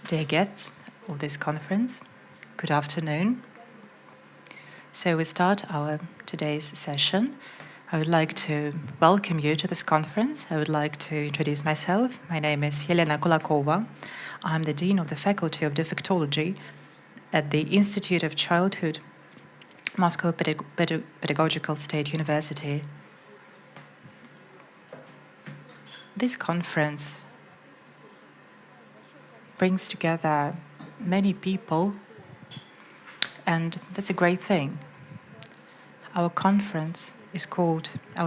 Dear guests of this conference, good afternoon. So we start our today's session. I would like to welcome you to this conference. I would like to introduce myself. My name is Yelena Kulakova. I'm the Dean of the Faculty of Defectology at the Institute of Childhood, Moscow Pedagogical State University. This conference brings together many people, and that's a great thing. Our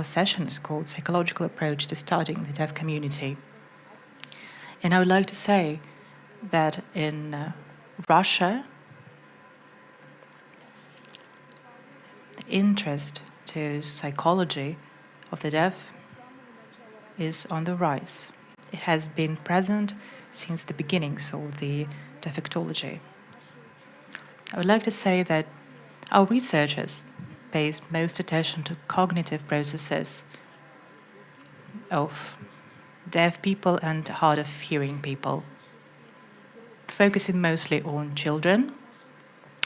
session is called Psychological Approach to Studying the Deaf Community. And I would like to say that in Russia, the interest to psychology of the deaf is on the rise. It has been present since the beginnings of the defectology. I would like to say that our researchers pay most attention to cognitive processes of deaf people and hard of hearing people, focusing mostly on children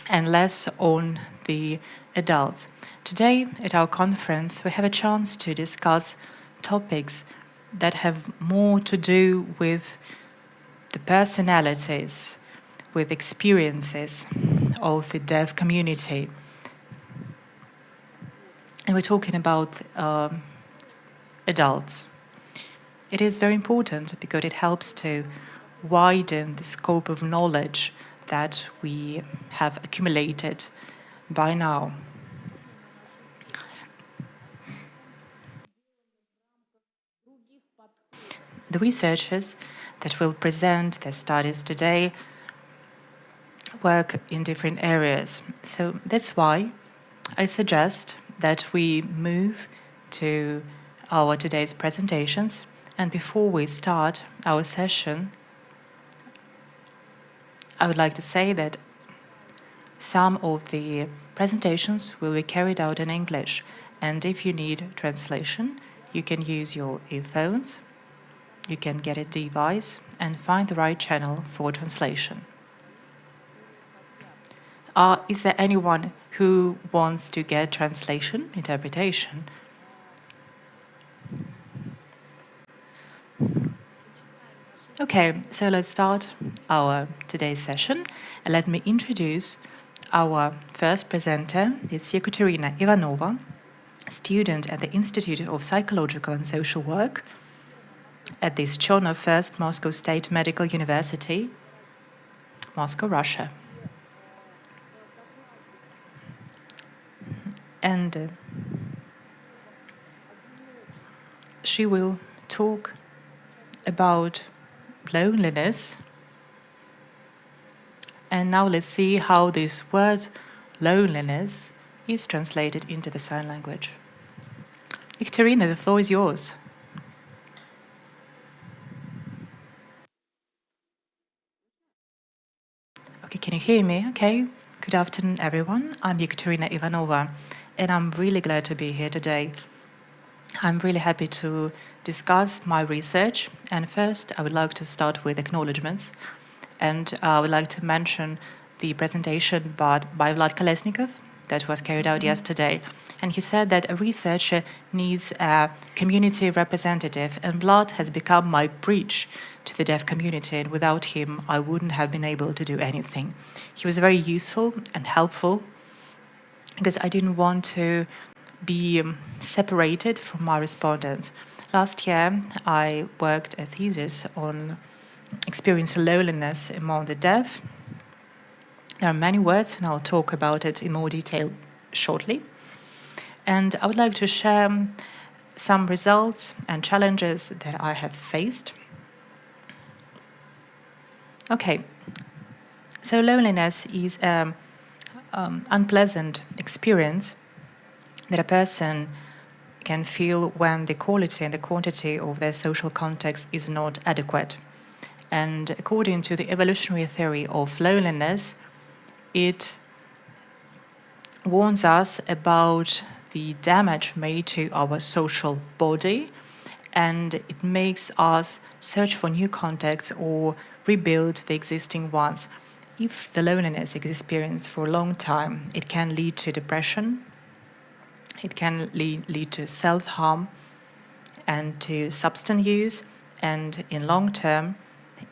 and less on the adults. Today at our conference, we have a chance to discuss topics that have more to do with the personalities, with experiences of the deaf community. And we're talking about adults. It is very important because it helps to widen the scope of knowledge that we have accumulated by now. The researchers that will present their studies today work in different areas. So that's why I suggest that we move to our today's presentations. And before we start our session, I would like to say that some of the presentations will be carried out in English. And if you need translation, you can use your earphones. You can get a device and find the right channel for translation. Is there anyone who wants to get translation, interpretation? Okay, so let's start our today's session. And let me introduce our first presenter. It's Ekaterina Ivanova, student at the Institute of Psychological and Social Work at the Chonov First Moscow State Medical University, Moscow, Russia. And she will talk about loneliness. And now let's see how this word loneliness is translated into the sign language. Ekaterina, the floor is yours. Okay, can you hear me? Okay. Good afternoon, everyone. I'm Ekaterina Ivanova, and I'm really glad to be here today. I'm really happy to discuss my research. And first, I would like to start with acknowledgements. And I would like to mention the presentation by Vlad Kolesnikov that was carried out yesterday. And he said that a researcher needs a community representative, and Vlad has become my bridge to the deaf community, and without him, I wouldn't have been able to do anything. He was very useful and helpful because I didn't want to be separated from my respondents. Last year, I worked a thesis on experiencing loneliness among the deaf. There are many words, and I'll talk about it in more detail shortly. And I would like to share some results and challenges that I have faced. Okay, so loneliness is an unpleasant experience that a person can feel when the quality and the quantity of their social context is not adequate. And according to the evolutionary theory of loneliness, it warns us about the damage made to our social body and it makes us search for new contexts or rebuild the existing ones. If the loneliness is experienced for a long time, it can lead to depression, it can lead to self-harm and to substance use, and in long term,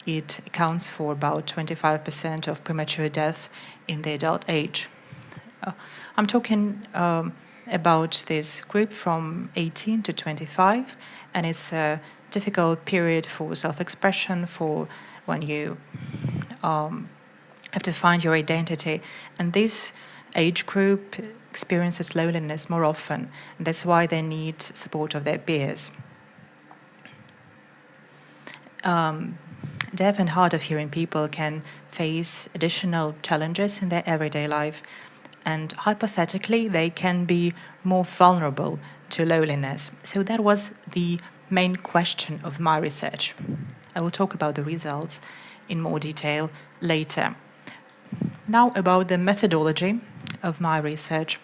it accounts for about 25% of premature death in the adult age. I'm talking about this group from 18 to 25, and it's a difficult period for self-expression, for when you have to find your identity. And this age group experiences loneliness more often, and that's why they need support of their peers. Deaf and hard of hearing people can face additional challenges in their everyday life, and hypothetically, they can be more vulnerable to loneliness. So that was the main question of my research. I will talk about the results in more detail later. Now about the methodology of my research.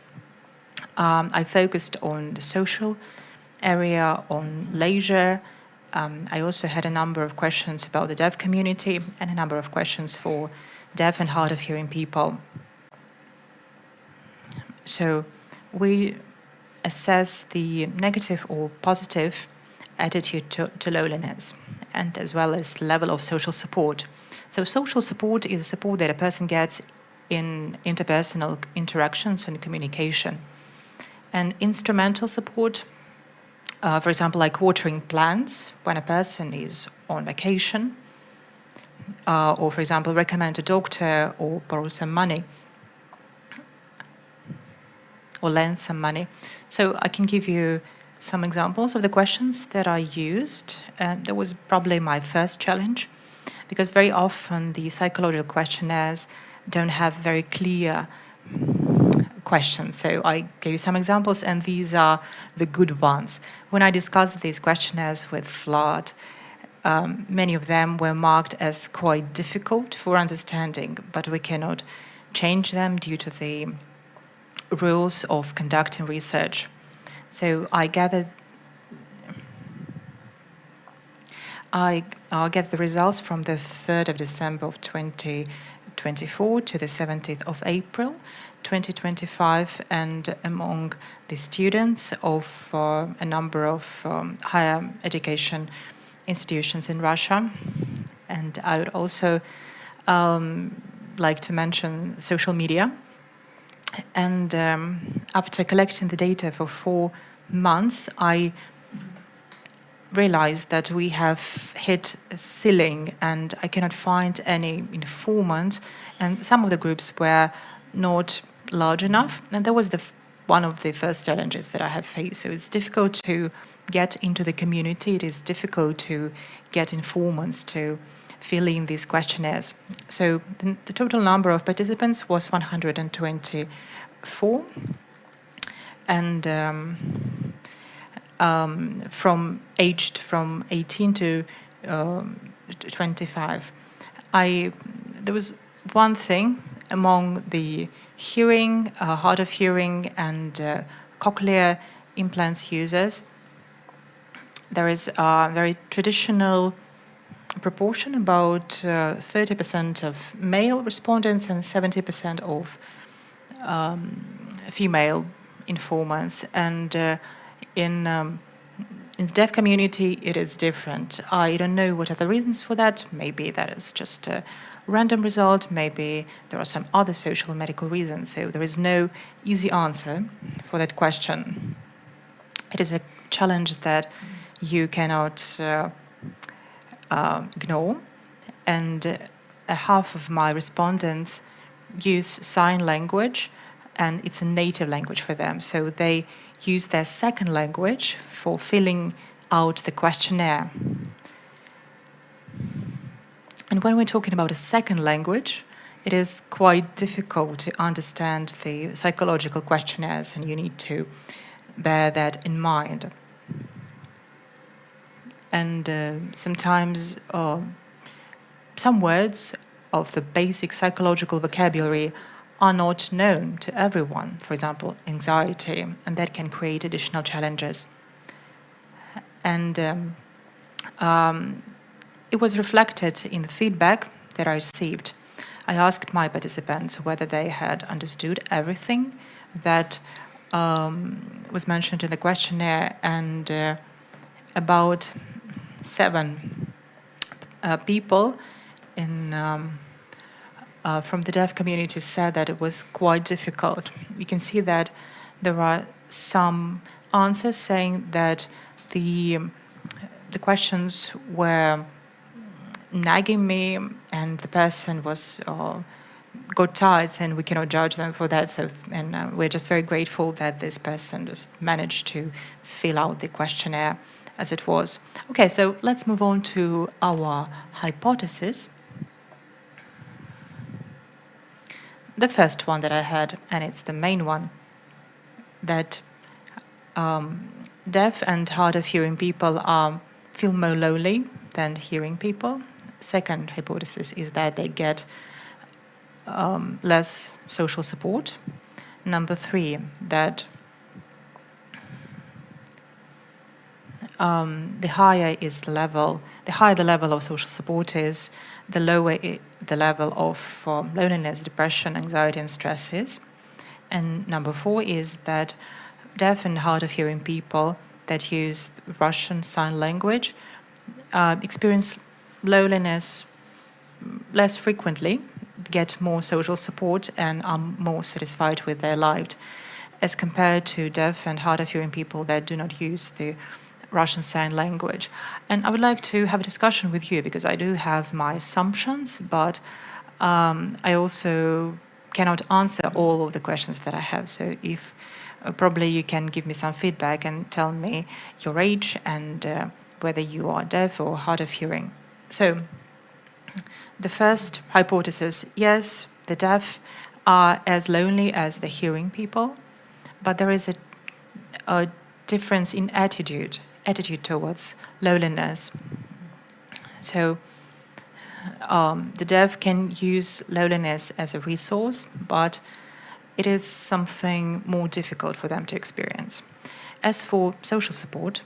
I focused on the social area, on leisure. I also had a number of questions about the deaf community and a number of questions for deaf and hard of hearing people. So we assess the negative or positive attitude to loneliness, and as well as level of social support. So social support is support that a person gets in interpersonal interactions and communication. And instrumental support, for example, like watering plants when a person is on vacation, or for example, recommend a doctor or borrow some money, or lend some money. So I can give you some examples of the questions that I used. That was probably my first challenge, because very often the psychological questionnaires don't have very clear questions. So I gave you some examples, and these are the good ones. When I discussed these questionnaires with Vlad, many of them were marked as quite difficult for understanding, but we cannot change them due to the rules of conducting research. So I get the results from the 3rd of December of 2024 to the 17th of April 2025, and among the students of a number of higher education institutions in Russia. And I would also like to mention social media. And after collecting the data for 4 months, I realized that we have hit a ceiling, and I cannot find any informants, and some of the groups were not large enough. And that was one of the first challenges that I have faced. So it's difficult to get into the community. It is difficult to get informants to fill in these questionnaires. So the total number of participants was 124, and aged from 18 to 25. There was one thing among the hearing, hard of hearing, and cochlear implants users. There is a very traditional proportion, about 30% of male respondents and 70% of female informants. And in the deaf community, it is different. I don't know what are the reasons for that. Maybe that is just a random result. Maybe there are some other social medical reasons. So there is no easy answer for that question. It is a challenge that you cannot ignore. And half of my respondents use sign language, and it's a native language for them. So they use their second language for filling out the questionnaire. And when we're talking about a second language, it is quite difficult to understand the psychological questionnaires, and you need to bear that in mind. And sometimes some words of the basic psychological vocabulary are not known to everyone, for example, anxiety, and that can create additional challenges. And it was reflected in the feedback that I received. I asked my participants whether they had understood everything that was mentioned in the questionnaire, and about 7 people from the deaf community said that it was quite difficult. You can see that there are some answers saying that the questions were nagging me, and the person was got tired, and we cannot judge them for that. So, and we're just very grateful that this person just managed to fill out the questionnaire as it was. Okay, so let's move on to our hypothesis. The first one that I had, and it's the main one, that deaf and hard of hearing people feel more lonely than hearing people. Second hypothesis is that they get less social support. Number 3, that the higher the level of social support is, the lower the level of loneliness, depression, anxiety, and stress is. And number 4 is that deaf and hard of hearing people that use Russian Sign Language experience loneliness less frequently, get more social support, and are more satisfied with their lives, as compared to deaf and hard of hearing people that do not use the Russian Sign Language. And I would like to have a discussion with you, because I do have my assumptions, but I also cannot answer all of the questions that I have. So if probably you can give me some feedback and tell me your age and whether you are deaf or hard of hearing. So the first hypothesis, yes, the deaf are as lonely as the hearing people, but there is a difference in attitude towards loneliness. So the deaf can use loneliness as a resource, but it is something more difficult for them to experience. As for social support,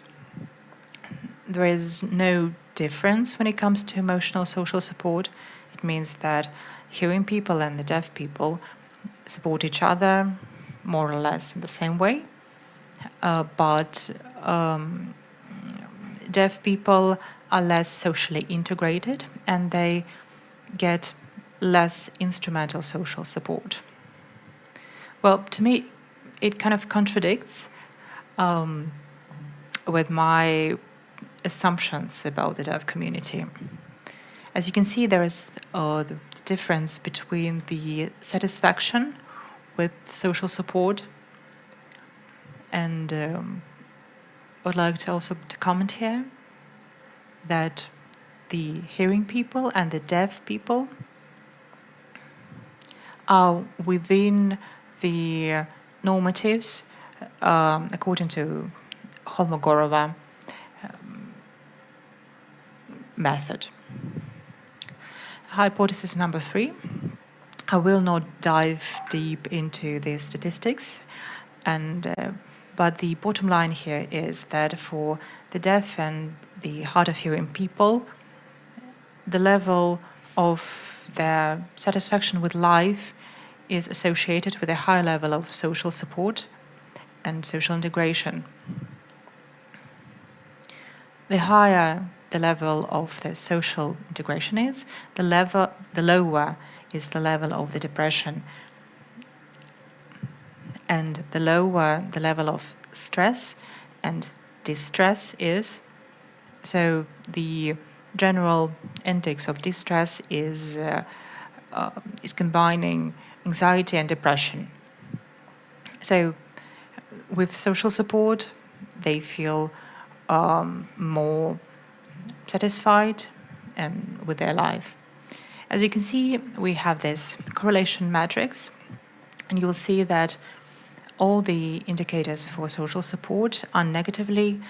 there is no difference when it comes to emotional social support. It means that hearing people and the deaf people support each other more or less in the same way, but deaf people are less socially integrated, and they get less instrumental social support. Well, to me, it kind of contradicts with my assumptions about the deaf community. As you can see, there is the difference between the satisfaction with social support, and I would like to also to comment here that the hearing people and the deaf people are within the normatives according to Holmogorova method. Hypothesis number 3. I will not dive deep into the statistics, but the bottom line here is that for the deaf and the hard of hearing people, the level of their satisfaction with life is associated with a high level of social support and social integration. The higher the level of the social integration is, the lower is the level of the depression, and the lower the level of stress and distress is. So the general index of distress is combining anxiety and depression. So with social support, they feel more satisfied with their life. As you can see, we have this correlation matrix, and you will see that all the indicators for social support are negatively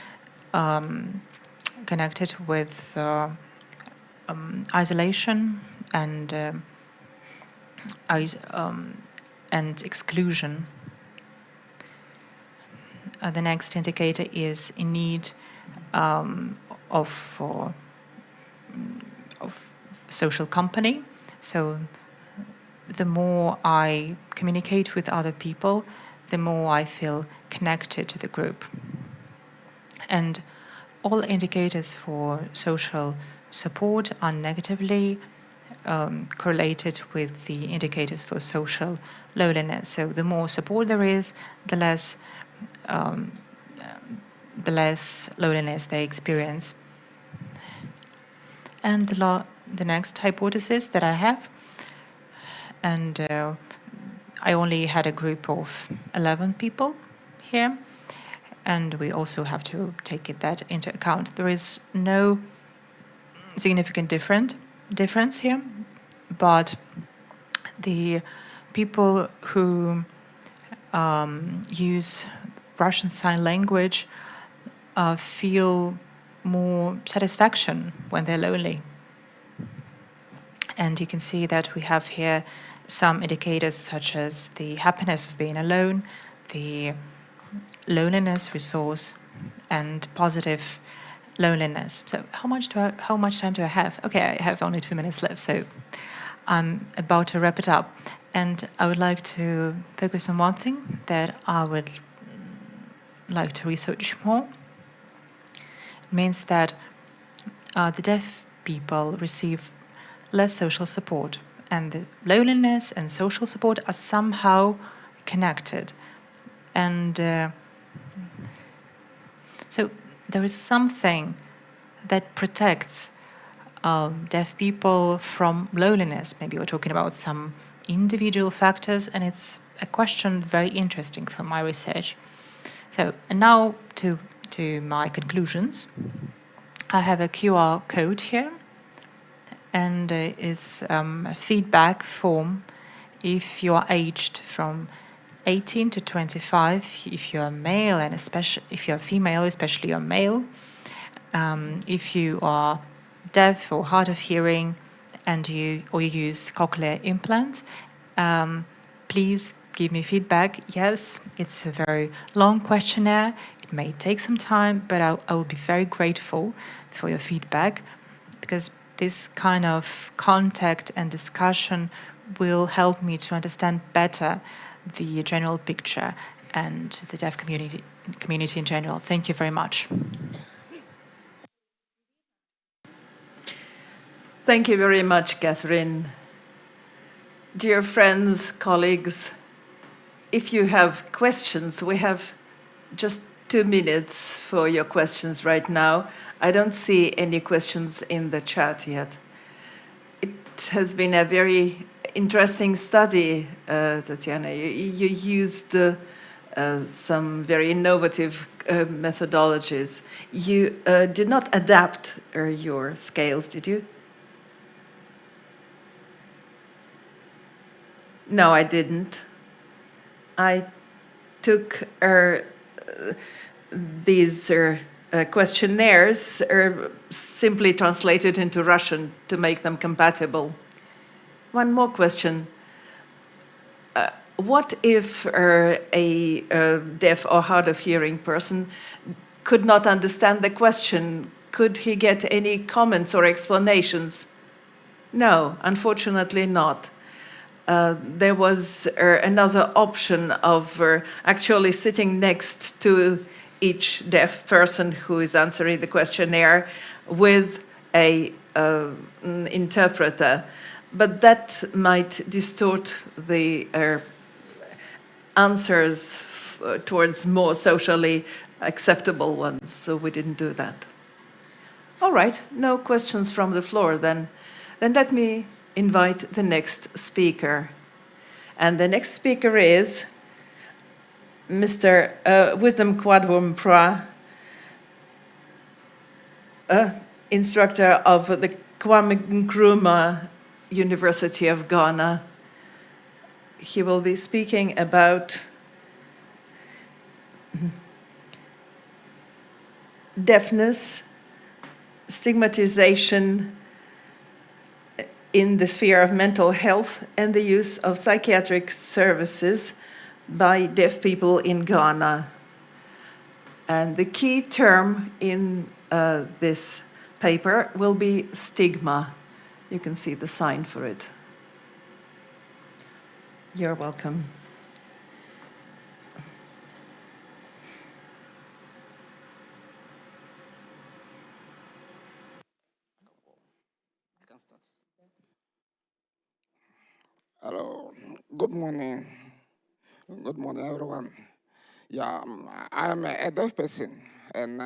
connected with isolation and exclusion. The next indicator is in need of social company. So the more I communicate with other people, the more I feel connected to the group. And all indicators for social support are negatively correlated with the indicators for social loneliness. So the more support there is, the less loneliness they experience. And the next hypothesis that I have, and I only had a group of 11 people here, and we also have to take that into account. There is no significant difference here, but the people who use Russian Sign Language feel more satisfaction when they're lonely. And you can see that we have here some indicators such as the happiness of being alone, the loneliness resource, and positive loneliness. So how much time do I have? Okay, I have only 2 minutes left, so I'm about to wrap it up. And I would like to focus on one thing that I would like to research more. It means that the deaf people receive less social support, and the loneliness and social support are somehow connected. And so there is something that protects deaf people from loneliness. Maybe we're talking about some individual factors, and it's a question very interesting for my research. So, and now to my conclusions. I have a QR code here, and it's a feedback form if you are aged from 18 to 25, if you are male, and especially if you are female, especially you're male, if you are deaf or hard of hearing, and you use cochlear implants, please give me feedback. Yes, it's a very long questionnaire. It may take some time, but I will be very grateful for your feedback, because this kind of contact and discussion will help me to understand better the general picture and the deaf community in general. Thank you very much. Thank you very much, Catherine. Dear friends, colleagues, if you have questions, we have just 2 minutes for your questions right now. I don't see any questions in the chat yet. It has been a very interesting study, Tatiana. You used some very innovative methodologies. You did not adapt your scales, did you? No, I didn't. I took these questionnaires simply translated into Russian to make them compatible. One more question. What if a deaf or hard of hearing person could not understand the question? Could he get any comments or explanations? No, unfortunately not. There was another option of actually sitting next to each deaf person who is answering the questionnaire with an interpreter. But that might distort the answers towards more socially acceptable ones, so we didn't do that. All right, no questions from the floor then. Then let me invite the next speaker. And the next speaker is Mr. Wisdom Kwadwompra, instructor of the Kwame Nkrumah University of Ghana. He will be speaking about deafness, stigmatization in the sphere of mental health, and the use of psychiatric services by deaf people in Ghana. And the key term in this paper will be stigma. You can see the sign for it. You're welcome. Hello, good morning. Good morning, everyone. Yeah, I am a deaf person, and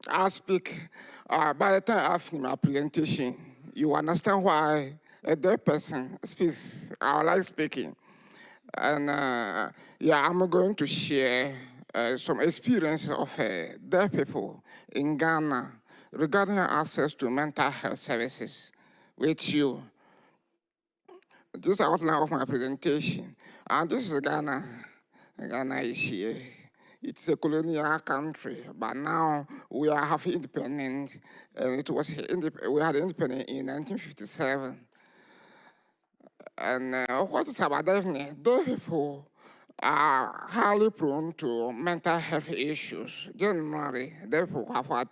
I speak. By the time I finish my presentation, you understand why a deaf person speaks. I like speaking, and yeah, I'm going to share some experiences of deaf people in Ghana regarding access to mental health services with you. This is the outline of my presentation. And this is Ghana. Ghana is here. It's a colonial country, but now we are half independent. And we had independence in 1957. And what is about deafness? Deaf people are highly prone to mental health issues. Generally, deaf people have had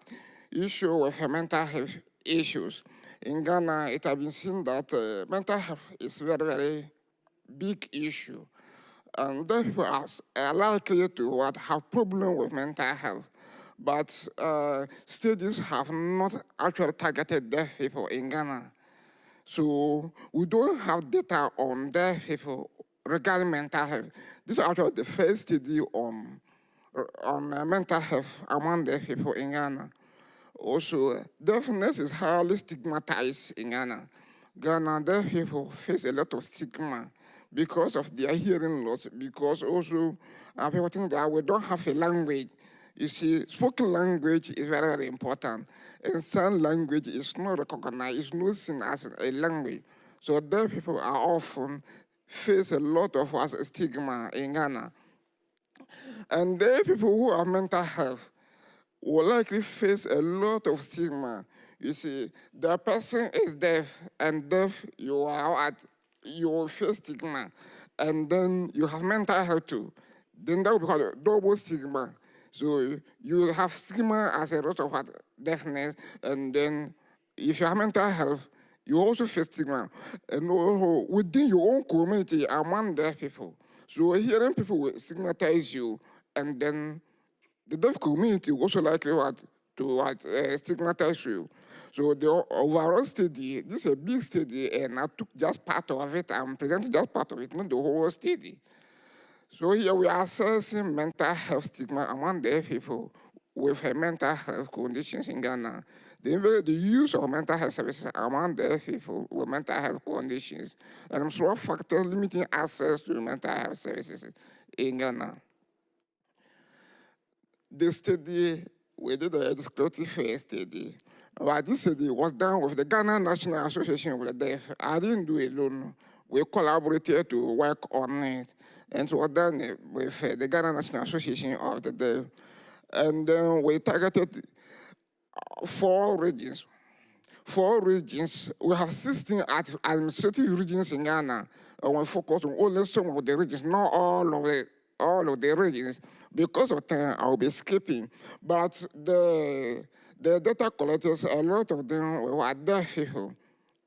issues with mental health issues. In Ghana, it has been seen that mental health is very, very big issue. And deaf people are likely to have problems with mental health. But studies have not actually targeted deaf people in Ghana. So we don't have data on deaf people regarding mental health. This is actually the first study on mental health among deaf people in Ghana. Also, deafness is highly stigmatized in Ghana. Ghana deaf people face a lot of stigma because of their hearing loss, because also people think that we don't have a language. You see, spoken language is very, very important. And sign language is not recognized, it's not seen as a language. So deaf people are often face a lot of stigma in Ghana. And deaf people who have mental health will likely face a lot of stigma. You see, the person is deaf, and deaf, you will face stigma. And then you have mental health too. Then that will be called a double stigma. So you have stigma as a result of deafness, and then if you have mental health, you also face stigma. And also within your own community among deaf people. So hearing people will stigmatize you, and then the deaf community also likely to stigmatize you. So the overall study, this is a big study, and I took just part of it. I'm presenting just part of it, not the whole study. So here we are assessing mental health stigma among deaf people with mental health conditions in Ghana. The use of mental health services among deaf people with mental health conditions, and some factors limiting access to mental health services in Ghana. The study, we did a descriptive study. But this study was done with the Ghana National Association of the Deaf. I didn't do it alone. We collaborated to work on it. And it was done with the Ghana National Association of the Deaf. And then we targeted 4 regions. 4 regions. We have 16 administrative regions in Ghana. And we focus on only some of the regions, not all of the regions. Because of time, I'll be skipping. But the data collectors, a lot of them were deaf people.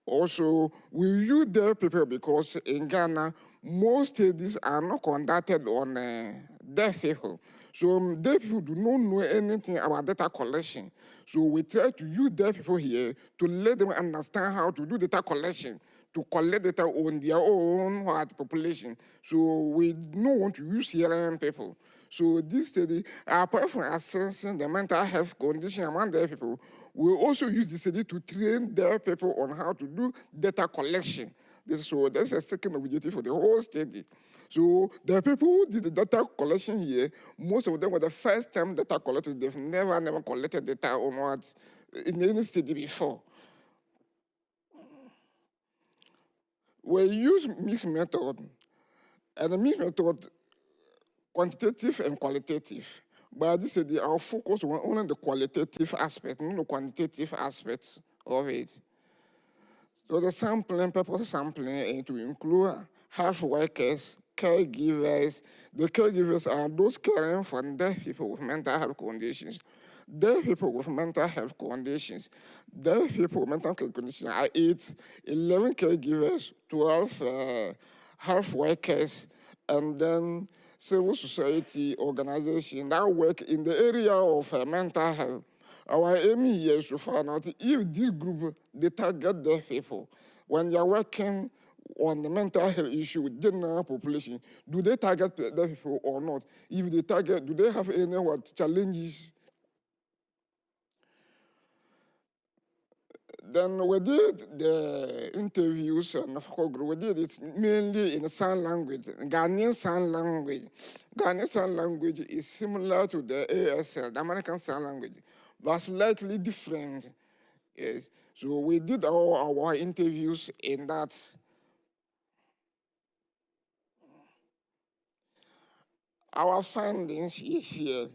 Also, we use deaf people because in Ghana, most studies are not conducted on deaf people. So deaf people do not know anything about data collection. So we try to use deaf people here to let them understand how to do data collection, to collect data on their own population. So we don't want to use hearing people. So this study, apart from assessing the mental health condition among deaf people, we also use this study to train deaf people on how to do data collection. So that's a second objective for the whole study. So the people who did the data collection here, most of them were the first time data collected. They've never collected data on what in any study before. We use mixed method, and the mixed method, quantitative and qualitative. But this is our focus on only the qualitative aspect, not the quantitative aspects of it. So the sampling, purpose sampling, to include health workers, caregivers. The caregivers are those caring for deaf people with mental health conditions. deaf people with mental health conditions. Deaf people with mental health conditions are 11 caregivers, 12 health workers, and then civil society organization that work in the area of mental health. Our aim here is to find out if this group, they target deaf people. When you're working on the mental health issue with general population, do they target deaf people or not? If they target, do they have any challenges? Then we did the interviews and of course we did it mainly in sign language, Ghanaian sign language. Ghanaian sign language is similar to the ASL, the American Sign Language, but slightly different. Yes. So we did all our interviews in that. Our findings is here.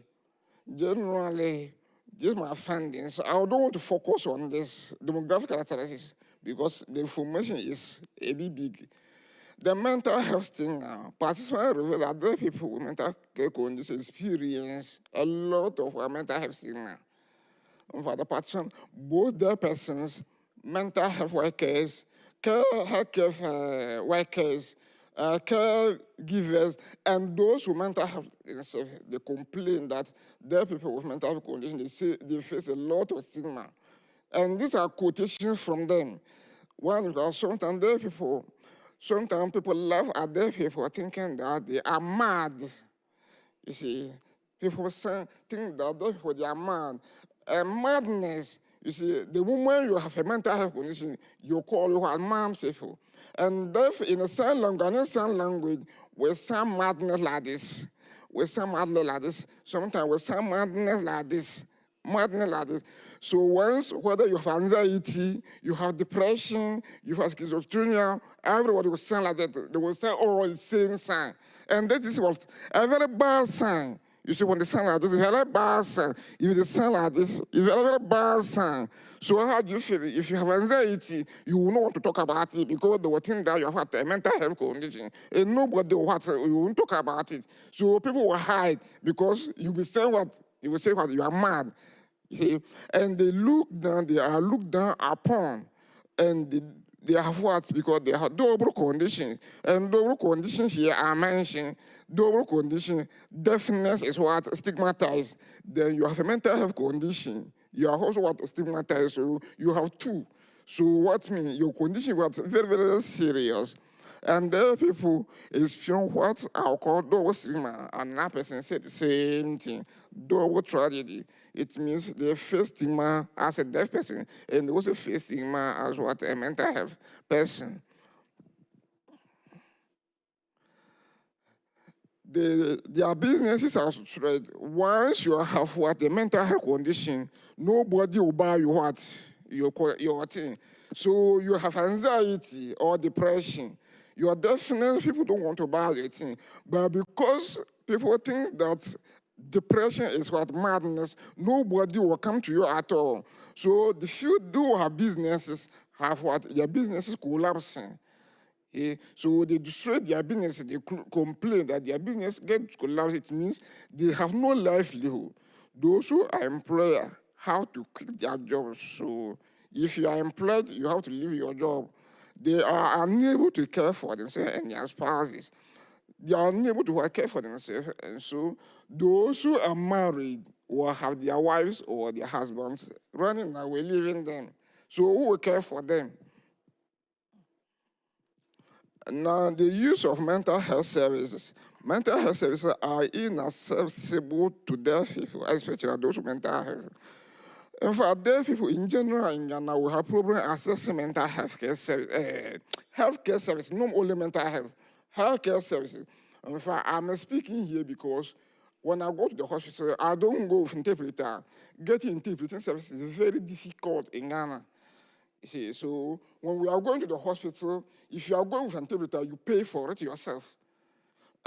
Generally, these are my findings. I don't want to focus on this demographic characteristics because the information is a bit big. The mental health thing, participants reveal that other people with mental health conditions experience a lot of mental health stigma. For the participants, both the persons, mental health workers, healthcare workers, caregivers, and those who mental health, they complain that their people with mental health conditions, they say they face a lot of stigma. And these are quotations from them. One, because sometimes people laugh at their people thinking that they are mad. You see, people think that their people, they are mad. And madness, you see, the moment you have a mental health condition, you call you are mad people. And therefore, in a sign language, we sound madness like this. We sound madness like this. Sometimes we sound madness like this. Madness like this. So once, whether you have anxiety, you have depression, you have schizophrenia, everybody will sound like that. They will say all the same sign. And that is what a very bad sign. You see, when they sound like this, it's a very bad sign. If they sound like this, it's a very bad sign. So how do you feel? If you have anxiety, you will not want to talk about it because they will think that you have a mental health condition. And nobody will want to, you won't talk about it. So people will hide because you will say what? You will say what? You are mad. See? And they are looked down upon. And they have what? Because they have double conditions. And double conditions here are mentioned. Double condition, deafness is what? Stigmatized. Then you have a mental health condition. You are also what? Stigmatized. So you have two. So what means your condition was very, very serious. And there people experience what I call double stigma. And that person said the same thing. Double tragedy. It means they face stigma as a deaf person and they also face stigma as what a mental health person. Their businesses are structured. Once you have what a mental health condition, nobody will buy you what your thing. So you have anxiety or depression. You are definitely people don't want to buy your thing, but because people think that depression is what madness, nobody will come to you at all. So the few do have businesses have what their businesses collapsing. So they destroy their business, they complain that their business gets collapsed. It means they have no livelihood. Those who are employed have to quit their jobs. So if you are employed, you have to leave your job. They are unable to care for themselves and their spouses. They are unable to care for themselves. And so those who are married will have their wives or their husbands running away, leaving them. So who will care for them? Now, the use of mental health services. Mental health services are inaccessible to deaf people, especially those with mental health. In fact, deaf people in general in Ghana will have problems accessing mental health care service, healthcare service, not only mental health, healthcare services. In fact, I'm speaking here because when I go to the hospital, I don't go with interpreter. Getting interpreting service is very difficult in Ghana. You see, so when we are going to the hospital, if you are going with an interpreter, you pay for it yourself.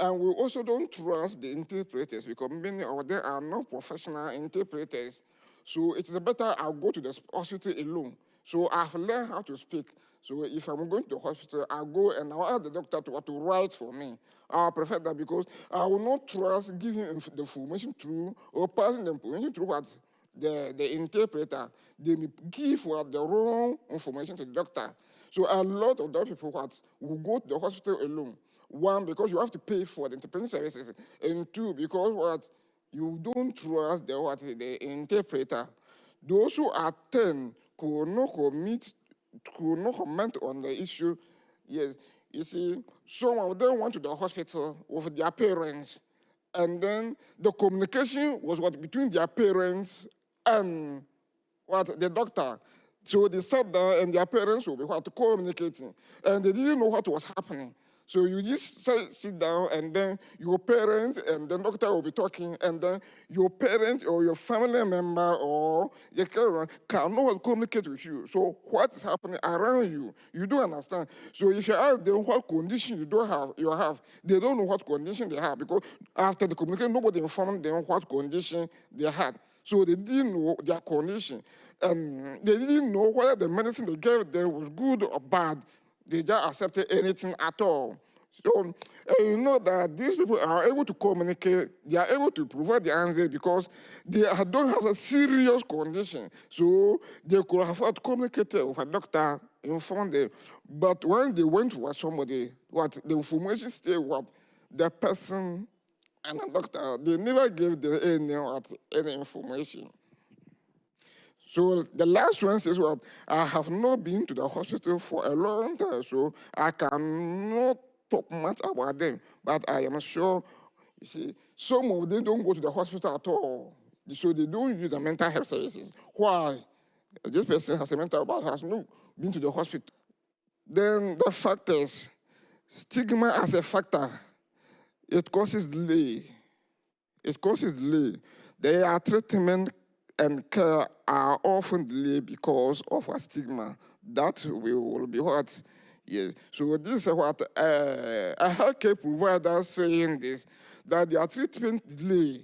And we also don't trust the interpreters because many of them are not professional interpreters. So it's better I'll go to the hospital alone. So I've learned how to speak. So if I'm going to the hospital, I'll go and I'll ask the doctor to write for me. I prefer that because I will not trust giving the information through or passing the information through what the interpreter, they may give the wrong information to the doctor. So a lot of those people will go to the hospital alone. One, because you have to pay for the interpreting services, and two, because you don't trust the interpreter. Those who attend could not comment on the issue. Yes, you see, some of them went to the hospital with their parents, and then the communication was between their parents and the doctor. So they sat down and their parents will be communicating, and they didn't know what was happening. So you just sit down, and then your parent and the doctor will be talking, and then your parent or your family member or your carer cannot communicate with you. So what is happening around you, you don't understand. So if you ask them what condition you have, they don't know what condition they have, because after the communication, nobody informed them what condition they had. So they didn't know their condition, and they didn't know whether the medicine they gave them was good or bad. They just accepted anything at all. So you know that these people are able to communicate, they are able to provide the answer because they don't have a serious condition. So they could have communicated with a doctor, informed them. But when they went to somebody, the information stayed the person and the doctor, they never gave them any information. So the last one says, I have not been to the hospital for a long time, so I cannot talk much about them. But I am sure, you see, some of them don't go to the hospital at all. So they don't use the mental health services. Why? This person has a mental health, has not been to the hospital. Then the factors, stigma as a factor, it causes delay. It causes delay. There are treatment and care are often delayed because of a stigma. That will be what? Yes. So this is what a healthcare provider saying this, that their treatment delay.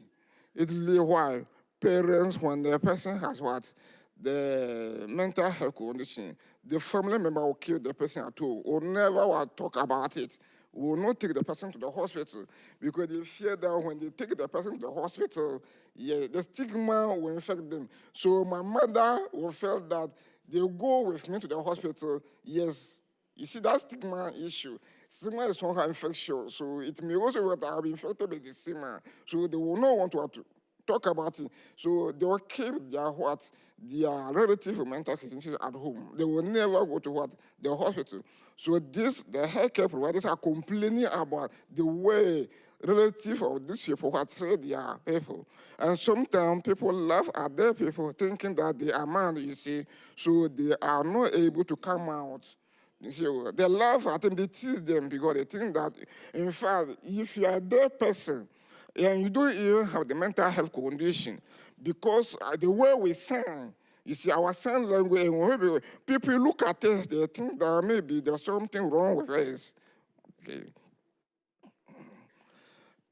It delay why? Parents, when the person has the mental health condition, the family member will kill the person at all, or never will talk about it, will not take the person to the hospital, because they fear that when they take the person to the hospital, the stigma will infect them. So my mother will feel that they'll go with me to the hospital. Yes, you see that stigma issue. Stigma is somehow infectious, so it may also be infected by the stigma. So they will not want to talk about it. So they will keep their relative mental condition at home. They will never go to the hospital. So the healthcare providers are complaining about the way relative of these people treat their people. And sometimes people laugh at their people thinking that they are mad, you see, so they are not able to come out. So they laugh at them, they tease them because they think that, in fact, if you are their person, and you don't even have the mental health condition, because the way we sing, you see, our sign language, and people look at us, they think that maybe there's something wrong with us. Okay.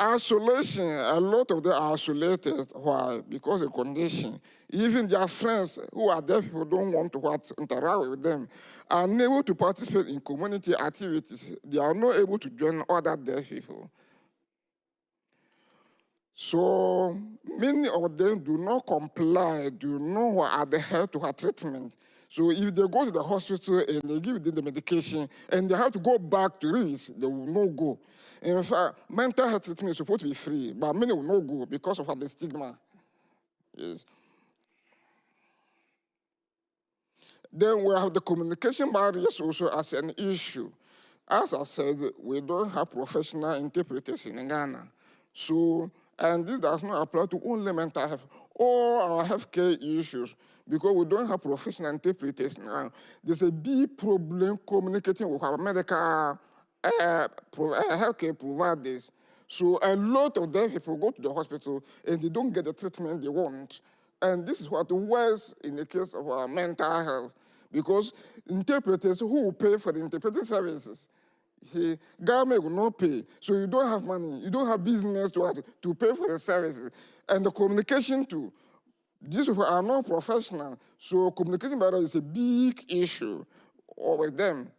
Isolation, a lot of them are isolated. Why? Because of condition. Even their friends who are deaf people don't want to interact with them, are unable to participate in community activities. They are not able to join other deaf people. So many of them do not comply, do not adhere to her treatment. So if they go to the hospital and they give them the medication and they have to go back to it, they will not go. In fact, mental health treatment is supposed to be free, but many will not go because of the stigma. Yes. Then we have the communication barriers also as an issue. As I said, we don't have professional interpreters in Ghana. So, and this does not apply to only mental health, all our healthcare issues, because we don't have professional interpreters now. There's a big problem communicating with our medical healthcare providers. So a lot of them people go to the hospital and they don't get the treatment they want. And this is what worse in the case of our mental health, because interpreters who will pay for the interpreting services, government will not pay. So you don't have money, you don't have business to pay for the services. And the communication too, these people are not professional. So communication barrier is a big issue with them.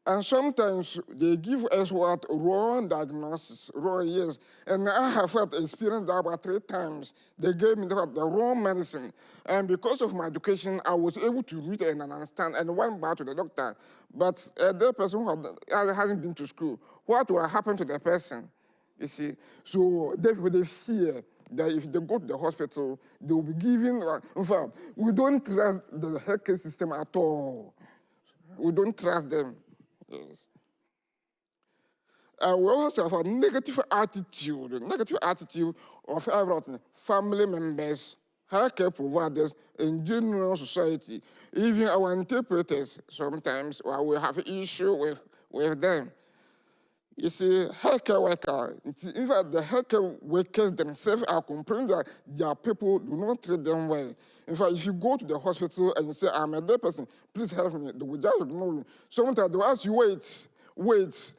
And sometimes they give us what wrong diagnosis, wrong yes. And I have had experience that about 3 times. They gave me the wrong medicine. And because of my education, I was able to read and understand and went back to the doctor. But the person who hasn't been to school, what will happen to the person? You see, so they fear that if they go to the hospital, they will be given, in fact, we don't trust the healthcare system at all. We don't trust them. Yes. We also have a negative attitude of everything, family members, healthcare providers, in general society, even our interpreters sometimes we have issue with them. You see, healthcare workers, in fact, the healthcare workers themselves are complaining that their people do not treat them well. In fact, if you go to the hospital and you say, I'm a dead person, please help me, they will just ignore you. Sometimes they will ask you, wait,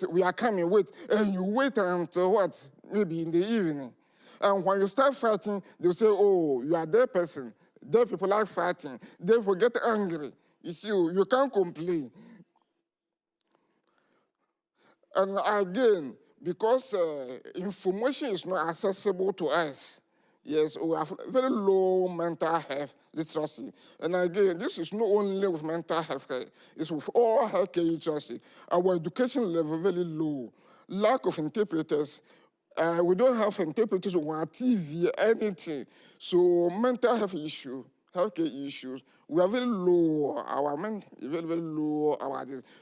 we are coming, wait. And you wait until what? Maybe in the evening. And when you start fighting, they will say, oh, you are a dead person. Dead people like fighting. They will get angry. You see, you can't complain. And again, because information is not accessible to us, yes, we have very low mental health literacy. And again, this is not only with mental health care, it's with all healthcare literacy. Our education level very low. Lack of interpreters. We don't have interpreters on our TV, anything. So mental health issue, healthcare issues, we are very low. Our mental is very, very low.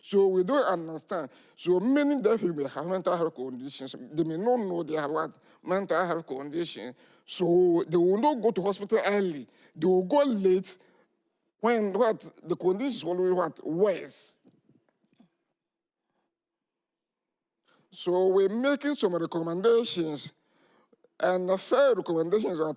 So we don't understand. So many deaf people have mental health conditions. They may not know they have what mental health condition. So they will not go to hospital early. They will go late when what the condition will be what worse. So we're making some recommendations, and the third recommendation is that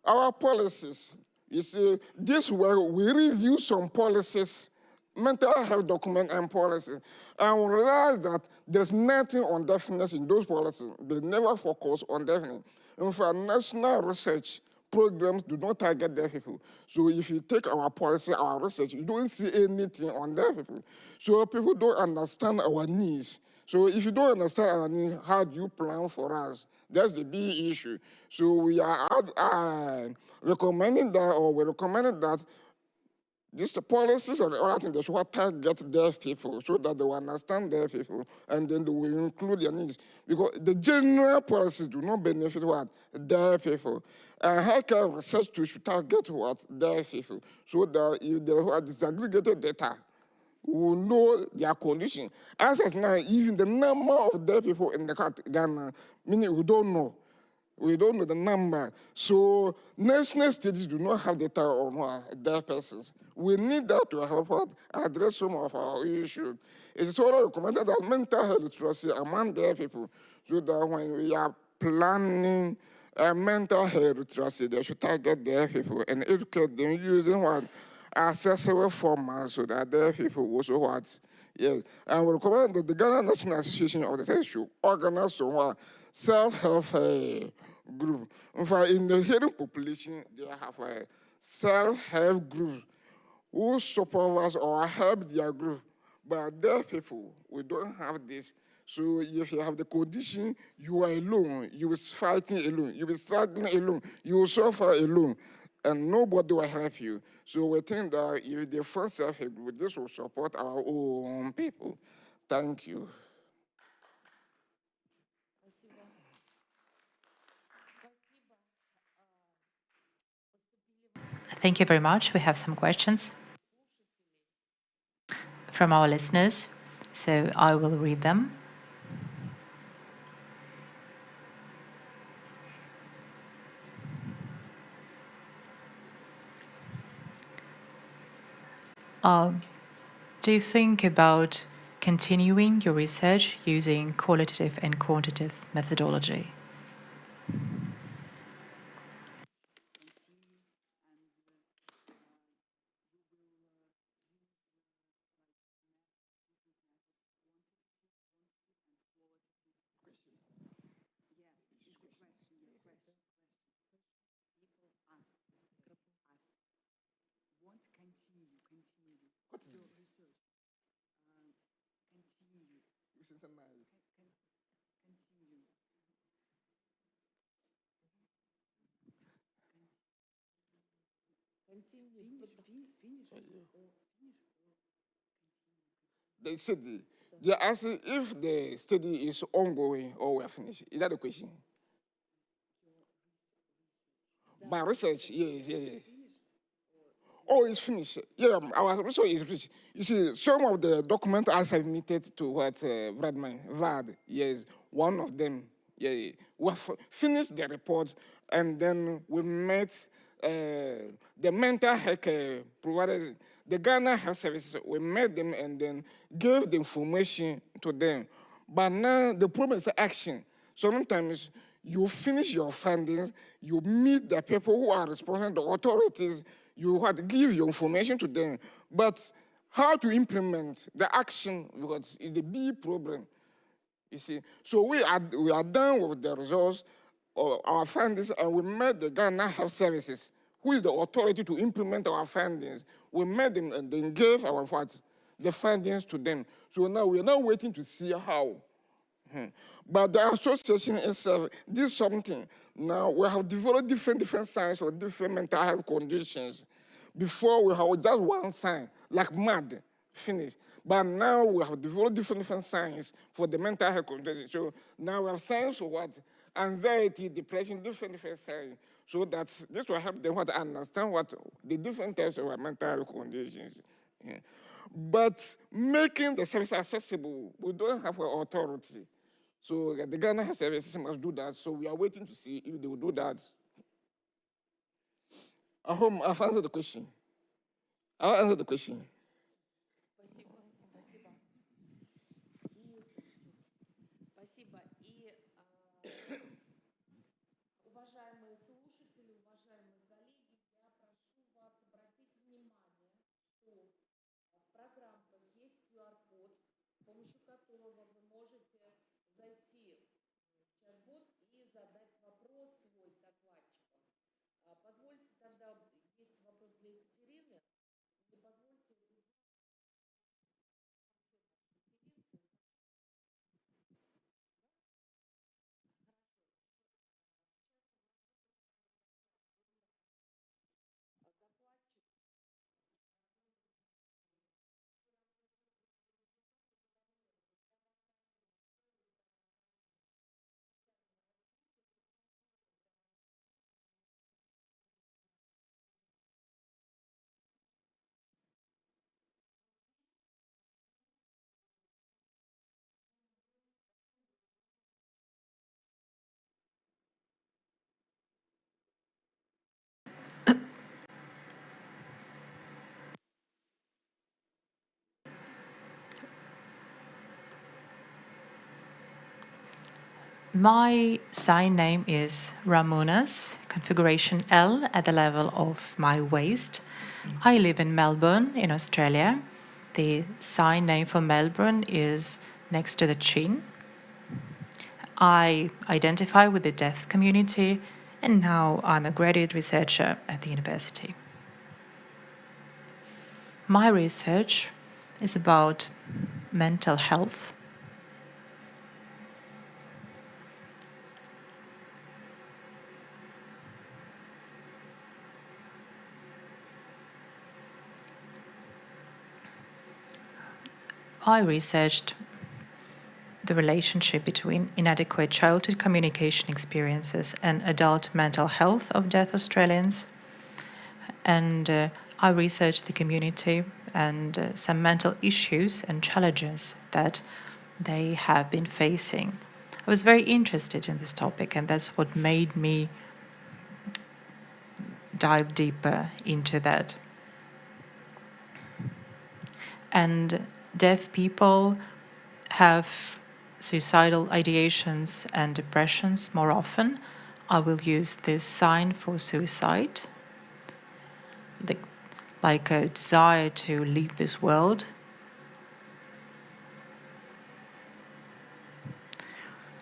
our policies, you see, this way we review some policies, mental health document and policies, and we realize that there's nothing on deafness in those policies. They never focus on deafness. In fact, national research programs do not target deaf people. So if you take our policy, our research, you don't see anything on deaf people. So people don't understand our needs. So if you don't understand our needs, how do you plan for us? That's the big issue. So we are recommending that, or we recommended that these policies and other things, they should target deaf people so that they will understand deaf people and then they will include their needs. Because the general policies do not benefit what? Deaf people. And healthcare research too should target what? Deaf people. So that if there are disaggregated data, we will know their condition. As of now, even the number of deaf people in the Ghana, meaning we don't know. We don't know the number. So national studies do not have data on deaf persons. We need that to help us address some of our issues. It's also recommended that mental health literacy among deaf people, so that when we are planning mental health literacy, they should target deaf people and educate them using what accessible formats so that deaf people also what. Yes, and we recommend that the Ghana National Association of the Deaf should organize some self-help group. In fact, in the hearing population, they have a self-help group who supervise or help their group. But deaf people, we don't have this. So if you have the condition, you are alone. You will be fighting alone. You will be struggling alone. You will suffer alone. And nobody will help you. So we think that if the first self-help group, this will support our own people. Thank you. Thank you very much. We have some questions from our listeners, so I will read them. Do you think about continuing your research using qualitative and quantitative methodology? They said they're asking if the study is ongoing or we're finished. Is that the question? My research, yes, yes, yes. Oh, it's finished. Yeah, our research is finished. You see, some of the documents I submitted to what Vlad, yes, one of them, yeah, we have finished the report, and then we met the mental health providers, the Ghana Health Services. We met them and then gave the information to them. But now the problem is action. Sometimes you finish your findings, you meet the people who are responsible, the authorities, you have to give your information to them. But how to implement the action, because it's the big problem, you see. So we are done with the results of our findings, and we met the Ghana Health Services, who is the authority to implement our findings. We met them and then gave our the findings to them. So now we are now waiting to see how. But the association itself did something. Now we have developed different signs of different mental health conditions. Before we have just one sign, like mad, finished. But now we have developed different signs for the mental health conditions. So now we have signs for what? Anxiety, depression, different signs. So that this will help them to understand what the different types of mental health conditions. Yeah. But making the service accessible, we don't have an authority. So the Ghana Health Services must do that. So we are waiting to see if they will do that. I hope I've answered the question. I'll answer the question. Спасибо. Уважаемые слушатели, уважаемые коллеги, я прошу вас обратить внимание, что в программках есть QR-код, с помощью которого вы можете зайти в чат-бот и задать вопрос свой с докладчиком. Позвольте тогда, есть вопрос для Екатерины, не позвольте My sign name is Ramonas, configuration L at the level of my waist. I live in Melbourne, in Australia. The sign name for Melbourne is next to the chin. I identify with the deaf community, and now I'm a graduate researcher at the university. My research is about mental health. I researched the relationship between inadequate childhood communication experiences and adult mental health of deaf Australians. And I researched the community and some mental issues and challenges that they have been facing. I was very interested in this topic, and that's what made me dive deeper into that. And deaf people have suicidal ideations and depressions more often. I will use this sign for suicide, like a desire to leave this world.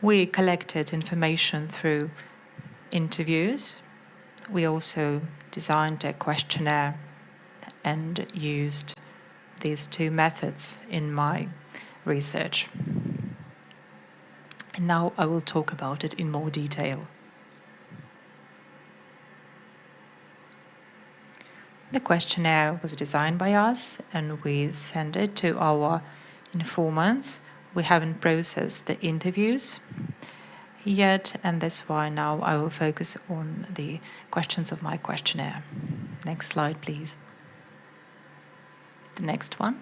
We collected information through interviews. We also designed a questionnaire and used these two methods in my research. And now I will talk about it in more detail. The questionnaire was designed by us and we sent it to our informants. We haven't processed the interviews yet, and that's why now I will focus on the questions of my questionnaire. Next slide, please. The next one.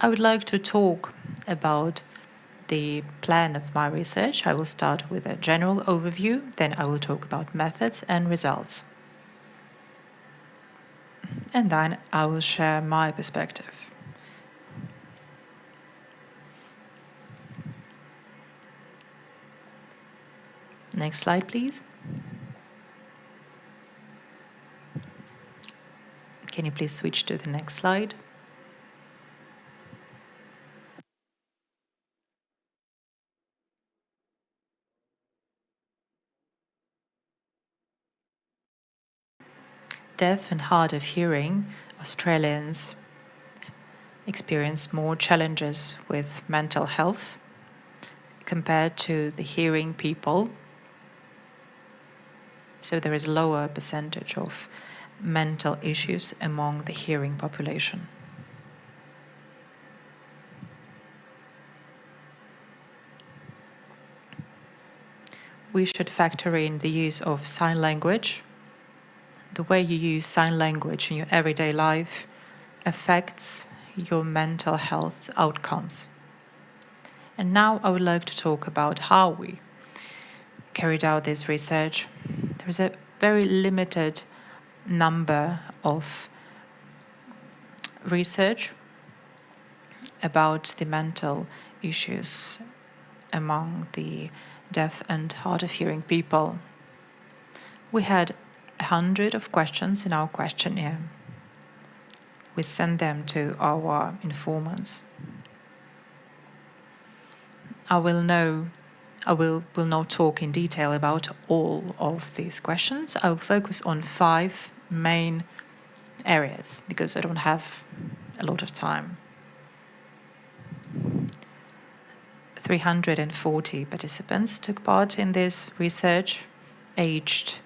I would like to talk about the plan of my research. I will start with a general overview, then I will talk about methods and results. And then I will share my perspective. Next slide, please. Can you please switch to the next slide? Deaf and hard of hearing Australians experience more challenges with mental health compared to the hearing people. So there is a lower percentage of mental issues among the hearing population. We should factor in the use of sign language. The way you use sign language in your everyday life affects your mental health outcomes. And now I would like to talk about how we carried out this research. There is a very limited number of research about the mental issues among the deaf and hard of hearing people. We had 100 of questions in our questionnaire. We sent them to our informants. I will not talk in detail about all of these questions. I will focus on 5 main areas because I don't have a lot of time. 340 participants took part in this research, aged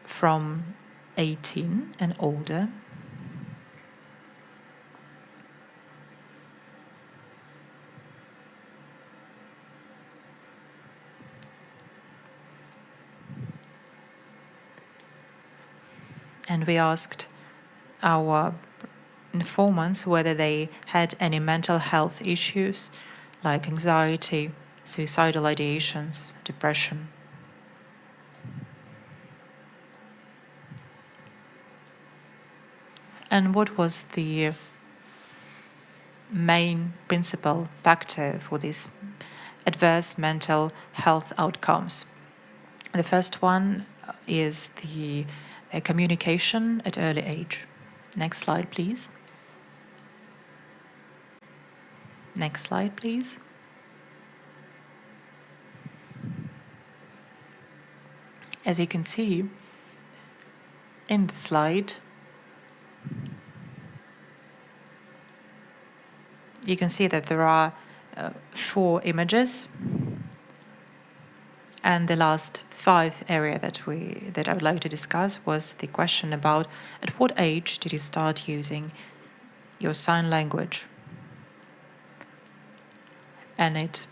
from 18 and older. And we asked our informants whether they had any mental health issues like anxiety, suicidal ideations, depression. And what was the main principal factor for these adverse mental health outcomes? The first one is the communication at early age. Next slide, please. Next slide, please. As you can see in the slide, you can see that there are 4 images, and the last 5 area that I would like to discuss was the question about at what age did you start using your sign language? And it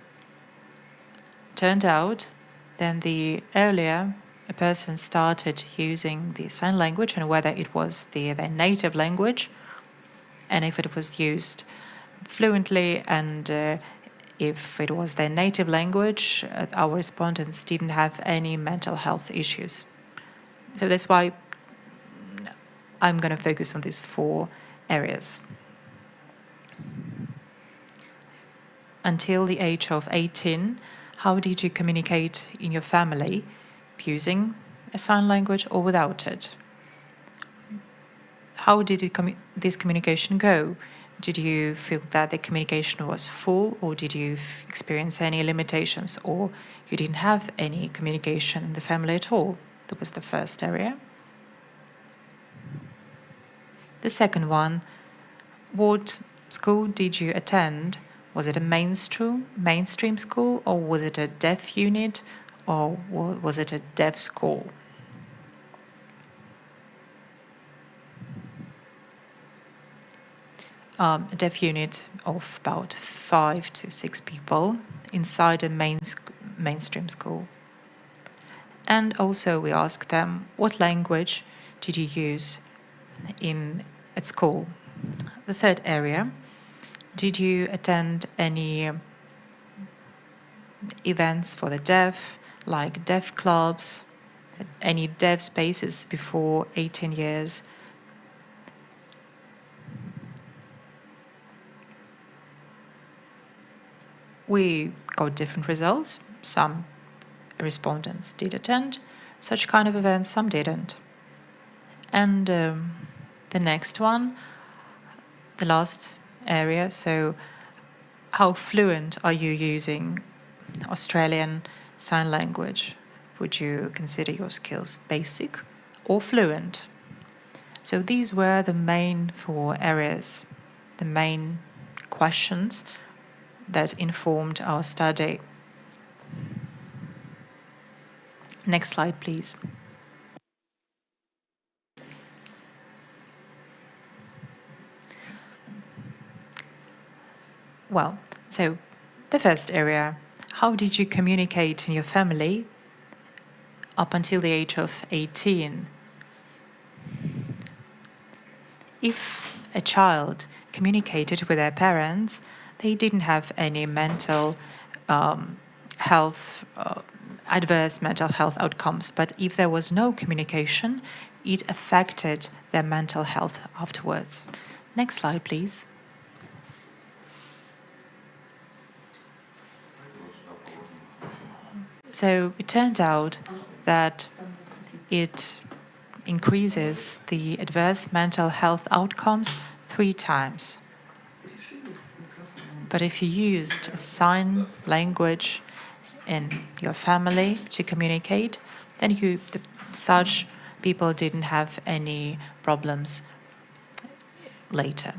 turned out then the earlier a person started using the sign language and whether it was their native language and if it was used fluently and if it was their native language, our respondents didn't have any mental health issues. So that's why I'm going to focus on these 4 areas. Until the age of 18, how did you communicate in your family using a sign language or without it? How did this communication go? Did you feel that the communication was full, or did you experience any limitations, or you didn't have any communication in the family at all? That was the first area. The second one, what school did you attend? Was it a mainstream school, or was it a deaf unit, or was it a deaf school? A deaf unit of about 5 to 6 people inside a mainstream school. And also we asked them, what language did you use at school? The third area, did you attend any events for the deaf, like deaf clubs, any deaf spaces before 18 years? We got different results. Some respondents did attend such kind of events, some didn't. And the next one, the last area, so how fluent are you using Australian Sign Language? Would you consider your skills basic or fluent? So these were the main 4 areas, the main questions that informed our study. Next slide, please. Well, so the first area, how did you communicate in your family up until the age of 18? If a child communicated with their parents, they didn't have any mental health, adverse mental health outcomes. But if there was no communication, it affected their mental health afterwards. Next slide, please. So it turned out that it increases the adverse mental health outcomes 3 times. But if you used sign language in your family to communicate, then such people didn't have any problems later.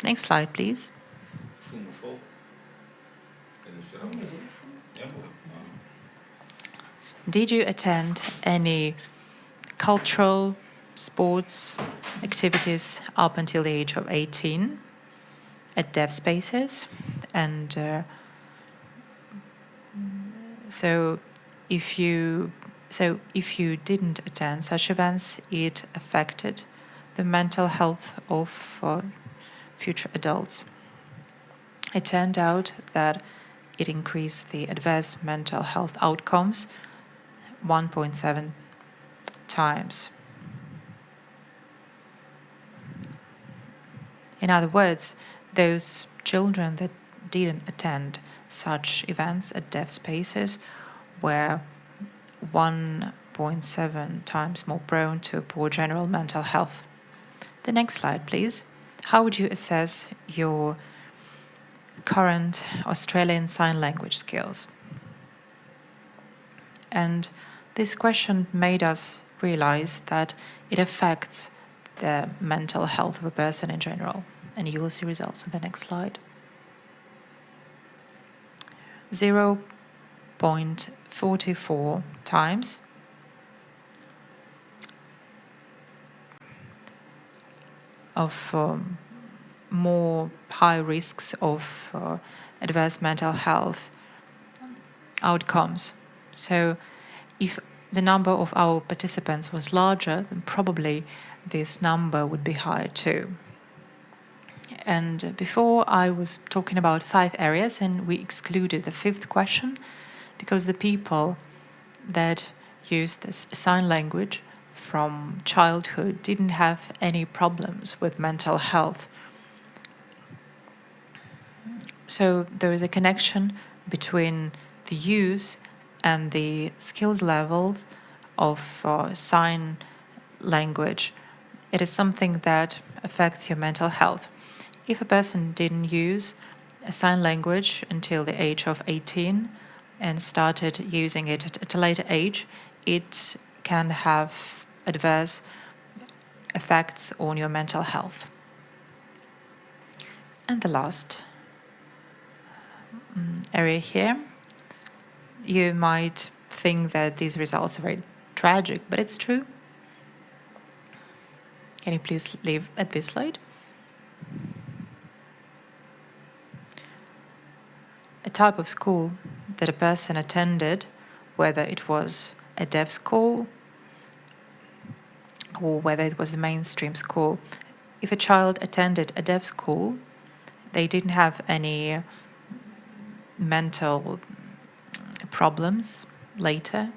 Next slide, please. Did you attend any cultural, sports activities up until the age of 18 at deaf spaces? And so if you didn't attend such events, it affected the mental health of future adults. It turned out that it increased the adverse mental health outcomes 1.7 times. In other words, those children that didn't attend such events at deaf spaces were 1.7 times more prone to poor general mental health. The next slide, please. How would you assess your current Australian Sign Language skills? And this question made us realize that it affects the mental health of a person in general. And you will see results on the next slide. 0.44 times of more high risks of adverse mental health outcomes. So if the number of our participants was larger, then probably this number would be higher too. And before I was talking about 5 areas, and we excluded the 5th question because the people that used this sign language from childhood didn't have any problems with mental health. So there is a connection between the use and the skills levels of sign language. It is something that affects your mental health. If a person didn't use a sign language until the age of 18 and started using it at a later age, it can have adverse effects on your mental health. And the last area here, you might think that these results are very tragic, but it's true. Can you please leave at this slide? A type of school that a person attended, whether it was a deaf school or whether it was a mainstream school. If a child attended a deaf school, they didn't have any mental problems later,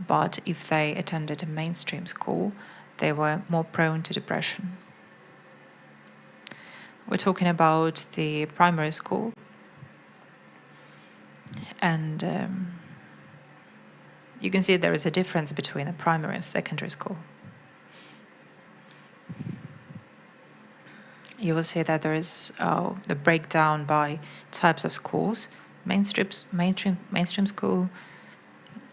but if they attended a mainstream school, they were more prone to depression. We're talking about the primary school, and you can see there is a difference between a primary and secondary school. You will see that there is the breakdown by types of schools: mainstream school,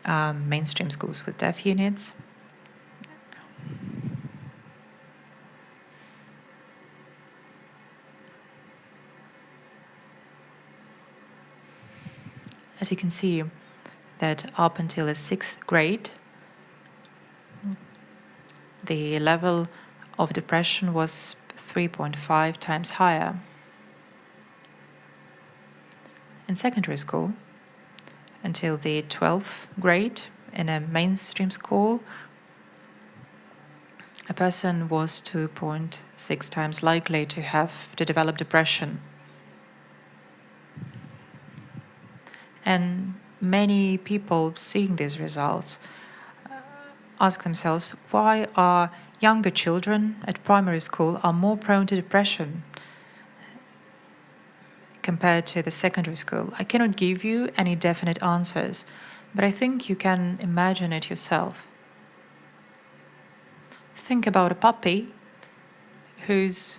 mainstream schools with deaf units. As you can see, that up until the 6th grade, the level of depression was 3.5 times higher. In secondary school, until the 12th grade, in a mainstream school, a person was 2.6 times likely to develop depression. And many people seeing these results ask themselves, why are younger children at primary school are more prone to depression compared to the secondary school? I cannot give you any definite answers, but I think you can imagine it yourself. Think about a puppy who's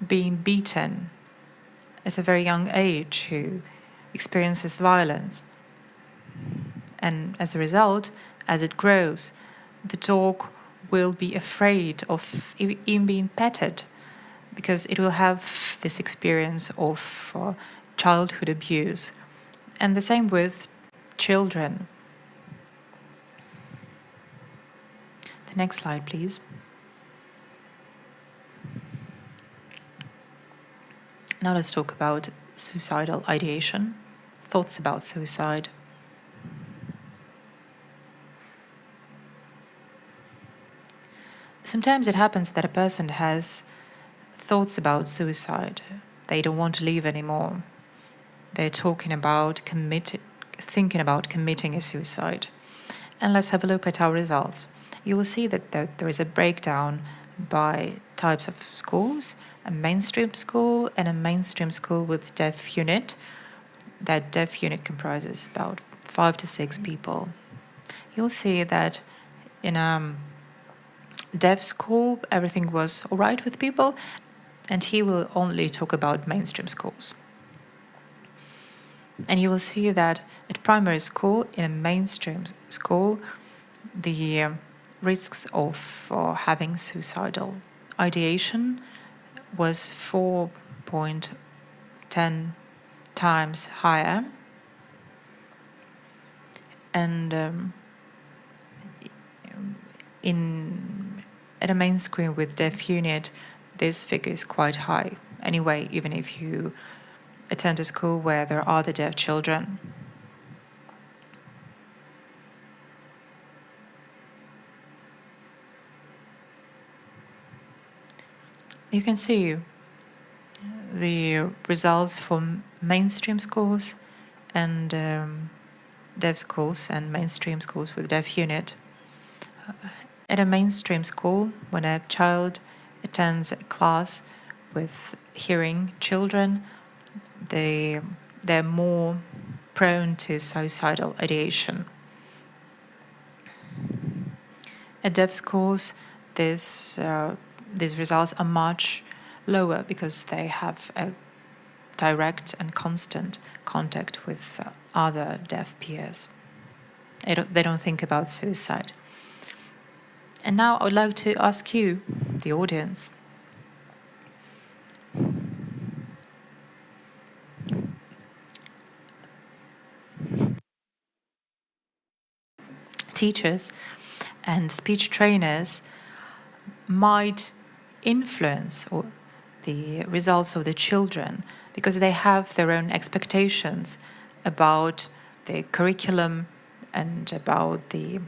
being beaten at a very young age, who experiences violence. And as a result, as it grows, the dog will be afraid of even being petted, because it will have this experience of childhood abuse. And the same with children. The next slide, please. Now let's talk about suicidal ideation, thoughts about suicide. Sometimes it happens that a person has thoughts about suicide. They don't want to live anymore. They're thinking about committing a suicide. And let's have a look at our results. You will see that there is a breakdown by types of schools: a mainstream school and a mainstream school with deaf unit. That deaf unit comprises about 5 to 6 people. You'll see that in a deaf school, everything was all right with people, and he will only talk about mainstream schools. And you will see that at primary school, in a mainstream school, the risks of having suicidal ideation was 4.10 times higher. And at a mainstream with deaf unit, this figure is quite high. Anyway, even if you attend a school where there are the deaf children. You can see the results for mainstream schools and deaf schools and mainstream schools with deaf unit. At a mainstream school, when a child attends a class with hearing children, they're more prone to suicidal ideation. At deaf schools, these results are much lower because they have a direct and constant contact with other deaf peers. They don't think about suicide. And now I would like to ask you, the audience, teachers and speech trainers might influence the results of the children because they have their own expectations about the curriculum and about the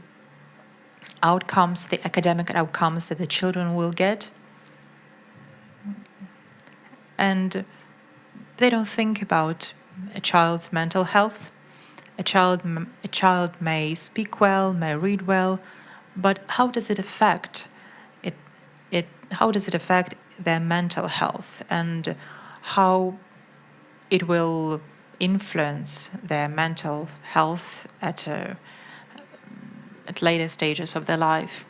outcomes, the academic outcomes that the children will get. And they don't think about a child's mental health. A child may speak well, may read well, but how does it affect how does it affect their mental health, and how it will influence their mental health at later stages of their life?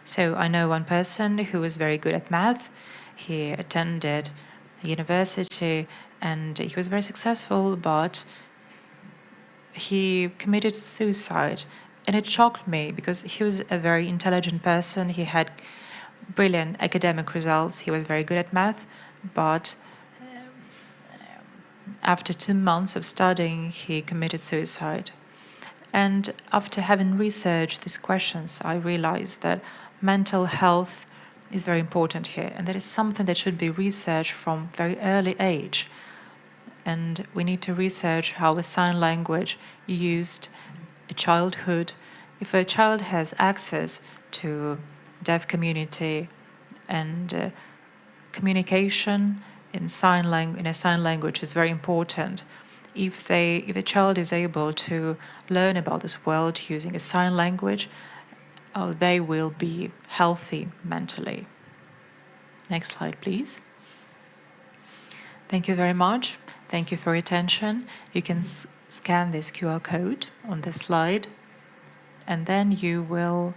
So I know one person who was very good at math. He attended university and he was very successful, but he committed suicide. And it shocked me because he was a very intelligent person. He had brilliant academic results. He was very good at math, but after 2 months of studying, he committed suicide. And after having researched these questions, I realized that mental health is very important here, and that is something that should be researched from very early age. And we need to research how a sign language used in childhood. If a child has access to deaf community and communication in a sign language is very important. If a child is able to learn about this world using a sign language, they will be healthy mentally. Next slide, please. Thank you very much. Thank you for your attention. You can scan this QR code on this slide, and then you will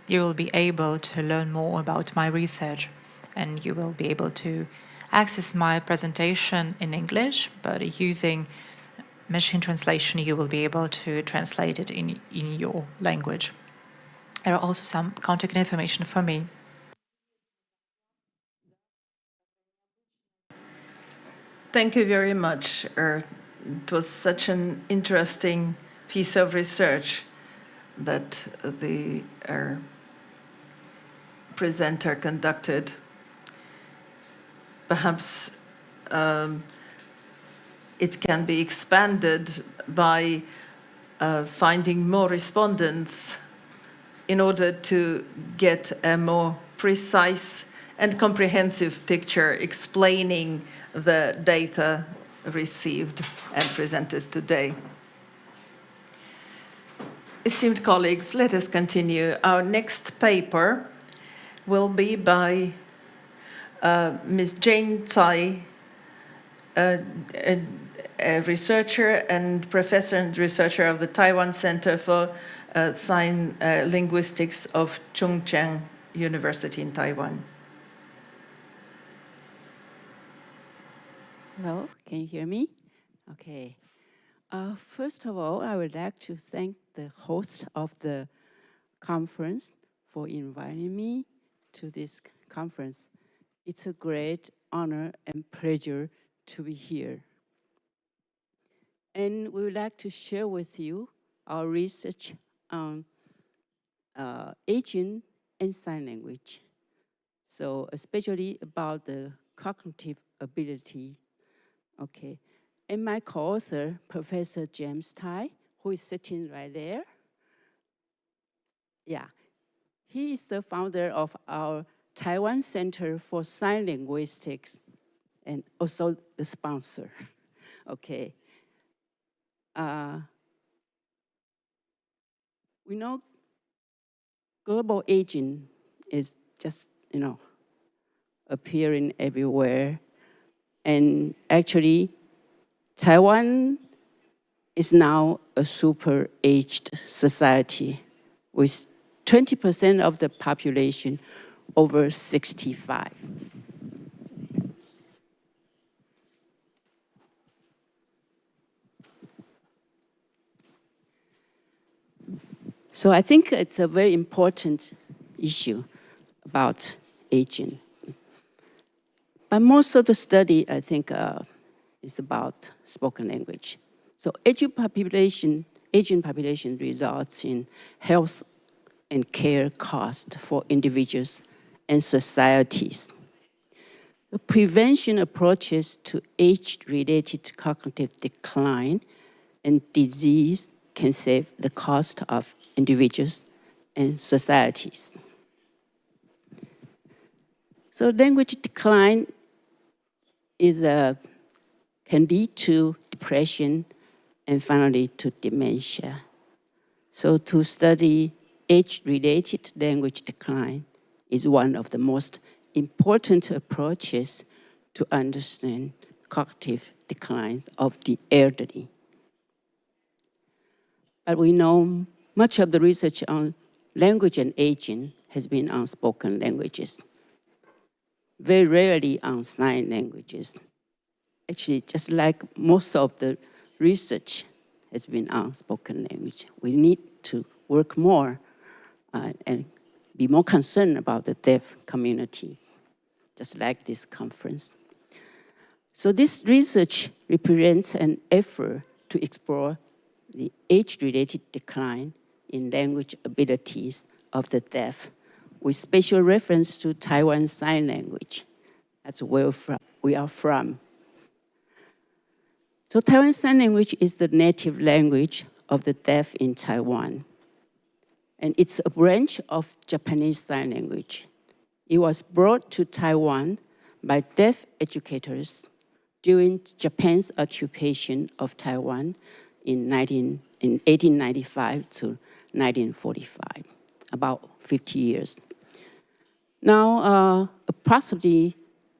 be able to learn more about my research, and you will be able to access my presentation in English, but using machine translation, you will be able to translate it in your language. There are also some contact information for me. Thank you very much. It was such an interesting piece of research that the presenter conducted. Perhaps it can be expanded by finding more respondents in order to get a more precise and comprehensive picture explaining the data received and presented today. Esteemed colleagues, let us continue. Our next paper will be by Ms. Jane Tsai, a researcher and professor and researcher of the Taiwan Center for Sign Linguistics of Chungcheong University in Taiwan. Hello, can you hear me? Okay. First of all, I would like to thank the host of the conference for inviting me to this conference. It's a great honor and pleasure to be here. And we would like to share with you our research on aging and sign language. So especially about the cognitive ability. Okay, and my co-author, Professor James Tai, who is sitting right there. Yeah, he is the founder of our Taiwan Center for Sign Linguistics and also the sponsor. Okay. We know global aging is just, appearing everywhere. And actually, Taiwan is now a super-aged society with 20% of the population over 65. So I think it's a very important issue about aging. But most of the study, I think, is about spoken language. So aging population results in health and care cost for individuals and societies. The prevention approaches to age-related cognitive decline and disease can save the cost of individuals and societies. So language decline can lead to depression and finally to dementia. So to study age-related language decline is one of the most important approaches to understand cognitive declines of the elderly. But we know much of the research on language and aging has been on spoken languages, very rarely on sign languages. Actually, just like most of the research has been on spoken language, we need to work more and be more concerned about the deaf community, just like this conference. So this research represents an effort to explore the age-related decline in language abilities of the deaf with special reference to Taiwan Sign Language. That's where we are from. So Taiwan Sign Language is the native language of the deaf in Taiwan. And it's a branch of Japanese Sign Language. It was brought to Taiwan by deaf educators during Japan's occupation of Taiwan in 1895 to 1945, about 50 years. Now, approximately,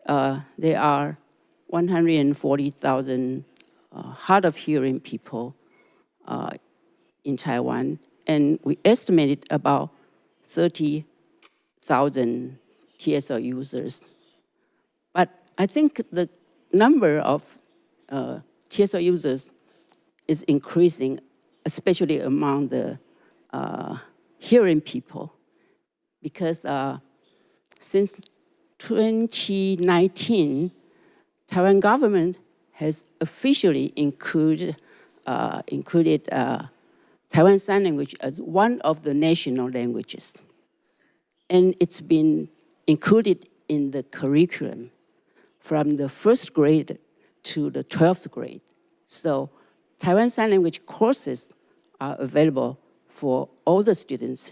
there are 140,000 hard of hearing people in Taiwan, and we estimated about 30,000 TSL users. But I think the number of TSL users is increasing, especially among the hearing people, because since 2019, Taiwan government has officially included Taiwan Sign Language as one of the national languages. And it's been included in the curriculum from the first grade to the 12th grade. So Taiwan Sign Language courses are available for all the students,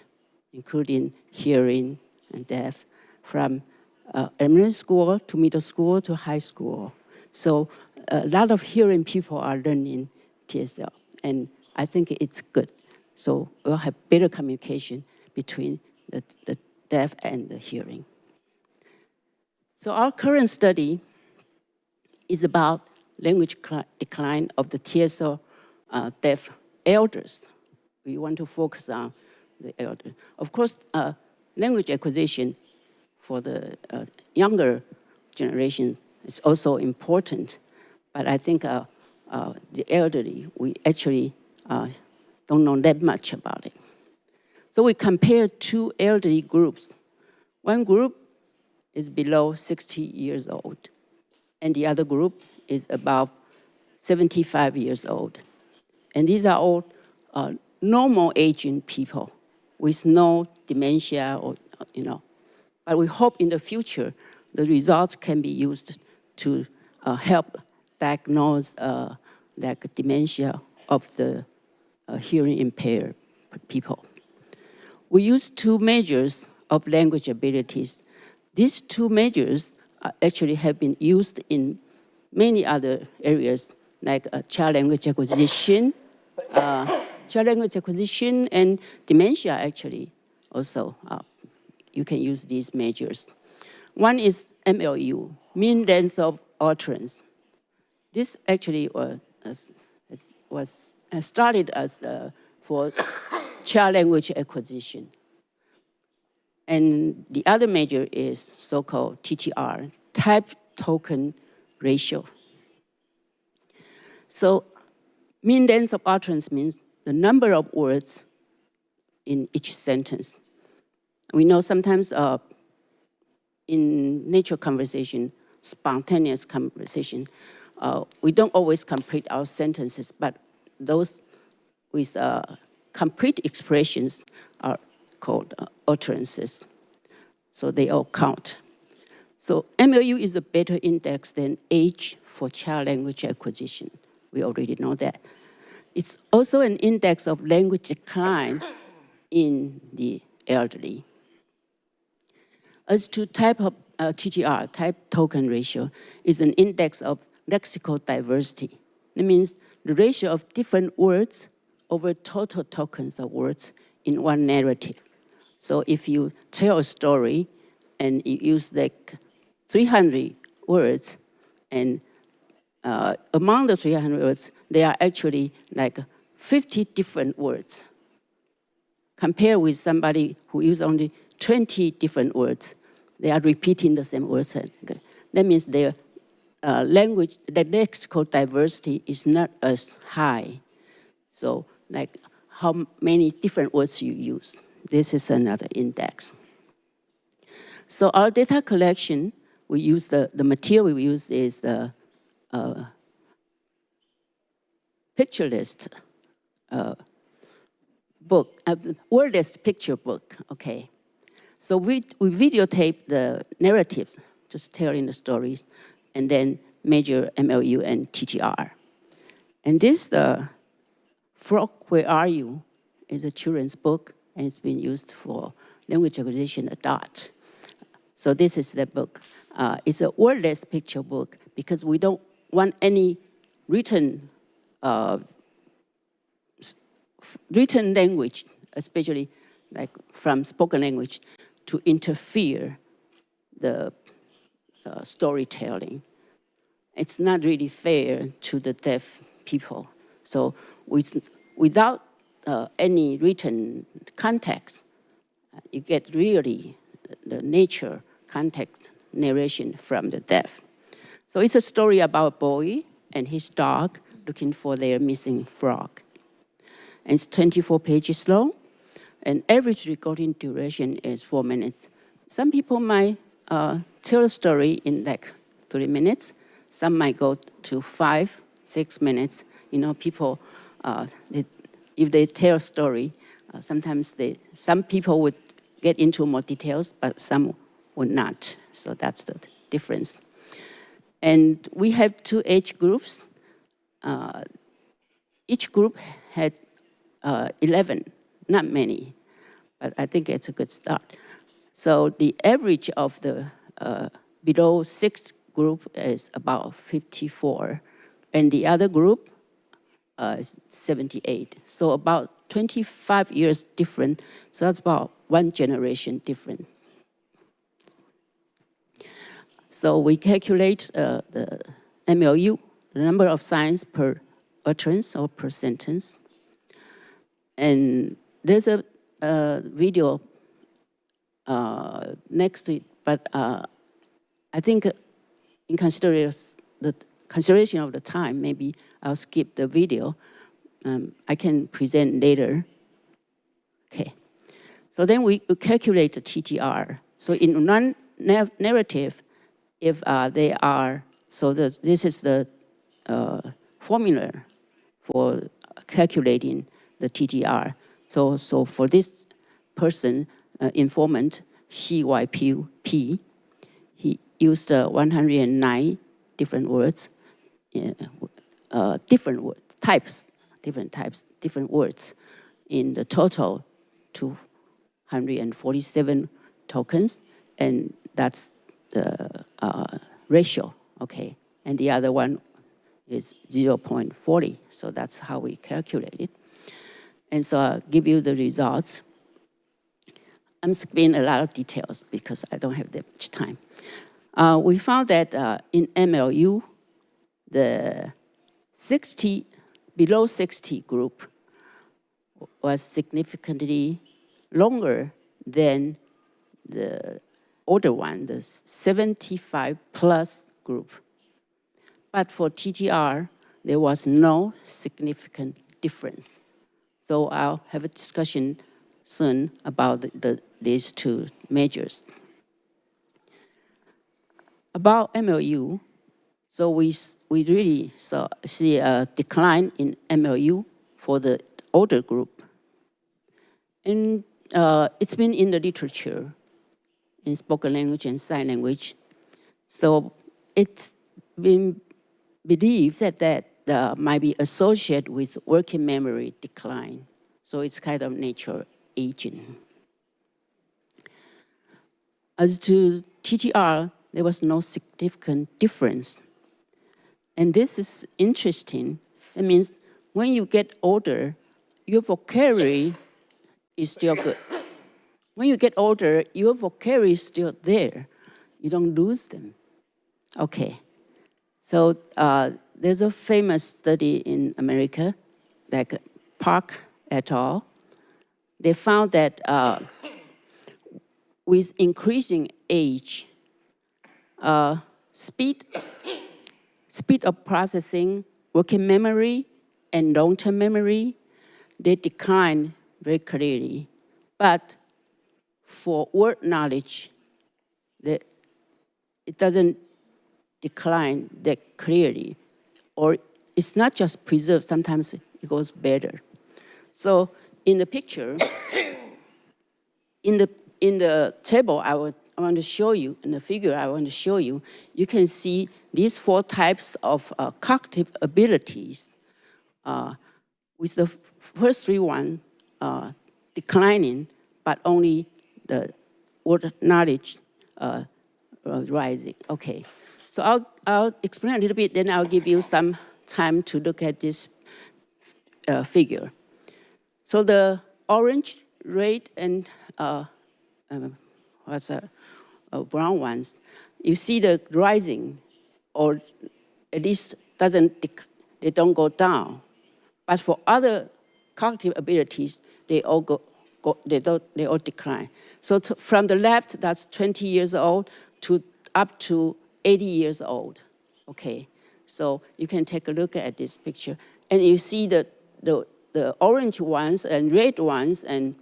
including hearing and deaf, from elementary school to middle school to high school. So a lot of hearing people are learning TSL, and I think it's good. So we'll have better communication between the deaf and the hearing. So our current study is about language decline of the TSL deaf elders. We want to focus on the elder. Of course, language acquisition for the younger generation is also important, but I think the elderly, we actually don't know that much about it. So we compared two elderly groups. One group is below 60 years old, and the other group is about 75 years old. And these are all normal aging people with no dementia or, But we hope in the future the results can be used to help diagnose like dementia of the hearing impaired people. We use two measures of language abilities. These two measures actually have been used in many other areas, like child language acquisition, and dementia actually also. You can use these measures. One is MLU, mean length of utterance. This actually was started as for child language acquisition. And the other measure is so-called TTR, type token ratio. So mean length of utterance means the number of words in each sentence. We know sometimes in natural conversation, spontaneous conversation, we don't always complete our sentences, but those with complete expressions are called utterances. So they all count. So MLU is a better index than age for child language acquisition. We already know that. It's also an index of language decline in the elderly. As to type of TTR, type token ratio, is an index of lexical diversity. That means the ratio of different words over total tokens of words in one narrative. So if you tell a story and you use like 300 words, and among the 300 words, there are actually like 50 different words. Compared with somebody who uses only 20 different words, they are repeating the same words. That means their language, the lexical diversity is not as high. So like how many different words you use. This is another index. So our data collection, we use the material we use is the picture list book, word list picture book, okay. So we videotape the narratives, just telling the stories, and then measure MLU and TTR. And this, Frog, Where Are You, is a children's book, and it's been used for language acquisition adult. So this is the book. It's a wordless picture book because we don't want any written language, especially like from spoken language, to interfere the storytelling. It's not really fair to the deaf people. So without any written context, you get really the nature context narration from the deaf. So it's a story about a boy and his dog looking for their missing frog. And it's 24 pages long, and average recording duration is 4 minutes. Some people might tell a story in like 3 minutes. Some might go to 5, 6 minutes. You know, people, if they tell a story, sometimes some people would get into more details, but some would not. So that's the difference. And we have 2 age groups. Each group had 11, not many, but I think it's a good start. So the average of the below 6 group is about 54, and the other group is 78. So about 25 years different, so that's about 1 generation different. So we calculate the MLU, the number of signs per utterance or per sentence. And there's a video next to it, but I think in consideration of the time, maybe I'll skip the video. I can present later. Okay. So then we calculate the TTR. So in one narrative, if they are, so this is the formula for calculating the TTR. So for this person, informant, CYP, he used 109 different words, different words, in the total 247 tokens, and that's the ratio, okay? And the other one is 0.40, so that's how we calculate it. And so I'll give you the results. I'm skipping a lot of details because I don't have that much time. We found that in MLU, the below 60 group was significantly longer than the older one, the 75 plus group. But for TTR, there was no significant difference. So I'll have a discussion soon about these two measures. About MLU, so we really see a decline in MLU for the older group. And it's been in the literature, in spoken language and sign language. So it's been believed that might be associated with working memory decline. So it's kind of natural aging. As to TTR, there was no significant difference. And this is interesting. That means when you get older, your vocabulary is still good. When you get older, your vocabulary is still there. You don't lose them. Okay. So there's a famous study in America, like Park et al. They found that with increasing age, speed of processing, working memory, and long-term memory, they decline very clearly. But for word knowledge, it doesn't decline that clearly. Or it's not just preserved, sometimes it goes better. So in the picture, in the table I want to show you, in the figure I want to show you, you can see these 4 types of cognitive abilities, with the first 3 ones declining, but only the word knowledge rising. Okay, so I'll explain a little bit, then I'll give you some time to look at this figure. So the orange, red, and brown ones, you see the rising, or at least they don't go down. But for other cognitive abilities, they all decline. So from the left, that's 20 years old to up to 80 years old. Okay, so you can take a look at this picture, and you see the orange ones and red ones, and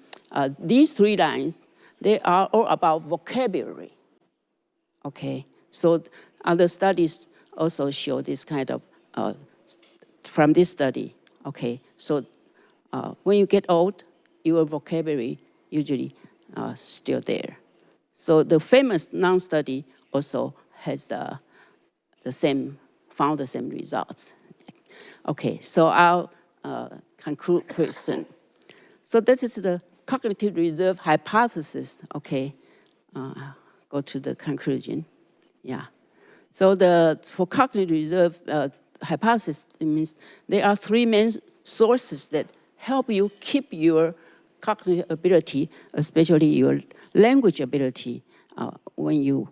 these 3 lines, they are all about vocabulary. Okay, so other studies also show this kind of, from this study. Okay, so when you get old, your vocabulary usually still there. So the famous Nun study also has found the same results. Okay, so I'll conclude soon. So this is the cognitive reserve hypothesis. Okay, go to the conclusion. Yeah. So for cognitive reserve hypothesis, it means there are 3 main sources that help you keep your cognitive ability, especially your language ability, when you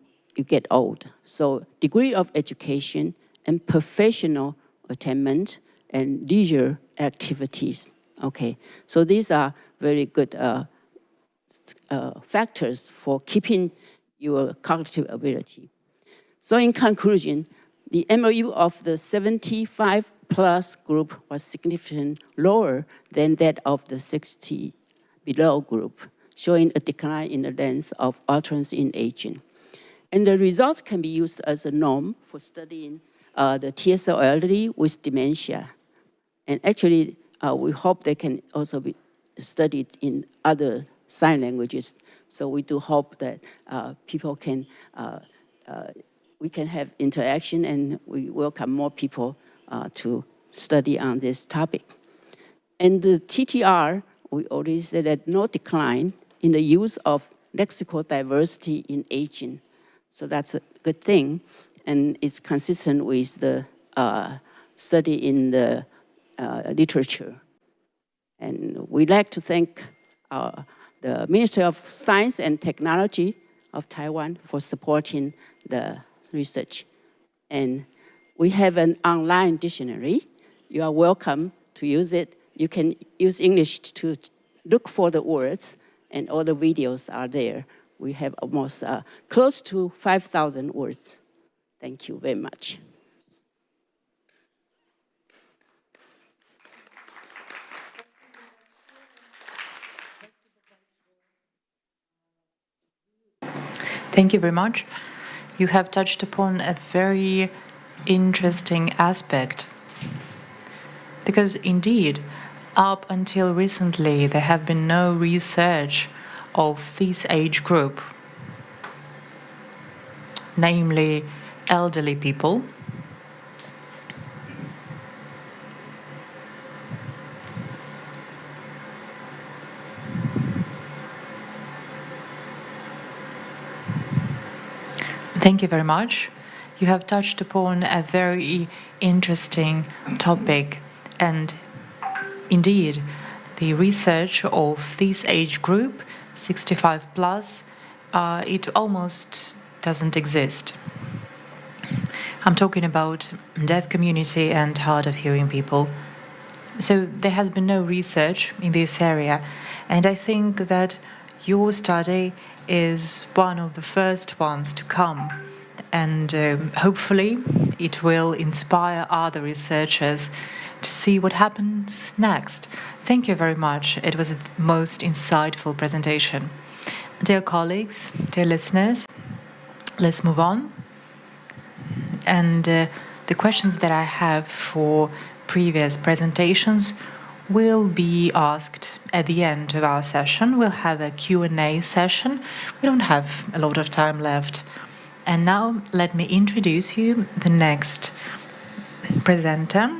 get old. So degree of education and professional attainment and leisure activities. Okay, so these are very good factors for keeping your cognitive ability. So in conclusion, the MLU of the 75 plus group was significantly lower than that of the 60 below group, showing a decline in the length of utterance in aging. And the results can be used as a norm for studying the TSL elderly with dementia. And actually, we hope they can also be studied in other sign languages. So we do hope that people can, we can have interaction, and we welcome more people to study on this topic. And the TTR, we already said that no decline in the use of lexical diversity in aging. So that's a good thing, and it's consistent with the study in the literature. And we'd like to thank the Ministry of Science and Technology of Taiwan for supporting the research. And we have an online dictionary, you are welcome to use it. You can use English to look for the words, and all the videos are there. We have almost close to 5,000 words. Thank you very much. Thank you very much. You have touched upon a very interesting aspect. Because indeed, up until recently, there have been no research of this age group, namely elderly people. Thank you very much. You have touched upon a very interesting topic, and indeed, the research of this age group, 65 plus, it almost doesn't exist. I'm talking about deaf community and hard of hearing people. So there has been no research in this area, and I think that your study is one of the first ones to come, and hopefully it will inspire other researchers to see what happens next. Thank you very much. It was a most insightful presentation. Dear colleagues, dear listeners, let's move on. And the questions that I have for previous presentations will be asked at the end of our session. We'll have a Q&A session. We don't have a lot of time left. And now let me introduce you the next presenter.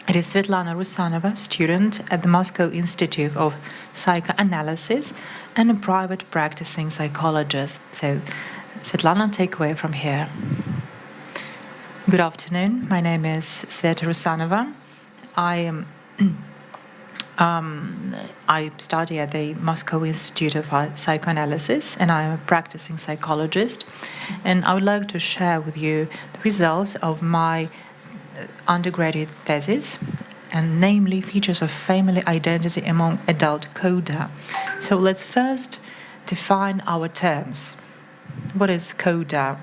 It is Svetlana Rusanova, student at the Moscow Institute of Psychoanalysis and a private practicing psychologist. So, Svetlana, take away from here. Good afternoon. My name is Sveta Rusanova. I study at the Moscow Institute of Psychoanalysis, and I am a practicing psychologist. And I would like to share with you the results of my undergraduate thesis, and namely features of family identity among adult coda. So let's first define our terms. What is coda?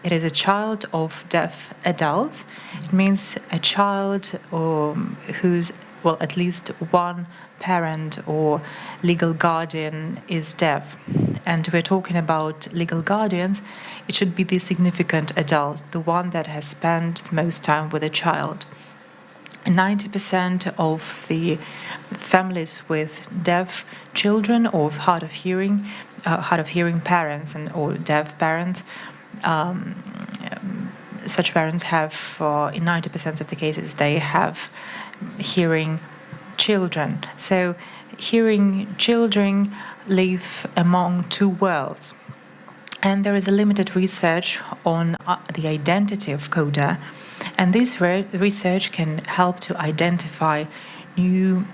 It is a child of deaf adults. It means a child whose, well, at least one parent or legal guardian is deaf. And we're talking about legal guardians. It should be the significant adult, the one that has spent the most time with a child. 90% of the families with deaf children or hard of hearing parents or deaf parents, such parents have, in 90% of the cases, they have hearing children. So hearing children live among two worlds. And there is a limited research on the identity of coda. And this research can help to identify new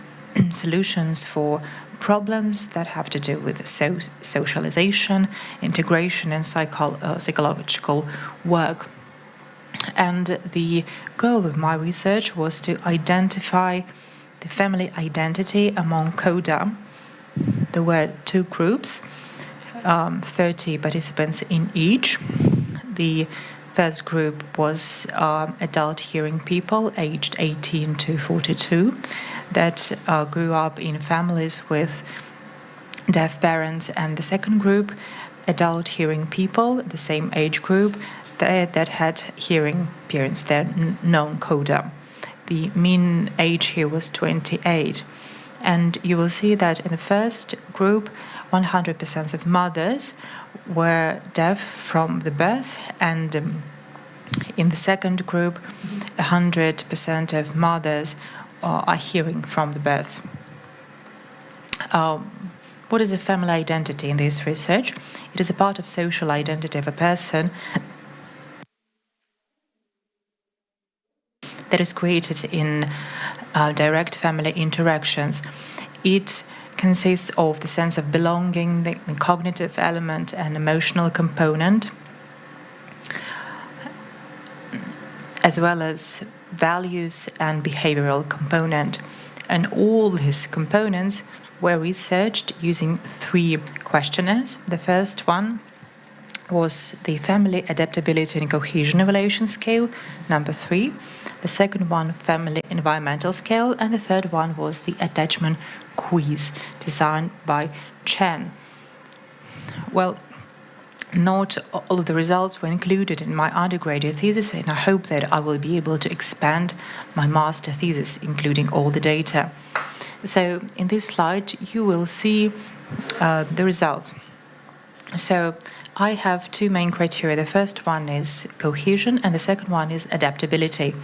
solutions for problems that have to do with socialization, integration, and psychological work. And the goal of my research was to identify the family identity among coda. There were two groups, 30 participants in each. The first group was adult hearing people aged 18 to 42 that grew up in families with deaf parents, and the second group, adult hearing people, the same age group, that had hearing parents, they're non-coda. The mean age here was 28. And you will see that in the first group, 100% of mothers were deaf from the birth, and in the second group, 100% of mothers are hearing from the birth. What is a family identity in this research? It is a part of social identity of a person that is created in direct family interactions. It consists of the sense of belonging, the cognitive element, and emotional component. as well as values and behavioral component. And all these components were researched using 3 questionnaires. The first one was the Family Adaptability and Cohesion Evaluation Scale, number 3. The second one, Family Environmental Scale. And the third one was the Attachment Quiz, designed by Chen. Well, not all of the results were included in my undergraduate thesis, and I hope that I will be able to expand my master thesis, including all the data. So in this slide, you will see the results. So I have 2 main criteria. The first one is cohesion, and the second one is adaptability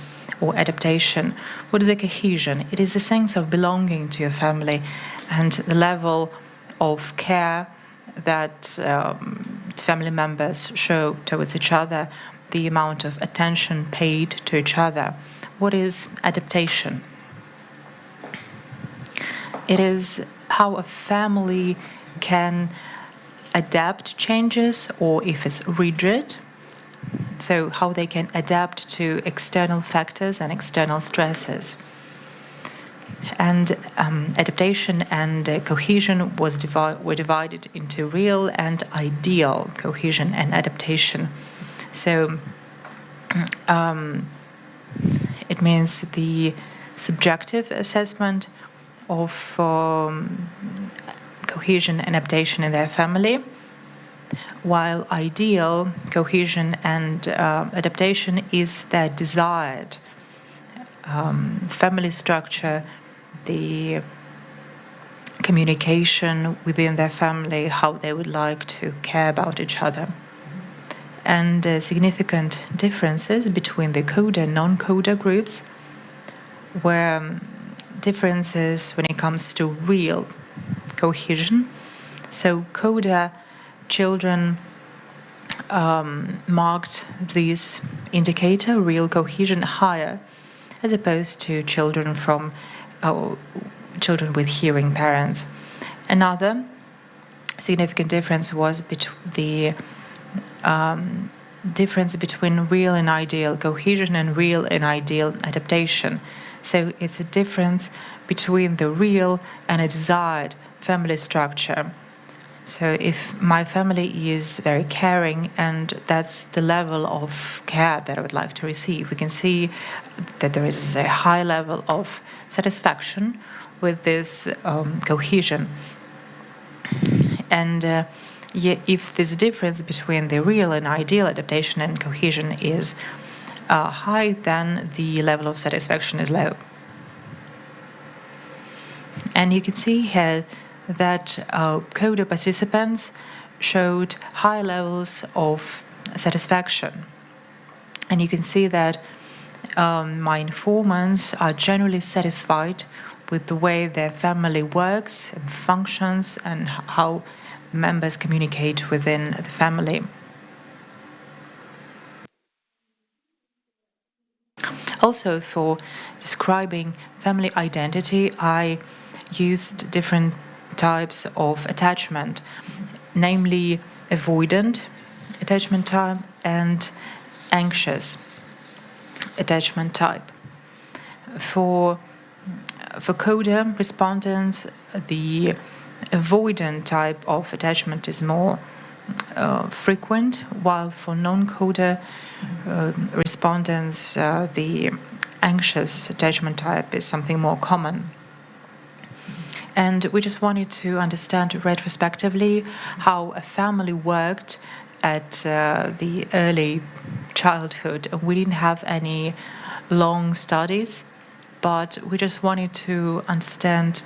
or adaptation. What is a cohesion? It is the sense of belonging to your family and the level of care that family members show towards each other, the amount of attention paid to each other. What is adaptation? It is how a family can adapt changes, or if it's rigid, so how they can adapt to external factors and external stresses. And adaptation and cohesion were divided into real and ideal cohesion and adaptation. So it means the subjective assessment of cohesion and adaptation in their family, while ideal cohesion and adaptation is their desired family structure, the communication within their family, how they would like to care about each other. And significant differences between the coder and non-coder groups were differences when it comes to real cohesion. So coder children marked this indicator, real cohesion, higher, as opposed to children from children with hearing parents. Another significant difference was the difference between real and ideal cohesion and real and ideal adaptation. So it's a difference between the real and a desired family structure. So if my family is very caring, and that's the level of care that I would like to receive, we can see that there is a high level of satisfaction with this cohesion. And if this difference between the real and ideal adaptation and cohesion is high, then the level of satisfaction is low. And you can see here that coder participants showed high levels of satisfaction. And you can see that my informants are generally satisfied with the way their family works and functions and how members communicate within the family. Also, for describing family identity, I used different types of attachment, namely avoidant attachment type and anxious attachment type. For coder respondents, the avoidant type of attachment is more frequent, while for non-coder respondents, the anxious attachment type is something more common. And we just wanted to understand retrospectively how a family worked at the early childhood. We didn't have any long studies, but we just wanted to understand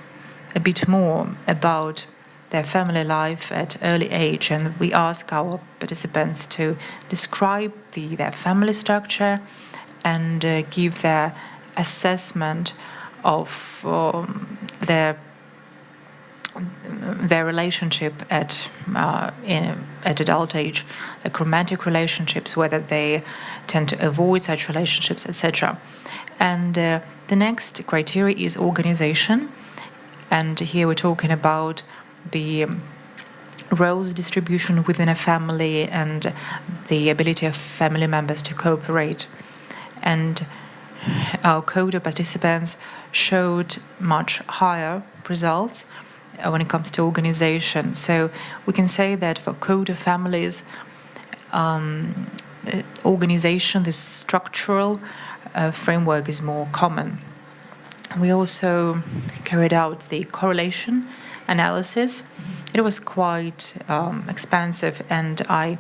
a bit more about their family life at early age. And we asked our participants to describe their family structure and give their assessment of their relationship at adult age, like romantic relationships, whether they tend to avoid such relationships, etc. And the next criteria is organization. And here we're talking about the roles distribution within a family and the ability of family members to cooperate. and our CODA participants showed much higher results when it comes to organization. So we can say that for CODA families, organization, this structural framework is more common. We also carried out the correlation analysis. It was quite expansive, and I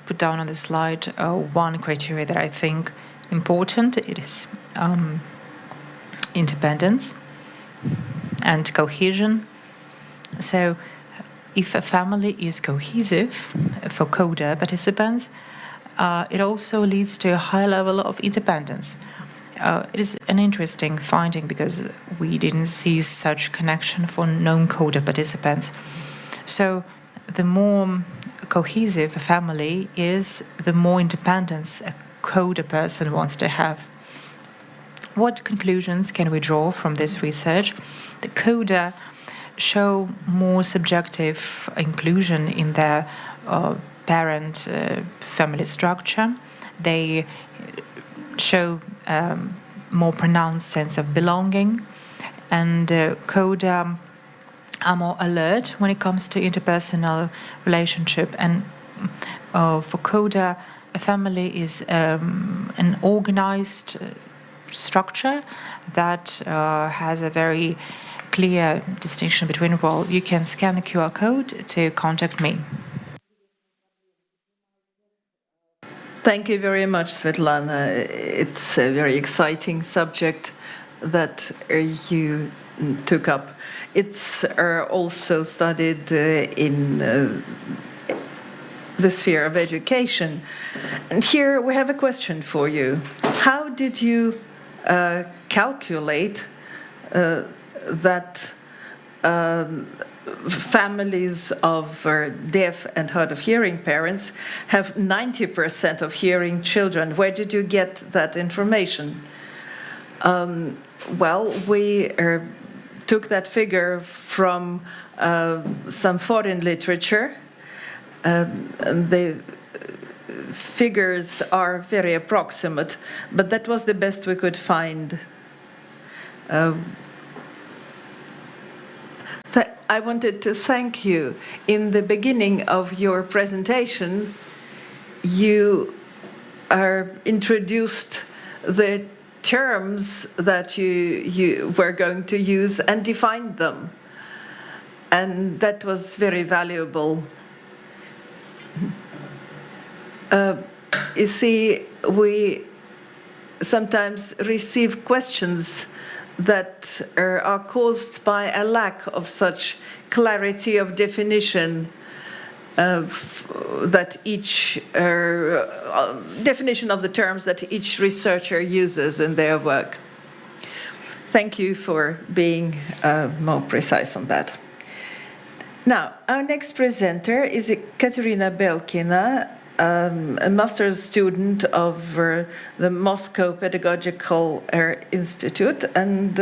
put down on the slide one criteria that I think important. It is independence and cohesion. So if a family is cohesive for CODA participants, it also leads to a high level of independence. It is an interesting finding because we didn't see such connection for non-CODA participants. So the more cohesive a family is, the more independence a CODA person wants to have. What conclusions can we draw from this research? The CODA show more subjective inclusion in their parent family structure. They show more pronounced sense of belonging, and CODA are more alert when it comes to interpersonal relationship. And for CODA, a family is an organized structure that has a very clear distinction between roles. You can scan the QR code to contact me. Thank you very much, Svetlana. It's a very exciting subject that you took up. It's also studied in the sphere of education. And here we have a question for you. How did you calculate that families of deaf and hard of hearing parents have 90% of hearing children? Where did you get that information? Well, we took that figure from some foreign literature. And the figures are very approximate, but that was the best we could find. I wanted to thank you. In the beginning of your presentation, you introduced the terms that you were going to use and defined them. And that was very valuable. You see, we sometimes receive questions that are caused by a lack of such clarity of definition that each definition of the terms that each researcher uses in their work. Thank you for being more precise on that. Now, our next presenter is Katerina Belkina, a master's student of the Moscow Pedagogical Institute. And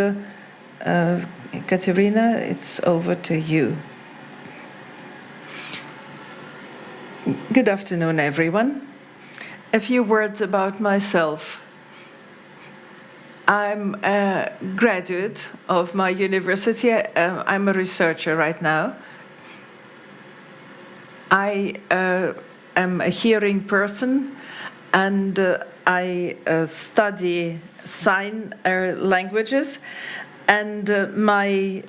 Katerina, it's over to you. Good afternoon, everyone. A few words about myself. I'm a graduate of my university. I'm a researcher right now. I am a hearing person, and I study sign languages, and my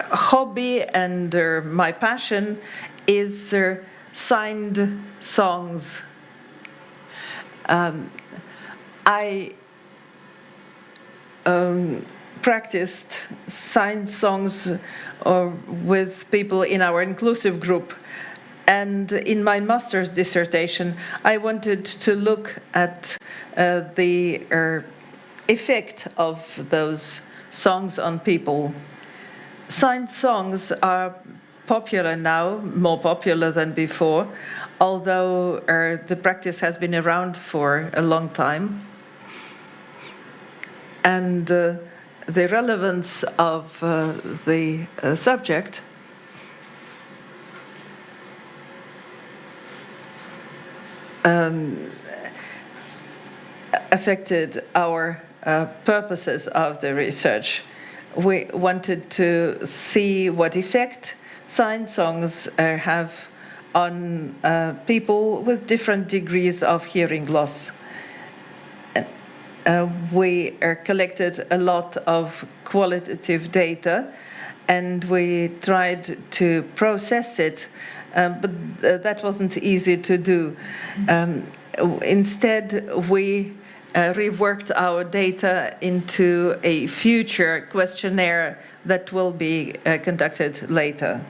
hobby and my passion is signed songs. I practiced signed songs with people in our inclusive group. And in my master's dissertation, I wanted to look at the effect of those songs on people. Signed songs are popular now, more popular than before, although the practice has been around for a long time. And the relevance of the subject affected our purposes of the research. We wanted to see what effect sign songs have on people with different degrees of hearing loss. We collected a lot of qualitative data, and we tried to process it, but that wasn't easy to do. Instead, we reworked our data into a future questionnaire that will be conducted later.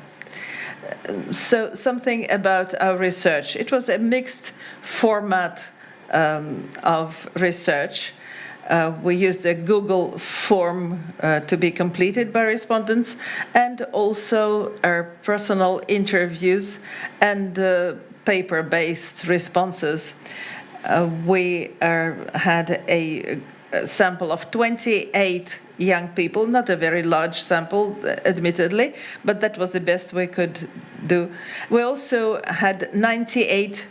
So something about our research. It was a mixed format of research. We used a Google form to be completed by respondents, and also our personal interviews and paper-based responses. We had a sample of 28 young people, not a very large sample, admittedly, but that was the best we could do. We also had 98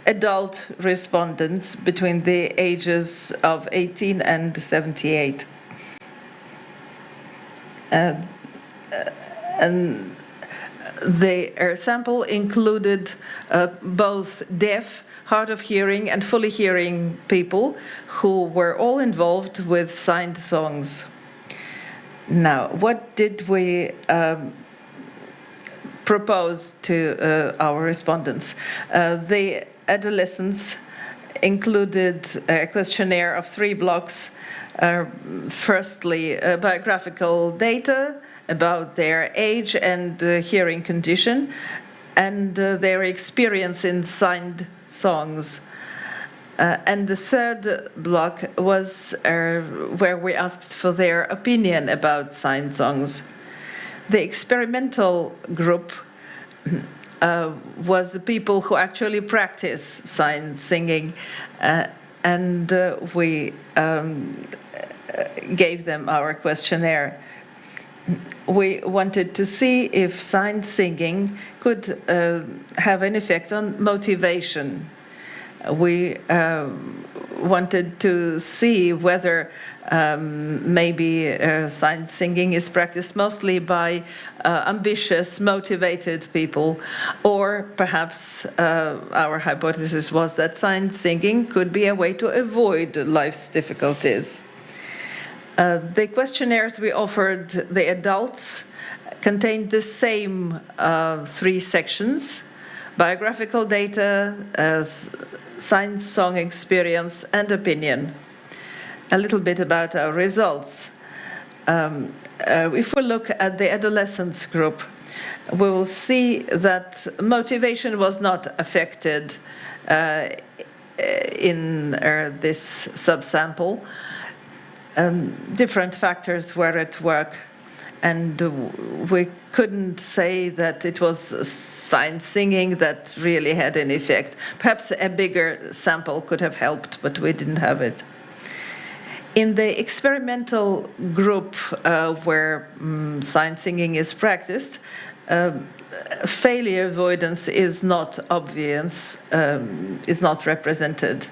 adult respondents between the ages of 18 and 78. And the sample included both deaf, hard of hearing, and fully hearing people who were all involved with signed songs. Now, what did we propose to our respondents? The adolescents included a questionnaire of 3 blocks. Firstly, biographical data about their age and hearing condition, and their experience in signed songs. And the third block was where we asked for their opinion about signed songs. The experimental group was the people who actually practice sign singing, and we gave them our questionnaire. We wanted to see if sign singing could have an effect on motivation. We wanted to see whether maybe sign singing is practiced mostly by ambitious, motivated people, or perhaps our hypothesis was that sign singing could be a way to avoid life's difficulties. The questionnaires we offered the adults contained the same 3 sections: biographical data, signed song experience, and opinion. A little bit about our results. If we look at the adolescents group, we will see that motivation was not affected in this subsample. Different factors were at work, and we couldn't say that it was sign singing that really had an effect. Perhaps a bigger sample could have helped, but we didn't have it. In the experimental group where sign singing is practiced, failure avoidance is not obvious, is not represented.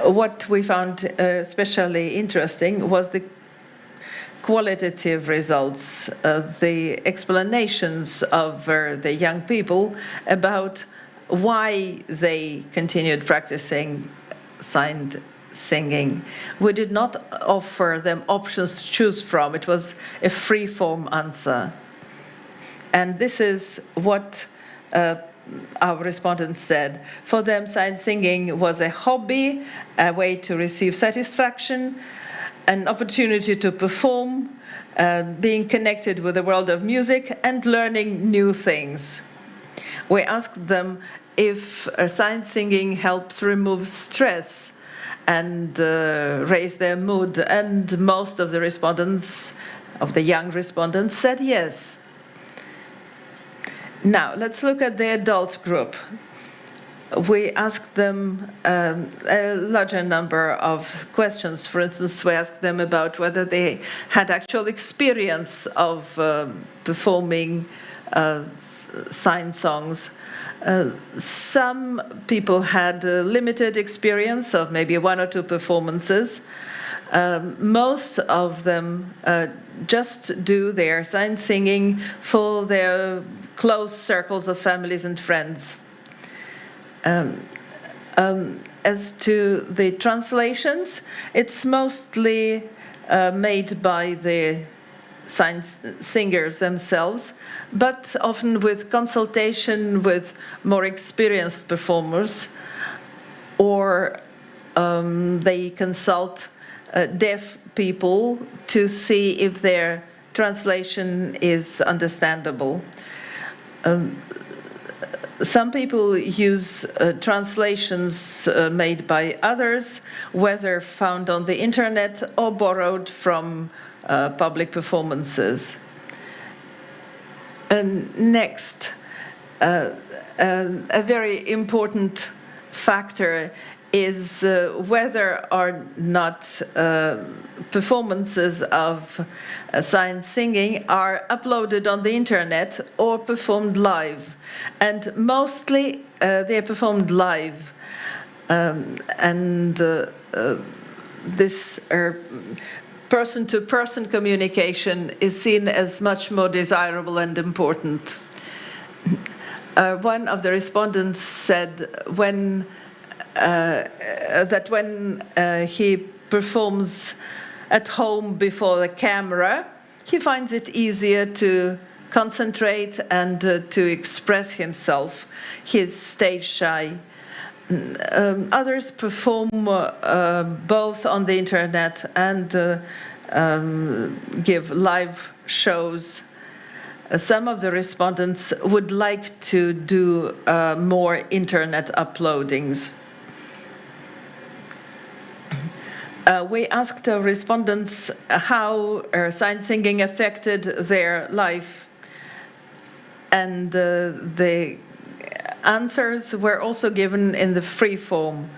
What we found especially interesting was the qualitative results, the explanations of the young people about why they continued practicing signed singing. We did not offer them options to choose from. It was a free-form answer. And this is what our respondents said. For them, sign singing was a hobby, a way to receive satisfaction, an opportunity to perform, being connected with the world of music, and learning new things. We asked them if sign singing helps remove stress and raise their mood, and most of the respondents, of the young respondents, said yes. Now, let's look at the adult group. We asked them a larger number of questions. For instance, we asked them about whether they had actual experience of performing sign songs. Some people had limited experience of maybe 1 or 2 performances. Most of them just do their sign singing for their close circles of families and friends. As to the translations, it's mostly made by the sign singers themselves, but often with consultation with more experienced performers, or they consult deaf people to see if their translation is understandable. Some people use translations made by others, whether found on the internet or borrowed from public performances. And next, a very important factor is whether or not performances of sign singing are uploaded on the internet or performed live. And mostly they're performed live. This person-to-person communication is seen as much more desirable and important. One of the respondents said that when he performs at home before the camera, he finds it easier to concentrate and to express himself. He's stage shy. Others perform both on the internet and give live shows. Some of the respondents would like to do more internet uploadings. We asked respondents how sign singing affected their life, and the answers were also given in the free form.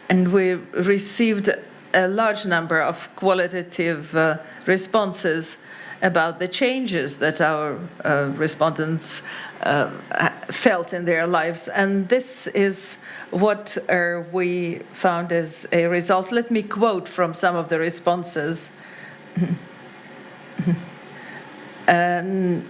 And we received a large number of qualitative responses about the changes that our respondents felt in their lives. And this is what we found as a result. Let me quote from some of the responses. And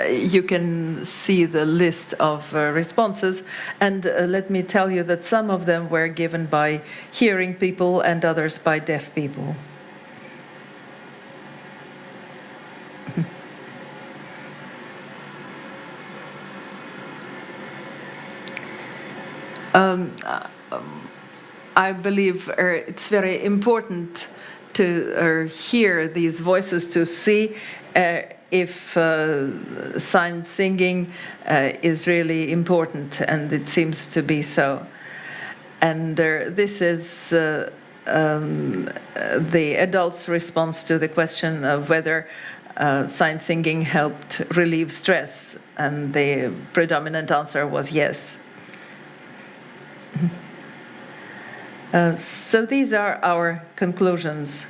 you can see the list of responses. And let me tell you that some of them were given by hearing people and others by deaf people. I believe it's very important to hear these voices, to see if sign singing is really important, and it seems to be so. And this is the adults' response to the question of whether sign singing helped relieve stress, and the predominant answer was yes. So these are our conclusions.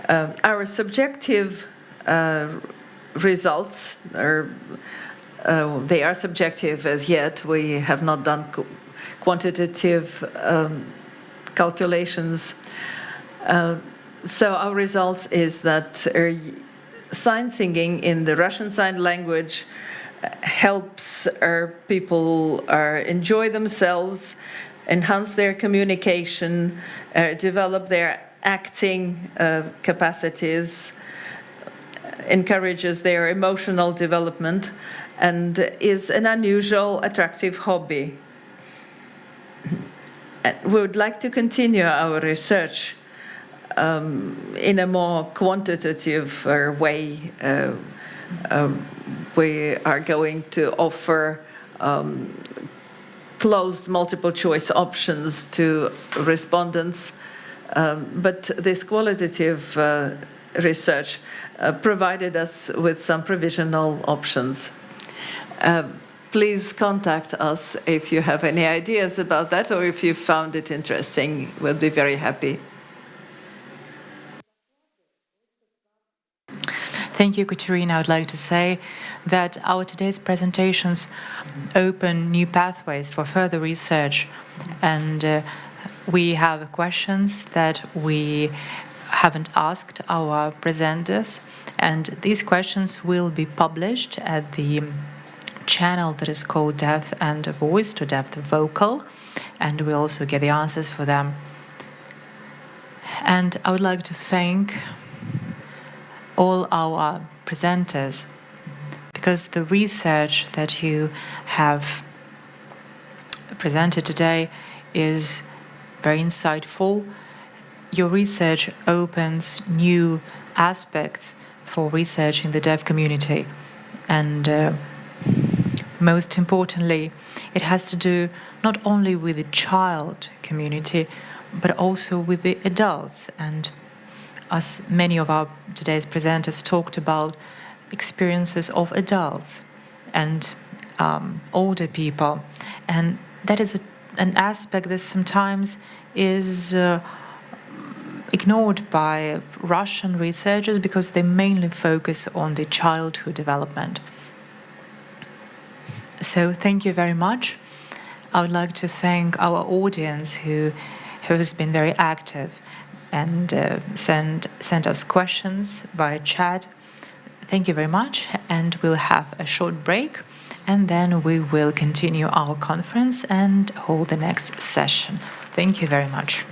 Our subjective results they are subjective as yet. We have not done quantitative calculations. So our results is that sign singing in the Russian Sign Language helps people enjoy themselves, enhance their communication, develop their acting capacities, encourages their emotional development, and is an unusual, attractive hobby. We would like to continue our research in a more quantitative way. We are going to offer closed multiple choice options to respondents, but this qualitative research provided us with some provisional options. Please contact us if you have any ideas about that, or if you found it interesting. We'll be very happy. Thank you, Katerina. I would like to say that our today's presentations open new pathways for further research, and we have questions that we haven't asked our presenters, and these questions will be published at the channel that is called Deaf and Voice, to Deaf the Vocal, and we'll also get the answers for them. And I would like to thank all our presenters, because the research that you have presented today is very insightful. Your research opens new aspects for research in the deaf community, and most importantly, it has to do not only with the child community, but also with the adults. And as many of our today's presenters talked about, experiences of adults and older people. And that is an aspect that sometimes is ignored by Russian researchers because they mainly focus on the childhood development. So thank you very much. I would like to thank our audience who has been very active and sent us questions via chat. Thank you very much, and we'll have a short break, and then we will continue our conference and hold the next session. Thank you very much.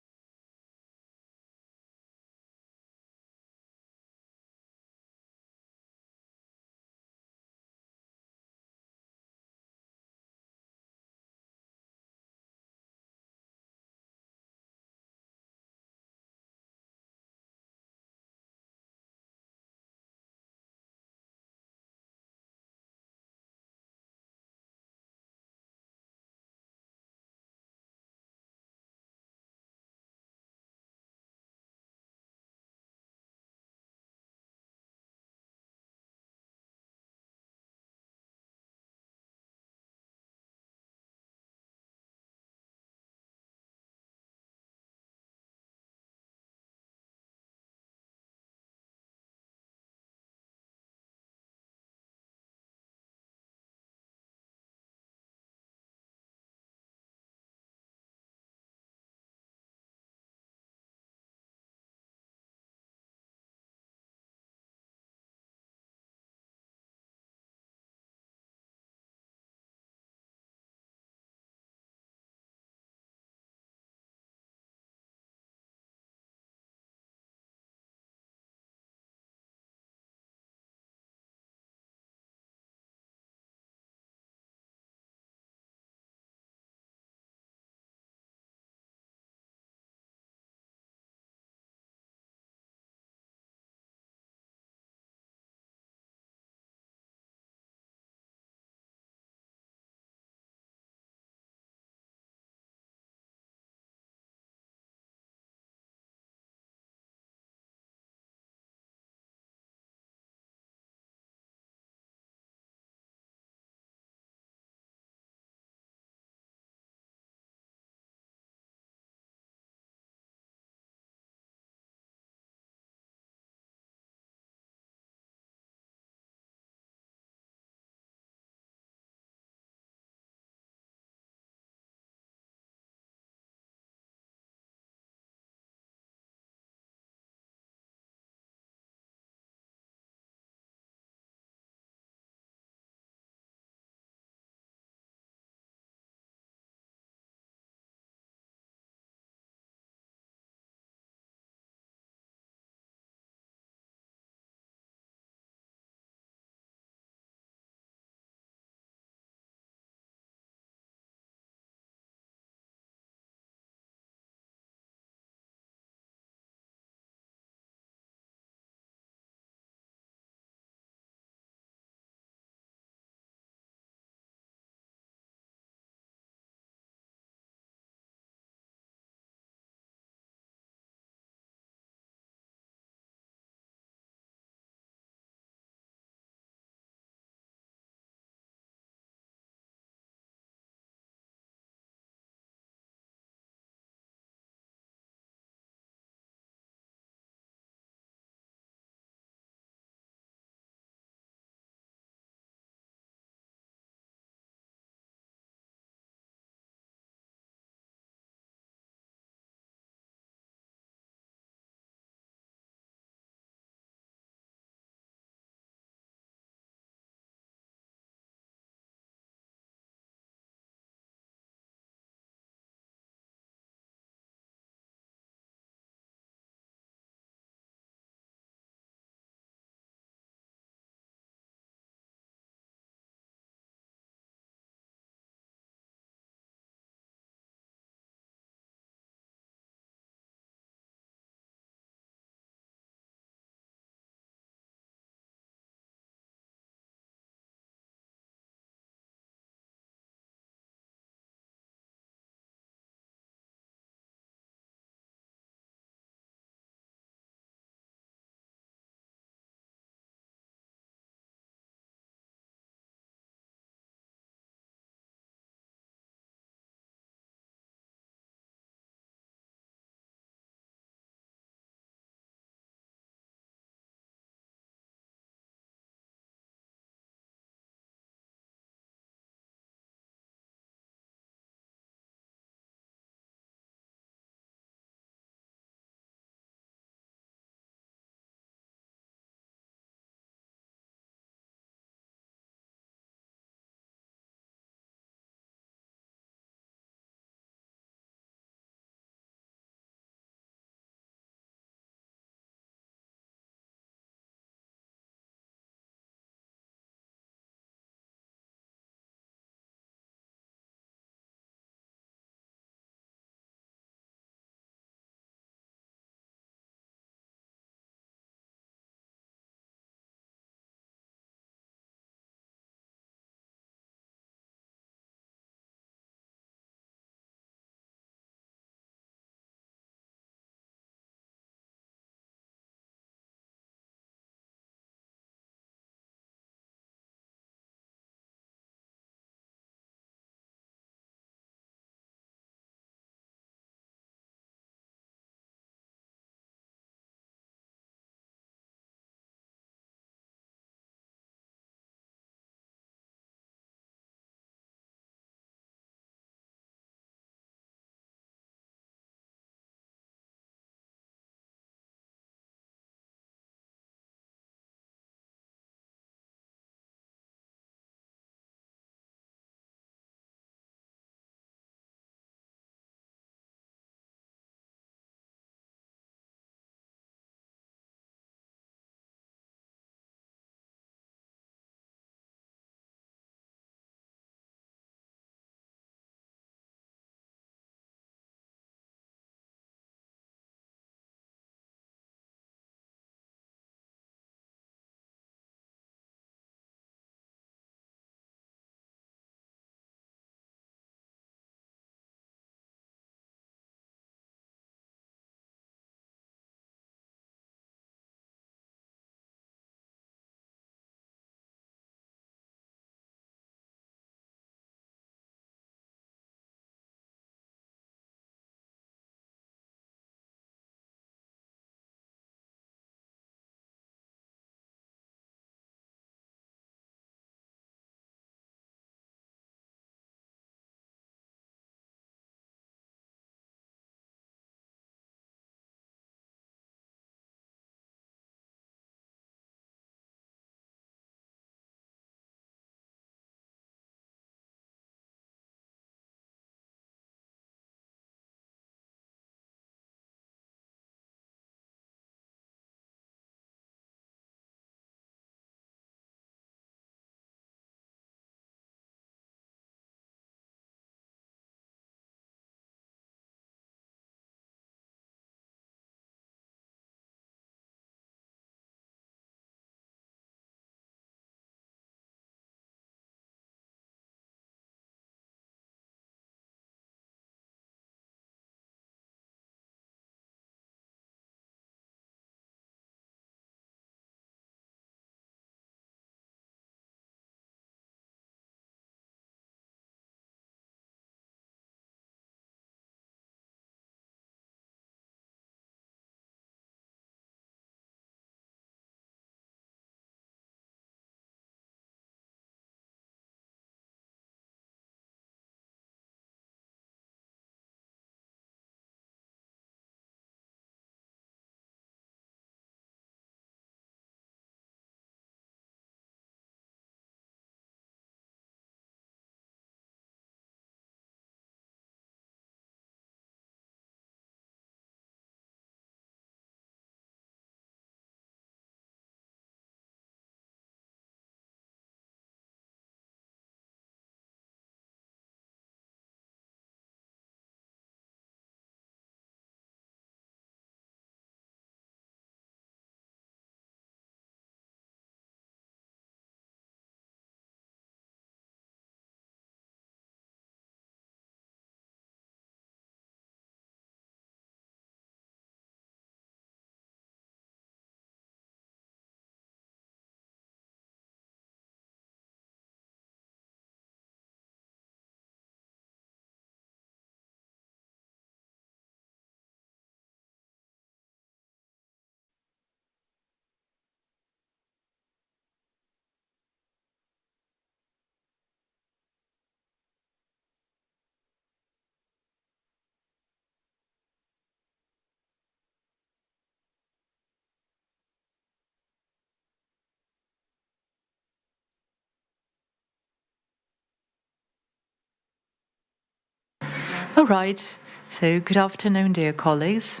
All right, so good afternoon, dear colleagues,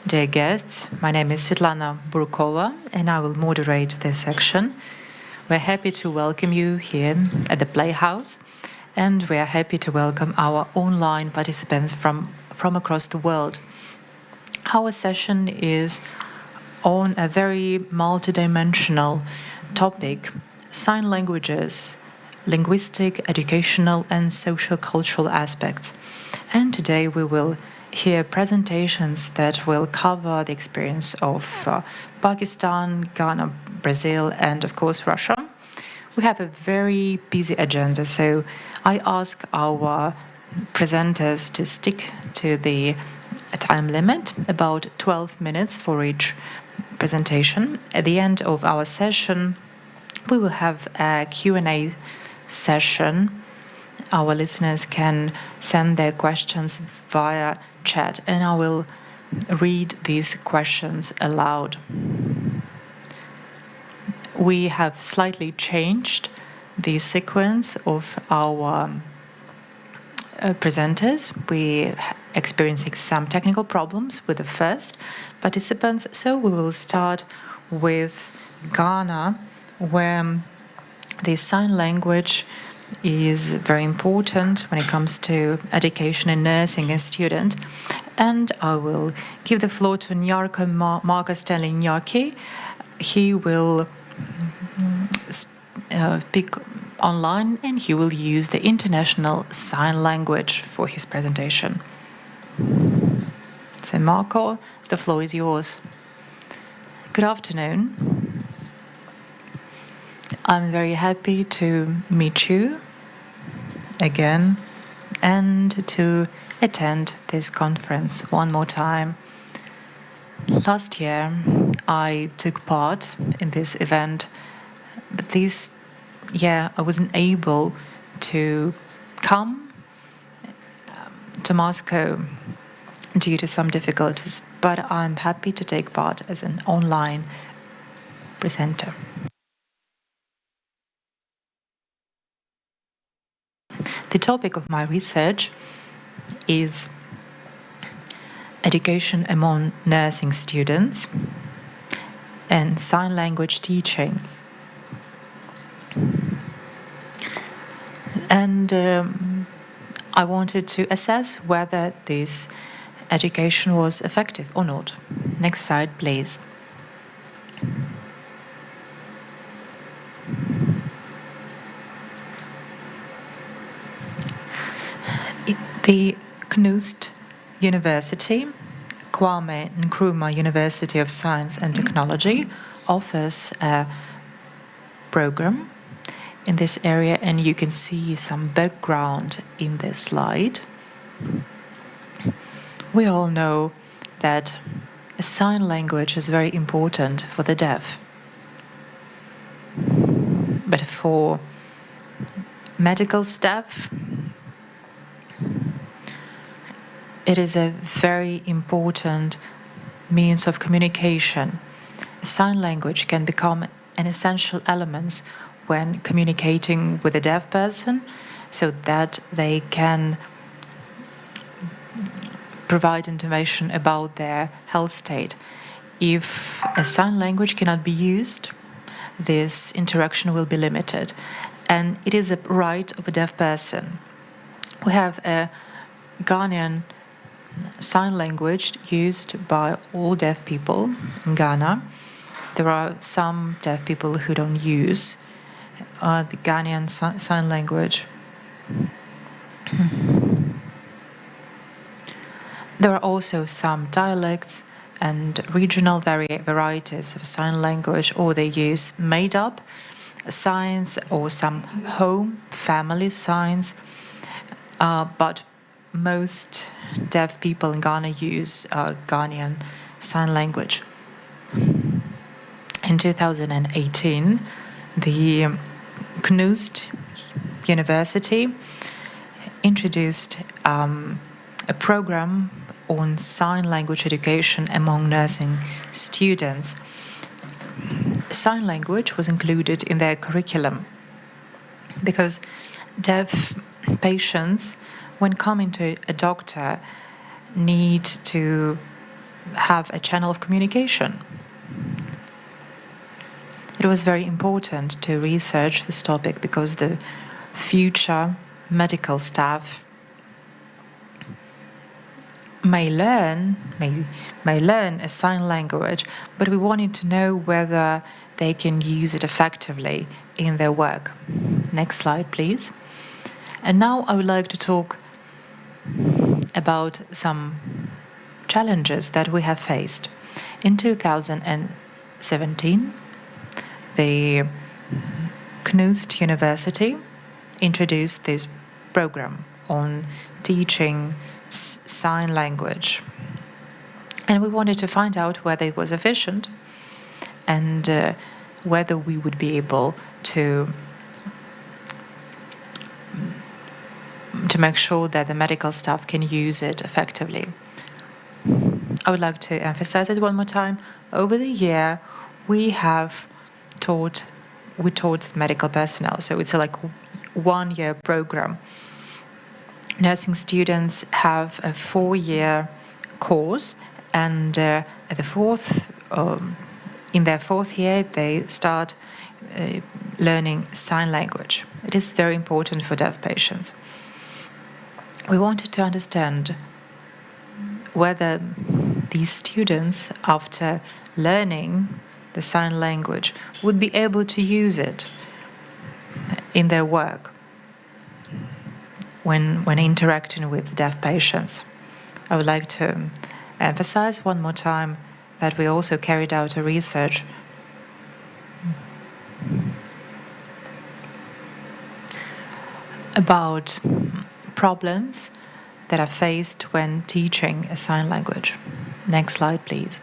dear guests. My name is Svetlana Burkova, and I will moderate this section. We're happy to welcome you here at the Playhouse, and we are happy to welcome our online participants from across the world. Our session is on a very multidimensional topic: sign languages, linguistic, educational, and social cultural aspects. And today we will hear presentations that will cover the experience of Pakistan, Ghana, Brazil, and of course Russia. We have a very busy agenda, so I ask our presenters to stick to the time limit, about 12 minutes for each presentation. At the end of our session, we will have a Q&A session. Our listeners can send their questions via chat, and I will read these questions aloud. We have slightly changed the sequence of our presenters. We experiencing some technical problems with the first participants, so we will start with Ghana, where the sign language is very important when it comes to education and nursing and student. And I will give the floor to Nyarko Marcus Stanley Nyarki. He will speak online, and he will use the international sign language for his presentation. So Marco, the floor is yours. Good afternoon. I'm very happy to meet you again and to attend this conference one more time. Last year, I took part in this event, but this year I wasn't able to come to Moscow due to some difficulties, but I'm happy to take part as an online presenter. The topic of my research is education among nursing students and sign language teaching. And I wanted to assess whether this education was effective or not. Next slide, please. The KNUST University, Kwame Nkrumah University of Science and Technology, offers a program in this area, and you can see some background in this slide. We all know that sign language is very important for the deaf. But for medical staff, it is a very important means of communication. Sign language can become an essential element when communicating with a deaf person, so that they can provide information about their health state. If a sign language cannot be used, this interaction will be limited, and it is a right of a deaf person. We have a Ghanaian sign language used by all deaf people in Ghana. There are some deaf people who don't use the Ghanaian sign language. There are also some dialects and regional varieties of sign language, or they use made-up signs or some home family signs, but most deaf people in Ghana use Ghanaian sign language. In 2018, the KNUST University introduced a program on sign language education among nursing students. Sign language was included in their curriculum because deaf patients when coming to a doctor, need to have a channel of communication. It was very important to research this topic because the future medical staff may learn a sign language, but we wanted to know whether they can use it effectively in their work. Next slide, please. And now I would like to talk about some challenges that we have faced. In 2017, the KNUST University introduced this program on teaching sign language. And we wanted to find out whether it was efficient and whether we would be able to make sure that the medical staff can use it effectively. I would like to emphasize it one more time. Over the year, we taught medical personnel, so it's like a 1-year program. Nursing students have a 4-year course, and in their 4th year, they start learning sign language. It is very important for deaf patients. We wanted to understand whether these students, after learning the sign language, would be able to use it in their work when interacting with deaf patients. I would like to emphasize one more time that we also carried out a research about problems that are faced when teaching a sign language. Next slide, please.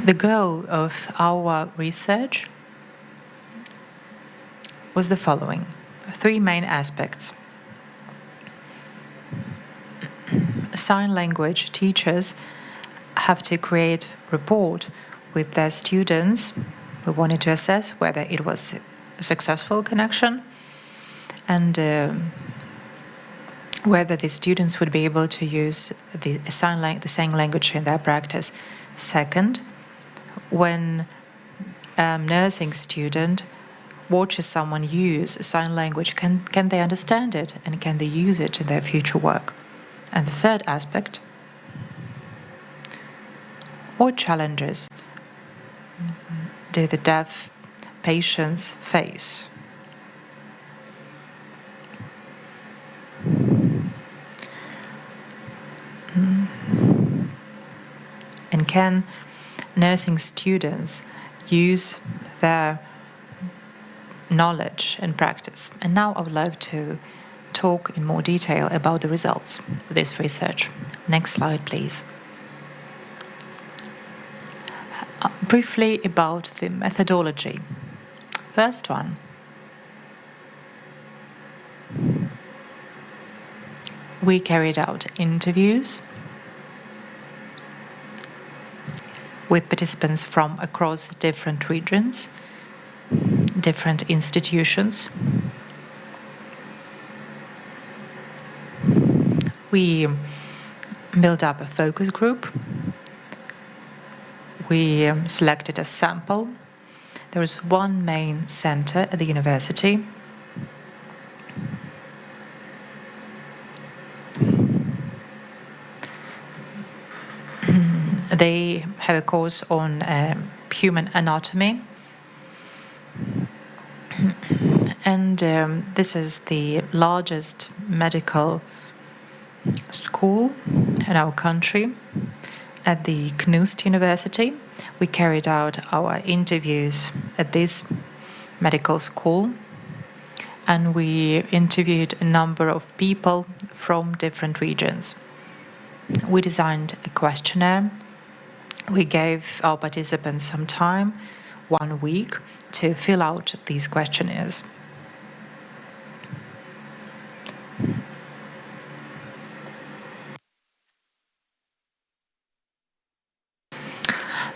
The goal of our research was the following: 3 main aspects. Sign language teachers have to create rapport with their students. We wanted to assess whether it was a successful connection and whether the students would be able to use the sign language in their practice. Second, when a nursing student watches someone use sign language, can they understand it and can they use it in their future work? And the third aspect, what challenges do the deaf patients face? And can nursing students use their knowledge and practice? And now I would like to talk in more detail about the results of this research. Next slide, please. Briefly about the methodology. First one. We carried out interviews with participants from across different regions, different institutions. We built up a focus group. We selected a sample. There was one main center at the university. They have a course on human anatomy. And this is the largest medical school in our country. At the KNUST University, we carried out our interviews at this medical school, and we interviewed a number of people from different regions. We designed a questionnaire. We gave our participants some time, 1 week, to fill out these questionnaires.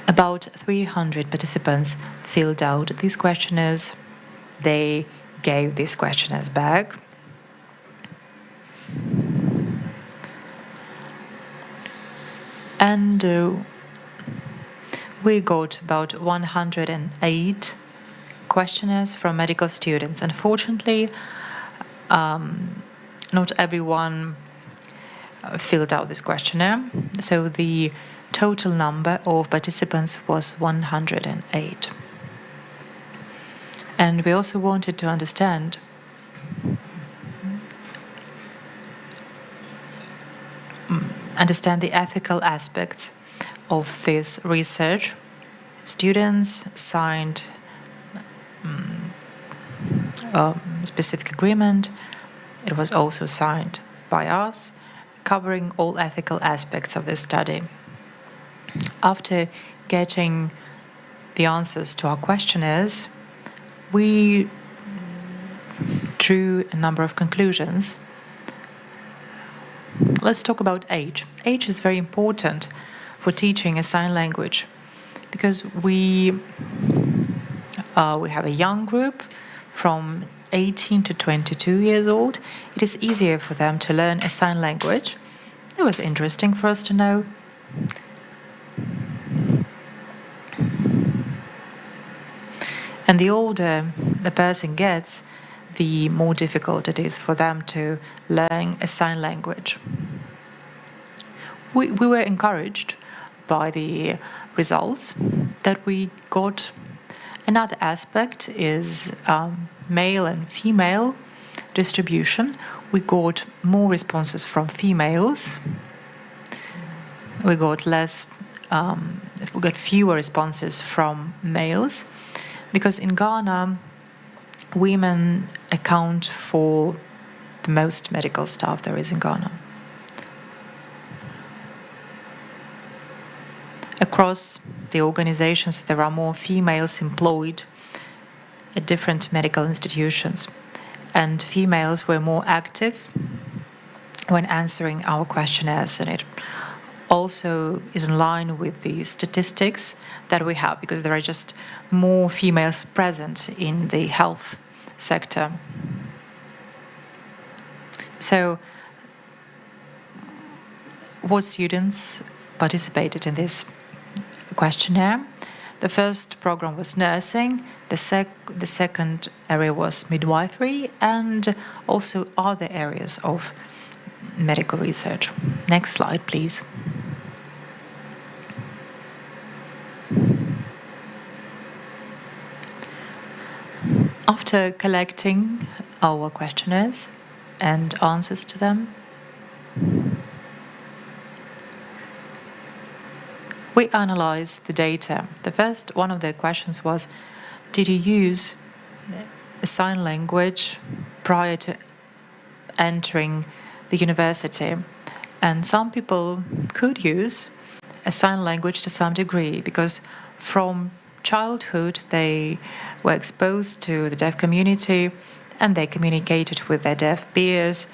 About 300 participants filled out these questionnaires. They gave these questionnaires back. And we got about 108 questionnaires from medical students. Unfortunately, not everyone filled out this questionnaire, so the total number of participants was 108. And we also wanted to understand the ethical aspects of this research. Students signed a specific agreement. It was also signed by us, covering all ethical aspects of the study. After getting the answers to our questionnaires, we drew a number of conclusions. Let's talk about age. Age is very important for teaching a sign language because we have a young group from 18 to 22 years old. It is easier for them to learn a sign language. It was interesting for us to know. And the older the person gets, the more difficult it is for them to learn a sign language. We were encouraged by the results that we got. Another aspect is male and female distribution. We got more responses from females. We got fewer responses from males, because in Ghana, women account for the most medical staff there is in Ghana. Across the organizations, there are more females employed at different medical institutions, and females were more active when answering our questionnaires, and it also is in line with the statistics that we have, because there are just more females present in the health sector. So, what students participated in this questionnaire? The first program was nursing, the second area was midwifery, and also other areas of medical research. Next slide, please. After collecting our questionnaires and answers to them, we analyzed the data. The first one of the questions was, did you use a sign language prior to entering the university? And some people could use a sign language to some degree, because from childhood they were exposed to the deaf community and they communicated with their deaf peers,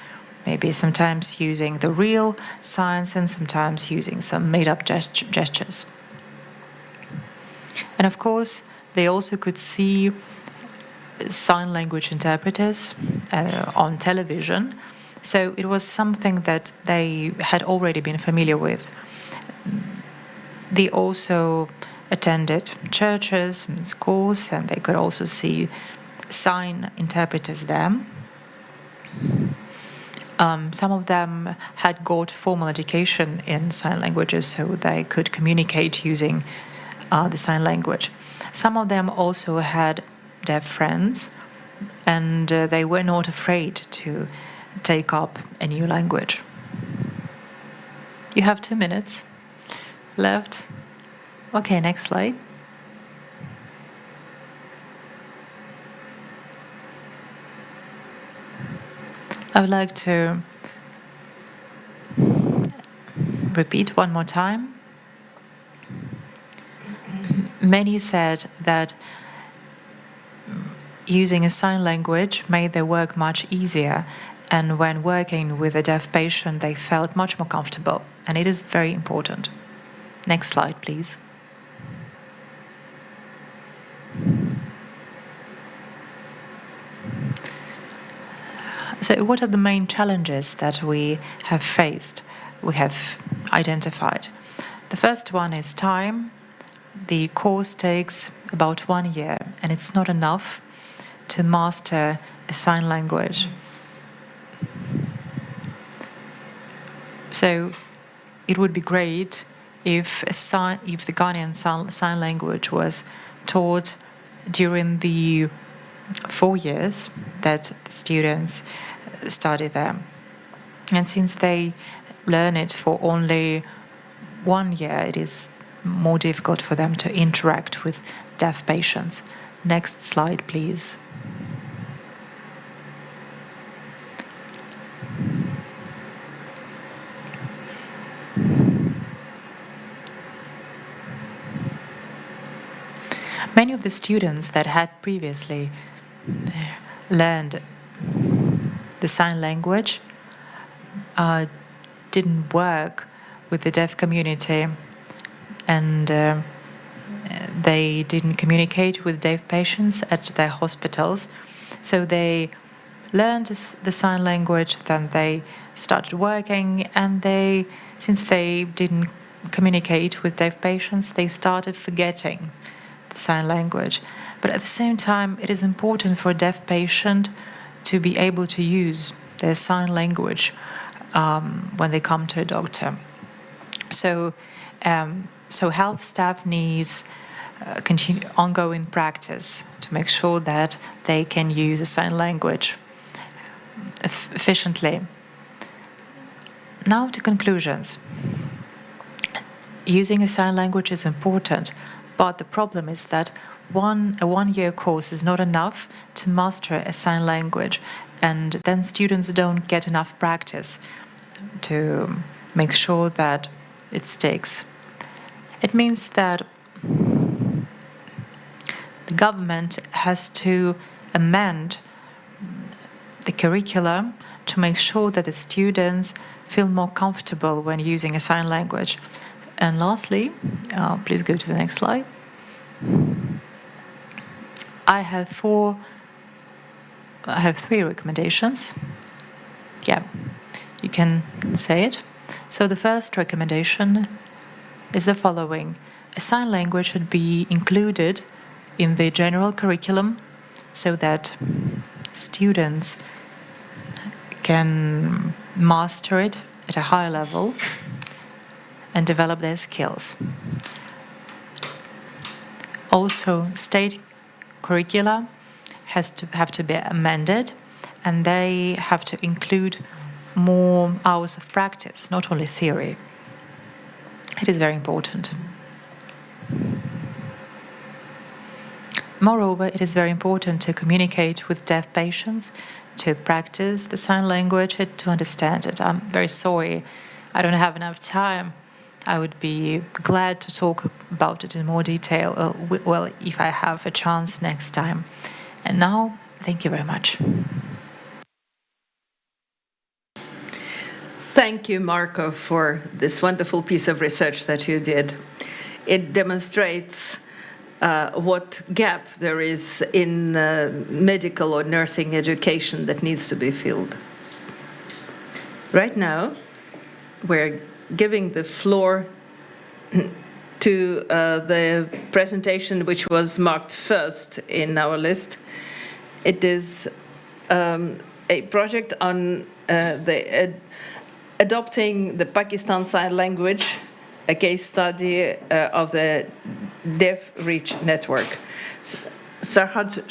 maybe sometimes using the real signs and sometimes using some made-up gestures. And of course, they also could see sign language interpreters on television, so it was something that they had already been familiar with. They also attended churches and schools, and they could also see sign interpreters there. Some of them had got formal education in sign languages, so they could communicate using the sign language. Some of them also had deaf friends, and they were not afraid to take up a new language. You have 2 minutes left. Okay, next slide. I would like to repeat one more time. Many said that using a sign language made their work much easier, and when working with a deaf patient, they felt much more comfortable, and it is very important. Next slide, please. So, what are the main challenges that we have faced, we have identified? The first one is time. The course takes about 1 year, and it's not enough to master a sign language. So, it would be great if the Ghanaian sign language was taught during the 4 years that the students study there. And since they learn it for only 1 year, it is more difficult for them to interact with deaf patients. Next slide, please. Many of the students that had previously learned the sign language didn't work with the deaf community, and they didn't communicate with deaf patients at their hospitals. So they learned the sign language, then they started working, and since they didn't communicate with deaf patients, they started forgetting the sign language. But at the same time, it is important for a deaf patient to be able to use their sign language when they come to a doctor. So health staff needs ongoing practice to make sure that they can use a sign language efficiently. Now to conclusions. Using a sign language is important, but the problem is that a one-year course is not enough to master a sign language, and then students don't get enough practice to make sure that it sticks. It means that the government has to amend the curriculum to make sure that the students feel more comfortable when using a sign language. And lastly, please go to the next slide. I have 3 recommendations. Yeah, you can say it. So the first recommendation is the following. A sign language should be included in the general curriculum so that students can master it at a high level and develop their skills. Also, state curricula have to be amended, and they have to include more hours of practice, not only theory. It is very important. Moreover, it is very important to communicate with deaf patients, to practice the sign language, to understand it. I'm very sorry, I don't have enough time. I would be glad to talk about it in more detail, well, if I have a chance next time. And now, thank you very much. Thank you, Marco, for this wonderful piece of research that you did. It demonstrates what gap there is in medical or nursing education that needs to be filled. Right now, we're giving the floor to the presentation which was marked first in our list. It is a project on adopting the Pakistan Sign Language, a case study of the Deaf Reach Network. Sarhad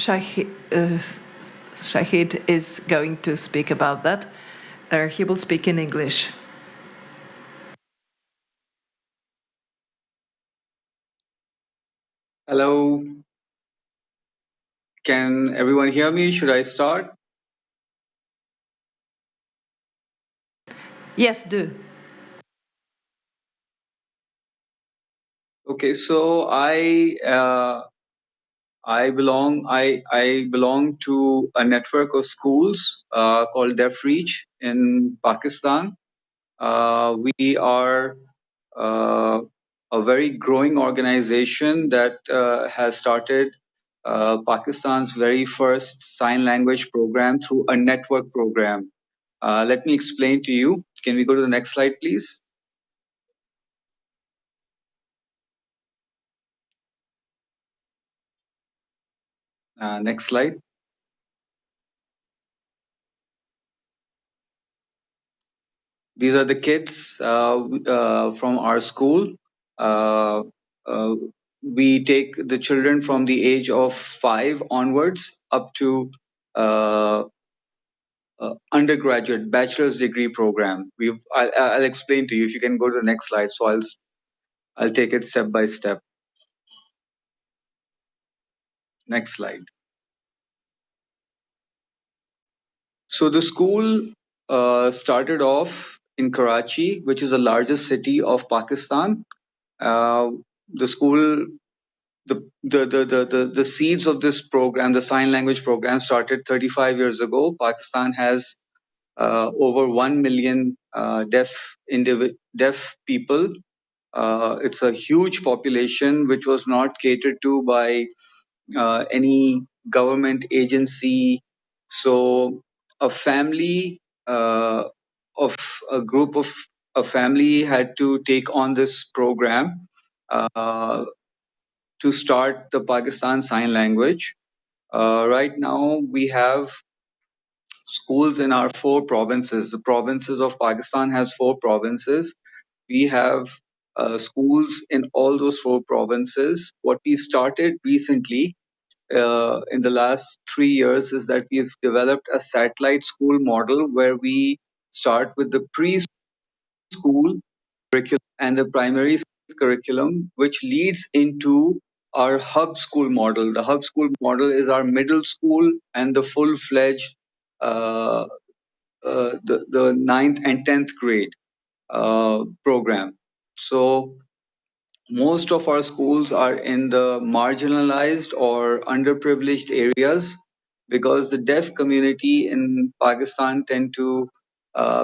Shahid is going to speak about that. He will speak in English. Hello. Can everyone hear me? Should I start? Yes, do. Okay, so I belong to a network of schools called Deaf Reach in Pakistan. We are a very growing organization that has started Pakistan's very first sign language program through a network program. Let me explain to you. Can we go to the next slide, please? Next slide. These are the kids from our school. Uh, uh, we take the children from the age of 5 onwards up to uh, undergraduate bachelor's degree program. I'll explain to you if you can go to the next slide. So I'll take it step by step. Next slide. So the school started off in Karachi, which is the largest city of Pakistan. Uh, the school, the seeds of this program, the sign language program, started 35 years ago. Pakistan has over 1 million deaf people. It's a huge population which was not catered to by any government agency. So a family of a group of a family had to take on this program to start the Pakistan Sign Language. Right now, we have schools in our 4 provinces. The provinces of Pakistan has 4 provinces. We have schools in all those 4 provinces. What we started recently in the last 3 years is that we've developed a satellite school model where we start with the preschool curriculum and the primary curriculum, which leads into our hub school model. The hub school model is our middle school and the full-fledged the ninth and 10th grade program. So most of our schools are in the marginalized or underprivileged areas because the deaf community in Pakistan tend to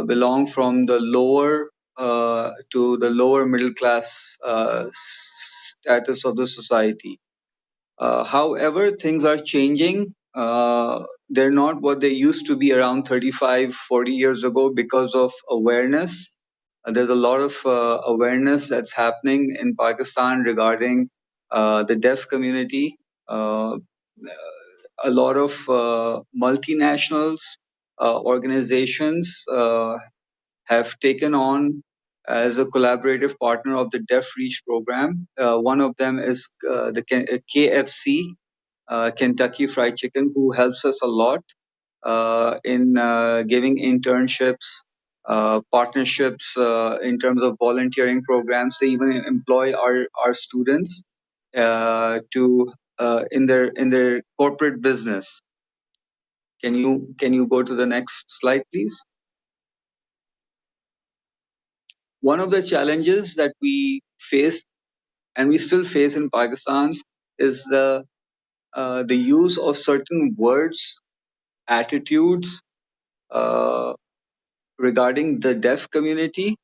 belong from the lower to the lower middle class status of the society. However, things are changing. They're not what they used to be around 35, 40 years ago because of awareness. There's a lot of awareness that's happening in Pakistan regarding the deaf community. A lot of multinationals, organizations have taken on as a collaborative partner of the Deaf Reach program. One of them is the KFC, Kentucky Fried Chicken, who helps us a lot in giving internships, partnerships in terms of volunteering programs. They even employ our students to in their corporate business. Can you go to the next slide, please? One of the challenges that we faced and we still face in Pakistan is the use of certain words, attitudes regarding the deaf community.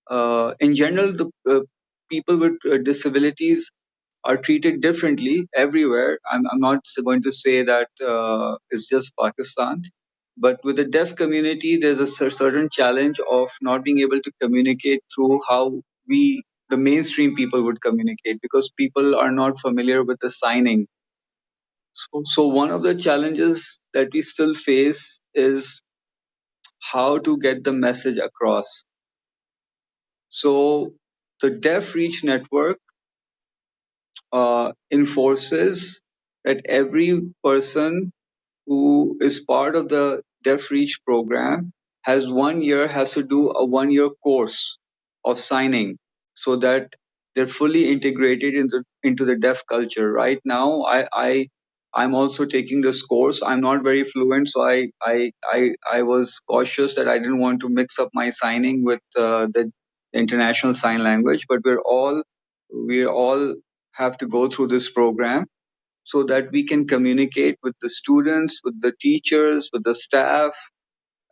In general, the people with disabilities are treated differently everywhere. I'm not going to say that it's just Pakistan, but with the deaf community, there's a certain challenge of not being able to communicate through how the mainstream people would communicate because people are not familiar with the signing. So one of the challenges that we still face is how to get the message across. So the Deaf Reach Network enforces that every person who is part of the Deaf Reach program has to do a 1 year course of signing so that they're fully integrated into the deaf culture. Right now, I'm also taking this course. I'm not very fluent, so I was cautious that I didn't want to mix up my signing with the international sign language. But we all have to go through this program so that we can communicate with the students, with the teachers, with the staff,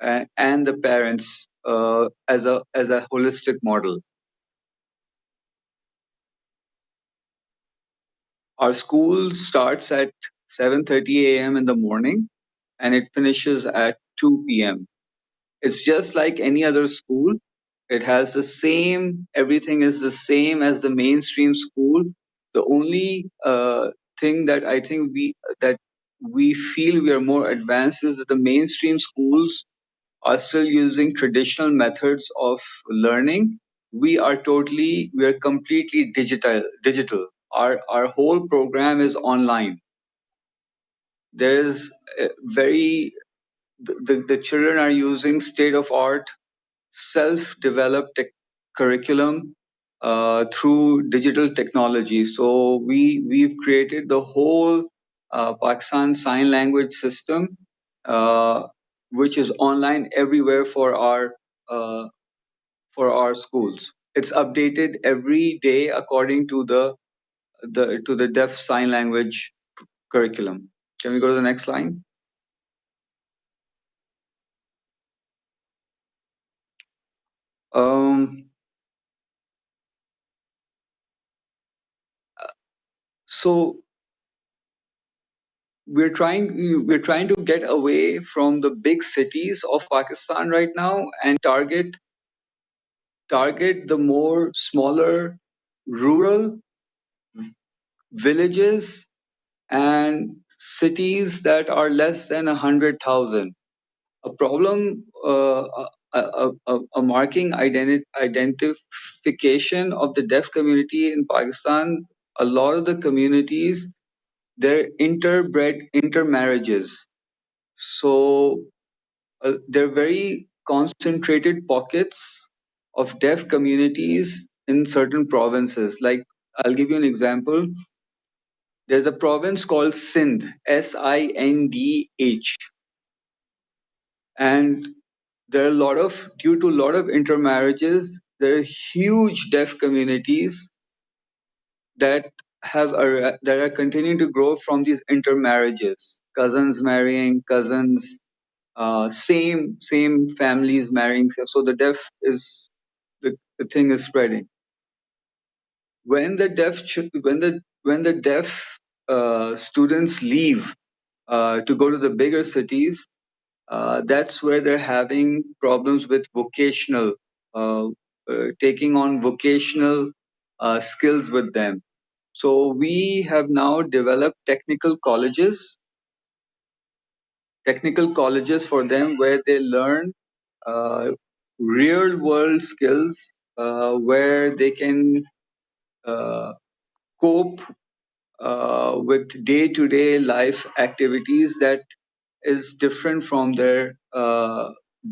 and the parents as a holistic model. Our school starts at 7:30 a.m. in the morning and it finishes at 2 p.m. It's just like any other school. It has the same, everything is the same as the mainstream school. The only thing that I think that we feel we are more advanced is that the mainstream schools are still using traditional methods of learning. We are completely digital. Our whole program is online. There's the children are using state of art self-developed curriculum through digital technology. So we've created the whole Pakistan Sign Language system, uh, which is online everywhere uh, for our schools. It's updated every day according to the deaf sign language curriculum. Can we go to the next line? Um, so we're trying to get away from the big cities of Pakistan right now and target the more smaller rural villages and cities that are less than 100,000. A problem, a marking identification of the deaf community in Pakistan. A lot of the communities, they're interbred intermarriages. So there are very concentrated pockets of deaf communities in certain provinces. Like, I'll give you an example. There's a province called Sindh, Sindh, and there are due to a lot of intermarriages, there are huge deaf communities that that are continuing to grow from these intermarriages, cousins marrying cousins, same families marrying. So the deaf is the thing is spreading. When the deaf students leave to go to the bigger cities, that's where they're having problems with uh, taking on vocational skills with them. So we have now developed technical colleges for them where they learn uh, real world skills where they can uh, cope with day to day life activities that is different from their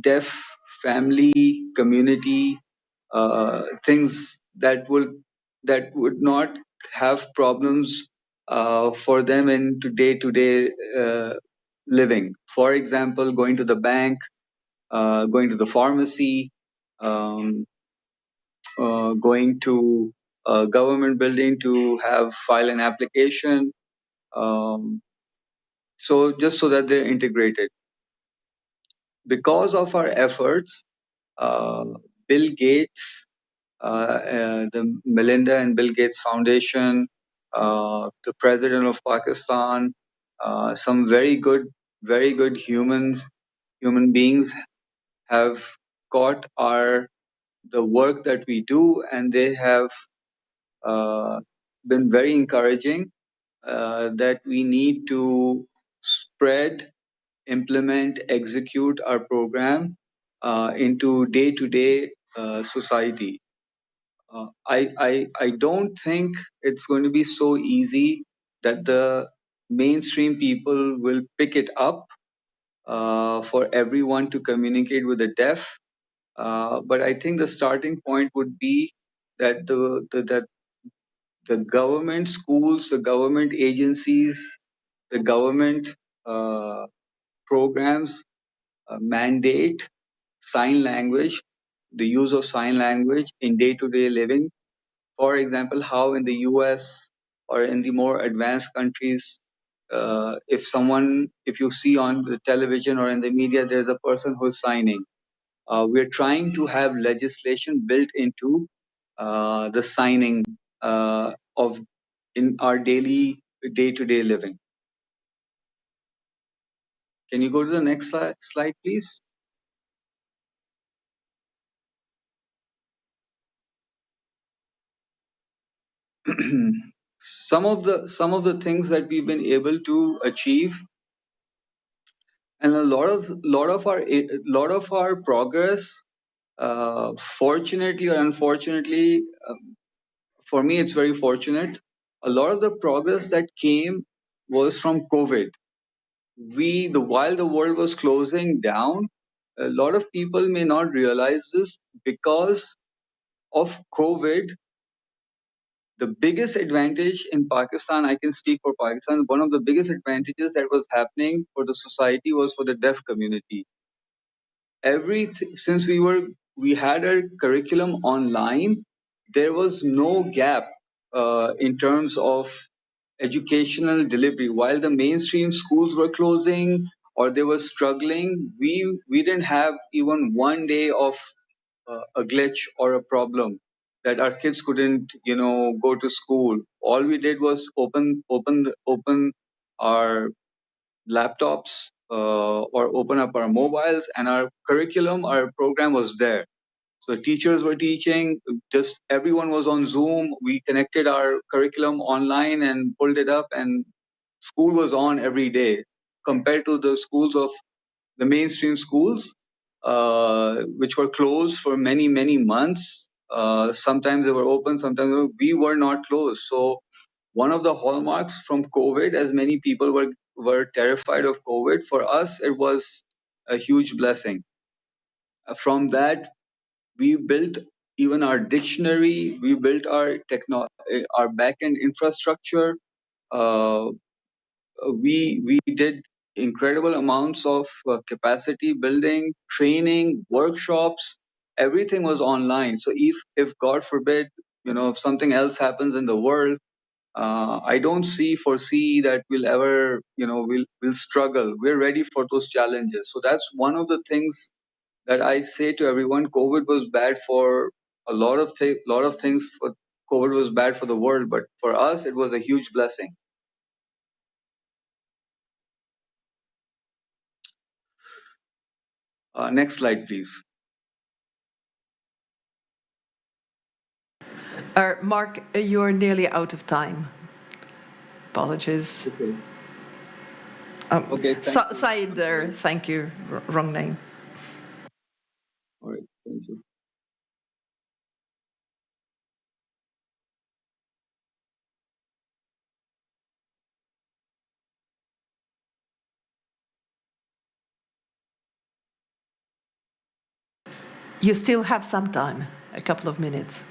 deaf family community things that would not have problems for them in day to day living. For example, going to the bank, going to the pharmacy, um, going to a government building to have file an application. Um, so just so that they're integrated. Because of our efforts, uh, Bill Gates, the Melinda and Bill Gates Foundation, the President of Pakistan, some very good human beings have caught the work that we do, and they have been very encouraging that we need to spread, implement, execute our program into day-to-day society. I don't think it's going to be so easy that the mainstream people will pick it up for everyone to communicate with the deaf. But I think the starting point would be that that the government schools, the government agencies, the government uh, programs mandate sign language, the use of sign language in day-to-day living. For example, how in the US or in the more advanced countries, if you see on the television or in the media, there's a person who's signing. We're trying to have legislation built into the signing of in our daily day-to-day living. Can you go to the next slide, please? some of the things that we've been able to achieve, and a lot of our progress, fortunately or unfortunately, for me it's very fortunate. A lot of the progress that came was from COVID. While the world was closing down, a lot of people may not realize this. Because of COVID, the biggest advantage in Pakistan, I can speak for Pakistan, one of the biggest advantages that was happening for the society was for the deaf community. Since we had our curriculum online, there was no gap in terms of educational delivery. While the mainstream schools were closing or they were struggling, we didn't have even one day of a glitch or a problem that our kids couldn't, go to school. All we did was open our laptops or open up our mobiles, and our curriculum, our program was there. So teachers were teaching, just everyone was on Zoom. We connected our curriculum online and pulled it up, and school was on every day. Compared to the schools of the mainstream schools, which were closed for many, many months. Sometimes they were open, sometimes we were not closed. So one of the hallmarks from COVID, as many people were terrified of COVID, for us it was a huge blessing. From that, we built even our dictionary, we built our backend infrastructure. Uh, we did incredible amounts of capacity building, training, workshops. Everything was online. So if God forbid, if something else happens in the world, I don't foresee that we'll ever, we'll struggle. We're ready for those challenges. So that's one of the things that I say to everyone. COVID was bad for a lot of things. For COVID was bad for the world, but for us, it was a huge blessing. Next slide, please. Next slide. Mark, you're nearly out of time. Apologies. Okay. Okay. Said there, thank you. Wrong name. All right. Thank you. You still have some time, a couple of minutes.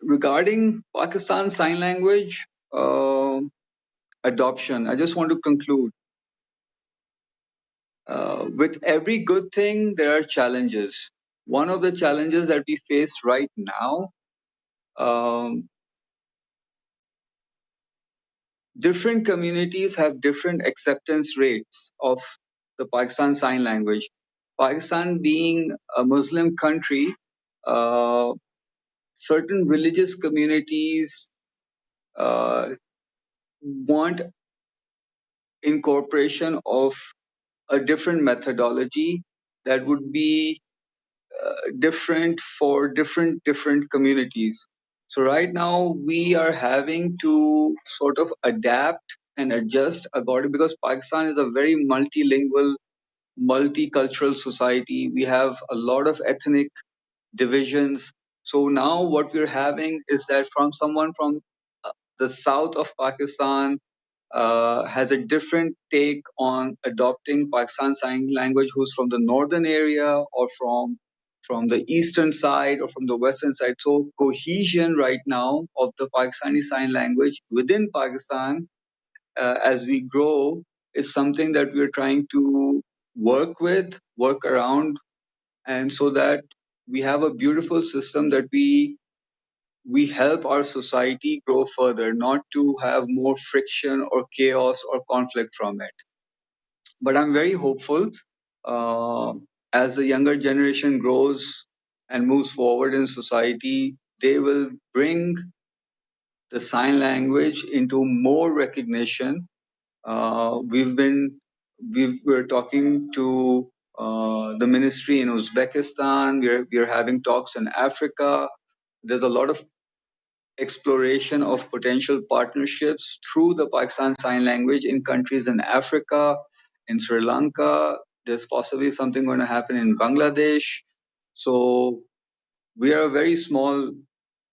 Regarding Pakistan Sign Language adoption, I just want to conclude. With every good thing, there are challenges. One of the challenges that we face right now, different communities have different acceptance rates of the Pakistan Sign Language. Pakistan being a Muslim country, certain religious communities want incorporation of a different methodology that would be different for different communities. So right now we are having to sort of adapt and adjust according, because Pakistan is a very multilingual, multicultural society. We have a lot of ethnic divisions. So now what we're having is that from someone from the south of Pakistan has a different take on adopting Pakistan Sign Language, who's from the northern area or from the eastern side or from the western side. So cohesion right now of the Pakistani Sign Language within Pakistan as we grow is something that we're trying to work around, and so that we have a beautiful system that we help our society grow further, not to have more friction or chaos or conflict from it. But I'm very hopeful as the younger generation grows and moves forward in society, they will bring the sign language into more recognition. We're talking to the ministry in Uzbekistan. We're having talks in Africa. There's a lot of exploration of potential partnerships through the Pakistan Sign Language in countries in Africa, in Sri Lanka. There's possibly something going to happen in Bangladesh. So we are a very small,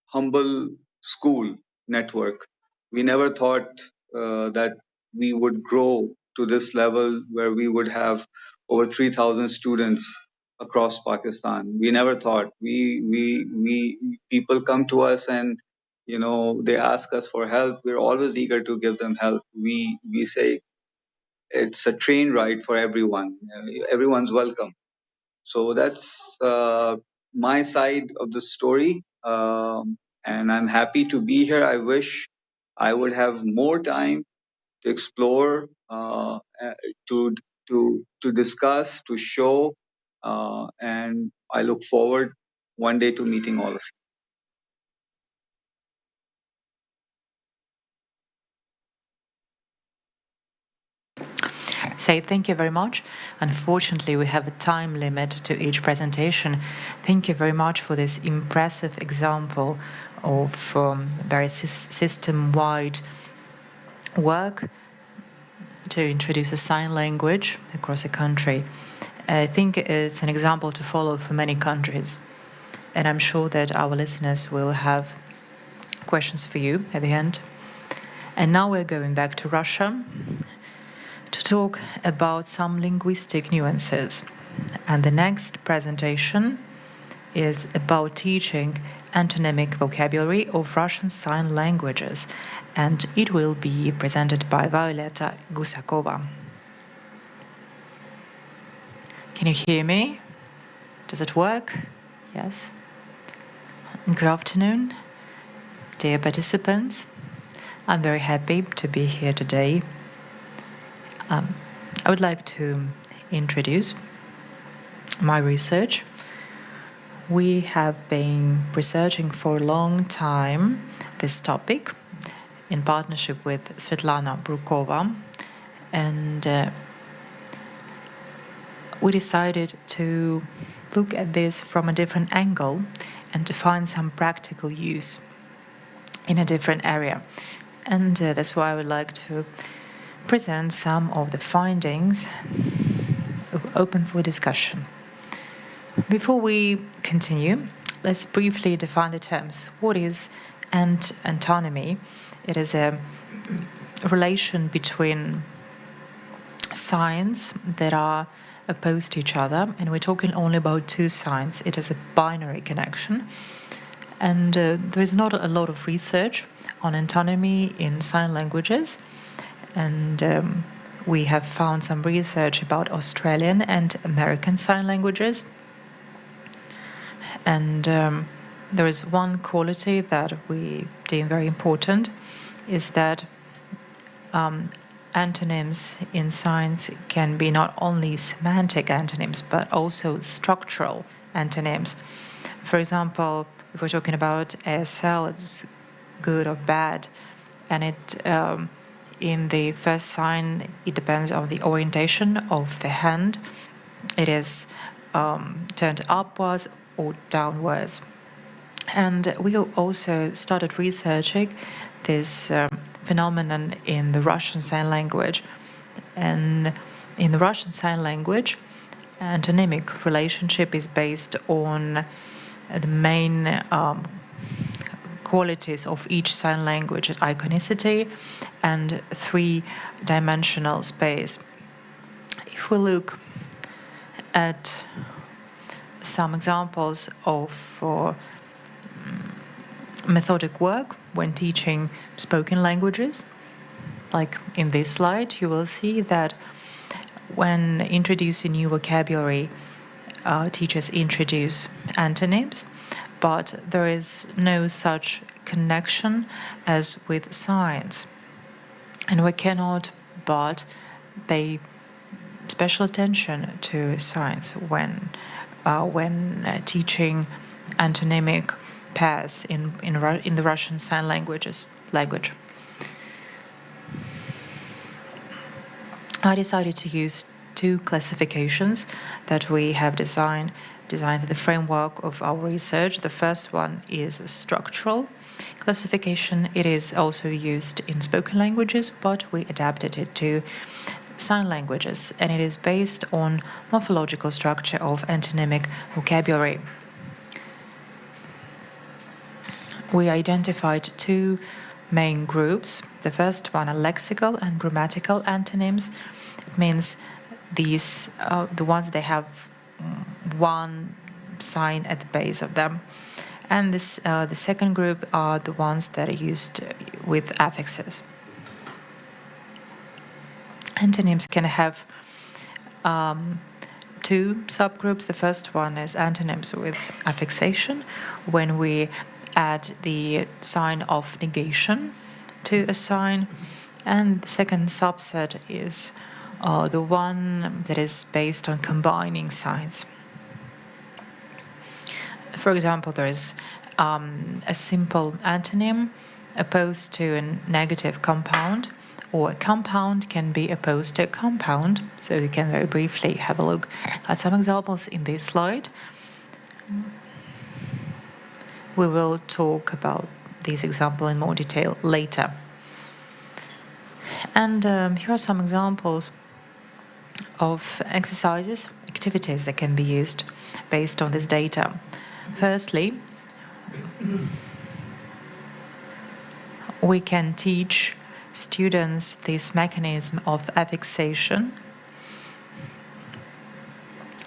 humble school network. We never thought that we would grow to this level where we would have over 3,000 students across Pakistan. We never thought. We people come to us and they ask us for help. We're always eager to give them help. We say it's a train ride for everyone. Everyone's welcome. So that's my side of the story. And I'm happy to be here. I wish I would have more time to explore, to discuss, to show, and I look forward one day to meeting all of you. Say thank you very much. Unfortunately, we have a time limit to each presentation. Thank you very much for this impressive example of very system-wide work to introduce a sign language across a country. I think it's an example to follow for many countries. And I'm sure that our listeners will have questions for you at the end. And now we're going back to Russia to talk about some linguistic nuances. And the next presentation is about teaching antonymic vocabulary of Russian sign languages, and it will be presented by Violeta Gusakova. Can you hear me? Does it work? Yes. Good afternoon, dear participants. I'm very happy to be here today. I would like to introduce my research. We have been researching for a long time this topic in partnership with Svetlana Brukova, and we decided to look at this from a different angle and to find some practical use in a different area. And that's why I would like to present some of the findings open for discussion. Before we continue, let's briefly define the terms. What is antonymy? It is a relation between signs that are opposed to each other, and we're talking only about two signs. It is a binary connection, and there is not a lot of research on antonymy in sign languages, and we have found some research about Australian and American sign languages. And there is one quality that we deem very important, is that antonyms in signs can be not only semantic antonyms, but also structural antonyms. For example, if we're talking about ASL, it's good or bad, and it in the first sign, it depends on the orientation of the hand. It is turned upwards or downwards. And we also started researching this phenomenon in the Russian Sign Language. And in the Russian Sign Language, antonymic relationship is based on the main qualities of each sign language: iconicity and three-dimensional space. If we look at some examples of methodic work when teaching spoken languages, like in this slide, you will see that when introducing new vocabulary, teachers introduce antonyms, but there is no such connection as with signs. And we cannot but pay special attention to science when teaching antonymic pairs in the Russian Sign language. I decided to use two classifications that we have designed the framework of our research. The first one is structural classification. It is also used in spoken languages, but we adapted it to sign languages, and it is based on morphological structure of antonymic vocabulary. We identified two main groups. The first one are lexical and grammatical antonyms. It means these the ones that have one sign at the base of them. And the second group are the ones that are used with affixes. Antonyms can have two subgroups. The first one is antonyms with affixation, when we add the sign of negation to a sign. And the second subset is the one that is based on combining signs. For example, there is a simple antonym opposed to a negative compound, or a compound can be opposed to a compound. So you can very briefly have a look at some examples in this slide. We will talk about these examples in more detail later. And here are some examples of exercises, activities that can be used based on this data. Firstly, we can teach students this mechanism of affixation.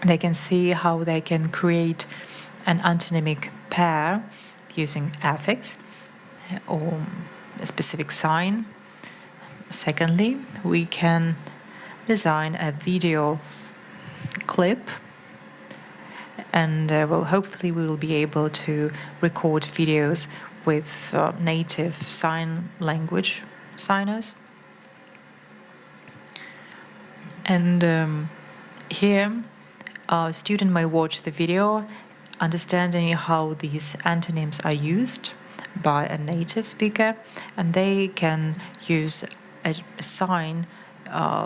They can see how they can create an antonymic pair using affix or a specific sign. Secondly, we can design a video clip, and hopefully we will be able to record videos with native sign language signers. And here, a student may watch the video, understanding how these antonyms are used by a native speaker, and they can use a sign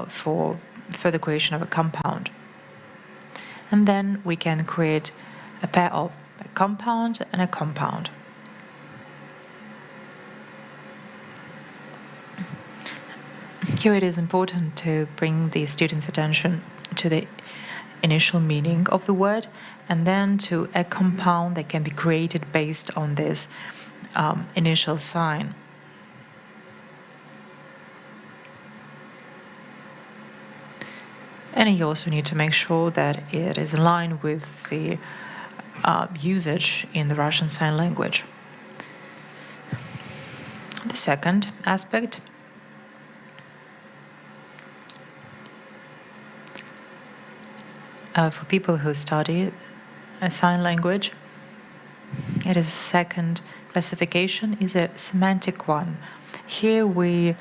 for the creation of a compound. And then we can create a pair of a compound and a compound. Here it is important to bring the students' attention to the initial meaning of the word, and then to a compound that can be created based on this initial sign. And you also need to make sure that it is in line with the usage in the Russian Sign Language. The second aspect for people who study a sign language, it is a second classification, is a semantic one. Here we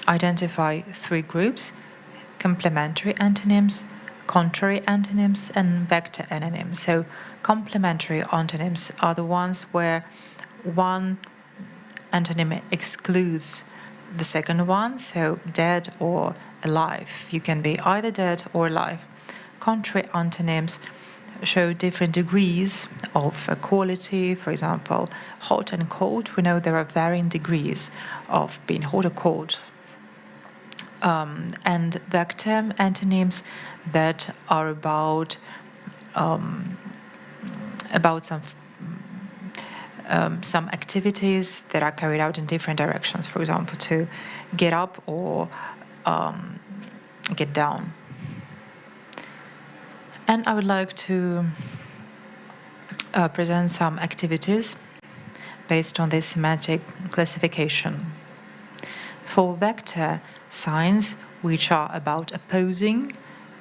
identify three groups: complementary antonyms, contrary antonyms, and vector antonyms. So complementary antonyms are the ones where one antonym excludes the second one, so dead or alive. You can be either dead or alive. Contrary antonyms show different degrees of quality. For example, hot and cold, we know there are varying degrees of being hot or cold. And vector antonyms that are about some activities that are carried out in different directions. For example, to get up or get down. And I would like to present some activities based on this semantic classification. For vector signs, which are about opposing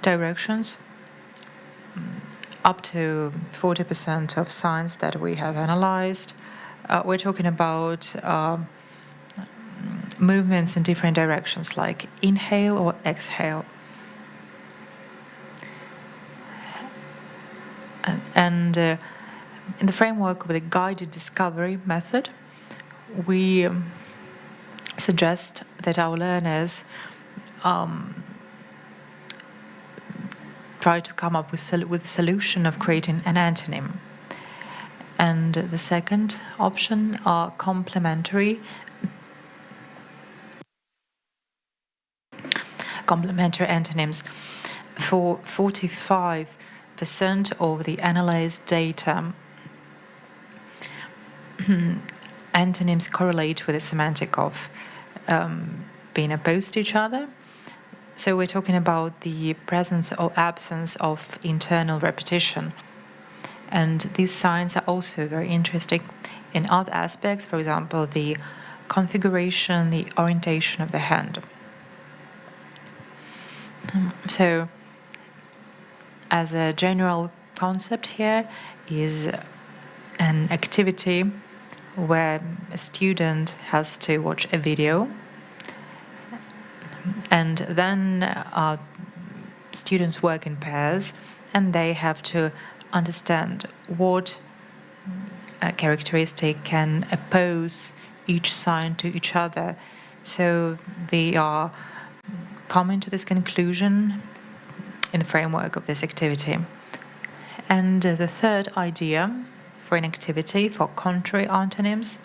directions, up to 40% of signs that we have analyzed, we're talking about movements in different directions, like inhale or exhale. And in the framework of the guided discovery method, we suggest that our learners try to come up with a solution of creating an antonym. And the second option are complementary antonyms. For 45% of the analyzed data, antonyms correlate with the semantic of being opposed to each other. So we're talking about the presence or absence of internal repetition. And these signs are also very interesting in other aspects, for example, the configuration, the orientation of the hand. So, as a general concept here is an activity where a student has to watch a video, and then students work in pairs, and they have to understand what characteristic can oppose each sign to each other. So they are coming to this conclusion in the framework of this activity. And the third idea for an activity for contrary antonyms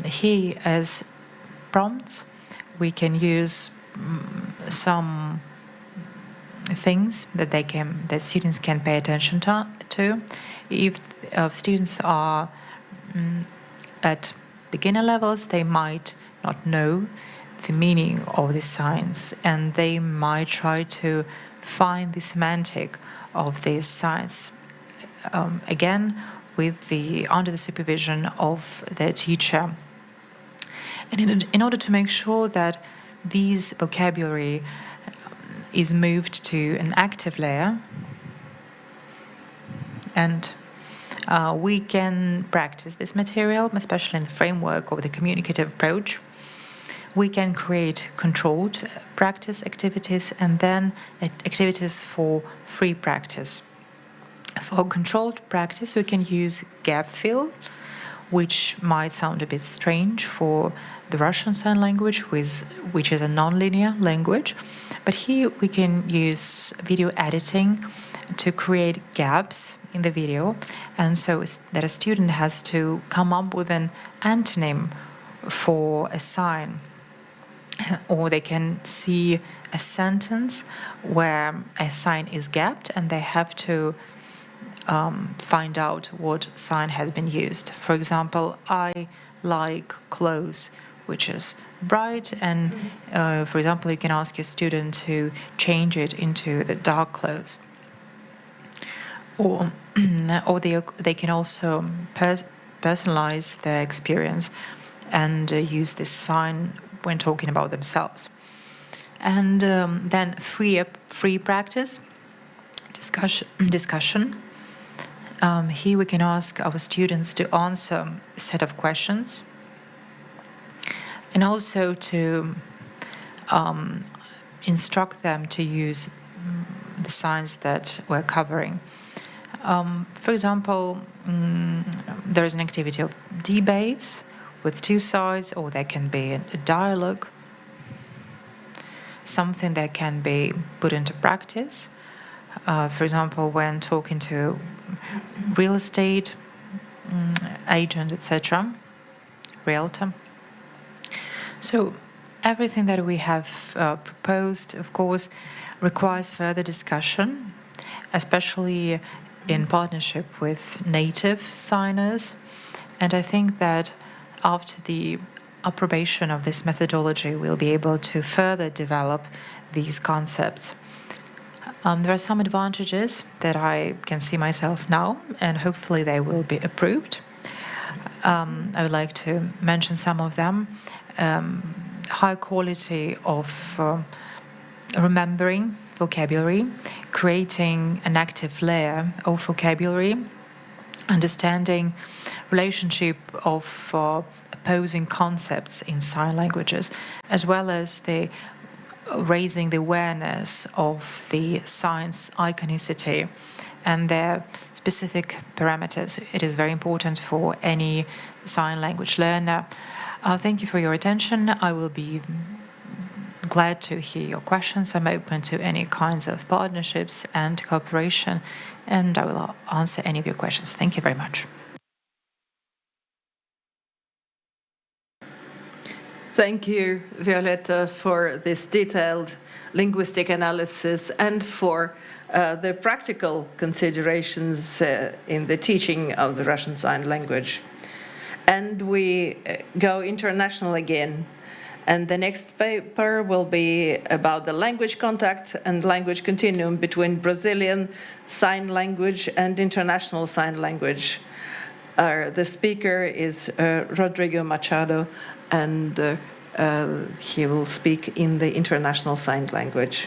here as prompts we can use some things that students can pay attention to. If students are at beginner levels, they might not know the meaning of these signs, and they might try to find the semantic of these signs, again under the supervision of their teacher. And in order to make sure that this vocabulary is moved to an active layer, and we can practice this material, especially in the framework of the communicative approach. We can create controlled practice activities and then activities for free practice. For controlled practice, we can use gap fill, which might sound a bit strange for the Russian Sign Language, which is a non-linear language. But here we can use video editing to create gaps in the video, and so that a student has to come up with an antonym for a sign. Or they can see a sentence where a sign is gapped, and they have to find out what sign has been used. For example, I like clothes, which is bright, and for example, you can ask your student to change it into the dark clothes. Or they can also personalize their experience and use this sign when talking about themselves. And then free practice, discussion. Here we can ask our students to answer a set of questions, and also to instruct them to use the signs that we're covering. For example, there is an activity of debates with two sides, or there can be a dialogue, something that can be put into practice. For example, when talking to real estate agent, etc., realtor. So everything that we have proposed, of course, requires further discussion, especially in partnership with native signers. And I think that after the approbation of this methodology, we'll be able to further develop these concepts. There are some advantages that I can see myself now, and hopefully they will be approved. I would like to mention some of them. High quality of remembering vocabulary, creating an active layer of vocabulary, understanding relationship of opposing concepts in sign languages, as well as the raising the awareness of the signs iconicity and their specific parameters. It is very important for any sign language learner. Thank you for your attention. I will be glad to hear your questions. I'm open to any kinds of partnerships and cooperation, and I will answer any of your questions. Thank you very much. Thank you, Violetta, for this detailed linguistic analysis and for the practical considerations in the teaching of the Russian Sign Language. And we go international again. And the next paper will be about the language contact and language continuum between Brazilian Sign Language and International Sign Language. The speaker is Rodrigo Machado, and he will speak in the International Sign Language.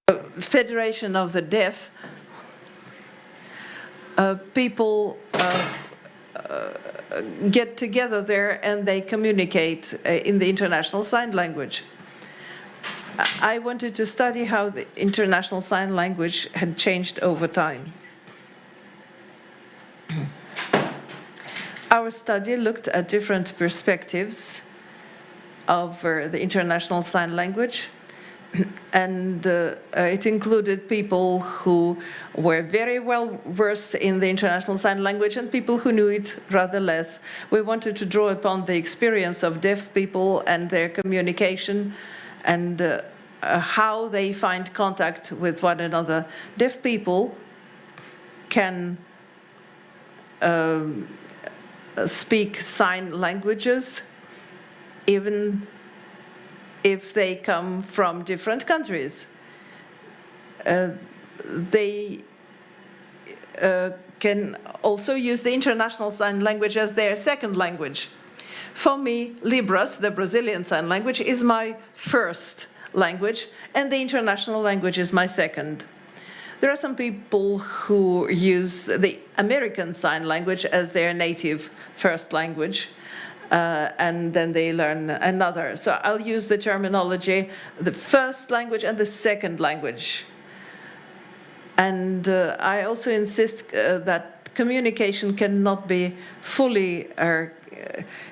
Federation of the Deaf, people get together there and they communicate in the International Sign Language. I wanted to study how the International Sign Language had changed over time. Our study looked at different perspectives of the International Sign Language, and it included people who were very well versed in the International Sign Language and people who knew it rather less. We wanted to draw upon the experience of deaf people and their communication and how they find contact with one another. Deaf people can speak sign languages even if they come from different countries. They can also use the International Sign Language as their second language. For me, Libras, the Brazilian Sign Language, is my first language, and the international language is my second. There are some people who use the American Sign Language as their native first language, and then they learn another. So I'll use the terminology, the first language and the second language. And I also insist that communication cannot be fully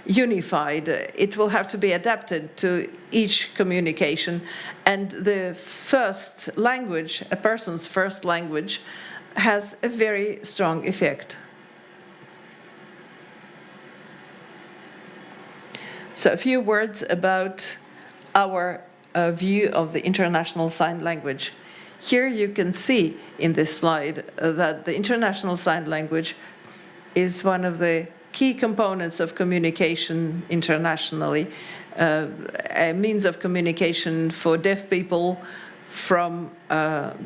unified. It will have to be adapted to each communication. And the first language, a person's first language, has a very strong effect. So a few words about our view of the International Sign Language. Here you can see in this slide that the International Sign Language is one of the key components of communication internationally, a means of communication for deaf people from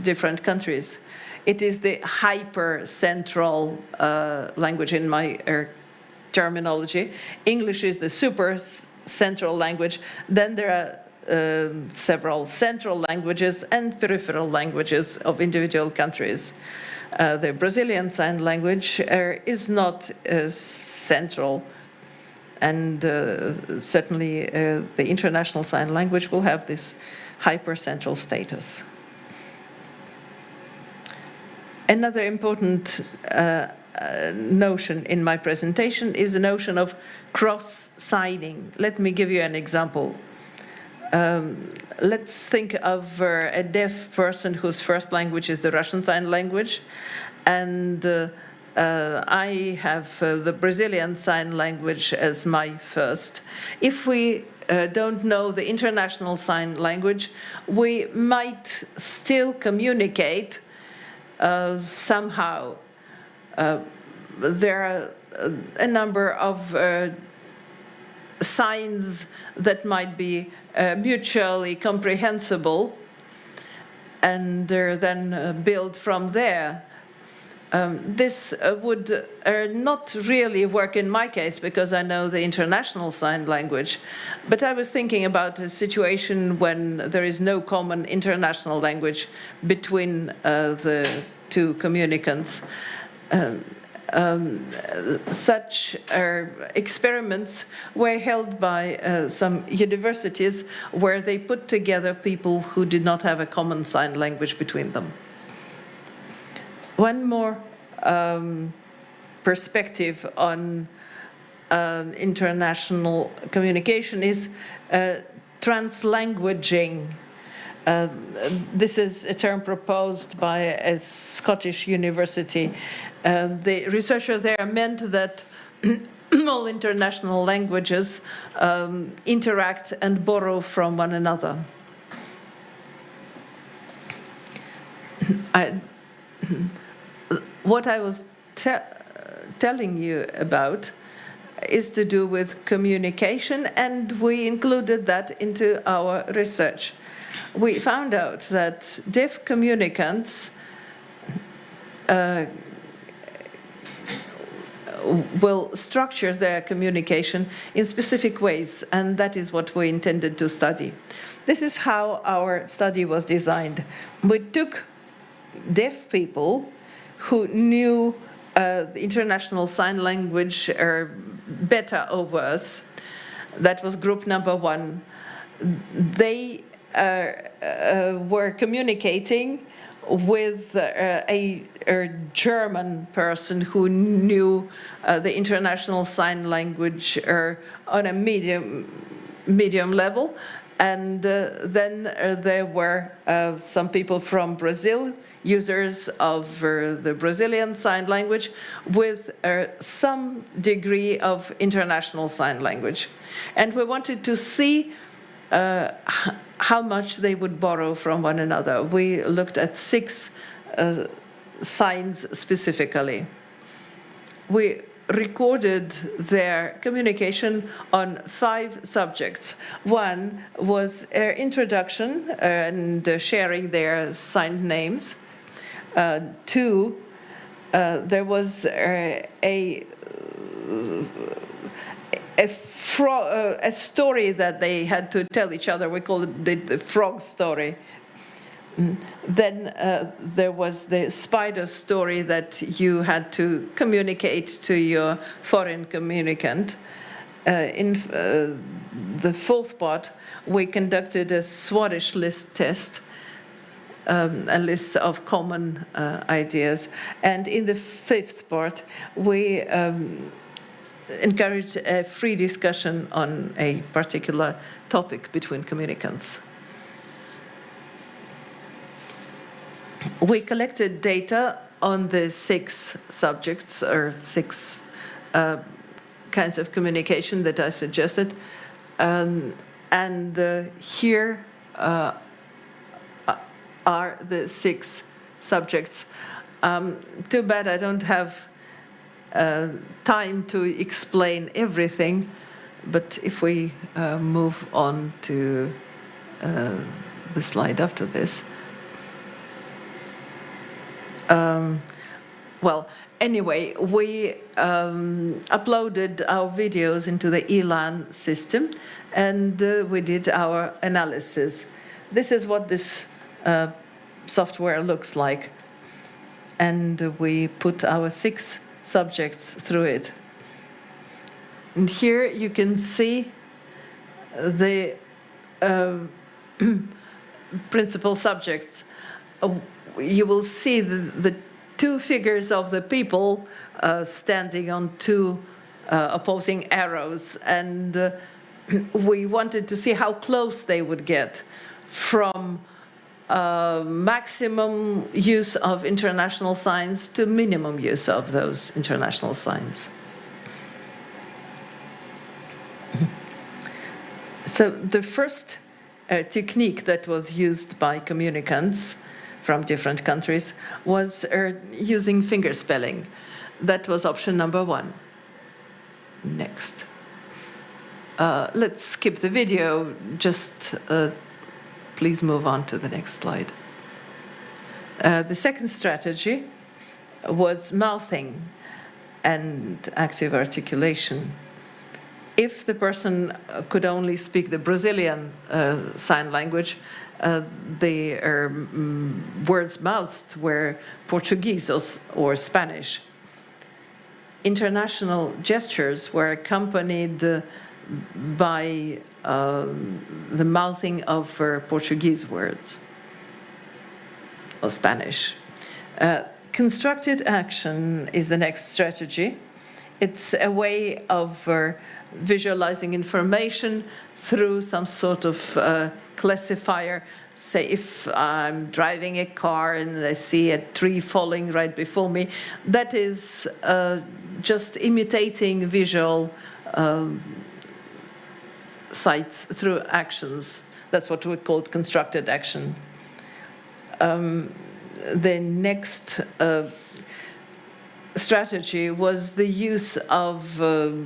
different countries. It is the hyper-central language in my terminology. English is the super-central language. Then there are several central languages and peripheral languages of individual countries. The Brazilian Sign Language is not central, and certainly the International Sign Language will have this hyper-central status. Another important notion in my presentation is the notion of cross-signing. Let me give you an example. Let's think of a deaf person whose first language is the Russian Sign Language, and I have the Brazilian Sign Language as my first. If we don't know the International Sign Language, we might still communicate somehow. There are a number of signs that might be mutually comprehensible, and then build from there. This would not really work in my case because I know the International Sign Language, but I was thinking about a situation when there is no common international language between the two communicants. Such experiments were held by some universities where they put together people who did not have a common sign language between them. One more perspective on international communication is translanguaging. This is a term proposed by a Scottish university. The researcher there meant that all international languages interact and borrow from one another. What I was telling you about is to do with communication, and we included that into our research. We found out that deaf communicants will structure their communication in specific ways, and that is what we intended to study. This is how our study was designed. We took deaf people who knew the International Sign Language better over us. That was group number one. They were communicating with a German person who knew the International Sign Language on a medium level. And then there were some people from Brazil, users of the Brazilian Sign Language, with some degree of International Sign Language. And we wanted to see how much they would borrow from one another. We looked at 6 signs specifically. We recorded their communication on 5 subjects. One was introduction and sharing their signed names. 2, there was a story that they had to tell each other. We called it the frog story. Then there was the spider story that you had to communicate to your foreign communicant. In the 4th part, we conducted a Swadesh list test, a list of common ideas. And in the 5th part, we encouraged a free discussion on a particular topic between communicants. We collected data on the 6 subjects, or 6 kinds of communication that I suggested. And here are the 6 subjects. Too bad I don't have time to explain everything, but if we move on to the slide after this. Well, anyway, we uploaded our videos into the ELAN system, and we did our analysis. This is what this software looks like. And we put our 6 subjects through it. And here you can see the principal subjects. You will see the 2 figures of the people standing on 2 opposing arrows, and we wanted to see how close they would get from maximum use of international signs to minimum use of those international signs. So the first technique that was used by communicants from different countries was using finger spelling. That was option number 1. Next. Let's skip the video, just please move on to the next slide. The second strategy was mouthing and active articulation. If the person could only speak the Brazilian sign language, the words mouthed were Portuguese or Spanish. International gestures were accompanied by the mouthing of Portuguese words or Spanish. Constructed action is the next strategy. It's a way of visualizing information through some sort of classifier. Say if I'm driving a car and I see a tree falling right before me, that is just imitating visual sights through actions. That's what we called constructed action. The next strategy was the use of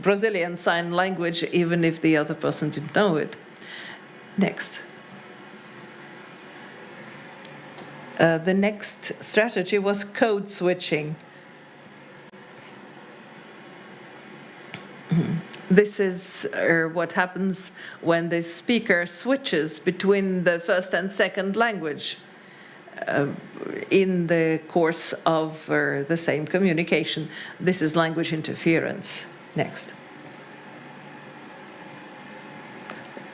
Brazilian Sign Language, even if the other person didn't know it. Next. The next strategy was code switching. This is what happens when the speaker switches between the first and second language in the course of the same communication. This is language interference. Next.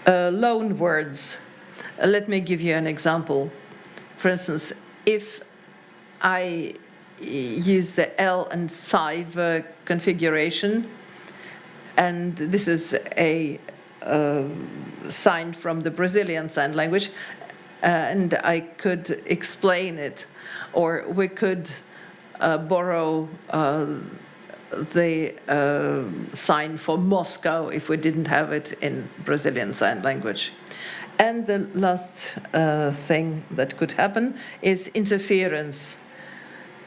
Loan words. Let me give you an example. For instance, if I use the L and 5 configuration, and this is a sign from the Brazilian Sign Language, and I could explain it, or we could borrow the sign for Moscow if we didn't have it in Brazilian Sign Language. And the last thing that could happen is interference.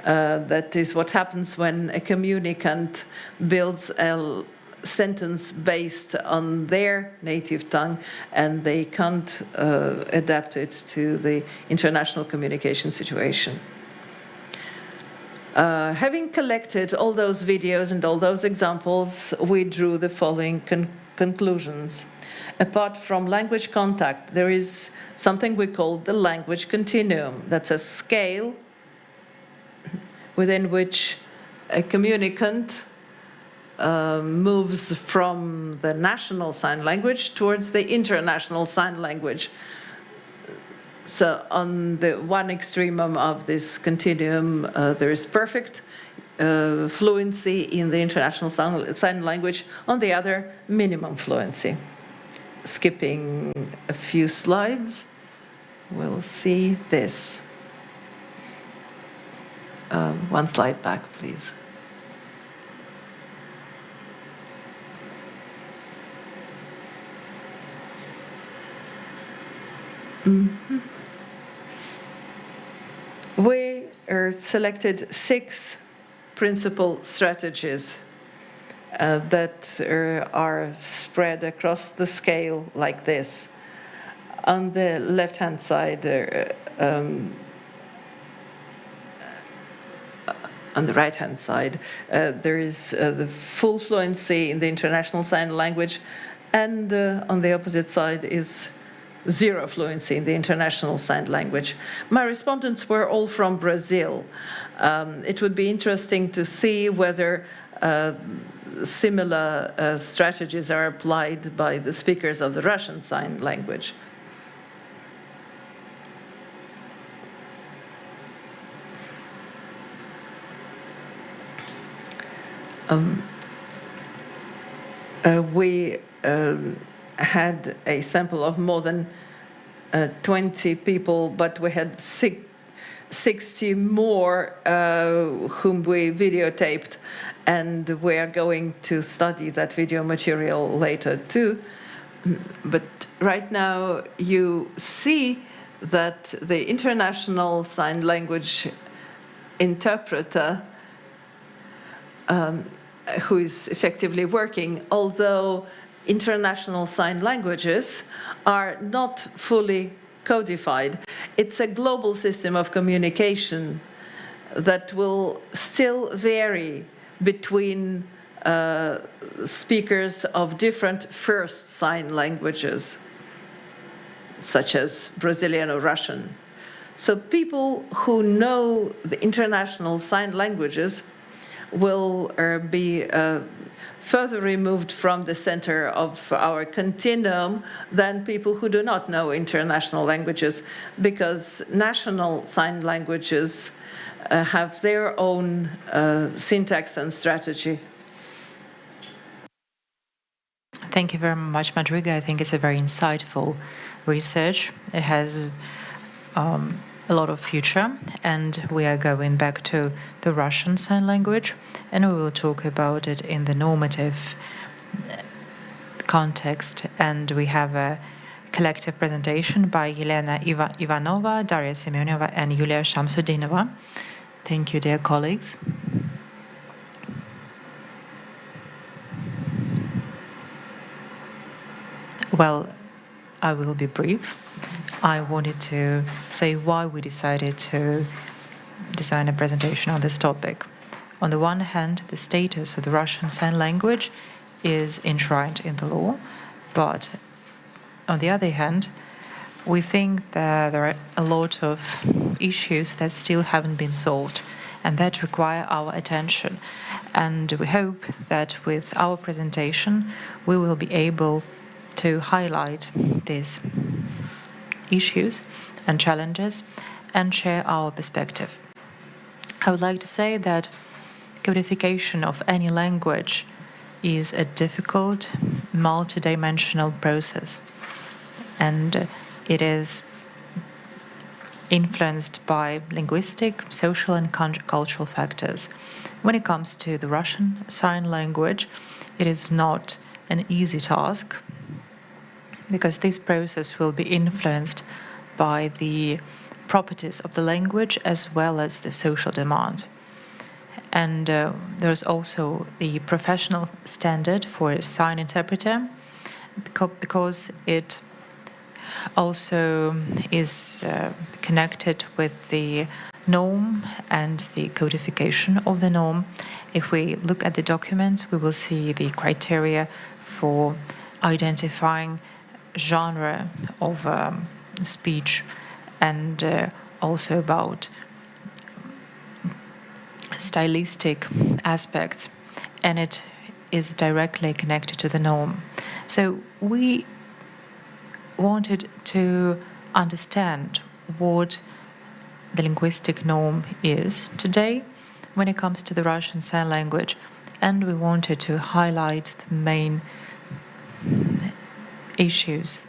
That is what happens when a communicant builds a sentence based on their native tongue and they can't adapt it to the international communication situation. Having collected all those videos and all those examples, we drew the following conclusions. Apart from language contact, there is something we call the language continuum. That's a scale within which a communicant moves from the national sign language towards the international sign language. So on the one extremum of this continuum, there is perfect fluency in the international sign language. On the other, minimum fluency. Skipping a few slides, we'll see this. One slide back, please. Mm-hmm. We selected 6 principal strategies that are spread across the scale like this. On the left-hand side, on the right-hand side, there is the full fluency in the international sign language, and on the opposite side is zero fluency in the international sign language. My respondents were all from Brazil. It would be interesting to see whether similar strategies are applied by the speakers of the Russian sign language. We had a sample of more than 20 people, but we had 60 more whom we videotaped, and we are going to study that video material later too. But right now you see that the international sign language interpreter who is effectively working, although international sign languages are not fully codified. It's a global system of communication that will still vary between speakers of different first sign languages, such as Brazilian or Russian. So people who know the international sign languages will be further removed from the center of our continuum than people who do not know international languages, because national sign languages have their own syntax and strategy. Thank you very much, Madriga. I think it's a very insightful research. It has a lot of future, and we are going back to the Russian sign language, and we will talk about it in the normative context. And we have a collective presentation by Elena Ivanova, Daria Semyonova, and Yulia Shamsudinova. Thank you, dear colleagues. Well, I will be brief. I wanted to say why we decided to design a presentation on this topic. On the one hand, the status of the Russian Sign Language is enshrined in the law, but on the other hand, we think that there are a lot of issues that still haven't been solved and that require our attention. And we hope that with our presentation, we will be able to highlight these issues and challenges and share our perspective. I would like to say that codification of any language is a difficult, multidimensional process, and it is influenced by linguistic, social, and cultural factors. When it comes to the Russian Sign Language, it is not an easy task because this process will be influenced by the properties of the language as well as the social demand. And there's also the professional standard for a sign interpreter because it also is connected with the norm and the codification of the norm. If we look at the documents, we will see the criteria for identifying genre of speech and also about stylistic aspects, and it is directly connected to the norm. So we wanted to understand what the linguistic norm is today when it comes to the Russian Sign Language, and we wanted to highlight the main issues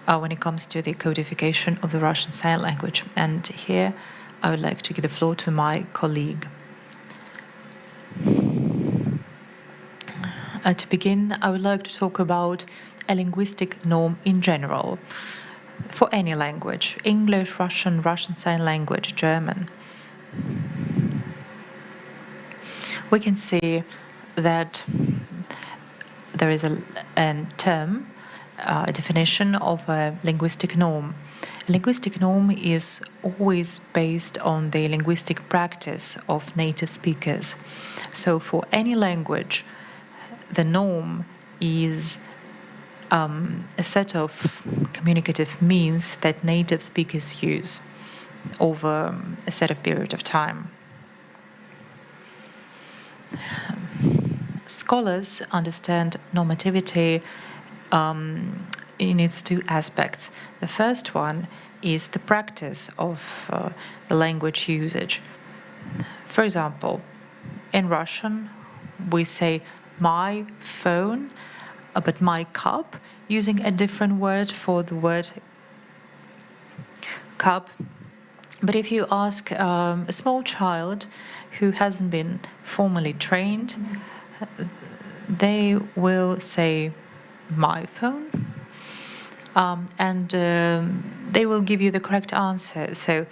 when it comes to the codification of the Russian Sign Language. And here I would like to give the floor to my colleague. To begin, I would like to talk about a linguistic norm in general for any language: English, Russian, Russian Sign Language, German. We can see that there is a term, a definition of a linguistic norm. A linguistic norm is always based on the linguistic practice of native speakers. So for any language, the norm is a set of communicative means that native speakers use over a set of period of time. Scholars understand normativity in its two aspects. The first one is the practice of the language usage. For example, in Russian, we say my phone, but my cup, using a different word for the word cup. But if you ask a small child who hasn't been formally trained, they will say my phone, and they will give you the correct answer. So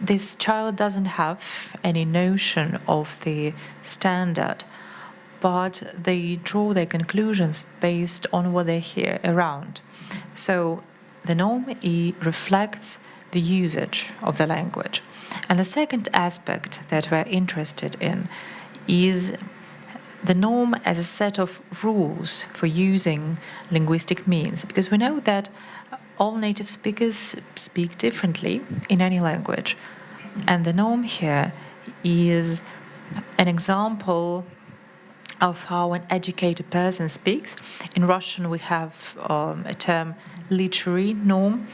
this child doesn't have any notion of the standard, but they draw their conclusions based on what they hear around. So the norm reflects the usage of the language. And the second aspect that we're interested in is the norm as a set of rules for using linguistic means, because we know that all native speakers speak differently in any language. And the norm here is an example of how an educated person speaks. In Russian, we have a term literary norm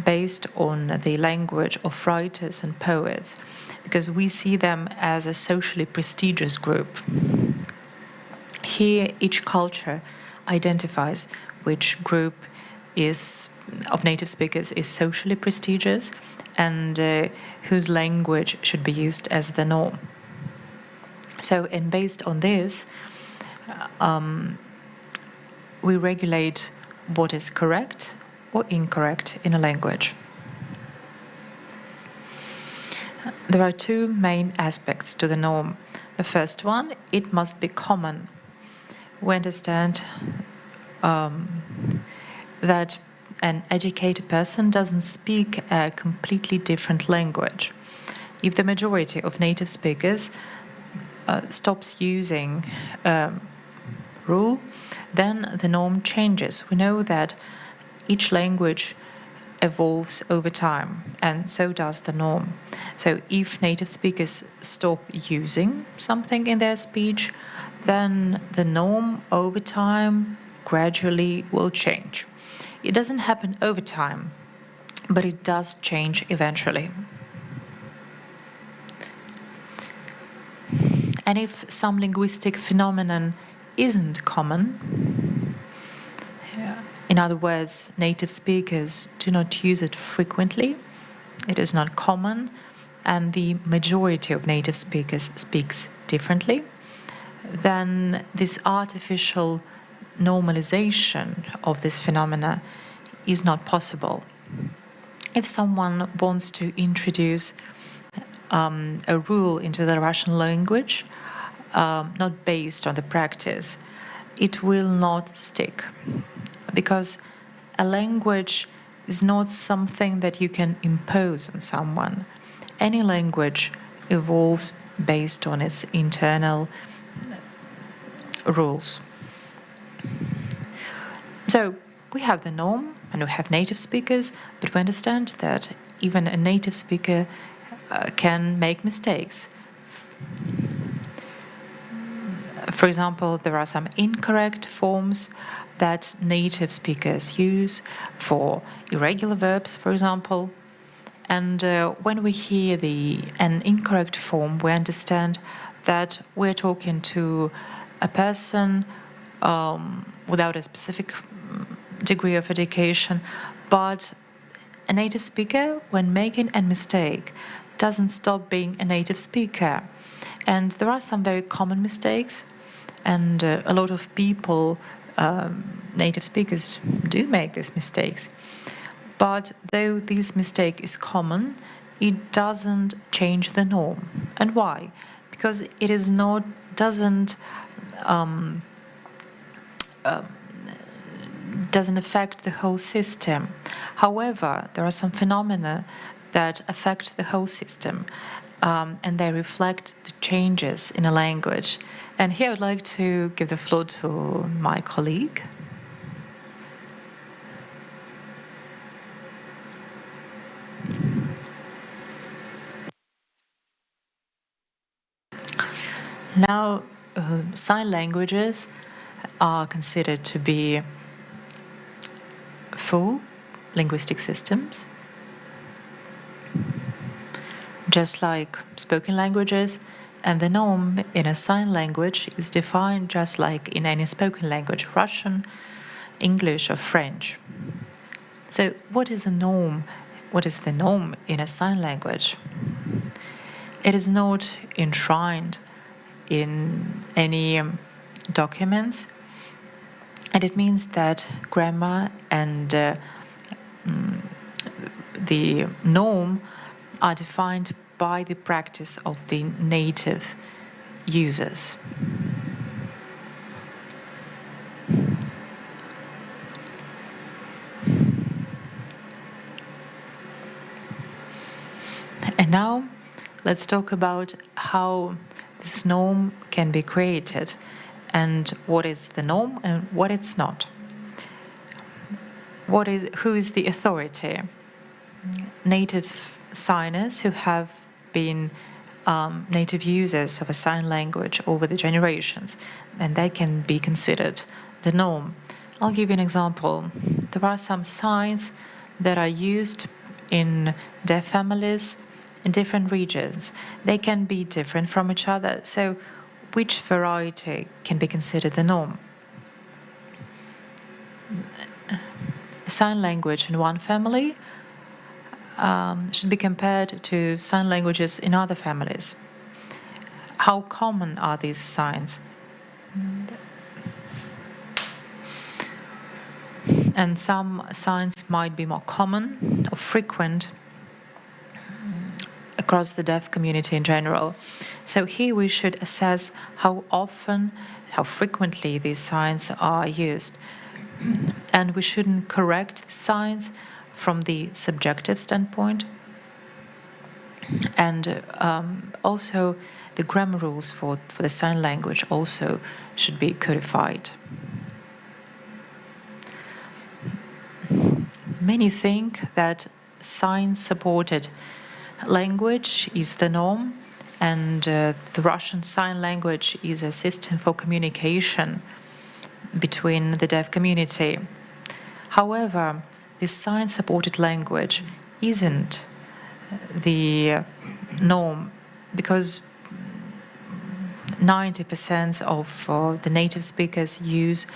based on the language of writers and poets, because we see them as a socially prestigious group. Here, each culture identifies which group of native speakers is socially prestigious and whose language should be used as the norm. So, and based on this, we regulate what is correct or incorrect in a language. There are two main aspects to the norm. The first one, it must be common. We understand that an educated person doesn't speak a completely different language. If the majority of native speakers stops using rule, then the norm changes. We know that each language evolves over time, and so does the norm. So if native speakers stop using something in their speech, then the norm over time gradually will change. It doesn't happen over time, but it does change eventually. And if some linguistic phenomenon isn't common, in other words, native speakers do not use it frequently, it is not common, and the majority of native speakers speaks differently, then this artificial normalization of this phenomena is not possible. If someone wants to introduce a rule into the Russian language, not based on the practice, it will not stick. Because a language is not something that you can impose on someone. Any language evolves based on its internal rules. So we have the norm and we have native speakers, but we understand that even a native speaker can make mistakes. For example, there are some incorrect forms that native speakers use for irregular verbs, for example. And when we hear an incorrect form, we understand that we're talking to a person without a specific degree of education, but a native speaker, when making a mistake, doesn't stop being a native speaker. And there are some very common mistakes, and a lot of people, native speakers, do make these mistakes. But though this mistake is common, it doesn't change the norm. And why? Because it is not doesn't affect the whole system. However, there are some phenomena that affect the whole system, and they reflect the changes in a language. And here I would like to give the floor to my colleague. Now, sign languages are considered to be full linguistic systems, just like spoken languages, and the norm in a sign language is defined just like in any spoken language, Russian, English, or French. So what is a norm? What is the norm in a sign language? It is not enshrined in any documents, and it means that grammar and the norm are defined by the practice of the native users. And now let's talk about how this norm can be created and what is the norm and what it's not. Who is the authority? Native signers who have been native users of a sign language over the generations, and they can be considered the norm. I'll give you an example. There are some signs that are used in deaf families in different regions. They can be different from each other. So which variety can be considered the norm? Sign language in one family should be compared to sign languages in other families. How common are these signs? And some signs might be more common or frequent across the deaf community in general. So here we should assess how often, how frequently these signs are used. And we shouldn't correct the signs from the subjective standpoint. And also the grammar rules for the sign language also should be codified. Many think that sign-supported language is the norm, and the Russian Sign Language is a system for communication between the deaf community. However, this sign-supported language isn't the norm, because 90% of the native speakers use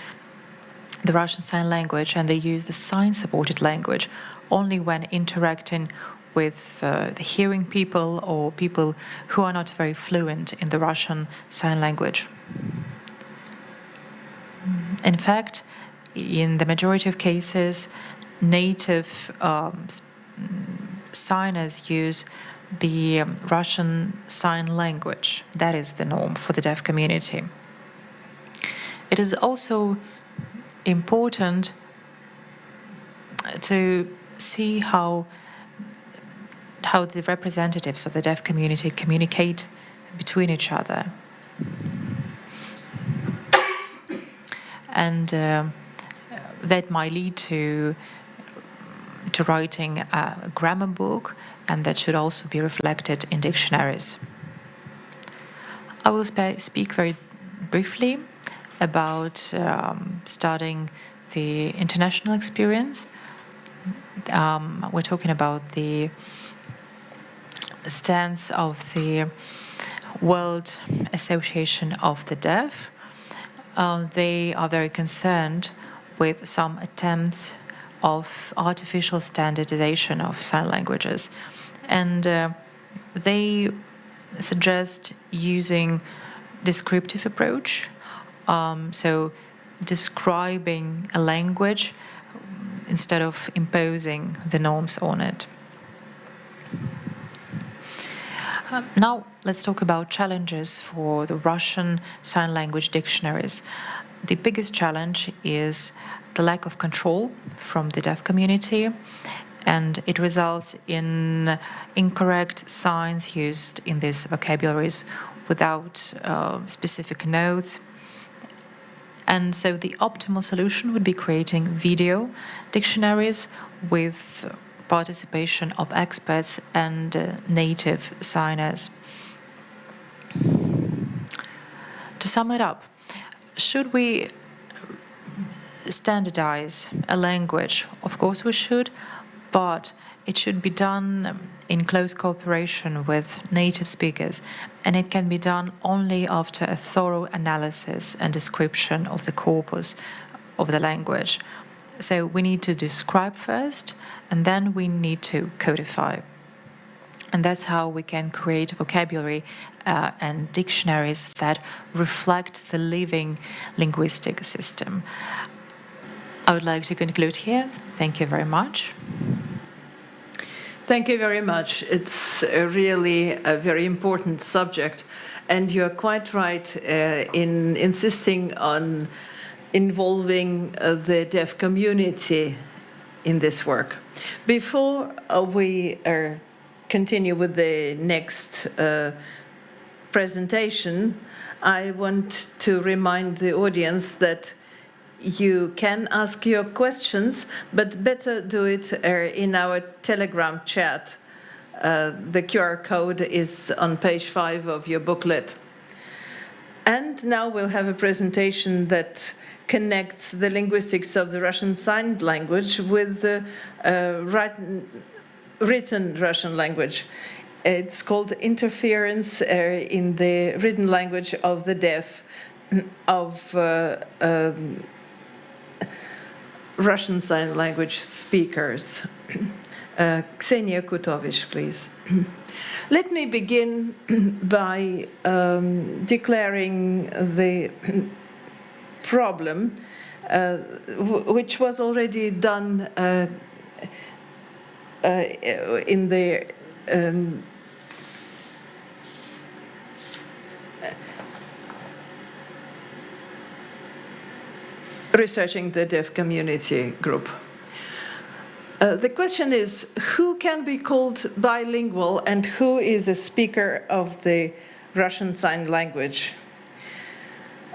the Russian Sign Language, and they use the sign-supported language only when interacting with the hearing people or people who are not very fluent in the Russian Sign Language. In fact, in the majority of cases, native signers use the Russian Sign Language. That is the norm for the deaf community. It is also important to see how the representatives of the deaf community communicate between each other. And that might lead to writing a grammar book, and that should also be reflected in dictionaries. I will speak very briefly about studying the international experience. We're talking about the stance of the World Association of the Deaf. They are very concerned with some attempts of artificial standardization of sign languages, and they suggest using descriptive approach, so describing a language instead of imposing the norms on it. Now let's talk about challenges for the Russian Sign Language dictionaries. The biggest challenge is the lack of control from the deaf community, and it results in incorrect signs used in these vocabularies without specific notes. And so the optimal solution would be creating video dictionaries with participation of experts and native signers. To sum it up, should we standardize a language? Of course we should, but it should be done in close cooperation with native speakers, and it can be done only after a thorough analysis and description of the corpus of the language. So we need to describe first, and then we need to codify. And that's how we can create vocabulary and dictionaries that reflect the living linguistic system. I would like to conclude here. Thank you very much. Thank you very much. It's really a very important subject, and you're quite right in insisting on involving the deaf community in this work. Before we continue with the next presentation, I want to remind the audience that you can ask your questions, but better do it in our Telegram chat. The QR code is on page 5 of your booklet. And now we'll have a presentation that connects the linguistics of the Russian Sign Language with the written Russian language. It's called Interference in the Written Language of the Deaf of Russian Sign Language speakers. Ksenia Kutovich, please. Let me begin by declaring the problem, which was already done in the researching the deaf community group. The question is, who can be called bilingual and who is a speaker of the Russian Sign Language?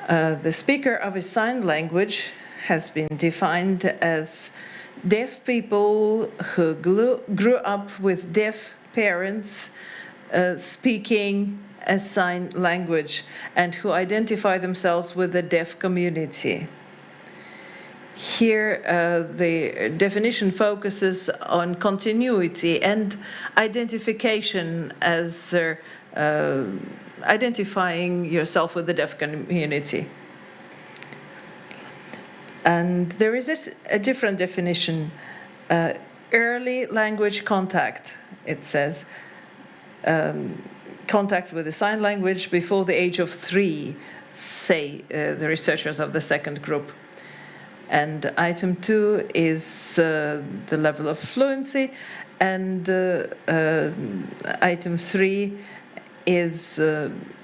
The speaker of a sign language has been defined as deaf people who grew up with deaf parents speaking a sign language and who identify themselves with the deaf community. Here, the definition focuses on continuity and identification as identifying yourself with the deaf community. And there is a different definition. Early language contact, it says. Contact with the sign language before the age of 3, say the researchers of the second group. And item 2 is the level of fluency, and item 3 is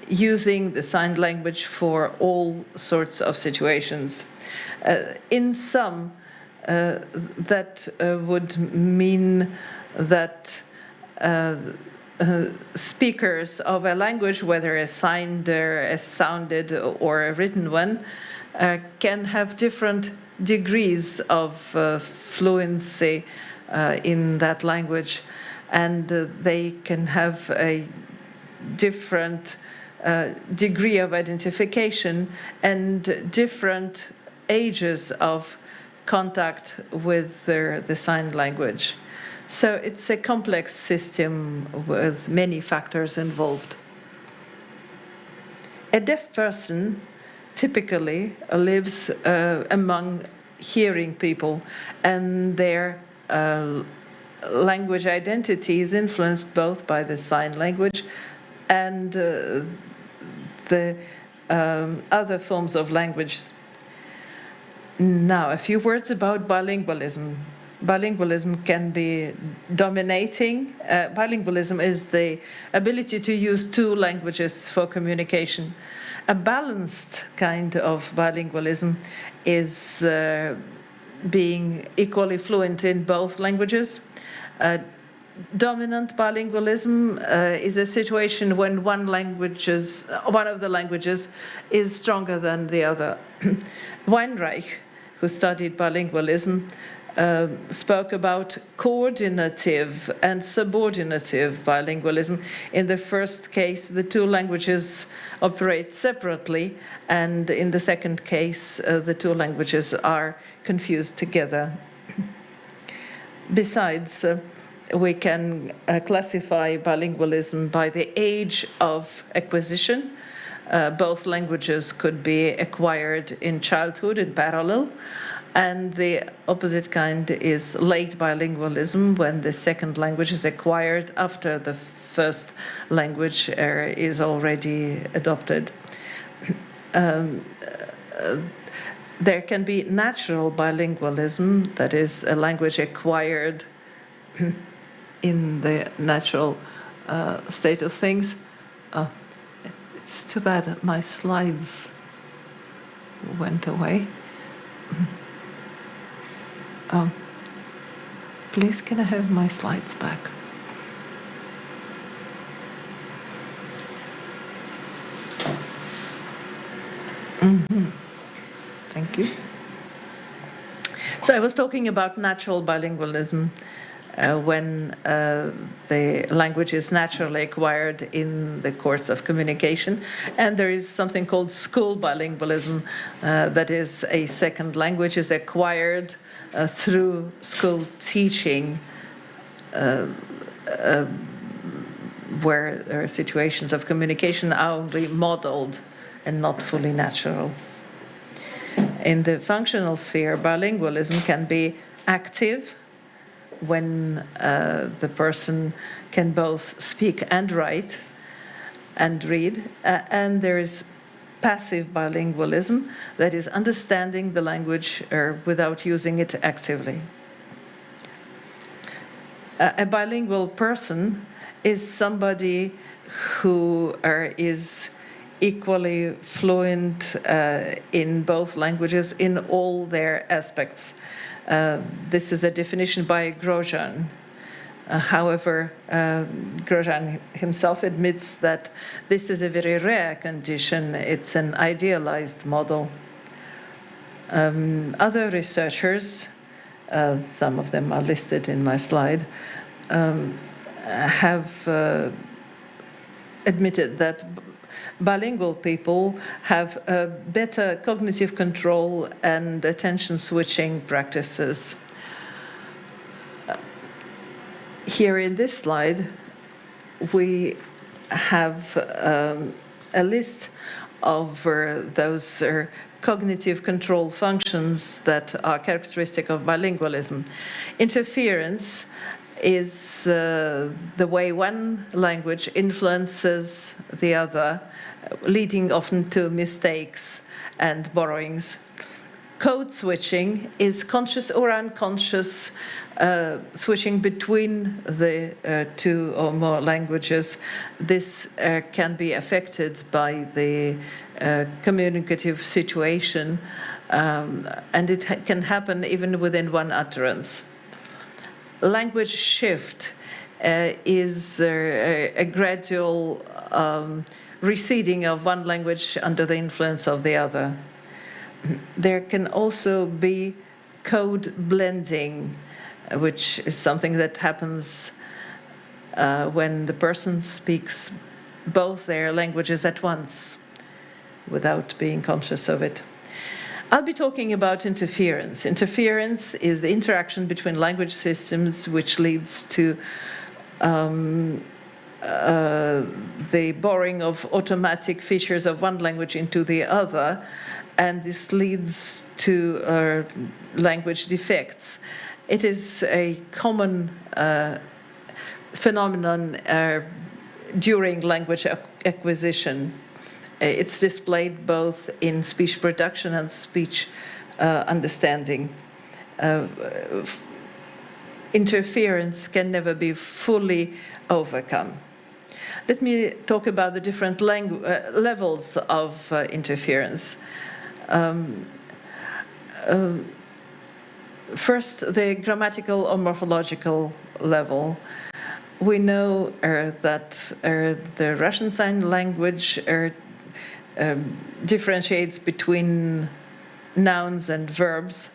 using the sign language for all sorts of situations. In sum, that would mean that speakers of a language, whether a signed, a sounded, or a written one, can have different degrees of fluency in that language, and they can have a different degree of identification and different ages of contact with the sign language. So it's a complex system with many factors involved. A deaf person typically lives among hearing people, and their language identity is influenced both by the sign language and the other forms of language. Now, a few words about bilingualism. Bilingualism can be dominating. Bilingualism is the ability to use 2 languages for communication. A balanced kind of bilingualism is being equally fluent in both languages. Dominant bilingualism is a situation when one of the languages is stronger than the other. Weinreich, who studied bilingualism, spoke about coordinative and subordinative bilingualism. In the first case, the 2 languages operate separately, and in the second case, the 2 languages are confused together. Besides, we can classify bilingualism by the age of acquisition. Both languages could be acquired in childhood in parallel, and the opposite kind is late bilingualism, when the second language is acquired after the first language is already adopted. There can be natural bilingualism, that is, a language acquired in the natural state of things. It's too bad my slides went away. Please, can I have my slides back? Thank you. So I was talking about natural bilingualism when the language is naturally acquired in the course of communication. And there is something called school bilingualism, that is, a second language is acquired through school teaching, where there are situations of communication are only modeled and not fully natural. In the functional sphere, bilingualism can be active, when the person can both speak and write and read, and there is passive bilingualism, that is understanding the language without using it actively. A bilingual person is somebody who is equally fluent in both languages in all their aspects. This is a definition by Grosjean. However, Grosjean himself admits that this is a very rare condition. It's an idealized model. Other researchers, some of them are listed in my slide, have admitted that bilingual people have better cognitive control and attention switching practices. Here in this slide, we have a list of those cognitive control functions that are characteristic of bilingualism. Interference is the way one language influences the other, leading often to mistakes and borrowings. Code switching is conscious or unconscious switching between the two or more languages. This can be affected by the communicative situation, and it can happen even within one utterance. Language shift is a gradual receding of one language under the influence of the other. There can also be code blending, which is something that happens when the person speaks both their languages at once without being conscious of it. I'll be talking about interference. Interference is the interaction between language systems which leads to the borrowing of automatic features of one language into the other, and this leads to language defects. It is a common phenomenon during language acquisition. It's displayed both in speech production and speech understanding. Interference can never be fully overcome. Let me talk about the different levels of interference. First, the grammatical or morphological level. We know that the Russian Sign Language differentiates between nouns and verbs,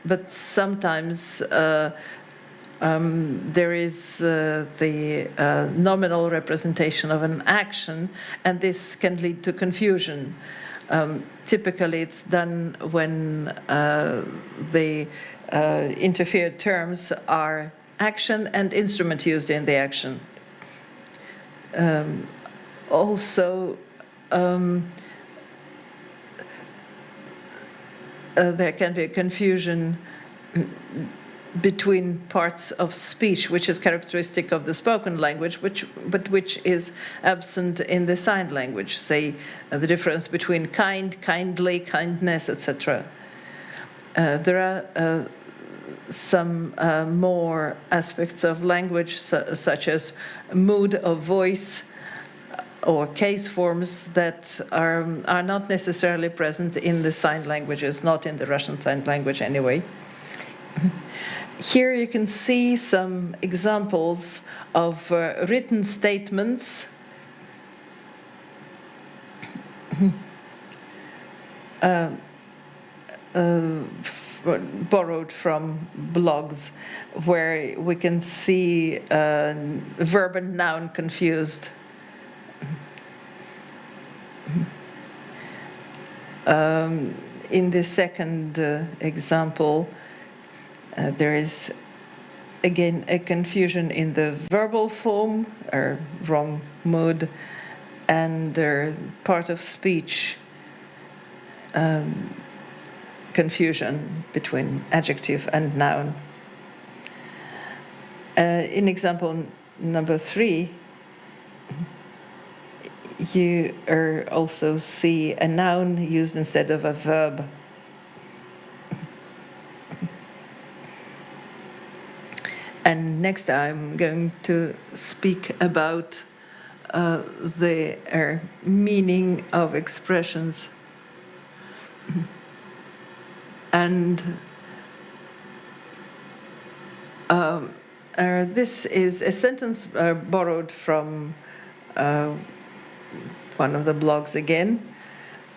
but sometimes there is the nominal representation of an action, and this can lead to confusion. Typically, it's done when the interfered terms are action and instrument used in the action. Also, there can be a confusion between parts of speech, which is characteristic of the spoken language, but which is absent in the sign language, say the difference between kind, kindly, kindness, etc. There are some more aspects of language, such as mood of voice or case forms that are not necessarily present in the sign languages, not in the Russian Sign Language anyway. Here you can see some examples of written statements borrowed from blogs, where we can see verb and noun confused. In the second example, there is again a confusion in the verbal form, or wrong mood, and part of speech confusion between adjective and noun. In example number 3, you also see a noun used instead of a verb. And next I'm going to speak about the meaning of expressions. And This is a sentence borrowed from one of the blogs again.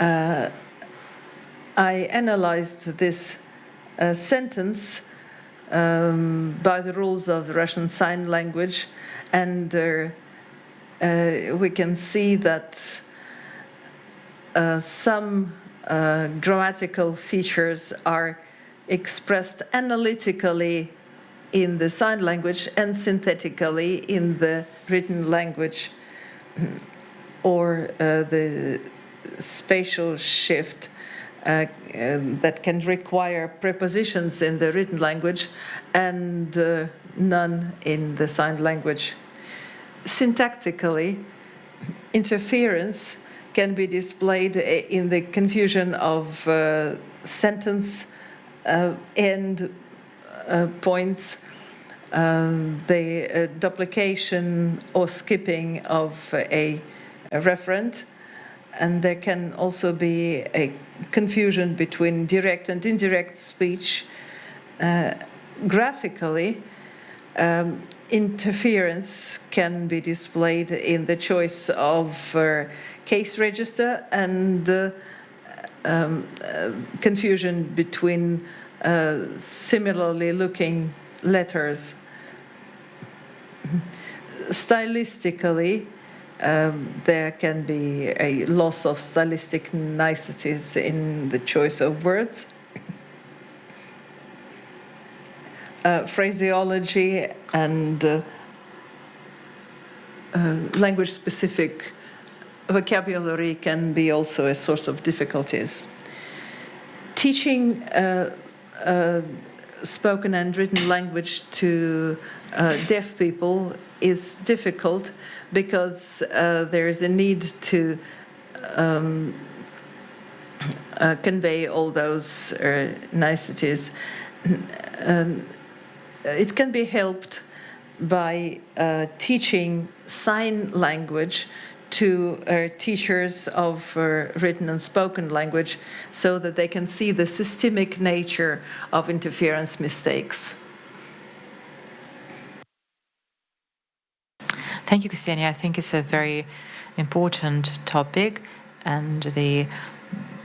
I analyzed this sentence by the rules of the Russian Sign Language, and we can see that some grammatical features are expressed analytically in the sign language and synthetically in the written language, or the spatial shift that can require prepositions in the written language and none in the sign language. Syntactically, interference can be displayed in the confusion of sentence end points, the duplication or skipping of a referent, and there can also be a confusion between direct and indirect speech. Graphically, interference can be displayed in the choice of case register and confusion between similarly looking letters. Stylistically, there can be a loss of stylistic niceties in the choice of words. Phraseology and language-specific vocabulary can be also a source of difficulties. Teaching spoken and written language to deaf people is difficult because there is a need to convey all those niceties. It can be helped by teaching sign language to teachers of written and spoken language so that they can see the systemic nature of interference mistakes. Thank you, Ksenia. I think it's a very important topic, and the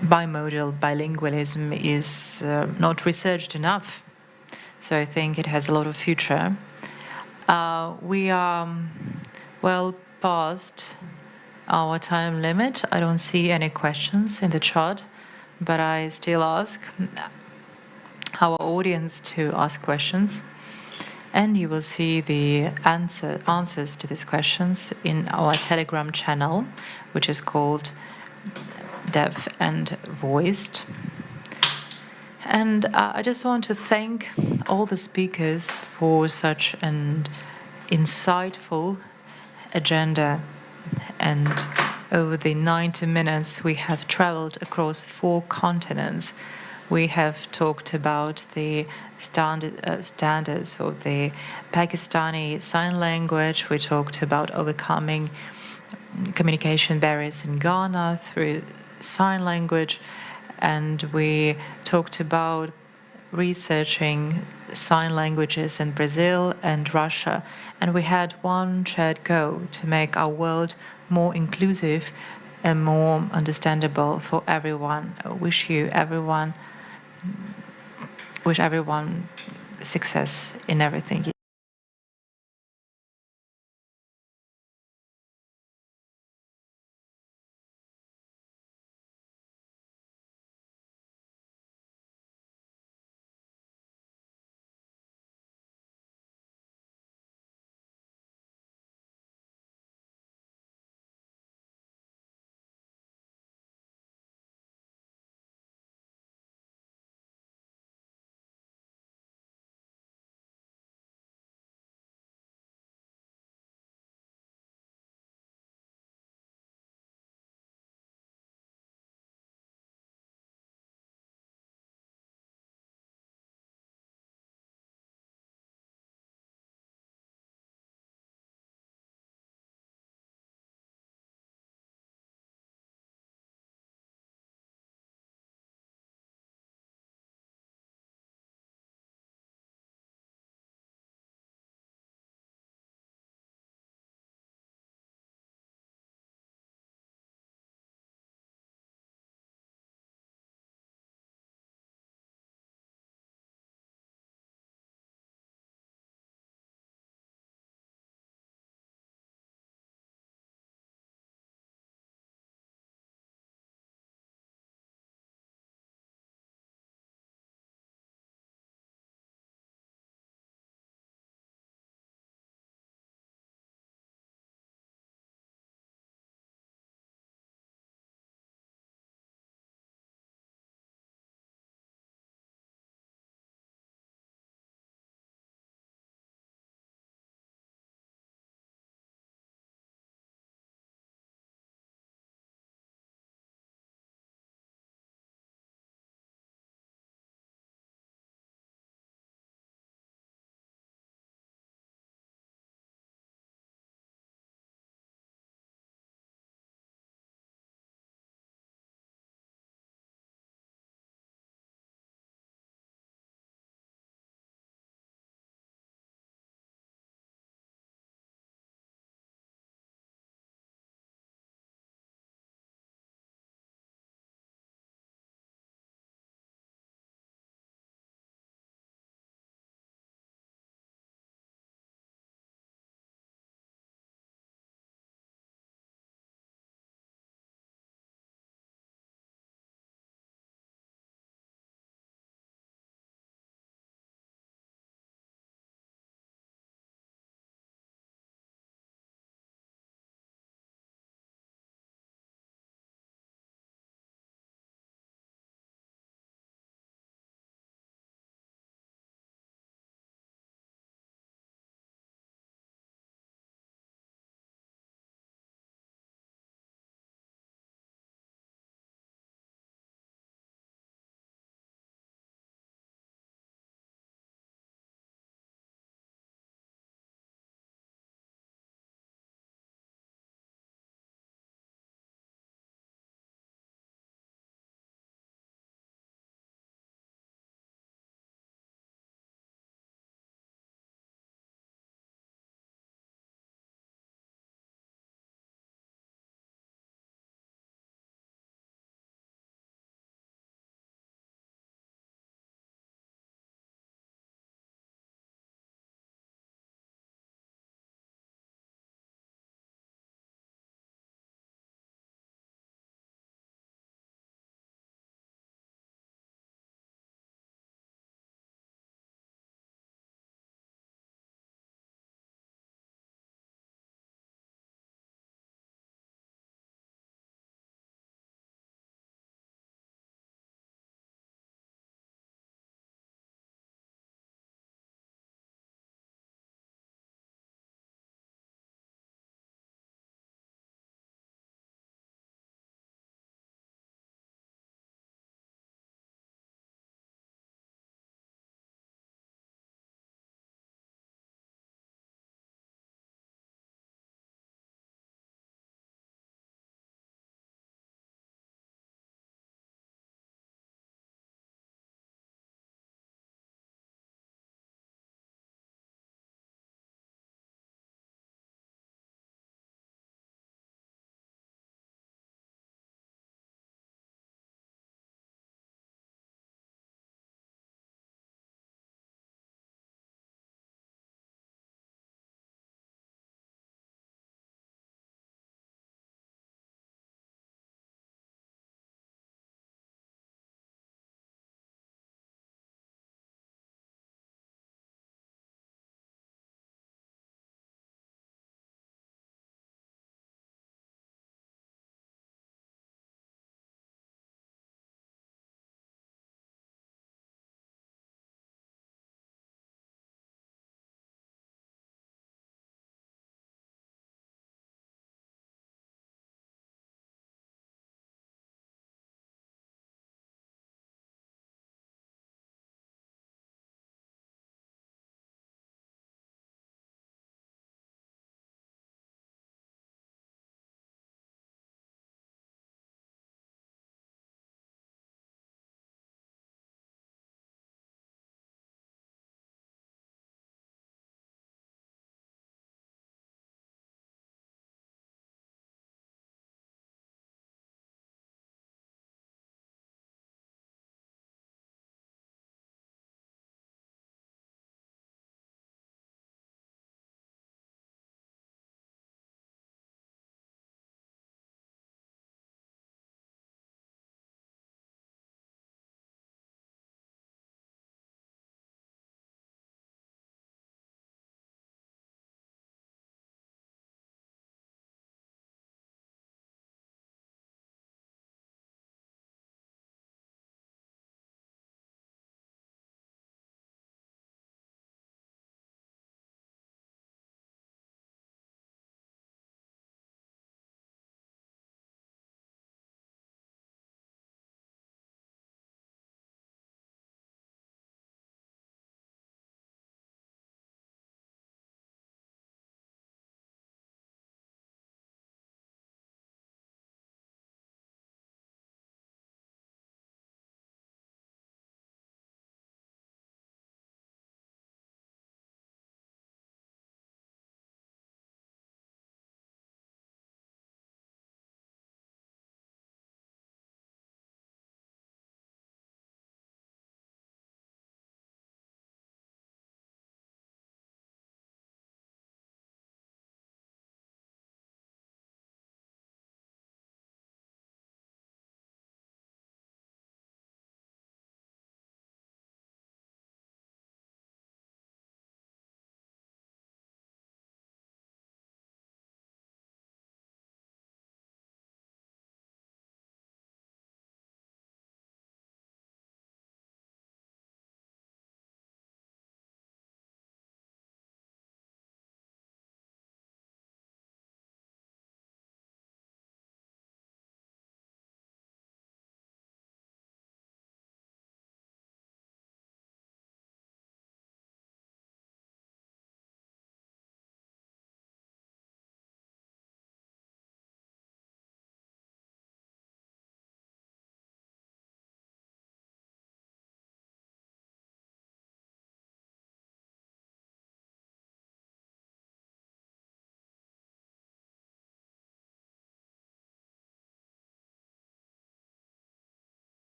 bimodal bilingualism is not researched enough. So I think it has a lot of future. We are well past our time limit. I don't see any questions in the chat, but I still ask our audience to ask questions. And you will see the answers to these questions in our Telegram channel, which is called Deaf and Voiced. And I just want to thank all the speakers for such an insightful agenda. And over the 90 minutes, we have traveled across 4 continents. We have talked about the standards of the Pakistani Sign Language. We talked about overcoming communication barriers in Ghana through sign language. And we talked about researching sign languages in Brazil and Russia. And we had one shared goal to make our world more inclusive and more understandable for everyone. I wish everyone success in everything.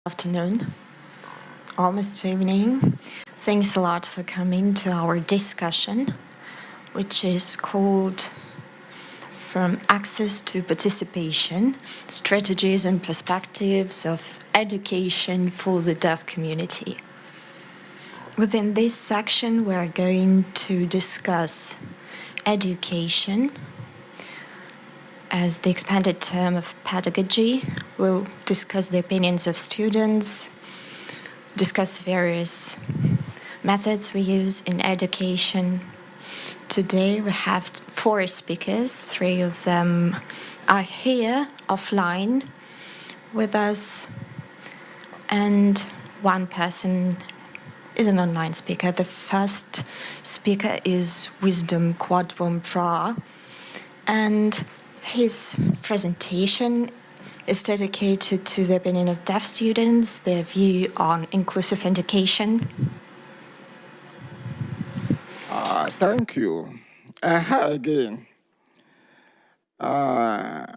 Afternoon, almost evening. Thanks a lot for coming to our discussion, which is called From Access to Participation, Strategies and Perspectives of Education for the Deaf Community. Within this section, we're going to discuss education as the expanded term of pedagogy. We'll discuss the opinions of students, discuss various methods we use in education. Today we have 4 speakers. 3 of them are here offline with us, and 1 person is an online speaker. The first speaker is Wisdom Quadrum Pra, and his presentation is dedicated to the opinion of deaf students, their view on inclusive education. Thank you. Hi again. I'm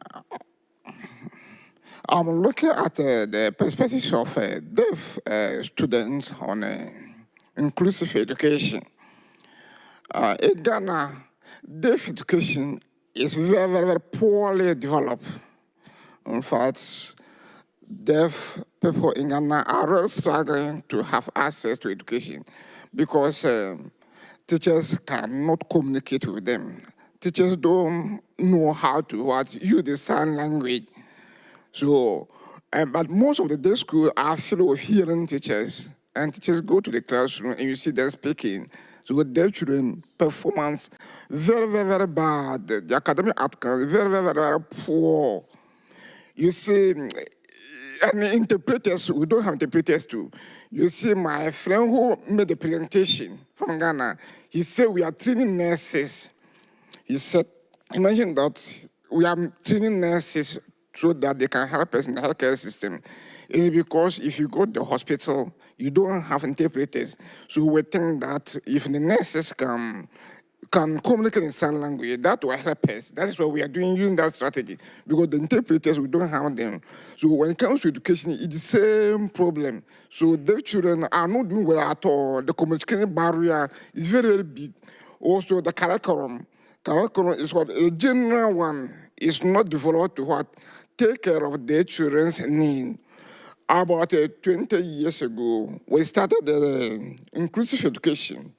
looking at the perspectives of deaf students on inclusive education. In Ghana, deaf education is very, very, very poorly developed. In fact, deaf people in Ghana are really struggling to have access to education because teachers cannot communicate with them. Teachers don't know how to use the sign language. So, but most of the day schools are filled with hearing teachers, and teachers go to the classroom and you see them speaking. So deaf children performance very, very, very bad. The academic outcomes very, very, very, very poor. You see, and interpreters, we don't have interpreters too. You see, my friend who made the presentation from Ghana, he said we are training nurses. He said, imagine that we are training nurses so that they can help us in the healthcare system. It's because if you go to the hospital, you don't have interpreters. So we think that if the nurses can communicate in sign language, that will help us. That is what we are doing using that strategy. Because the interpreters, we don't have them. So when it comes to education, it's the same problem. So deaf children are not doing well at all. The communication barrier is very, very big. Also, the curriculum is what a general one is not developed to take care of their children's needs. About 20 years ago, we started inclusive education.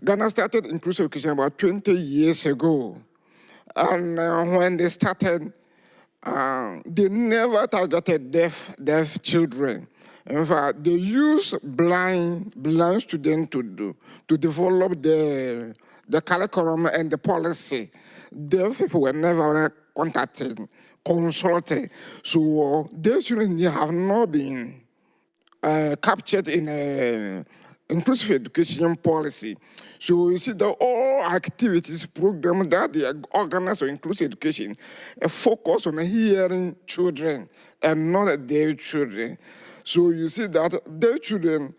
Ghana started inclusive education about 20 years ago. And when they started, they never targeted deaf children. In fact, they used blind students to develop the curriculum and the policy. Deaf people were never contacted, consulted. So deaf children have not been captured in a inclusive education policy. So you see that all activities, programs that they are organized for inclusive education focus on hearing children and not deaf children. So you see that deaf children,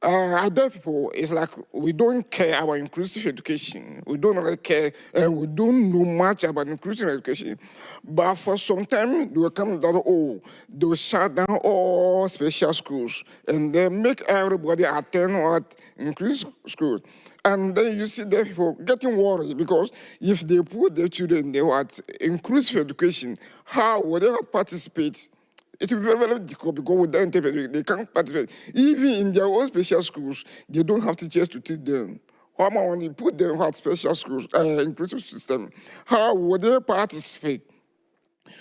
deaf people, it's like we don't care about inclusive education. We don't really care, and we don't know much about inclusive education. But for some time, they will come down, they will shut down all special schools, and they make everybody attend inclusive schools. And then you see deaf people getting worried because if they put their children in the inclusive education, how will they participate? It will be very, very difficult because without interpreters, they can't participate. Even in their own special schools, they don't have teachers to teach them. When you put them in special schools, inclusive system, how would they participate?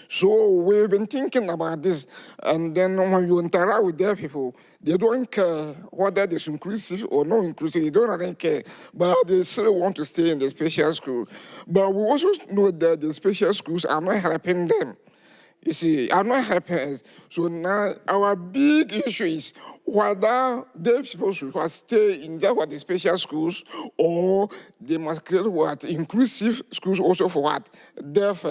So we've been thinking about this, and then when you interact with their people, they don't care whether it's inclusive or not inclusive. They don't really care, but they still want to stay in the special school. But we also know that the special schools are not helping them. You see, I'm not happy. So now our big issue is whether deaf people should stay in the special schools or they must create inclusive schools also for deaf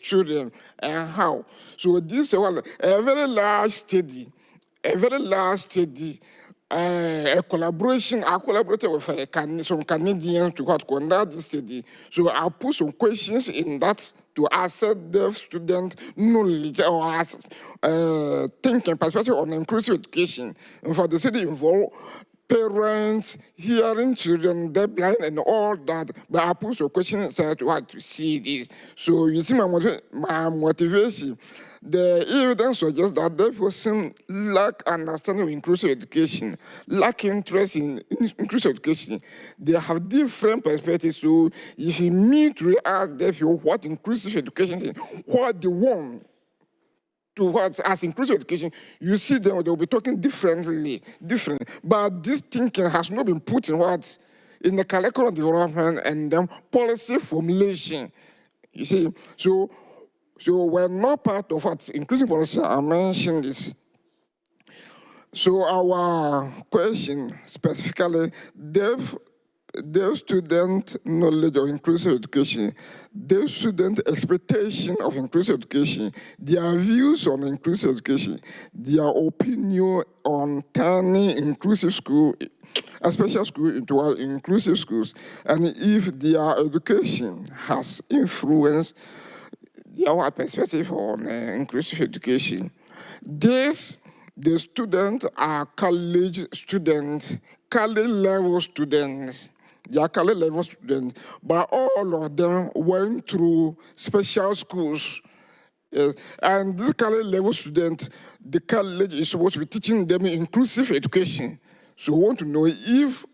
children, and how. So this is a very large study a collaboration. I collaborated with some Canadians to conduct this study. So I put some questions in that to assess the student knowledge or thinking perspective on inclusive education. And for the study involved parents, hearing children, deafblind, and all that. But I put some questions to how to see this. So you see my motivation. The evidence suggests that the person lack understanding of inclusive education, lack interest in inclusive education. They have different perspectives. So if you meet to ask them what inclusive education is, what they want to what as inclusive education, you see them, they'll be talking differently. But this thinking has not been put in what? In the curriculum development and then policy formulation. You see, so we're not part of what inclusive policy. I mentioned this. So our question specifically, deaf student knowledge of inclusive education, deaf student expectation of inclusive education, their views on inclusive education, their opinion on turning inclusive school, a special school into inclusive schools, and if their education has influenced our perspective on inclusive education. The students are college students, college level students. They are college level students, but all of them went through special schools. Yes. And this college level students, the college is supposed to be teaching them inclusive education. So we want to know if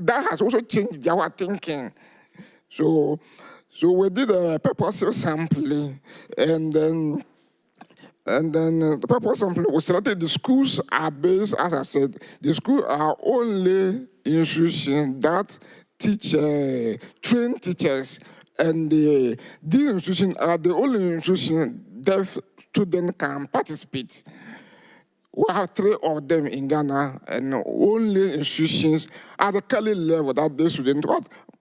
that has also changed our thinking. So we did a purposive sampling, and then the purpose sampling was selected. The schools are based, as I said, the schools are only institutions that teach, train teachers, and these institutions are the only institutions deaf students can participate. We have 3 of them in Ghana, and only institutions at the college level that the students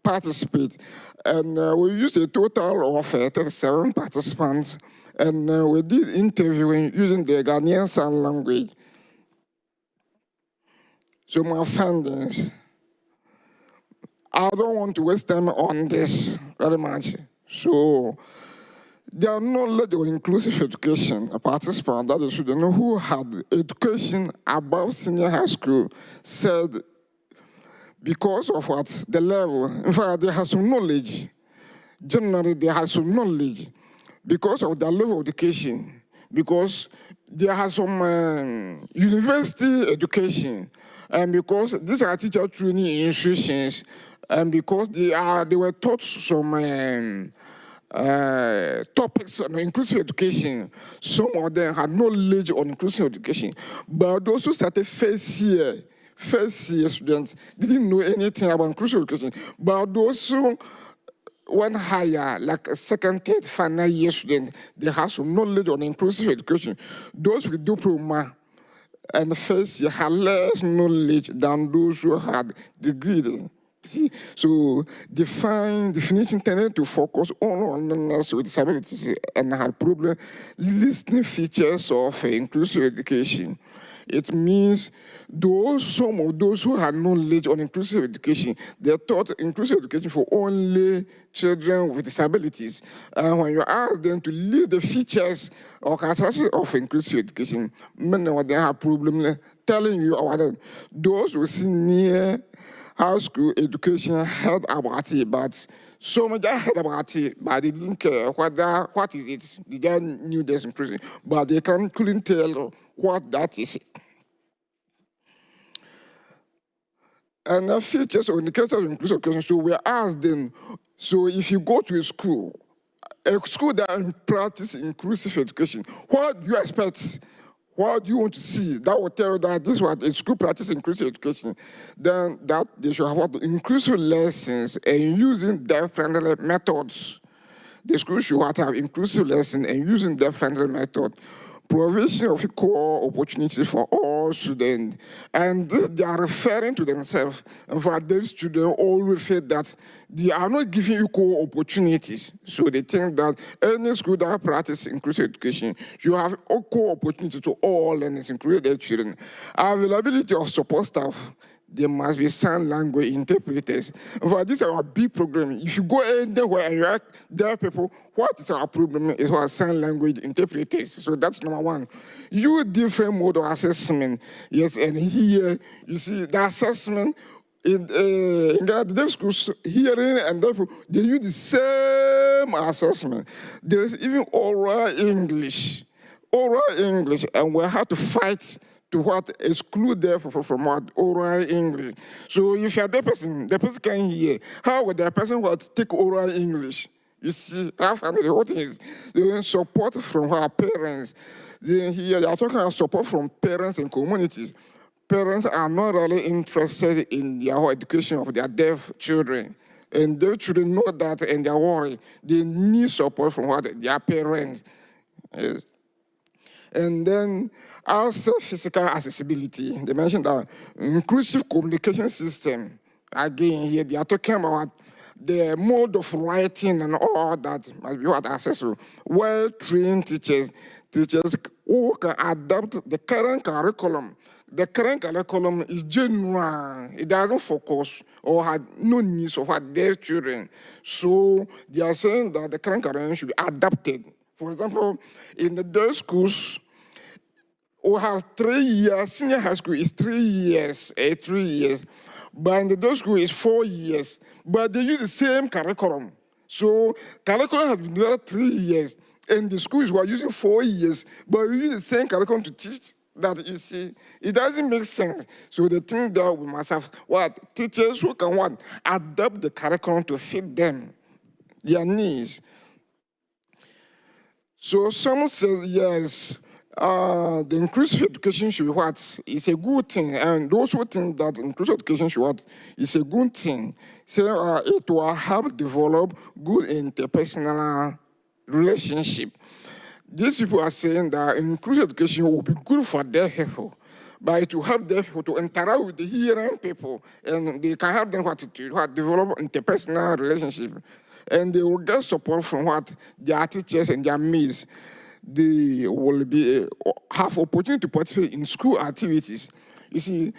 participate. And we used a total of 37 participants, and we did interviewing using the Ghanaian Sign Language. So my findings, I don't want to waste time on this very much. So there are knowledge of inclusive education, a participant, that is student who had education above senior high school, said because of what the level, in fact, they have some knowledge. Generally, they have some knowledge because of their level of education, because they have some university education, and because these are teacher training institutions, and because they were taught some topics on inclusive education. Some of them had knowledge on inclusive education, but those who started first year students didn't know anything about inclusive education. But those who went higher, like a second, third, final year student, they have some knowledge on inclusive education. Those with diploma and first year had less knowledge than those who had degree. See? So definition tended to focus on learners with disabilities and had problem listening features of inclusive education. It means some of those who had knowledge on inclusive education, they taught inclusive education for only children with disabilities. And when you ask them to list the features or characteristics of inclusive education, many of them have problems telling you about them. Those who see near high school education heard about it, but so many heard about it, but they didn't care what is it. They didn't knew this inclusion, but they couldn't tell what that is. And the features or indicators of inclusive education, so we asked them, so if you go to a school that practice inclusive education, what do you expect? What do you want to see? That will tell you that this was a school practice inclusive education. Then that they should have inclusive lessons and using deaf-friendly methods. The school should have inclusive lessons and using deaf-friendly methods. provision of equal opportunity for all students. And they are referring to themselves. And for those students always feel that they are not giving equal opportunities. So they think that any school that practices inclusive education should have equal opportunity to all learners, including their children. Availability of support staff, there must be sign language interpreters. For this is our big problem. If you go anywhere and you ask their people, what is our problem is what sign language interpreters. So that's number one. You different mode of assessment. Yes, and here you see the assessment in the schools, hearing and therefore they use the same assessment. There is even oral English, and we have to fight to what exclude them from what oral English. So if you're the person can hear. How would the person what take oral English? You see, our family, what is the support from our parents? Here they are talking about support from parents and communities. Parents are not really interested in the education of their deaf children. And their children know that and they're worried. They need support from what their parents. Yes. And then also physical accessibility. They mentioned that inclusive communication system. Again, here they are talking about the mode of writing and all that must be what accessible. Well-trained teachers who can adapt the current curriculum. The current curriculum is general. It doesn't focus or have no needs of their children. So they are saying that the current curriculum should be adapted. For example, in the deaf schools, we have 3 years. Senior high school is 3 years, 3 years. But in the deaf school is 4 years. But they use the same curriculum. So curriculum has been developed 3 years. And the schools were using 4 years. But we use the same curriculum to teach that, you see. It doesn't make sense. So they think that we must have teachers who can adapt the curriculum to fit them, their needs. So some say yes, the inclusive education should be is a good thing, and those who think that inclusive education should is a good thing, say it will help develop good interpersonal relationship. These people are saying that inclusive education will be good for their people, but it will help their people to interact with the hearing people, and they can help them to develop interpersonal relationship, and they will get support from their teachers and their mates. They will have opportunity to participate in school activities. You see,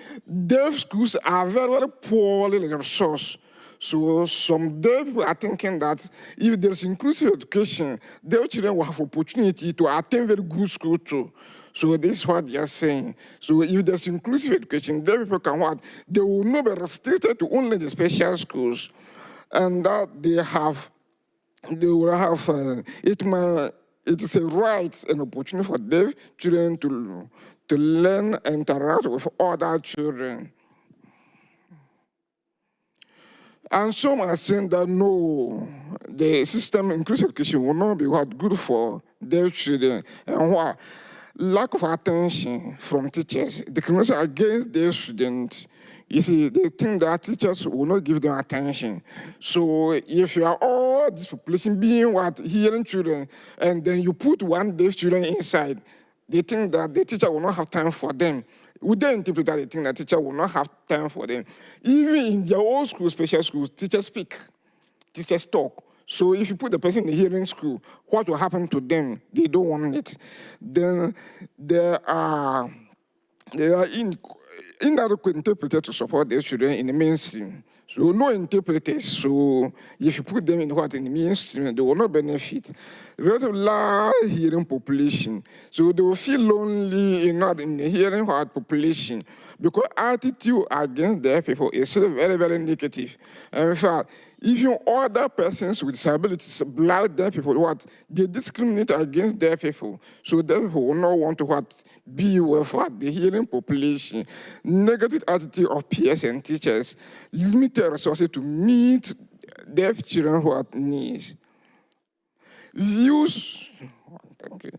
deaf schools are very, very poorly resourced. So some deaf people are thinking that if there's inclusive education, deaf children will have opportunity to attend very good school too. So this is what they are saying. So if there's inclusive education, deaf people can they will not be restricted to only the special schools. And that they will have, it is a right and opportunity for deaf children to learn and interact with other children. And some are saying that no, the system inclusive education will not be good for deaf children. And why? Lack of attention from teachers, discrimination against their students. You see, they think that teachers will not give them attention. So if you are all this population being hearing children, and then you put one deaf children inside, they think that the teacher will not have time for them. With the interpreter, they think that teacher will not have time for them. Even in their own school, special schools, teachers speak, teachers talk. So if you put the person in the hearing school, what will happen to them? They don't want it. Then there are inadequate interpreters to support their children in the mainstream. So no interpreters. So if you put them in the mainstream, they will not benefit. Relatively large hearing population. So they will feel lonely in the hearing population, because attitude against their people is very, very negative. And in fact, even other persons with disabilities, blind deaf people, they discriminate against their people. So their people will not want to be with the hearing population. Negative attitude of peers and teachers, limited resources to meet deaf children who have needs. Views. Thank you.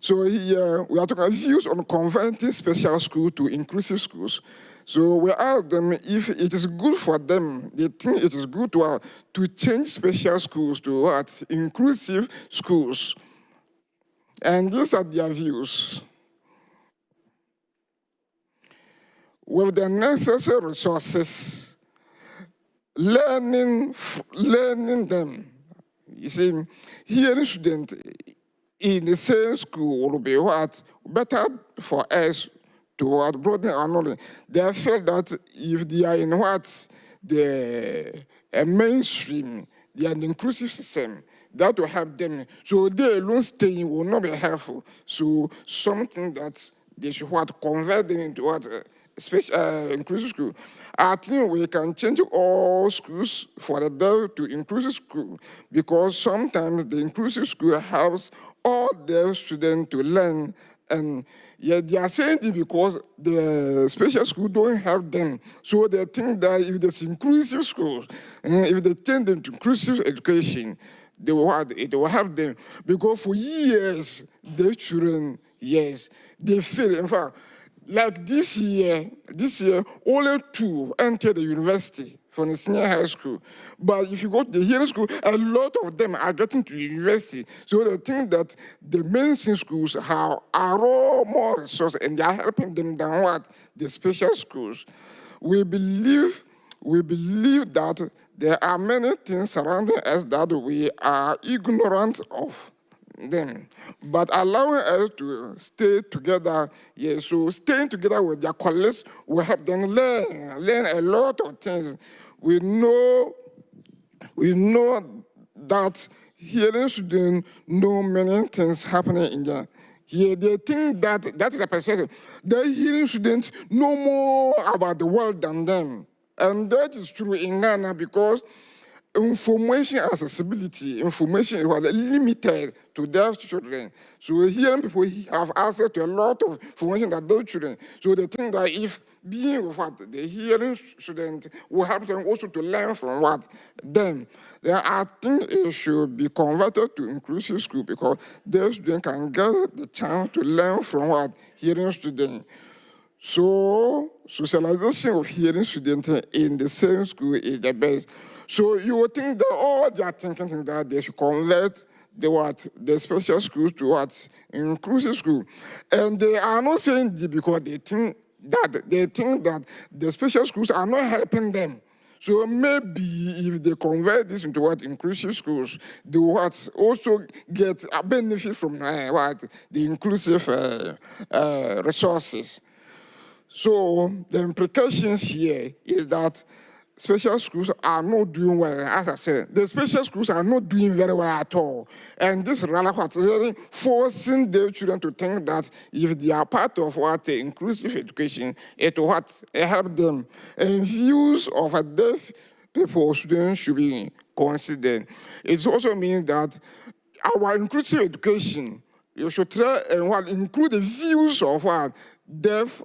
So here we are talking about views on converting special schools to inclusive schools. So we ask them if it is good for them. They think it is good to change special schools to inclusive schools. And these are their views. With the necessary resources, learning them. You see, hearing students in the same school will be what better for us to what broaden our knowledge. They feel that if they are in what the mainstream, they are an inclusive system, that will help them. So they alone staying will not be helpful. So something that they should what convert them into what special inclusive school. I think we can change all schools for the deaf to inclusive school, because sometimes the inclusive school helps all deaf students to learn. And yet they are saying it because the special school don't help them. So they think that if there's inclusive schools, if they change them to inclusive education, it will help them. Because for years, the children, yes, they fail. In fact, like this year, only 2 entered the university from the senior high school. But if you go to the hearing school, a lot of them are getting to university. So they think that the mainstream schools are all more resources and they are helping them than what the special schools. We believe that there are many things surrounding us that we are ignorant of them, but allowing us to stay together, yes, so staying together with their colleagues will help them learn a lot of things. We know that hearing students know many things happening in there. Here, they think that is a perception. The hearing students know more about the world than them. And that is true in Ghana because information accessibility, information is limited to deaf children. So hearing people have access to a lot of information that deaf children. So they think that if being with what the hearing student will help them also to learn from what them. Then I think it should be converted to inclusive school because deaf students can get the chance to learn from what hearing students. So socialization of hearing students in the same school is the best. So you would think that all they are thinking that they should convert the special schools to what inclusive school, and they are not saying this because they think that the special schools are not helping them. So maybe if they convert this into what inclusive schools, they will also get a benefit from what the inclusive resources. So the implications here is that special schools are not doing well. As I said, the special schools are not doing very well at all. And this really forcing the children to think that if they are part of what the inclusive education, it will help them. And views of a deaf people, students should be considered. It also means that our inclusive education, you should try and include the views of what deaf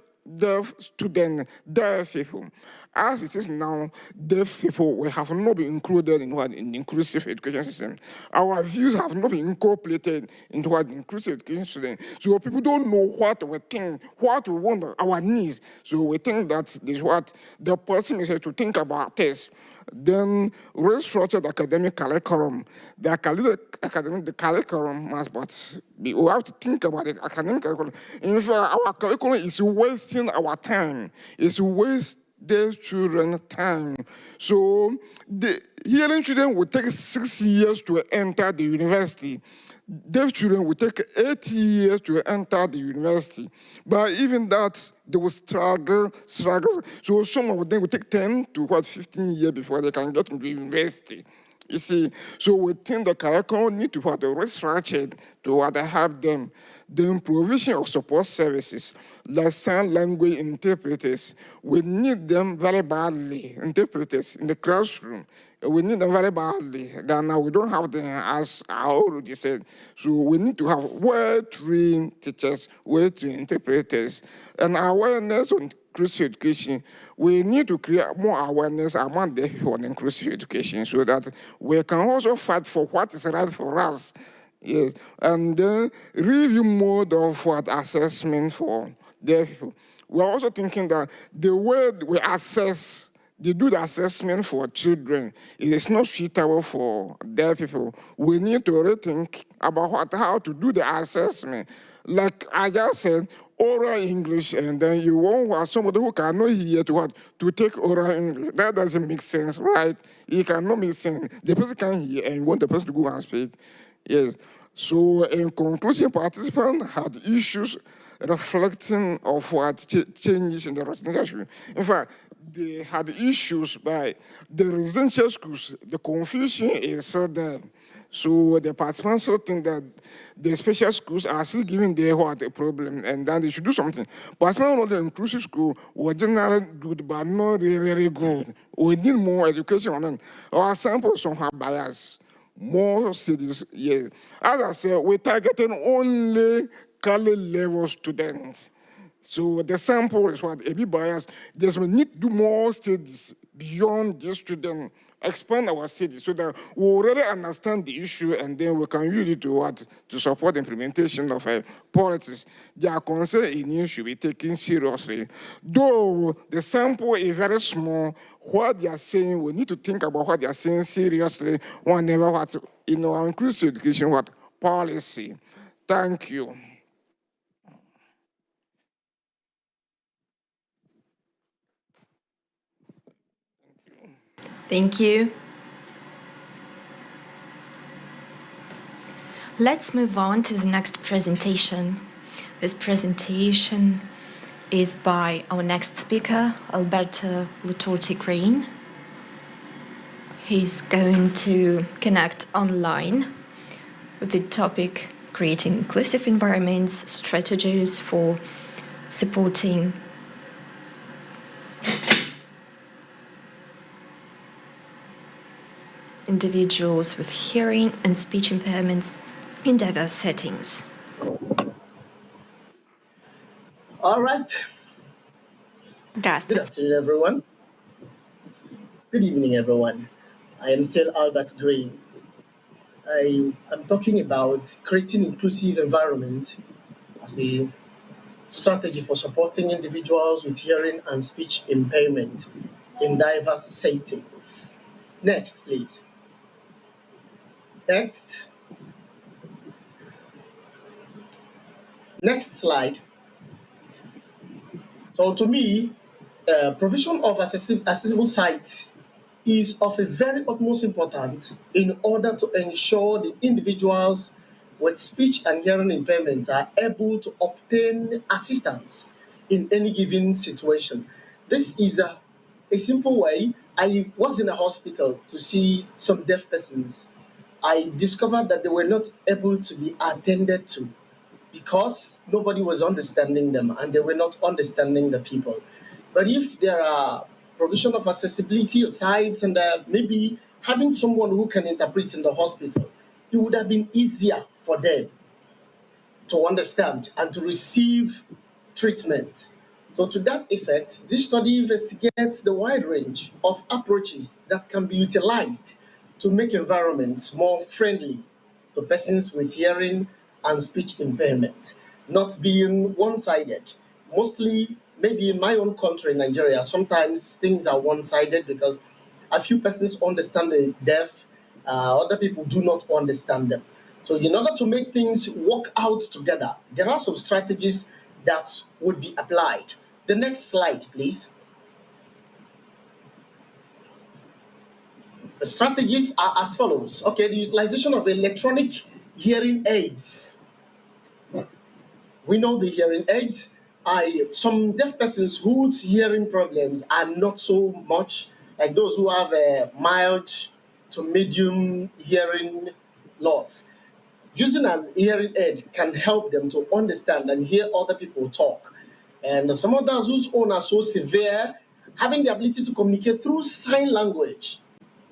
students, deaf people. As it is now, deaf people we have not been included in the inclusive education system. Our views have not been incorporated into what inclusive education system. So people don't know what we think, what we want, our needs. So we think that this is what the person is here to think about this. Then restructured academic curriculum. The curriculum must we have to think about it. Academic curriculum. In fact, our curriculum is wasting our time. It's wasting the children time. So the hearing children will take 6 years to enter the university. Deaf children will take 8 years to enter the university. But even that, they will struggle. So some of them will take 10 to 15 years before they can get into university. You see, so we think the curriculum need to be restructured to help them. The provision of support services, like sign language interpreters, we need them very badly. Interpreters in the classroom, we need them very badly. Now we don't have them, as I already said. So we need to have well-trained teachers, well-trained interpreters, and awareness on inclusive education. We need to create more awareness among the people on inclusive education so that we can also fight for what is right for us. Yes. And then review mode of what assessment for the people. We're also thinking that the way we assess they do the assessment for children. It is not suitable for deaf people. We need to rethink about how to do the assessment. Like I just said, oral English, and then you won't want somebody who cannot hear to take oral English. That doesn't make sense, right? It cannot make sense. The person can hear, and you want the person to go and speak. Yes. So in conclusion, participants had issues reflecting of what changes in the residential. In fact, they had issues by the residential schools. The confusion is so there. So the participants still think that the special schools are still giving their a problem, and then they should do something. Participants of the inclusive school were generally good, but not really good. We need more education on them. Our samples somehow bias. More cities, yes. As I said, we're targeting only college level students. So the sample is what a bit biased. There's we need to do more studies beyond this student, expand our studies so that we really understand the issue, and then we can use it to support the implementation of policies. Their concern in issue should be taken seriously. Though the sample is very small, what they are saying, we need to think about what they are saying seriously whenever in our inclusive education policy. Thank you. Thank you. Let's move on to the next presentation. This presentation is by our next speaker, Alberto Lutorti-Green. He's going to connect online with the topic creating inclusive environments, strategies for supporting individuals with hearing and speech impairments in diverse settings. All right. Good afternoon, everyone. Good evening, everyone. I am still Albert Green. I am talking about creating inclusive environment as a strategy for supporting individuals with hearing and speech impairment in diverse settings. Next, please. Next slide. So to me, provision of accessible sites is of a very utmost importance in order to ensure the individuals with speech and hearing impairment are able to obtain assistance in any given situation. This is a simple way. I was in a hospital to see some deaf persons. I discovered that they were not able to be attended to because nobody was understanding them and they were not understanding the people. But if there are provision of accessibility of sites and maybe having someone who can interpret in the hospital, it would have been easier for them to understand and to receive treatment. So to that effect, this study investigates the wide range of approaches that can be utilized to make environments more friendly to persons with hearing and speech impairment, not being one-sided. Mostly, maybe in my own country, Nigeria, sometimes things are one-sided because a few persons understand the deaf, other people do not understand them. So in order to make things work out together, there are some strategies that would be applied. The next slide, please. The strategies are as follows. Okay, the utilization of electronic hearing aids. We know the hearing aids. Some deaf persons whose hearing problems are not so much, like those who have a mild to medium hearing loss. Using an hearing aid can help them to understand and hear other people talk. And some others whose own are so severe, having the ability to communicate through sign language.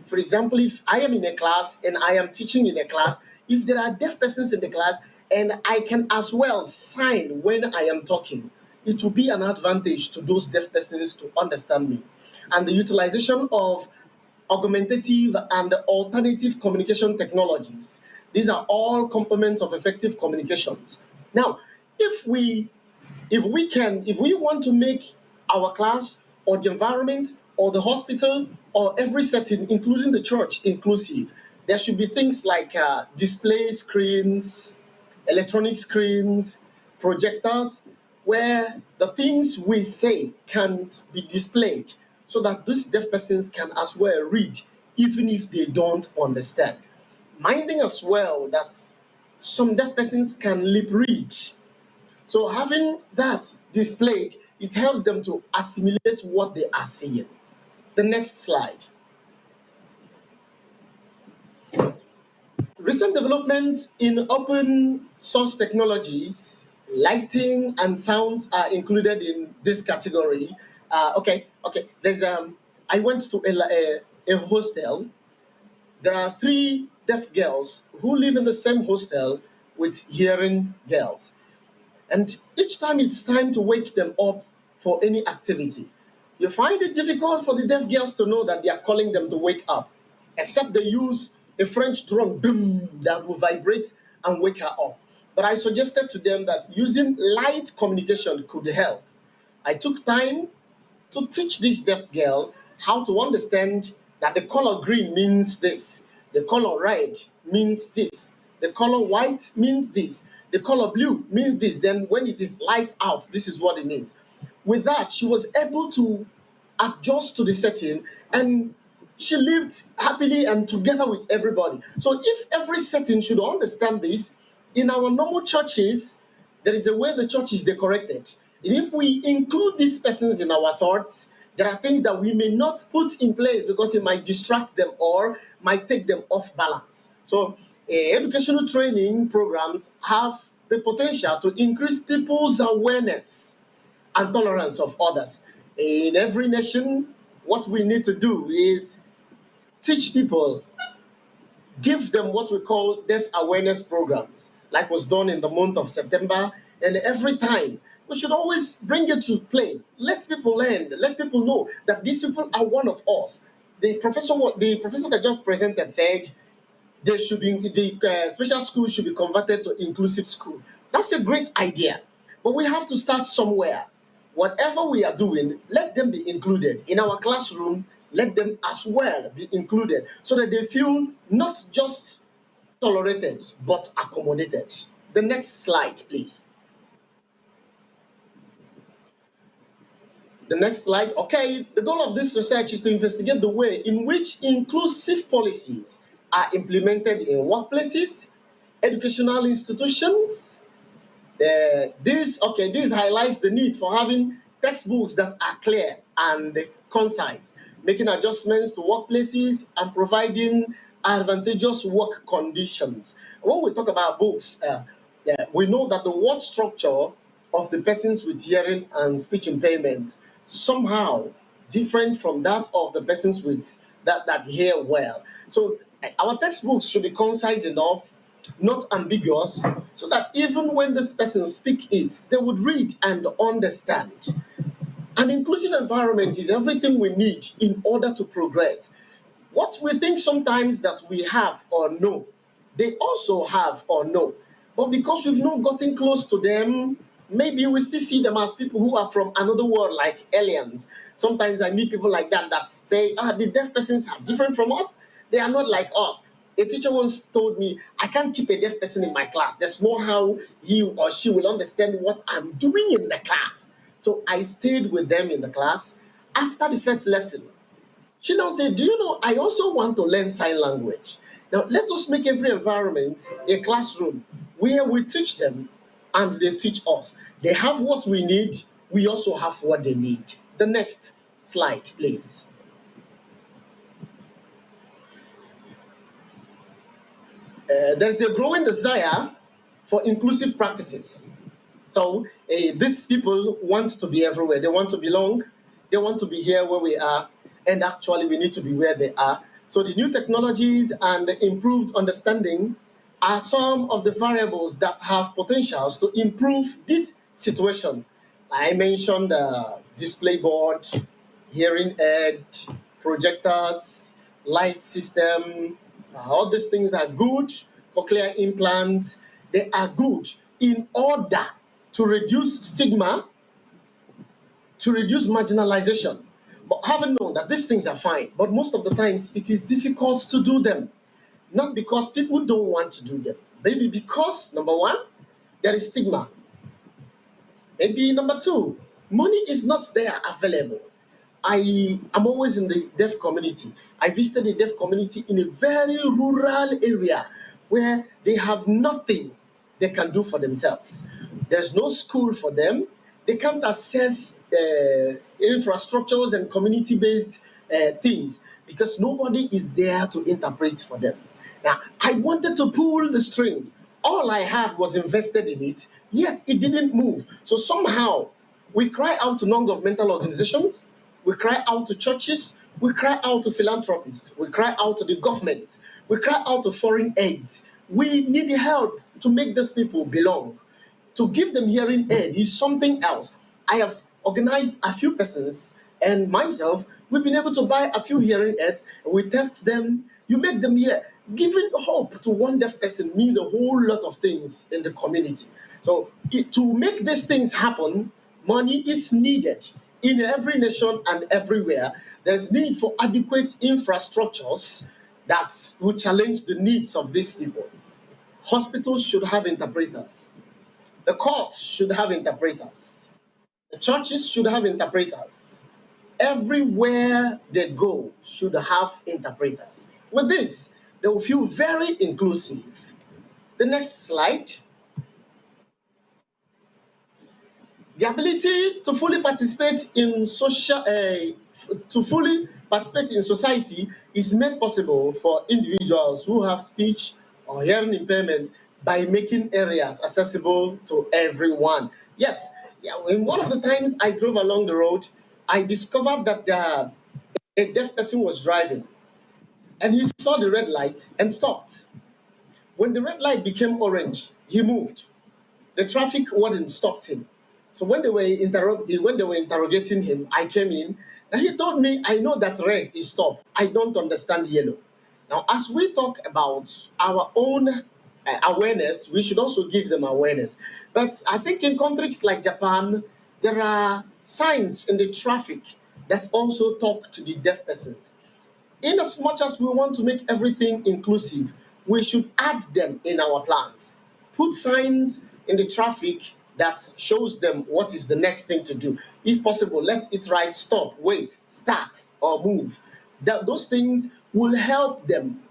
For example, if I am in a class and I am teaching in a class, if there are deaf persons in the class and I can as well sign when I am talking, it will be an advantage to those deaf persons to understand me. And the utilization of augmentative and alternative communication technologies. These are all components of effective communications. Now, if we want to make our class or the environment or the hospital or every setting, including the church inclusive, there should be things like display screens, electronic screens, projectors, where the things we say can be displayed so that these deaf persons can as well read, even if they don't understand. Minding as well that some deaf persons can lip read. So having that displayed, it helps them to assimilate what they are seeing. The next slide. Recent developments in open source technologies, lighting and sounds are included in this category. Okay. There's I went to a hostel. There are 3 deaf girls who live in the same hostel with hearing girls. And each time it's time to wake them up for any activity, you find it difficult for the deaf girls to know that they are calling them to wake up, except they use a French drum boom, that will vibrate and wake her up. But I suggested to them that using light communication could help. I took time to teach this deaf girl how to understand that the color green means this, the color red means this, the color white means this, the color blue means this. Then when it is light out, this is what it means. With that, she was able to adjust to the setting, and she lived happily and together with everybody. So if every setting should understand this, in our normal churches, there is a way the church is decorated. And if we include these persons in our thoughts, there are things that we may not put in place because it might distract them or might take them off balance. So educational training programs have the potential to increase people's awareness and tolerance of others. In every nation, what we need to do is teach people, give them what we call deaf awareness programs, like was done in the month of September. And every time, we should always bring it to play. Let people learn, let people know that these people are one of us. The professor that just presented said they should be the special school should be converted to inclusive school. That's a great idea, but we have to start somewhere. Whatever we are doing, let them be included in our classroom. Let them as well be included so that they feel not just tolerated but accommodated. The next slide, please. The next slide. Okay, the goal of this research is to investigate the way in which inclusive policies are implemented in workplaces, educational institutions. This highlights the need for having textbooks that are clear and concise, making adjustments to workplaces and providing advantageous work conditions. When we talk about books, we know that the word structure of the persons with hearing and speech impairment somehow different from that of the persons with that hear well. So our textbooks should be concise enough, not ambiguous, so that even when this person speak it, they would read and understand. An inclusive environment is everything we need in order to progress. What we think sometimes that we have or know, they also have or know. But because we've not gotten close to them, maybe we still see them as people who are from another world, like aliens. Sometimes I meet people like that say, the deaf persons are different from us. They are not like us. A teacher once told me, I can't keep a deaf person in my class. There's no how he or she will understand what I'm doing in the class. So I stayed with them in the class. After the first lesson, she now said, do you know, I also want to learn sign language. Now, let us make every environment a classroom where we teach them and they teach us. They have what we need, we also have what they need. The next slide, please. There's a growing desire for inclusive practices. So these people want to be everywhere. They want to belong. They want to be here where we are. And actually, we need to be where they are. So the new technologies and the improved understanding are some of the variables that have potentials to improve this situation. I mentioned display board, hearing aid, projectors, light system. All these things are good. Cochlear implants, they are good in order to reduce stigma, to reduce marginalization. But having known that these things are fine, but most of the times it is difficult to do them. Not because people don't want to do them. Maybe because, number one, there is stigma. Maybe number two, money is not there available. I am always in the deaf community. I visited a deaf community in a very rural area where they have nothing they can do for themselves. There's no school for them. They can't access infrastructures and community based things because nobody is there to interpret for them. Now, I wanted to pull the string. All I had was invested in it, yet it didn't move. So somehow we cry out to non governmental organizations, we cry out to churches, we cry out to philanthropists, we cry out to the government, we cry out to foreign aids. We need help to make these people belong. To give them hearing aid is something else. I have organized a few persons and myself, we've been able to buy a few hearing aids, and we test them. You make them hear. Giving hope to one deaf person means a whole lot of things in the community. So to make these things happen, money is needed in every nation and everywhere. There's need for adequate infrastructures that will challenge the needs of these people. Hospitals should have interpreters. The courts should have interpreters. The churches should have interpreters. Everywhere they go should have interpreters. With this, they will feel very inclusive. The next slide. The ability to fully participate in society is made possible for individuals who have speech or hearing impairment by making areas accessible to everyone. Yes, yeah, in one of the times I drove along the road, I discovered that a deaf person was driving and he saw the red light and stopped. When the red light became orange, he moved. The traffic warden stopped him. So when they were interrogating him, I came in and he told me, I know that red is stop. I don't understand yellow. Now, as we talk about our own awareness, we should also give them awareness. But I think in countries like Japan, there are signs in the traffic that also talk to the deaf persons. In as much as we want to make everything inclusive, we should add them in our plans. Put signs in the traffic that shows them what is the next thing to do. If possible, let it write stop, wait, start, or move. Those things will help them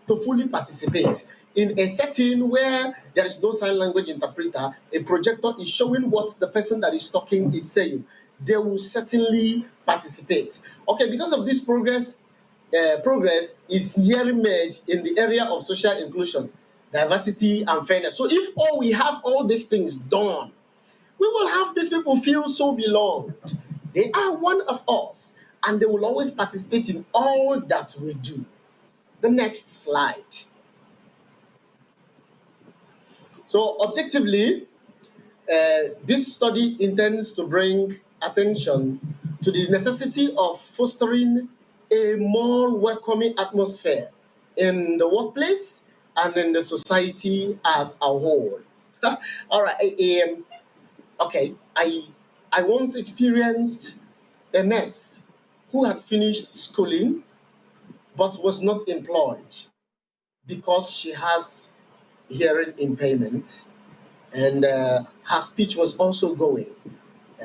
to fully participate. In a setting where there is no sign language interpreter, a projector is showing what the person that is talking is saying. They will certainly participate. Okay, because of this progress is yearly made in the area of social inclusion, diversity, and fairness. So if we have all these things done, we will have these people feel so belonged. They are one of us, and they will always participate in all that we do. The next slide. So objectively, this study intends to bring attention to the necessity of fostering a more welcoming atmosphere in the workplace and in the society as a whole. All right. Okay. I once experienced a nurse who had finished schooling but was not employed because she has hearing impairment and her speech was also going.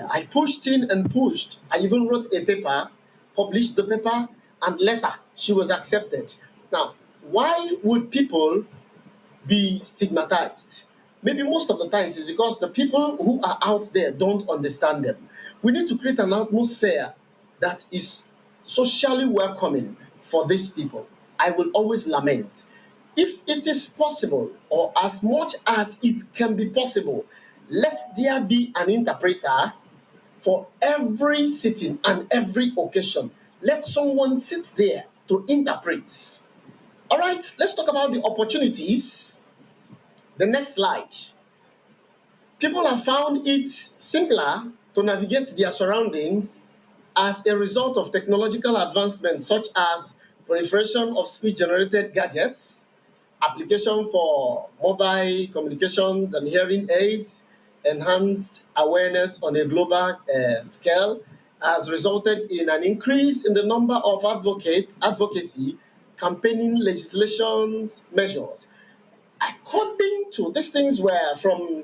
I pushed in and pushed. I even wrote a paper, published the paper, and later she was accepted. Now, why would people be stigmatized? Maybe most of the times it's because the people who are out there don't understand them. We need to create an atmosphere that is socially welcoming for these people. I will always lament. If it is possible, or as much as it can be possible, let there be an interpreter for every sitting and every occasion. Let someone sit there to interpret. All right, let's talk about the opportunities. The next slide. People have found it simpler to navigate their surroundings as a result of technological advancements such as proliferation of speech-generated gadgets, application for mobile communications and hearing aids, enhanced awareness on a global scale, has resulted in an increase in the number of advocacy campaigning legislations measures. According to these things were from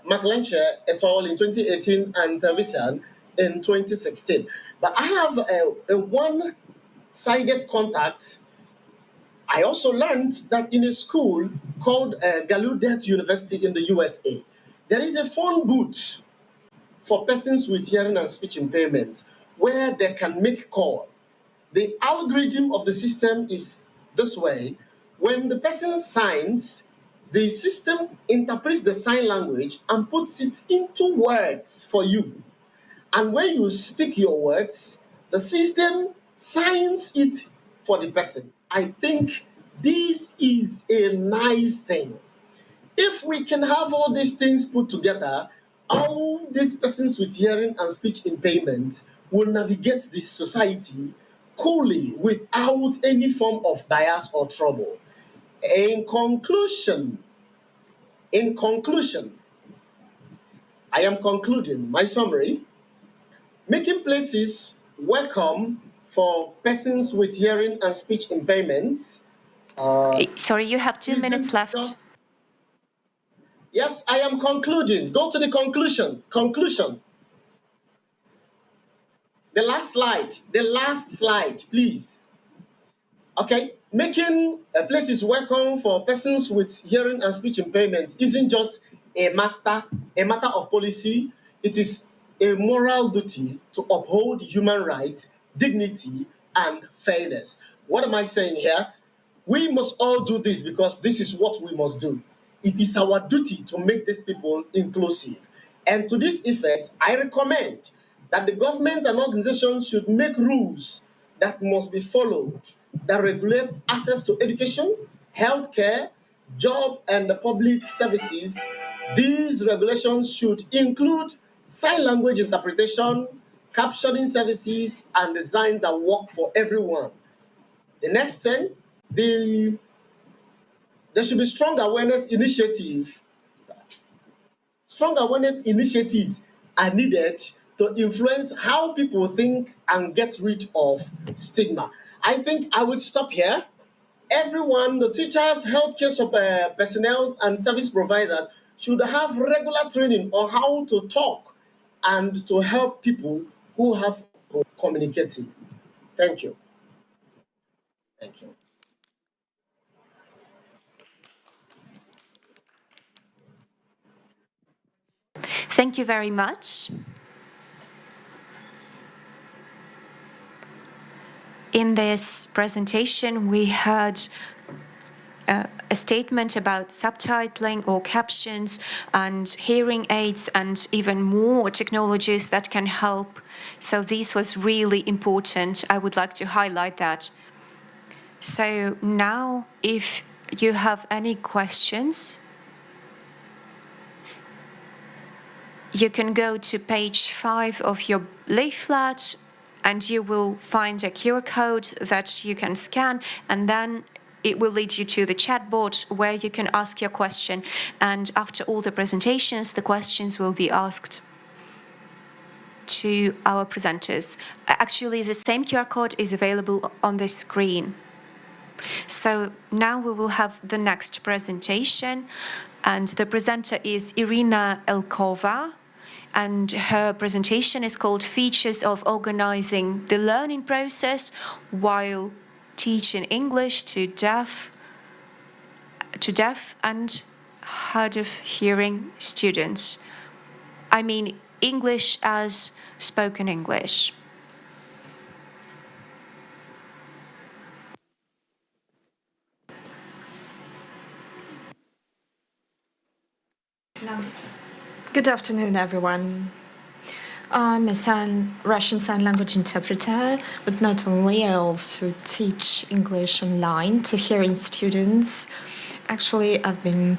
McLencher et al. In 2018 and Television in 2016. But I have a one-sided contact. I also learned that in a school called Gallaudet University in the USA, there is a phone booth for persons with hearing and speech impairment where they can make call. The algorithm of the system is this way. When the person signs, the system interprets the sign language and puts it into words for you. And when you speak your words, the system signs it for the person. I think this is a nice thing. If we can have all these things put together, all these persons with hearing and speech impairment will navigate this society coolly without any form of bias or trouble. In conclusion, I am concluding my summary. Making places welcome for persons with hearing and speech impairments. Sorry, you have 2 minutes left. Yes, I am concluding. Go to the conclusion. Conclusion. The last slide, please. Okay, making places welcome for persons with hearing and speech impairment isn't just a matter of policy. It is a moral duty to uphold human rights, dignity, and fairness. What am I saying here? We must all do this because this is what we must do. It is our duty to make these people inclusive. And to this effect, I recommend that the government and organizations should make rules that must be followed that regulates access to education, healthcare, job, and the public services. These regulations should include sign language interpretation, captioning services, and design that work for everyone. The next thing, there should be strong awareness initiatives are needed to influence how people think and get rid of stigma. I think I would stop here. Everyone, the teachers, healthcare personnel, and service providers should have regular training on how to talk and to help people who have communicating. Thank you. Thank you. Thank you very much. In this presentation, we heard a statement about subtitling or captions and hearing aids and even more technologies that can help. So this was really important. I would like to highlight that. So now, if you have any questions, you can go to page 5 of your leaflet and you will find a QR code that you can scan, and then it will lead you to the chatbot where you can ask your question. And after all the presentations, the questions will be asked to our presenters. Actually, the same QR code is available on the screen. So now we will have the next presentation, and the presenter is Irina Elkova, and her presentation is called Features of Organizing the Learning Process While Teaching English to deaf and hard of hearing students. I mean English as spoken English. Good afternoon, everyone. I'm a Russian Sign Language interpreter, but not only, I also teach English online to hearing students. Actually, I've been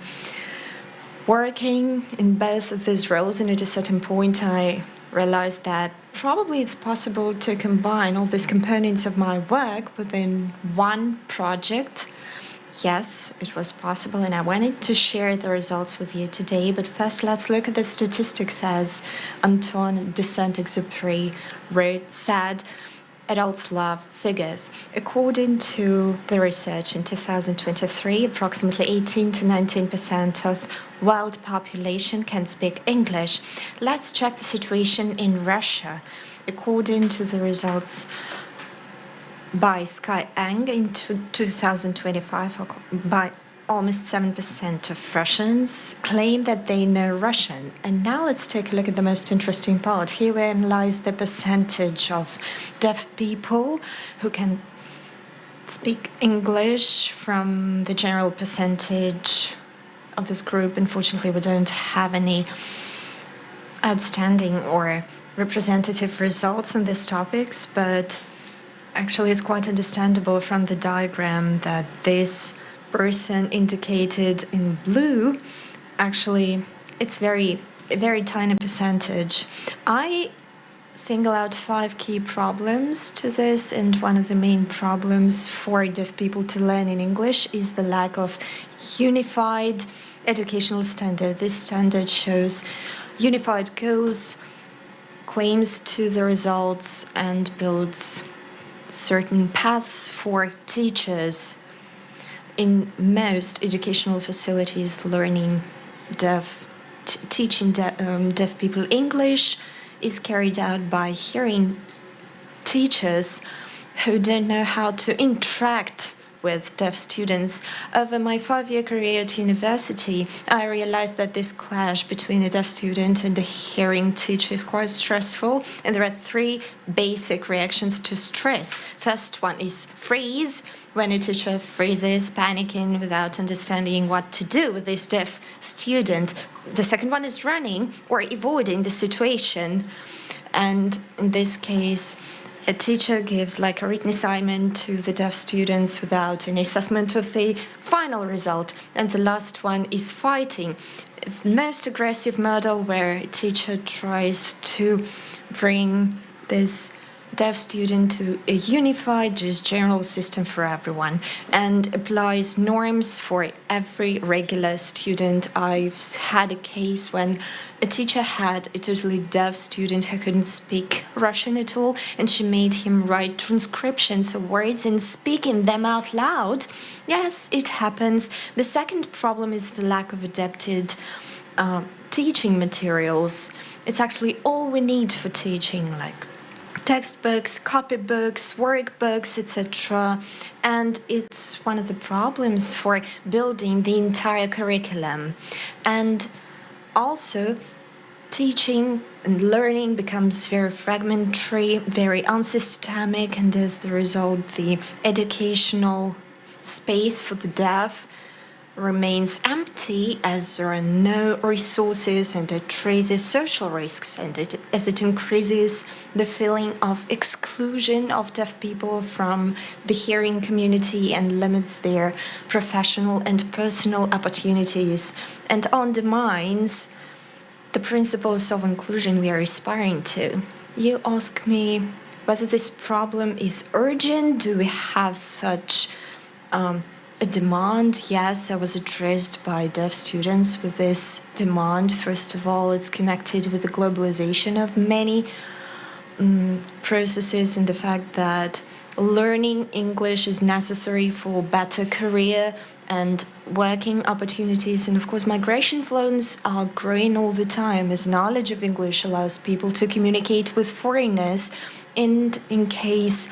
working in both of these roles, and at a certain point I realized that probably it's possible to combine all these components of my work within one project. yes, it was possible, and I wanted to share the results with you today. But first, let's look at the statistics, as Antoine de Saint-Exupéry said. Adults love figures. According to the research in 2023, approximately 18 to 19% of world population can speak English. Let's check the situation in Russia. According to the results by Sky Ang in 2025, by almost 7% of Russians claim that they know Russian. And now let's take a look at the most interesting part. Here we analyze the percentage of deaf people who can speak English from the general percentage of this group. Unfortunately, we don't have any outstanding or representative results on these topics, but actually it's quite understandable from the diagram that this person indicated in blue, actually it's a very tiny percentage. I single out 5 key problems to this, and one of the main problems for deaf people to learn in English is the lack of unified educational standard. This standard shows unified goals, claims to the results, and builds certain paths for teachers. In most educational facilities, teaching deaf people English is carried out by hearing teachers who don't know how to interact with deaf students. Over my 5-year career at university, I realized that this clash between a deaf student and a hearing teacher is quite stressful, and there are 3 basic reactions to stress. First one is freeze, when a teacher freezes, panicking without understanding what to do with this deaf student. The second one is running or avoiding the situation. And in this case, a teacher gives like a written assignment to the deaf students without any assessment of the final result. And the last one is fighting. Most aggressive model where a teacher tries to bring this deaf student to a unified, just general system for everyone and applies norms for every regular student. I've had a case when a teacher had a totally deaf student who couldn't speak Russian at all, and she made him write transcriptions of words and speaking them out loud. Yes, it happens. The second problem is the lack of adapted teaching materials. It's actually all we need for teaching, like textbooks, copybooks, workbooks, etc. And it's one of the problems for building the entire curriculum. And also, teaching and learning becomes very fragmentary, very unsystemic, and as the result, the educational space for the deaf remains empty as there are no resources, and it raises social risks, and as it increases the feeling of exclusion of deaf people from the hearing community and limits their professional and personal opportunities, and undermines the principles of inclusion we are aspiring to. You ask me whether this problem is urgent. Do we have such a demand? Yes, I was addressed by deaf students with this demand. First of all, it's connected with the globalization of many processes and the fact that learning English is necessary for better career and working opportunities. And of course, migration flows are growing all the time as knowledge of English allows people to communicate with foreigners, and in case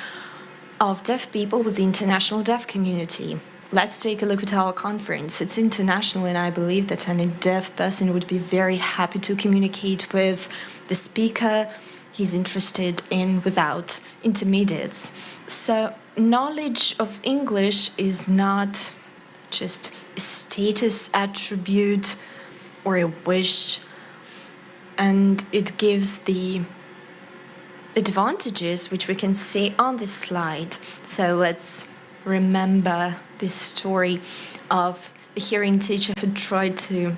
of deaf people, with the international deaf community. Let's take a look at our conference. It's international, and I believe that any deaf person would be very happy to communicate with the speaker he's interested in without intermediates. So knowledge of English is not just a status attribute or a wish, and it gives the advantages which we can see on this slide. So let's remember this story of a hearing teacher who tried to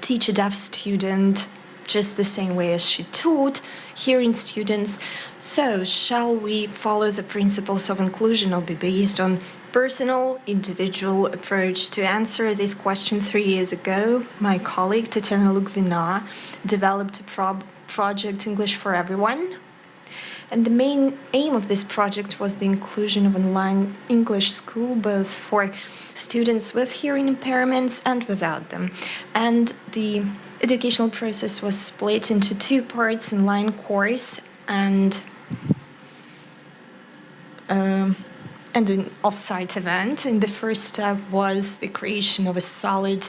teach a deaf student just the same way as she taught hearing students. So, shall we follow the principles of inclusion or be based on personal, individual approach? To answer this question 3 years ago, my colleague Tatiana Lugvina developed a project English for Everyone. And the main aim of this project was the inclusion of online English school, both for students with hearing impairments and without them. And the educational process was split into 2 parts: online course and an off-site event. And the first step was the creation of a solid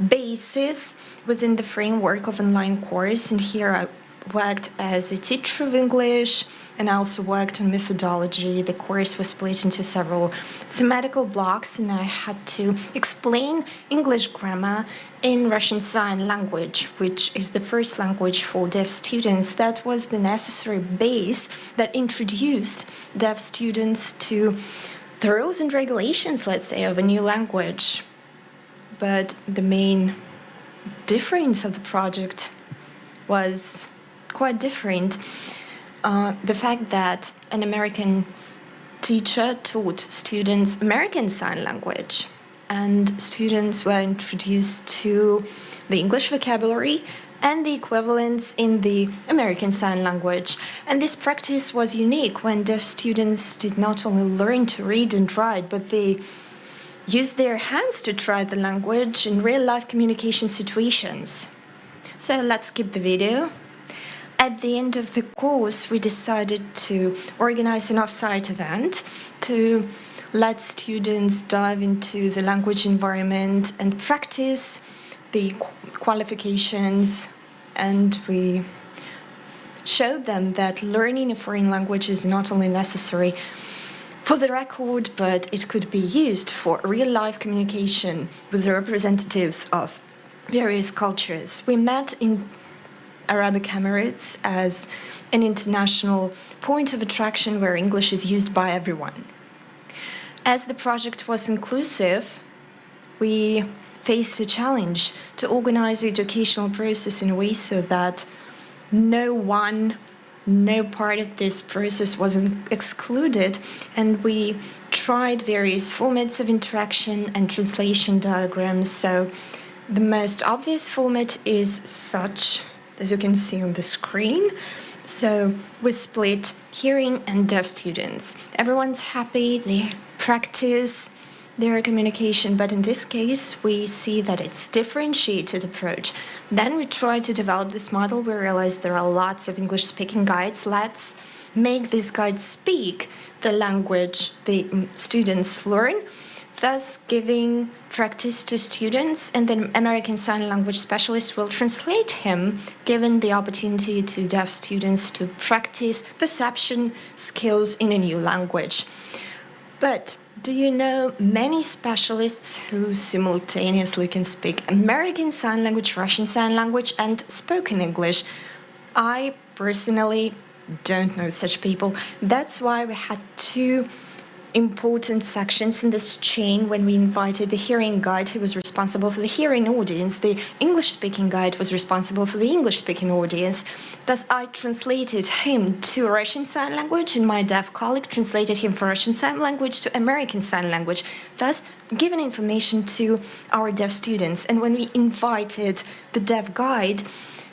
basis within the framework of online course. And here I worked as a teacher of English and I also worked on methodology. The course was split into several thematical blocks, and I had to explain English grammar in Russian Sign Language, which is the first language for deaf students. That was the necessary base that introduced deaf students to the rules and regulations, let's say, of a new language. But the main difference of the project was quite different. The fact that an American teacher taught students American Sign Language, and students were introduced to the English vocabulary and the equivalents in the American Sign Language. And this practice was unique when deaf students did not only learn to read and write, but they used their hands to try the language in real-life communication situations. So let's skip the video. At the end of the course, we decided to organize an off-site event to let students dive into the language environment and practice the qualifications. And we showed them that learning a foreign language is not only necessary for the record, but it could be used for real-life communication with the representatives of various cultures. We met in Arabic Emirates as an international point of attraction where English is used by everyone. As the project was inclusive, we faced a challenge to organize the educational process in a way so that no part of this process wasn't excluded, and we tried various formats of interaction and translation diagrams. So the most obvious format is such, as you can see on the screen. So we split hearing and deaf students. Everyone's happy, they practice their communication, but in this case, we see that it's differentiated approach. Then we try to develop this model. We realize there are lots of English-speaking guides. Let's make these guides speak the language the students learn, thus giving practice to students, and then American Sign Language specialist will translate him, given the opportunity to deaf students to practice perception skills in a new language. But do you know many specialists who simultaneously can speak American Sign Language, Russian Sign Language, and spoken English? I personally don't know such people. That's why we had 2 important sections in this chain when we invited the hearing guide who was responsible for the hearing audience. The English-speaking guide was responsible for the English-speaking audience. Thus, I translated him to Russian Sign Language, and my deaf colleague translated him from Russian Sign Language to American Sign Language, thus giving information to our deaf students. And when we invited the deaf guide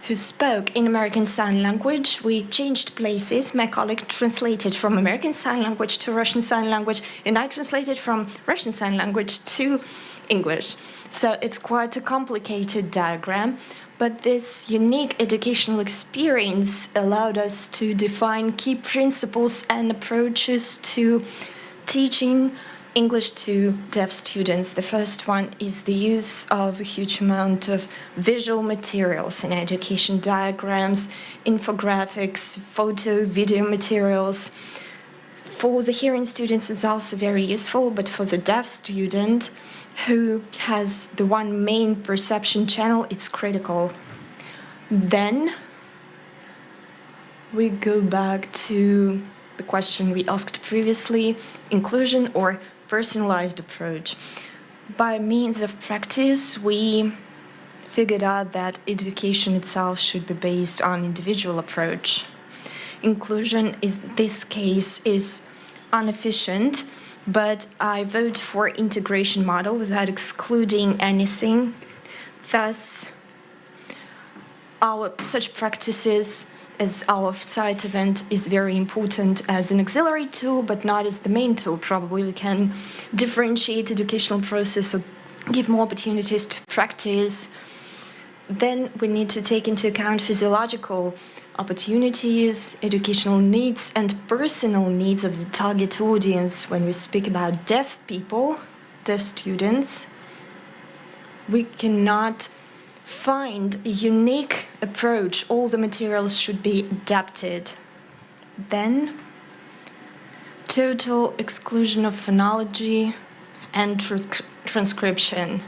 who spoke in American Sign Language, we changed places. My colleague translated from American Sign Language to Russian Sign Language, and I translated from Russian Sign Language to English. So it's quite a complicated diagram, but this unique educational experience allowed us to define key principles and approaches to teaching English to deaf students. The first one is the use of a huge amount of visual materials in education: diagrams, infographics, photo, video materials. For the hearing students, it's also very useful, but for the deaf student who has the one main perception channel, it's critical. Then we go back to the question we asked previously: inclusion or personalized approach. By means of practice, we figured out that education itself should be based on individual approach. Inclusion in this case is inefficient, but I vote for integration model without excluding anything. Thus, such practices as our site event is very important as an auxiliary tool, but not as the main tool. Probably we can differentiate educational process or give more opportunities to practice. Then we need to take into account physiological opportunities, educational needs, and personal needs of the target audience. When we speak about deaf people, deaf students, we cannot find a unique approach. All the materials should be adapted. Then, total exclusion of phonology and transcription,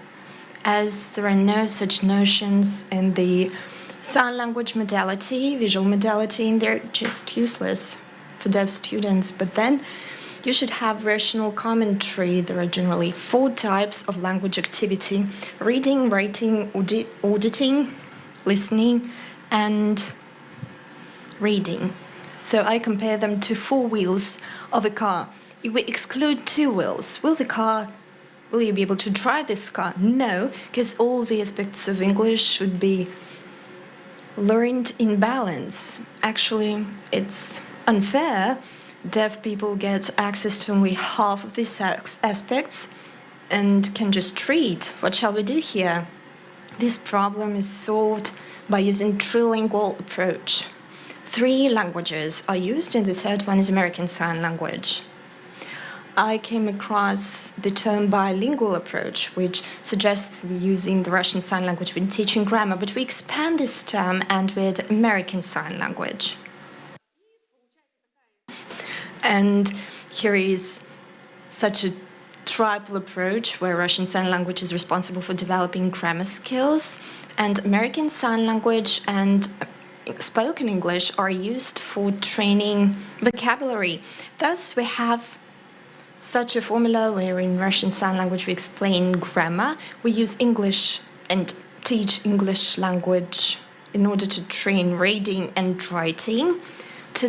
as there are no such notions in the sign language modality, visual modality, and they're just useless for deaf students. But then you should have rational commentary. There are generally 4 types of language activity: reading, writing, auditing, listening, and reading. So I compare them to 4 wheels of a car. If we exclude 2 wheels, will you be able to drive this car? No, because all the aspects of English should be learned in balance. Actually, it's unfair. Deaf people get access to only half of these aspects and can just read. What shall we do here? This problem is solved by using trilingual approach. 3 languages are used, and the third one is American Sign Language. I came across the term bilingual approach, which suggests using the Russian Sign Language when teaching grammar, but we expand this term and with American Sign Language. And here is such a triple approach where Russian Sign Language is responsible for developing grammar skills, and American Sign Language and spoken English are used for training vocabulary. Thus, we have such a formula where in Russian Sign Language we explain grammar. We use English and teach English language in order to train reading and writing. To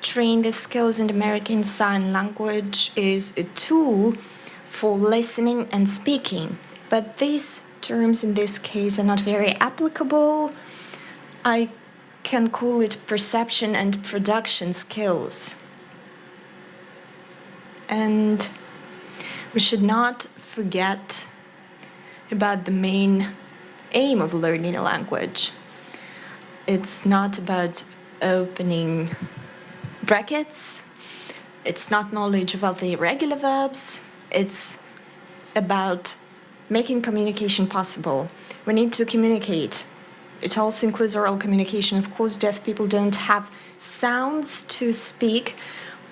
train the skills in American Sign Language is a tool for listening and speaking. But these terms in this case are not very applicable. I can call it perception and production skills. And we should not forget about the main aim of learning a language. It's not about opening brackets. It's not knowledge about the irregular verbs. It's about making communication possible. We need to communicate. It also includes oral communication. Of course, deaf people don't have sounds to speak,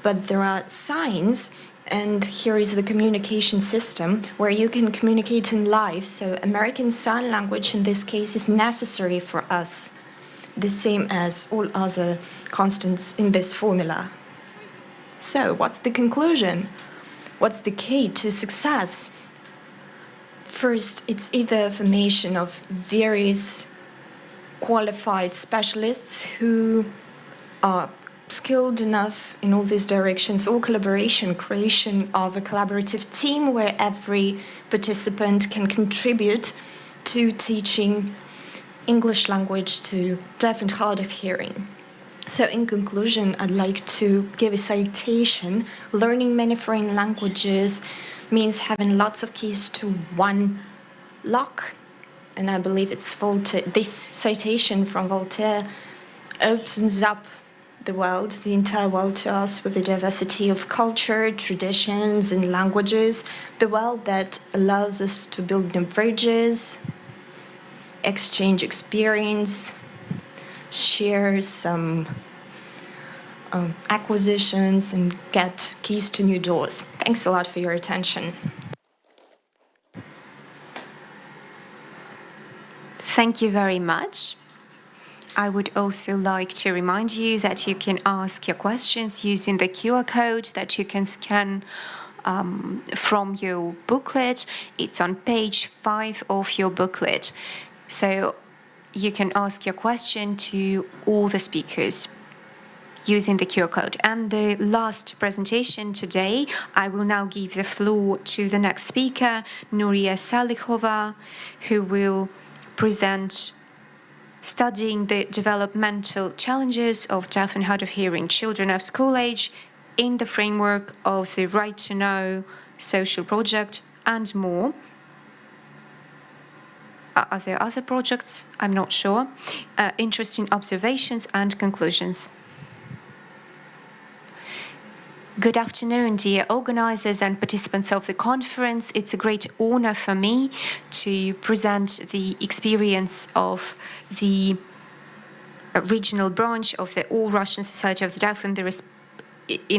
but there are signs, and here is the communication system where you can communicate in live. So American Sign Language in this case is necessary for us, the same as all other constants in this formula. So what's the conclusion? What's the key to success? First, it's either a formation of various qualified specialists who are skilled enough in all these directions, or collaboration, creation of a collaborative team where every participant can contribute to teaching English language to deaf and hard of hearing. So in conclusion, I'd like to give a citation. Learning many foreign languages means having lots of keys to one lock. And I believe it's Voltaire. This citation from Voltaire opens up the world, the entire world to us with the diversity of culture, traditions, and languages. The world that allows us to build new bridges, exchange experience, share some acquisitions, and get keys to new doors. Thanks a lot for your attention. Thank you very much. I would also like to remind you that you can ask your questions using the QR code that you can scan from your booklet. It's on page 5 of your booklet. So you can ask your question to all the speakers using the QR code. And the last presentation today, I will now give the floor to the next speaker, Nuria Salikhova, who will present studying the developmental challenges of deaf and hard of hearing children of school age in the framework of the Right to Know social project and more. Are there other projects? I'm not sure. Interesting observations and conclusions. Good afternoon, dear organizers and participants of the conference. It's a great honor for me to present the experience of the regional branch of the All-Russian Society of the Deaf in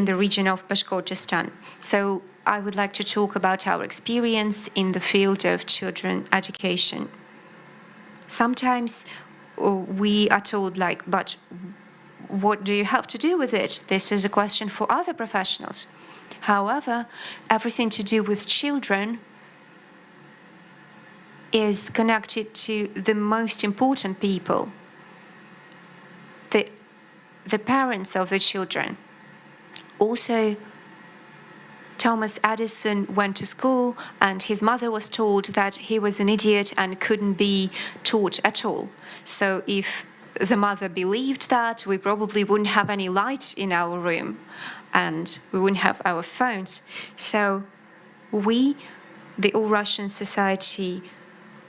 the region of Bashkortostan. So I would like to talk about our experience in the field of children education. Sometimes we are told, like, but what do you have to do with it? This is a question for other professionals. However, everything to do with children is connected to the most important people, the parents of the children. Also, Thomas Edison went to school and his mother was told that he was an idiot and couldn't be taught at all. So if the mother believed that, we probably wouldn't have any light in our room and we wouldn't have our phones. So we, the All-Russian Society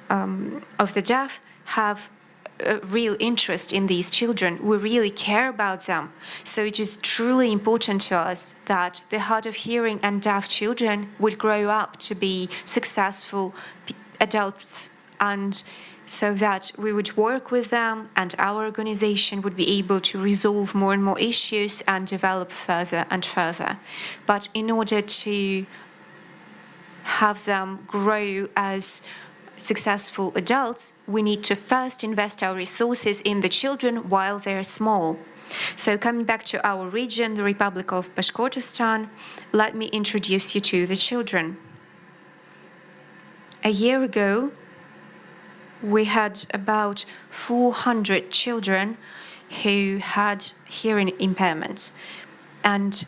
of the Deaf, have a real interest in these children. We really care about them. So it is truly important to us that the hard of hearing and deaf children would grow up to be successful adults, and so that we would work with them and our organization would be able to resolve more and more issues and develop further and further. But in order to have them grow as successful adults, we need to first invest our resources in the children while they're small. So coming back to our region, the Republic of Bashkortostan, let me introduce you to the children. A year ago, we had about 400 children who had hearing impairments. And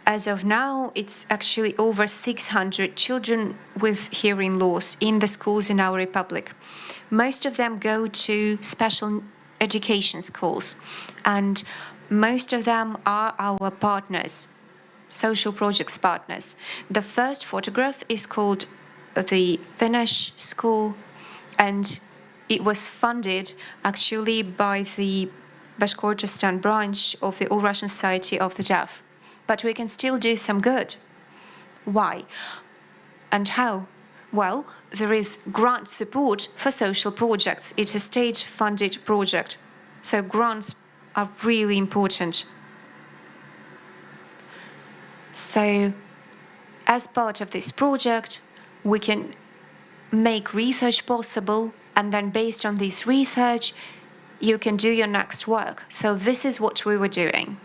as of now, it's actually over 600 children with hearing loss in the schools in our republic. Most of them go to special education schools, and most of them are our partners, social projects partners. The first photograph is called the Finnish School, and it was funded actually by the Bashkortostan branch of the All-Russian Society of the Deaf. But we can still do some good. Why? And how? Well, there is grant support for social projects. It's a state-funded project. So grants are really important. So as part of this project, we can make research possible, and then based on this research, you can do your next work. So this is what we were doing.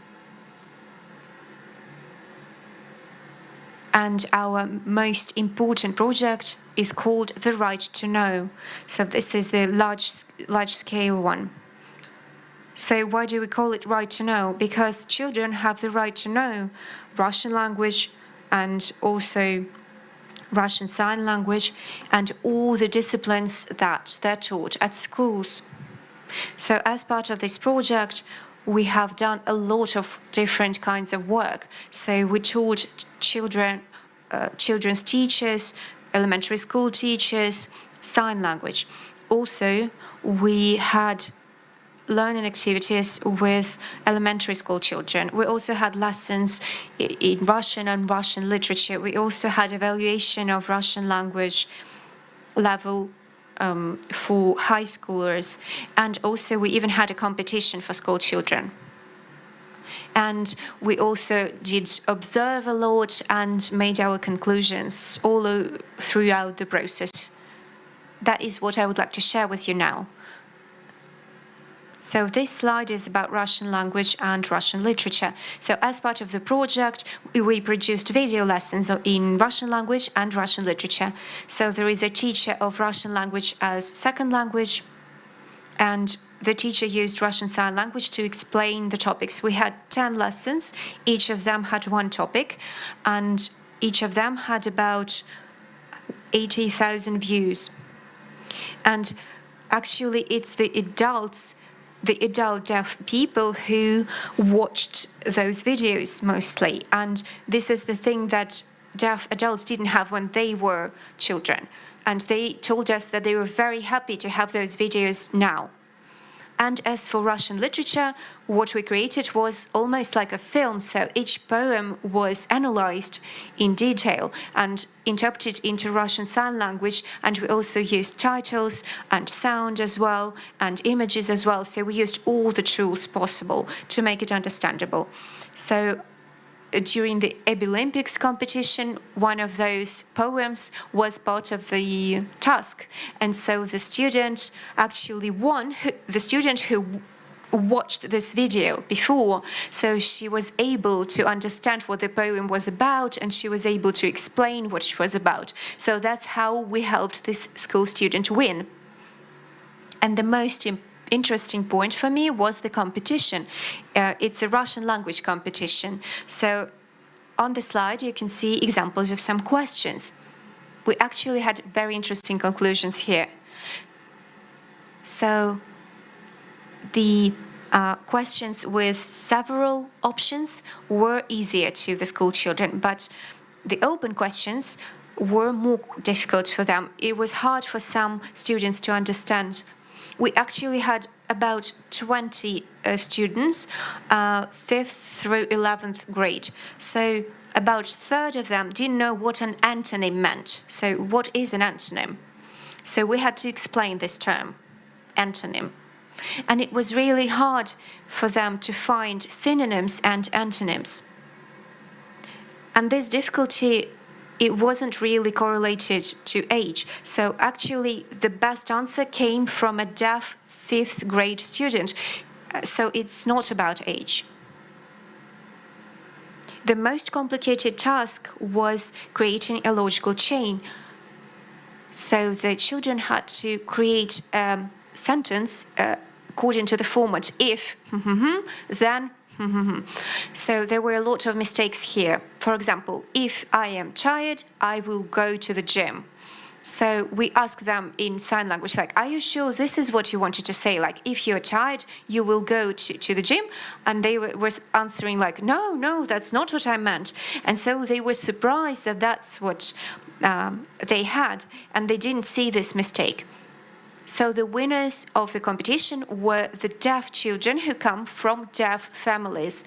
And our most important project is called the Right to Know. So this is the large-scale one. So why do we call it Right to Know? Because children have the right to know Russian language and also Russian Sign Language and all the disciplines that they're taught at schools. So as part of this project, we have done a lot of different kinds of work. So we taught children's teachers, elementary school teachers, sign language. Also, we had learning activities with elementary school children. We also had lessons in Russian and Russian literature. We also had evaluation of Russian language level for high schoolers. And also we even had a competition for school children. And we also did observe a lot and made our conclusions all throughout the process. That is what I would like to share with you now. So this slide is about Russian language and Russian literature. So as part of the project, we produced video lessons in Russian language and Russian literature. So there is a teacher of Russian language as second language, and the teacher used Russian Sign Language to explain the topics. We had 10 lessons, each of them had one topic, and each of them had about 80,000 views. And actually it's the adult deaf people who watched those videos mostly. And this is the thing that deaf adults didn't have when they were children. And they told us that they were very happy to have those videos now. And as for Russian literature, what we created was almost like a film, so each poem was analyzed in detail and interpreted into Russian Sign Language, and we also used titles and sound as well, and images as well, so we used all the tools possible to make it understandable. So during the Olympics competition, one of those poems was part of the task. And so the student actually won, the student who watched this video before, so she was able to understand what the poem was about, and she was able to explain what it was about. So that's how we helped this school student win. And the most interesting point for me was the competition. It's a Russian language competition. So on the slide, you can see examples of some questions. We actually had very interesting conclusions here. So the questions with several options were easier to the school children, but the open questions were more difficult for them. It was hard for some students to understand. We actually had about 20 students, 5th through 11th grade. So about a third of them didn't know what an antonym meant. So what is an antonym? So we had to explain this term, antonym. And it was really hard for them to find synonyms and antonyms. And this difficulty, it wasn't really correlated to age. So actually, the best answer came from a deaf 5th grade student. So it's not about age. The most complicated task was creating a logical chain. So the children had to create a sentence according to the format if, then. So there were a lot of mistakes here. For example, if I am tired, I will go to the gym. So we asked them in sign language, like, are you sure this is what you wanted to say? Like, if you're tired, you will go to the gym? And they were answering like, no, that's not what I meant. And so they were surprised that that's what they had, and they didn't see this mistake. So the winners of the competition were the deaf children who come from deaf families.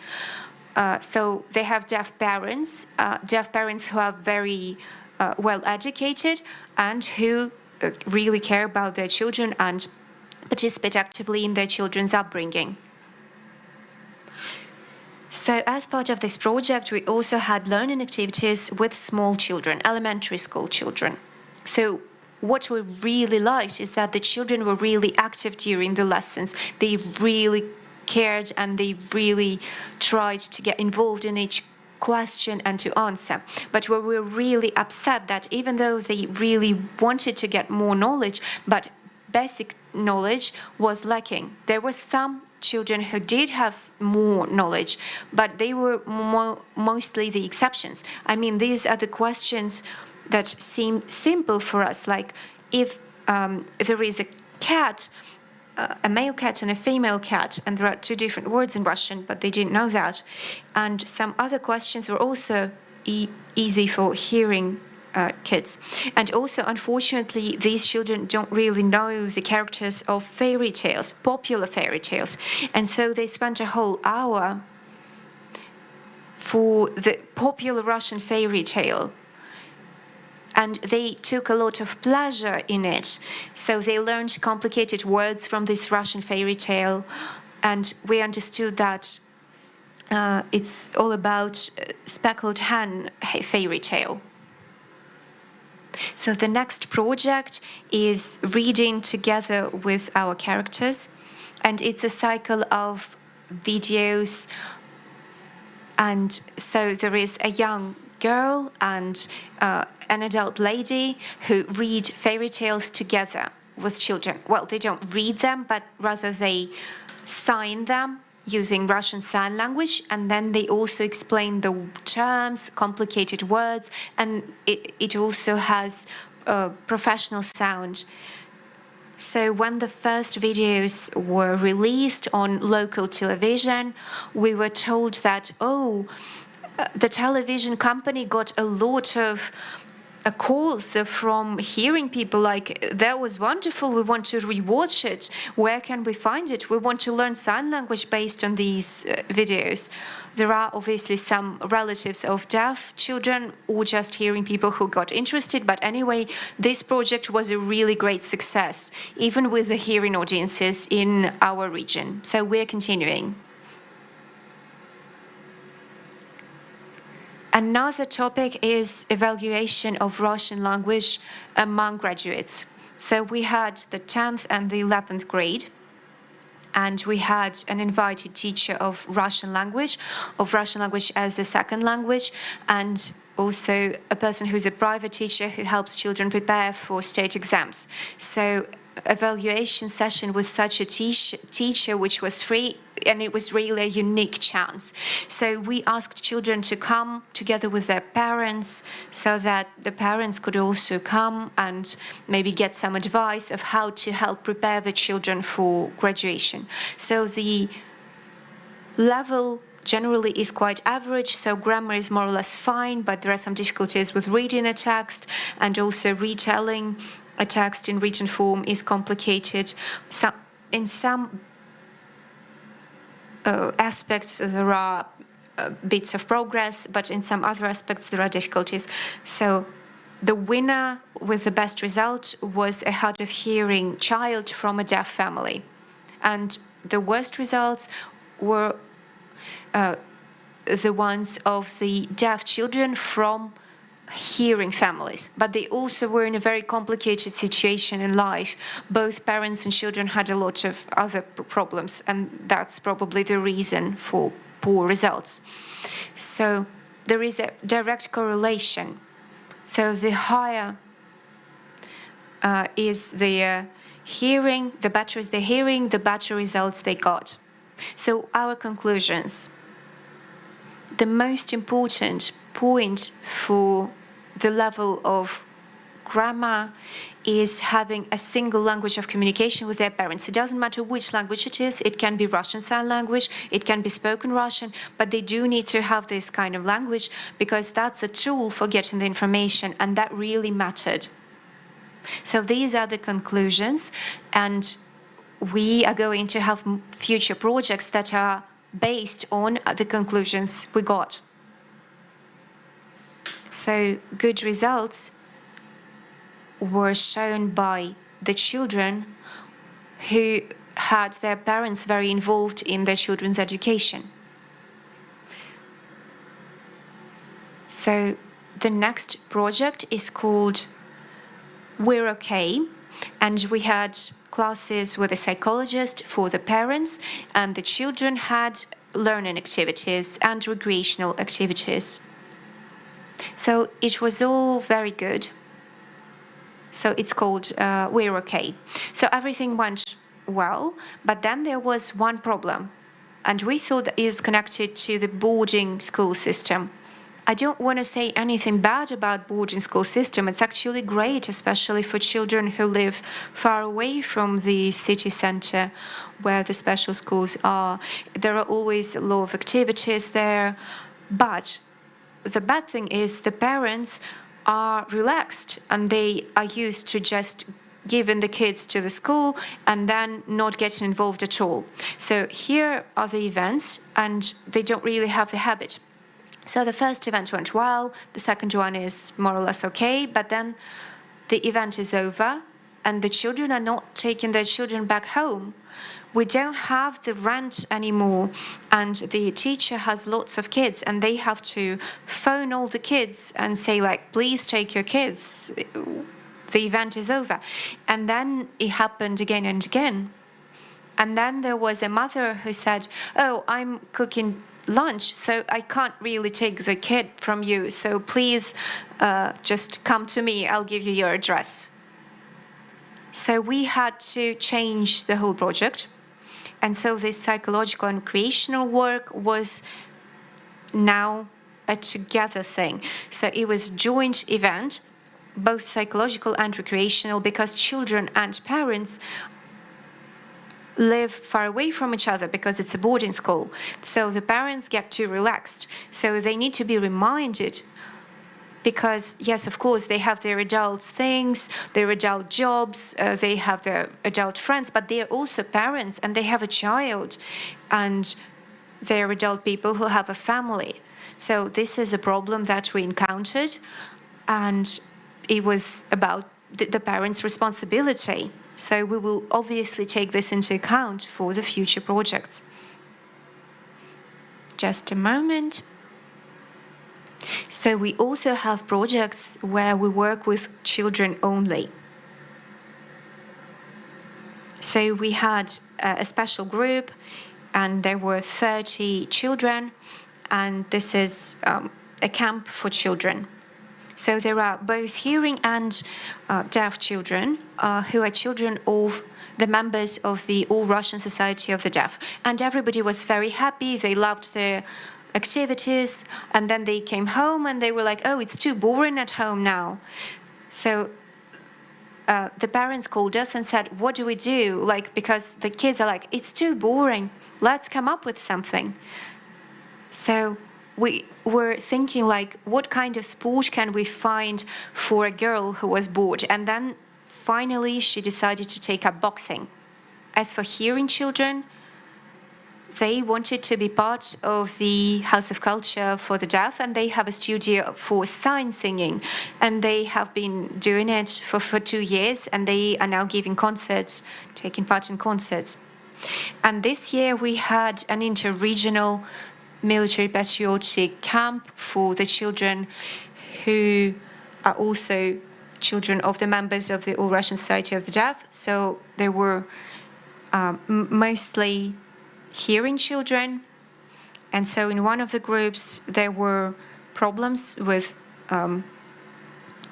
So they have deaf parents who are very well educated and who really care about their children and participate actively in their children's upbringing. So as part of this project, we also had learning activities with small children, elementary school children. So what we really liked is that the children were really active during the lessons. They really cared and they really tried to get involved in each question and to answer. But we were really upset that even though they really wanted to get more knowledge, but basic knowledge was lacking. There were some children who did have more knowledge, but they were mostly the exceptions. I mean, these are the questions that seem simple for us, like if there is a cat, a male cat and a female cat, and there are two different words in Russian, but they didn't know that. And some other questions were also easy for hearing kids. And also, unfortunately, these children don't really know the characters of fairy tales, popular fairy tales. And so they spent a whole hour for the popular Russian fairy tale. And they took a lot of pleasure in it. So they learned complicated words from this Russian fairy tale. And we understood that it's all about speckled hen fairy tale. So the next project is reading together with our characters. And it's a cycle of videos. And so there is a young girl and an adult lady who read fairy tales together with children. Well, they don't read them, but rather they sign them using Russian Sign Language, and then they also explain the terms, complicated words, and it also has professional sound. So when the first videos were released on local television, we were told that, the television company got a lot of calls from hearing people like, that was wonderful, we want to rewatch it, where can we find it? We want to learn sign language based on these videos. There are obviously some relatives of deaf children or just hearing people who got interested, but anyway, this project was a really great success, even with the hearing audiences in our region. So we're continuing. Another topic is evaluation of Russian language among graduates. So we had the 10th and the 11th grade, and we had an invited teacher of Russian language as a second language, and also a person who's a private teacher who helps children prepare for state exams. So evaluation session with such a teacher, which was free, and it was really a unique chance. So we asked children to come together with their parents so that the parents could also come and maybe get some advice of how to help prepare the children for graduation. So the level generally is quite average, so grammar is more or less fine, but there are some difficulties with reading a text, and also retelling a text in written form is complicated. So in some aspects there are bits of progress, but in some other aspects there are difficulties. So the winner with the best result was a hard of hearing child from a deaf family, and the worst results were the ones of the deaf children from hearing families, but they also were in a very complicated situation in life. Both parents and children had a lot of other problems, and that's probably the reason for poor results. So there is a direct correlation. So the higher is the hearing, the better is the hearing, the better results they got. So our conclusions. The most important point for the level of grammar is having a single language of communication with their parents. It doesn't matter which language it is. It can be Russian Sign Language, it can be spoken Russian, but they do need to have this kind of language because that's a tool for getting the information, and that really mattered. So these are the conclusions, and we are going to have future projects that are based on the conclusions we got. So good results were shown by the children who had their parents very involved in their children's education. So the next project is called We're Okay, and we had classes with a psychologist for the parents, and the children had learning activities and recreational activities. So it was all very good. So it's called We're Okay. So everything went well, but then there was one problem, and we thought that is connected to the boarding school system. I don't want to say anything bad about boarding school system. It's actually great, especially for children who live far away from the city center where the special schools are. There are always a lot of activities there. But the bad thing is the parents are relaxed and they are used to just giving the kids to the school and then not getting involved at all. So here are the events, and they don't really have the habit. So the first event went well, the second one is more or less okay, but then the event is over and the children are not taking their children back home. We don't have the rent anymore, and the teacher has lots of kids and they have to phone all the kids and say, like, please take your kids, the event is over. And then it happened again and again. And then there was a mother who said, "Oh, I'm cooking lunch, so I can't really take the kid from you. So please just come to me. I'll give you your address." So we had to change the whole project. And so this psychological and recreational work was now a together thing. So it was a joint event, both psychological and recreational, because children and parents live far away from each other because it's a boarding school. So the parents get too relaxed. So they need to be reminded, because yes, of course, they have their adult things, their adult jobs, they have their adult friends, but they are also parents and they have a child and they're adult people who have a family. So this is a problem that we encountered, and it was about the parents' responsibility. So we will obviously take this into account for the future projects. Just a moment. So we also have projects where we work with children only. So we had a special group, and there were 30 children, and this is a camp for children. So there are both hearing and deaf children who are children of the members of the All-Russian Society of the Deaf. And everybody was very happy. They loved their activities. And then they came home and they were like, "Oh, it's too boring at home now." So the parents called us and said, "What do we do?" Like, because the kids are like, "It's too boring. Let's come up with something." So we were thinking, like, what kind of sport can we find for a girl who was bored? And then finally she decided to take up boxing. As for hearing children, they wanted to be part of the House of Culture for the Deaf, and they have a studio for sign singing. And they have been doing it for 2 years, and they are now giving concerts, taking part in concerts. And this year we had an interregional military patriotic camp for the children who are also children of the members of the All-Russian Society of the Deaf. So there were mostly hearing children. And so in one of the groups, there were problems with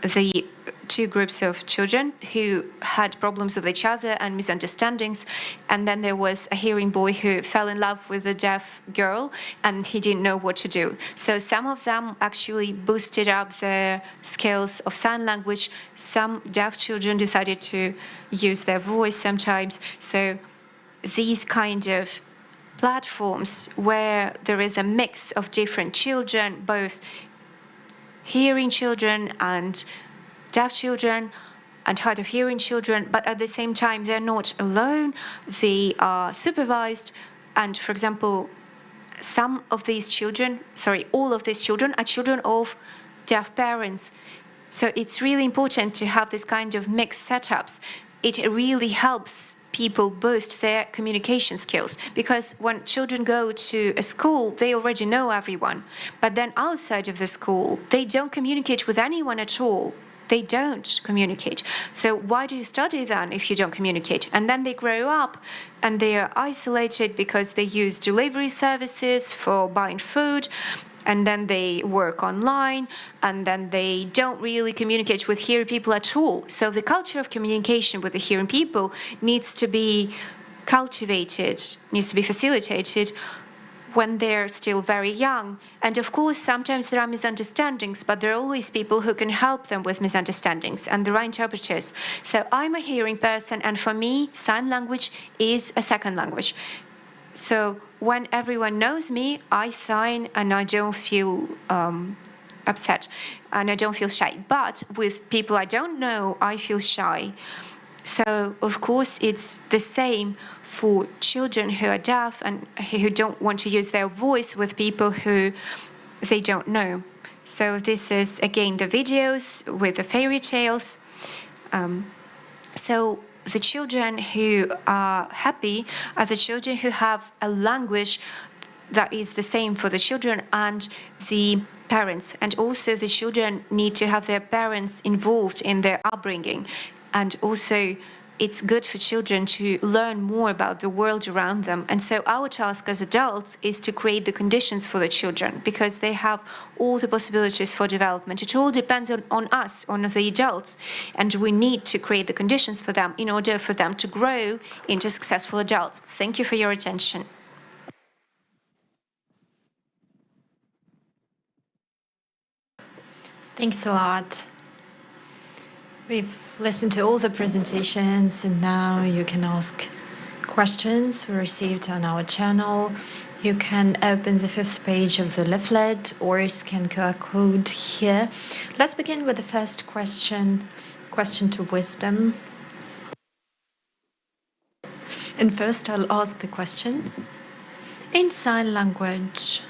the two groups of children who had problems with each other and misunderstandings. And then there was a hearing boy who fell in love with a deaf girl, and he didn't know what to do. So some of them actually boosted up their skills of sign language. Some deaf children decided to use their voice sometimes. So these kind of platforms where there is a mix of different children, both hearing children and deaf children and hard of hearing children, but at the same time they're not alone, they are supervised. And for example, some of these children, all of these children are children of deaf parents. So it's really important to have this kind of mixed setups. It really helps people boost their communication skills, because when children go to a school, they already know everyone. But then outside of the school, they don't communicate with anyone at all. They don't communicate. So why do you study then if you don't communicate? And then they grow up and they are isolated because they use delivery services for buying food. And then they work online, and then they don't really communicate with hearing people at all. So the culture of communication with the hearing people needs to be cultivated, needs to be facilitated when they're still very young. And of course, sometimes there are misunderstandings, but there are always people who can help them with misunderstandings, and there are interpreters. So I'm a hearing person, and for me, sign language is a second language. So when everyone knows me, I sign and I don't feel upset and I don't feel shy. But with people I don't know, I feel shy. So of course it's the same for children who are deaf and who don't want to use their voice with people who they don't know. So this is again the videos with the fairy tales. So the children who are happy are the children who have a language that is the same for the children and the parents. And also the children need to have their parents involved in their upbringing. And also it's good for children to learn more about the world around them. And so our task as adults is to create the conditions for the children, because they have all the possibilities for development. It all depends on us, on the adults, and we need to create the conditions for them in order for them to grow into successful adults. Thank you for your attention. Thanks a lot. We've listened to all the presentations, and now you can ask questions we received on our channel. You can open the 5th page of the leaflet or scan QR code here. Let's begin with the first question to wisdom. And first I'll ask the question in sign language,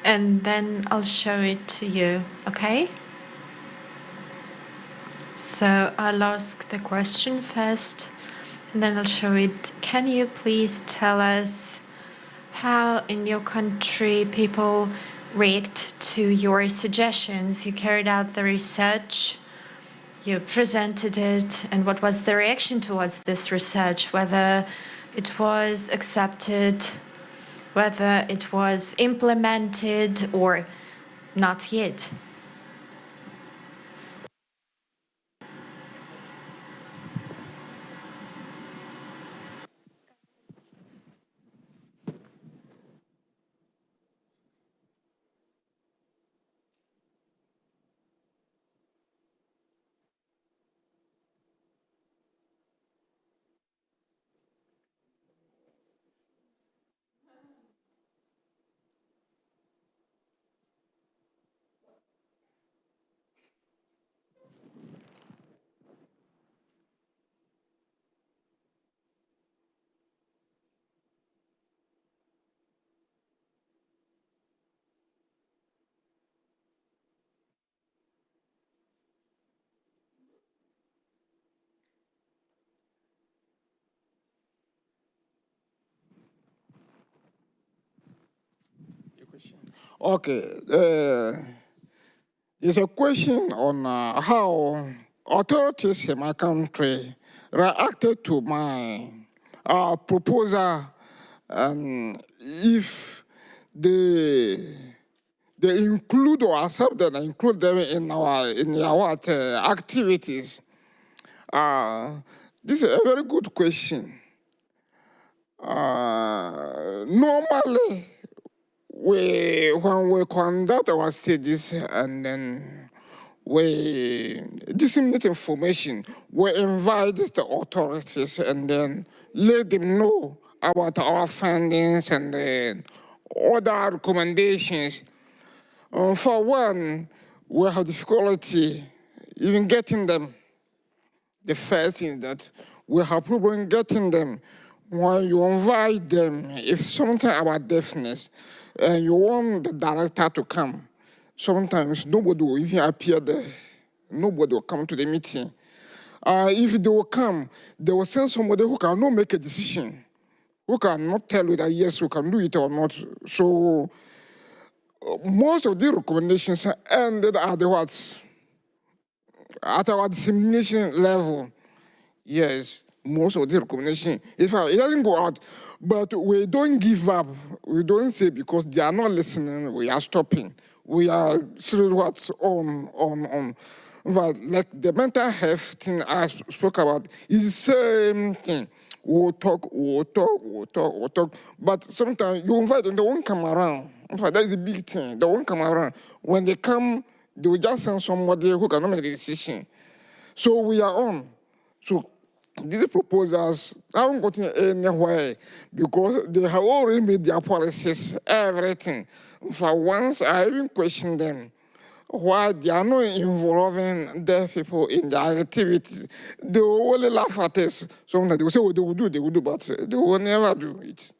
and then I'll show it to you, okay? So I'll ask the question first, and then I'll show it. Can you please tell us how in your country people react to your suggestions? You carried out the research, you presented it, and what was the reaction towards this research? Whether it was accepted, whether it was implemented or not yet. Okay. There's a question on how authorities in my country reacted to my proposal, and if they include or accept them, include them in our activities. This is a very good question. Normally, when we conduct our studies and then we disseminate information, we invite the authorities and then let them know about our findings and other recommendations. For one, we have difficulty even getting them. The first thing that we have problem getting them. When you invite them, if something about deafness, and you want the director to come, sometimes nobody will even appear there. Nobody will come to the meeting. If they will come, they will send somebody who cannot make a decision, who cannot tell you that yes, we can do it or not. So most of the recommendations ended at our dissemination level. Yes, most of the recommendation. In fact, it doesn't go out, but we don't give up. We don't say because they are not listening, we are stopping. We are still what's on. But like the mental health thing I spoke about is the same thing. We'll talk. But sometimes you invite them, they won't come around. In fact, that's the big thing. They won't come around. When they come, they will just send somebody who cannot make the decision. So we are on. So these proposals haven't gotten anywhere because they have already made their policies, everything. For once, I even questioned them why they are not involving deaf people in their activities. They will only laugh at us. Sometimes they will say, oh, they will do, but they will never do it.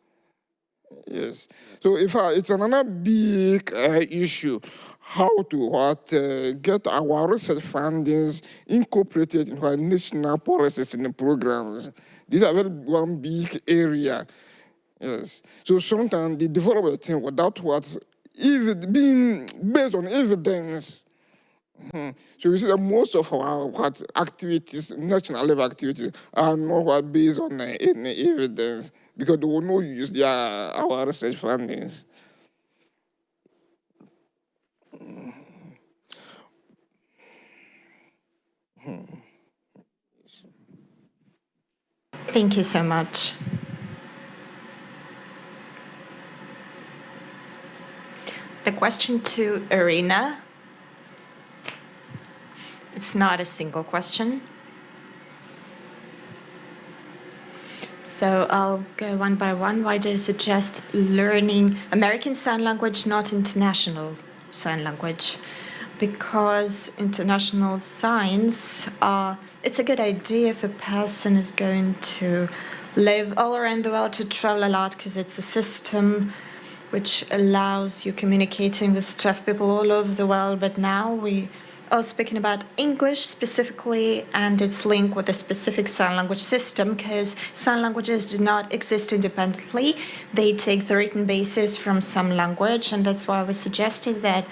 Yes. So in fact, it's another big issue, how to get our research findings incorporated into our national policies and programs. These are one big area. Yes. So sometimes they develop a thing without what's even being based on evidence. So we see that most of our activities, national level activities, are not based on any evidence because they will not use our research findings. Thank you so much. The question to Irina. It's not a single question. So I'll go one by one. Why do you suggest learning American Sign Language, not international sign language? Because international signs it's a good idea if a person is going to live all around the world, to travel a lot, because it's a system which allows you communicating with deaf people all over the world. But now we are speaking about English specifically and its link with a specific sign language system, because sign languages do not exist independently. They take the written basis from some language, and that's why we suggested that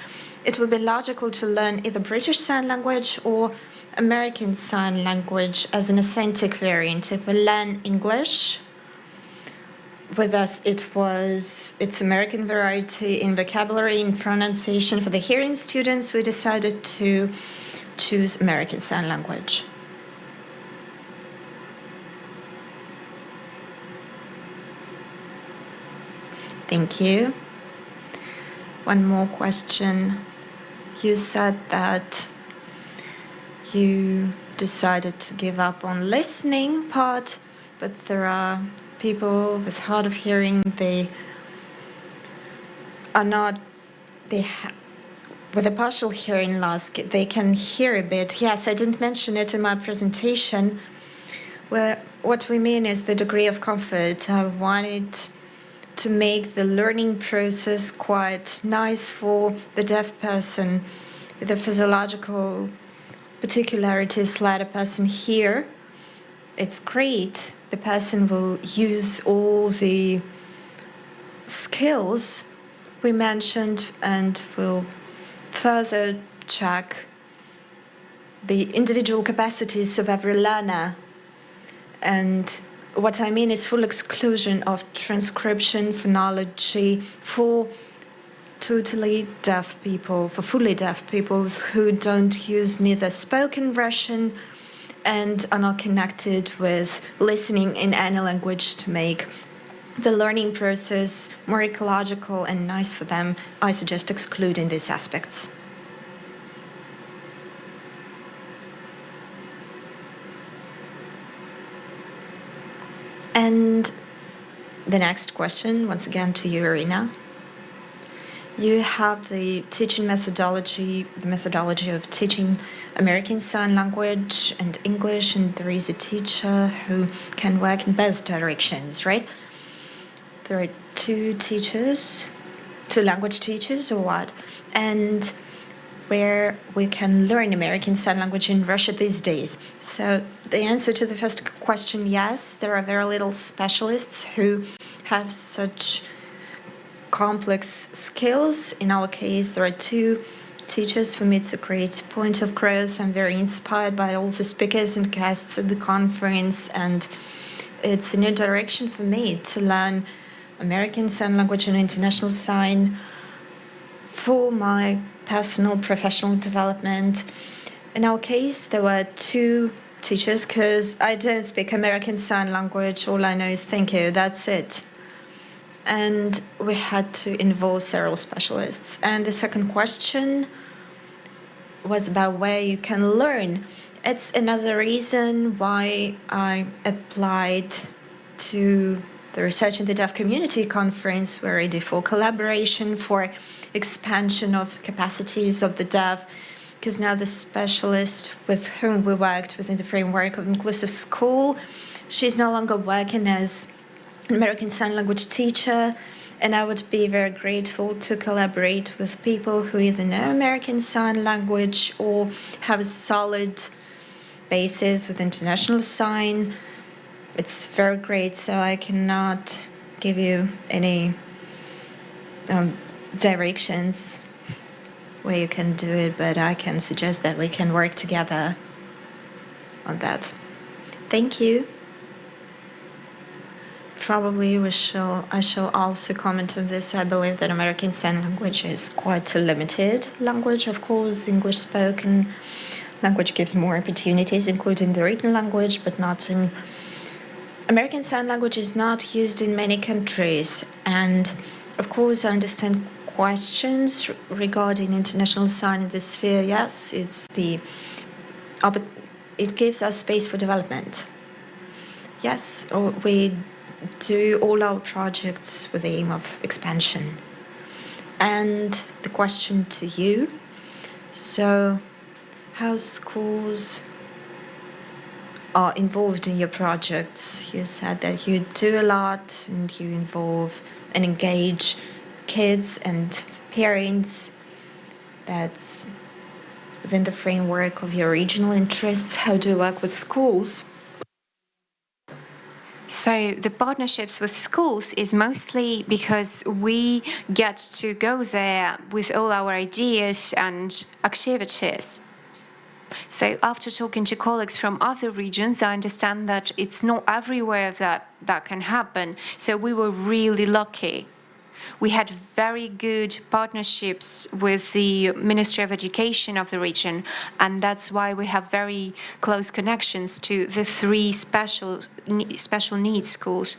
it would be logical to learn either British Sign Language or American Sign Language as an authentic variant. If we learn English, with us its American variety in vocabulary, in pronunciation. For the hearing students, we decided to choose American Sign Language. Thank you. One more question. You said that you decided to give up on listening part, but there are people with hard of hearing, with a partial hearing loss, they can hear a bit. Yes, I didn't mention it in my presentation. What we mean is the degree of comfort. I wanted to make the learning process quite nice for the deaf person. The physiological particularities let a person hear. It's great. The person will use all the skills we mentioned and will further check the individual capacities of every learner. And what I mean is full exclusion of transcription, phonology for totally deaf people, for fully deaf people who don't use neither spoken Russian and are not connected with listening in any language to make the learning process more ecological and nice for them. I suggest excluding these aspects. And the next question, once again to you, Irina. You have the teaching methodology, the methodology of teaching American Sign Language and English, and there is a teacher who can work in both directions, right? There are two language teachers or what? And where we can learn American Sign Language in Russia these days. So the answer to the first question, yes, there are very little specialists who have such complex skills. In our case, there are two teachers. For me, it's a great point of growth. I'm very inspired by all the speakers and guests at the conference, and it's a new direction for me to learn American Sign Language and International Sign for my personal professional development. In our case, there were two teachers because I don't speak American Sign Language. All I know is thank you, that's it. And we had to involve several specialists. And the second question was about where you can learn. It's another reason why I applied to the Research in the Deaf Community Conference, where I did for collaboration, for expansion of capacities of the deaf, because now the specialist with whom we worked within the framework of Inclusive School, she's no longer working as an American Sign Language teacher, and I would be very grateful to collaborate with people who either know American Sign Language or have a solid basis with International Sign. It's very great, so I cannot give you any directions way you can do it, but I can suggest that we can work together on that. Thank you. Probably I shall also comment on this. I believe that American Sign Language is quite a limited language. Of course, English spoken language gives more opportunities, including the written language, but not in American Sign Language is not used in many countries. And of course, I understand questions regarding international sign in this sphere. Yes, it gives us space for development. Yes, we do all our projects with the aim of expansion. And the question to you, so how schools are involved in your projects? You said that you do a lot and you involve and engage kids and parents. That's within the framework of your regional interests. How do you work with schools? So the partnerships with schools is mostly because we get to go there with all our ideas and activities. So after talking to colleagues from other regions, I understand that it's not everywhere that can happen. So we were really lucky. We had very good partnerships with the Ministry of Education of the region, and that's why we have very close connections to the three special needs schools.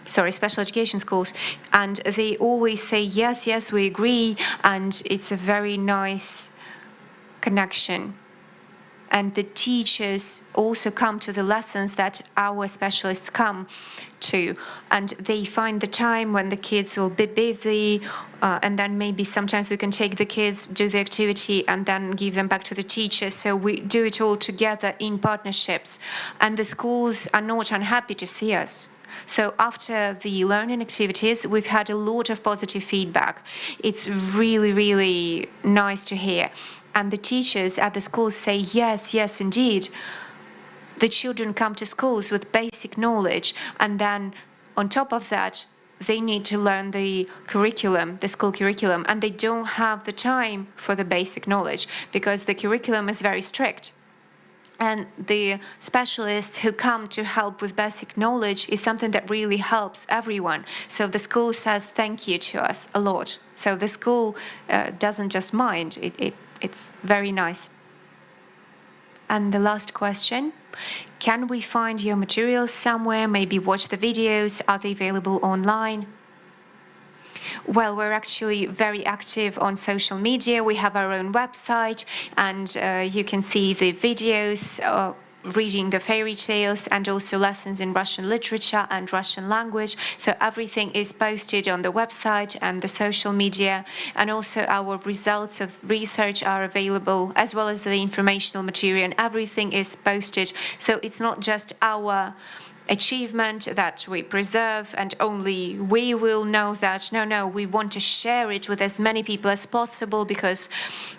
Special education schools, and they always say yes, yes, we agree, and it's a very nice connection. And the teachers also come to the lessons that our specialists come to, and they find the time when the kids will be busy, and then maybe sometimes we can take the kids, do the activity, and then give them back to the teachers. So we do it all together in partnerships, and the schools are not unhappy to see us. So after the learning activities, we've had a lot of positive feedback. It's really, really nice to hear. And the teachers at the schools say, yes, yes, indeed. The children come to schools with basic knowledge, and then on top of that, they need to learn the curriculum, the school curriculum, and they don't have the time for the basic knowledge because the curriculum is very strict. And the specialists who come to help with basic knowledge is something that really helps everyone. So the school says thank you to us a lot. So the school doesn't just mind, it's very nice. And the last question, can we find your materials somewhere, maybe watch the videos, are they available online? Well, we're actually very active on social media. We have our own website, and you can see the videos, reading the fairy tales, and also lessons in Russian literature and Russian language. So everything is posted on the website and the social media, and also our results of research are available, as well as the informational material, and everything is posted. So it's not just our achievement that we preserve and only we will know that. No, we want to share it with as many people as possible, because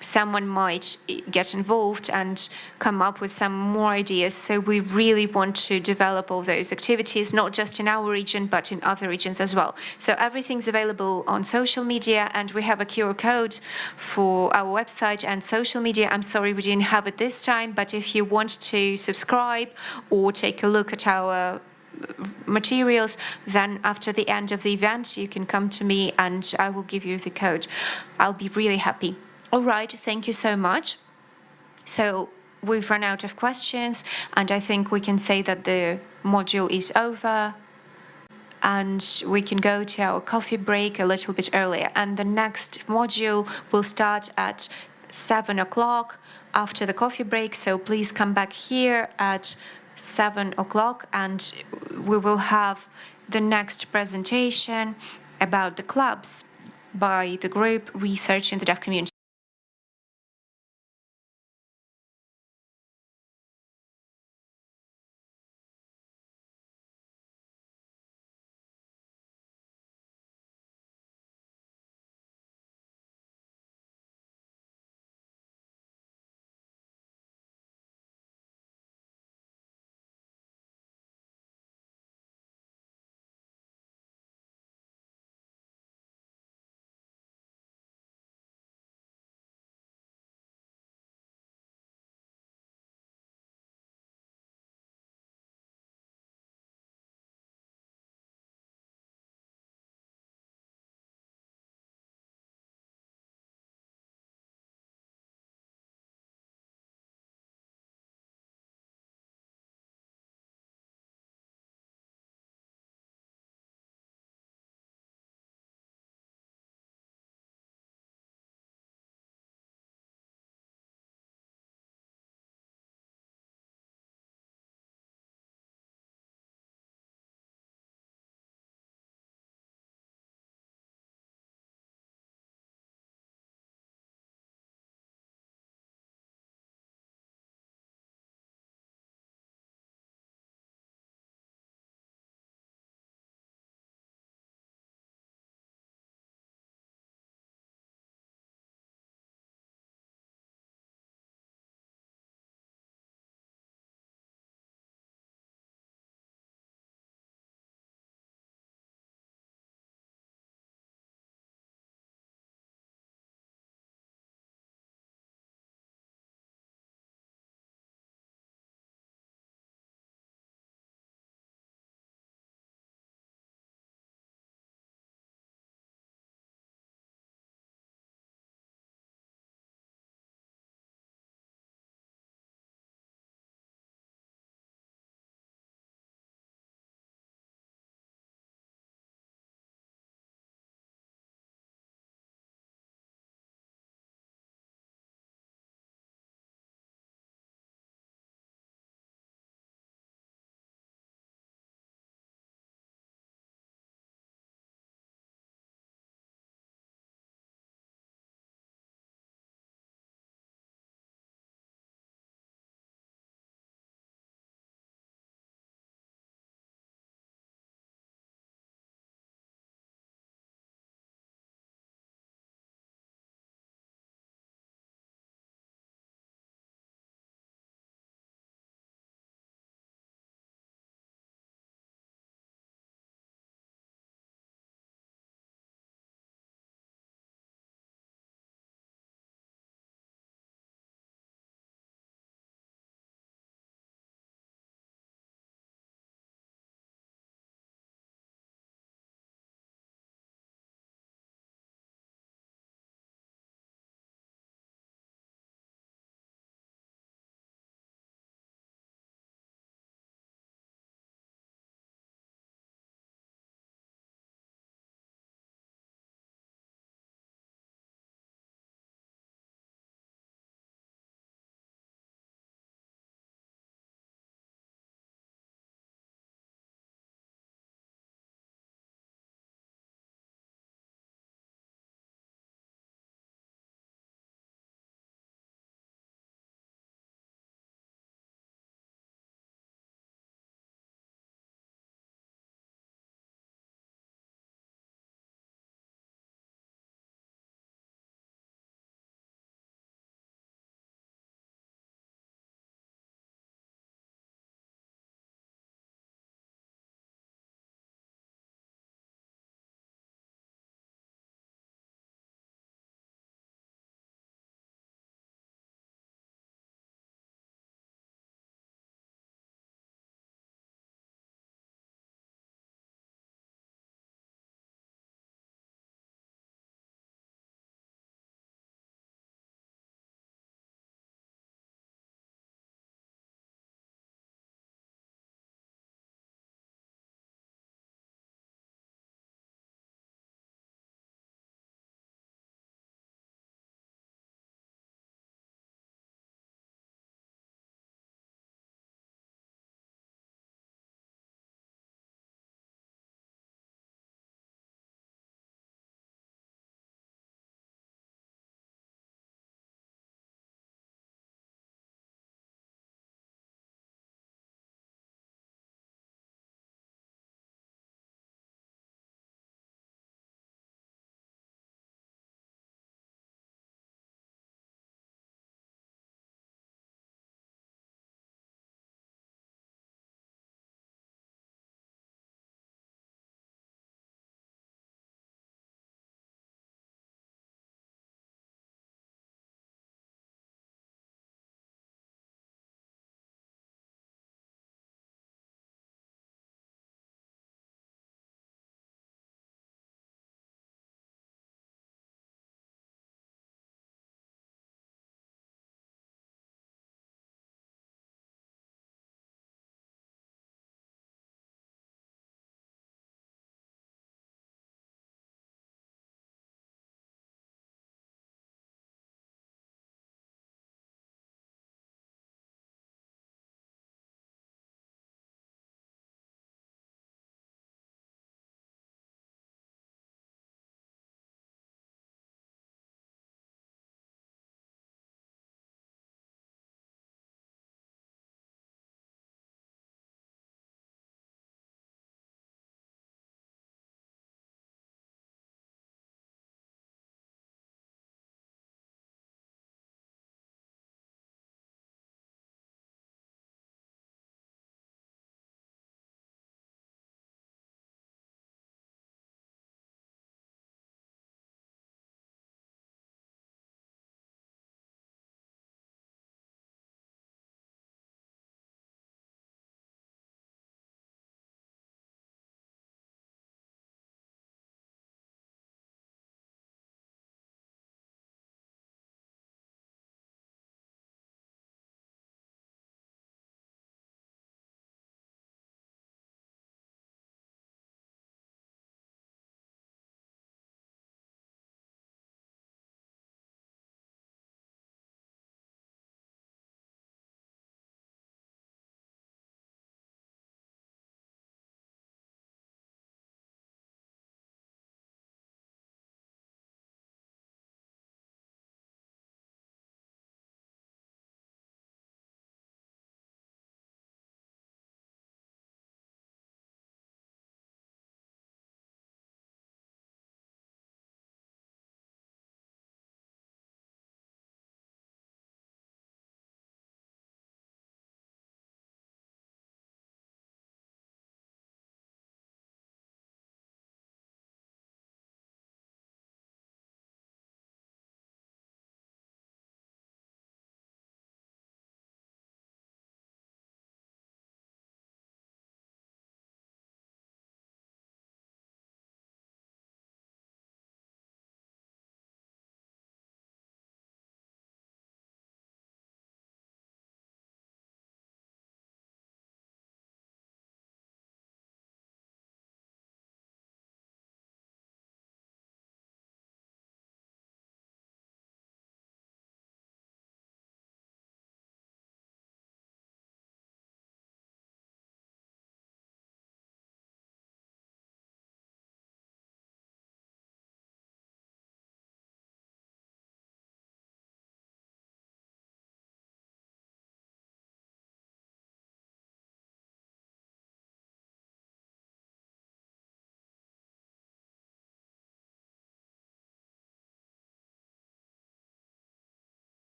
someone might get involved and come up with some more ideas. So we really want to develop all those activities, not just in our region, but in other regions as well. So everything's available on social media, and we have a QR code for our website and social media. I'm sorry we didn't have it this time, but if you want to subscribe or take a look at our materials, then after the end of the event you can come to me and I will give you the code. I'll be really happy. All right, thank you so much. So we've run out of questions, and I think we can say that the module is over and we can go to our coffee break a little bit earlier, and the next module will start at 7 o'clock after the coffee break. So please come back here at 7 o'clock, and we will have the next presentation about the clubs by the group Research in the Deaf Community.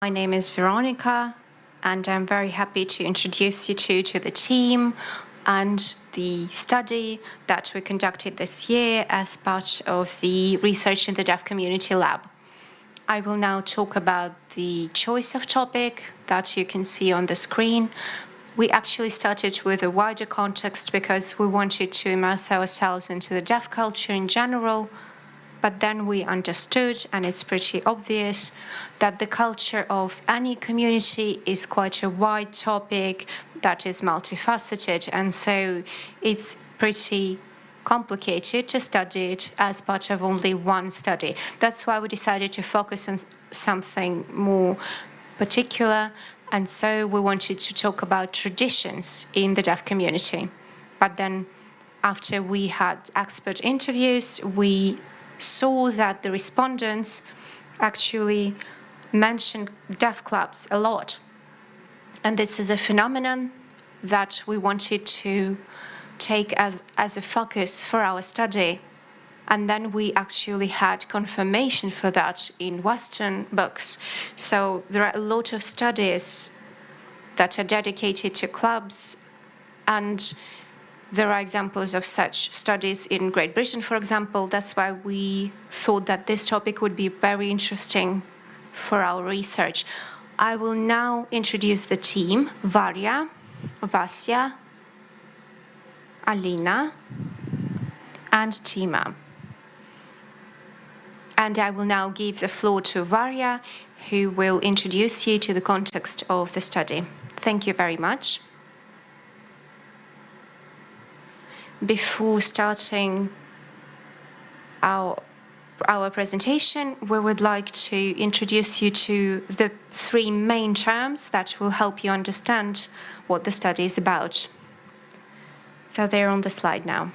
My name is Veronica, and I'm very happy to introduce you to the team and the study that we conducted this year as part of the Research in the Deaf Community Lab. I will now talk about the choice of topic that you can see on the screen. We actually started with a wider context because we wanted to immerse ourselves into the deaf culture in general, but then we understood, and it's pretty obvious, that the culture of any community is quite a wide topic that is multifaceted, and so it's pretty complicated to study it as part of only one study. That's why we decided to focus on something more particular, and so we wanted to talk about traditions in the deaf community. But then after we had expert interviews, we saw that the respondents actually mentioned deaf clubs a lot. And this is a phenomenon that we wanted to take as a focus for our study. And then we actually had confirmation for that in Western books. So there are a lot of studies that are dedicated to clubs, and there are examples of such studies in Great Britain, for example. That's why we thought that this topic would be very interesting for our research. I will now introduce the team: Varya, Vasya, Alina, and Tima. And I will now give the floor to Varya, who will introduce you to the context of the study. Thank you very much. Before starting our presentation, we would like to introduce you to the three main terms that will help you understand what the study is about. So they're on the slide now.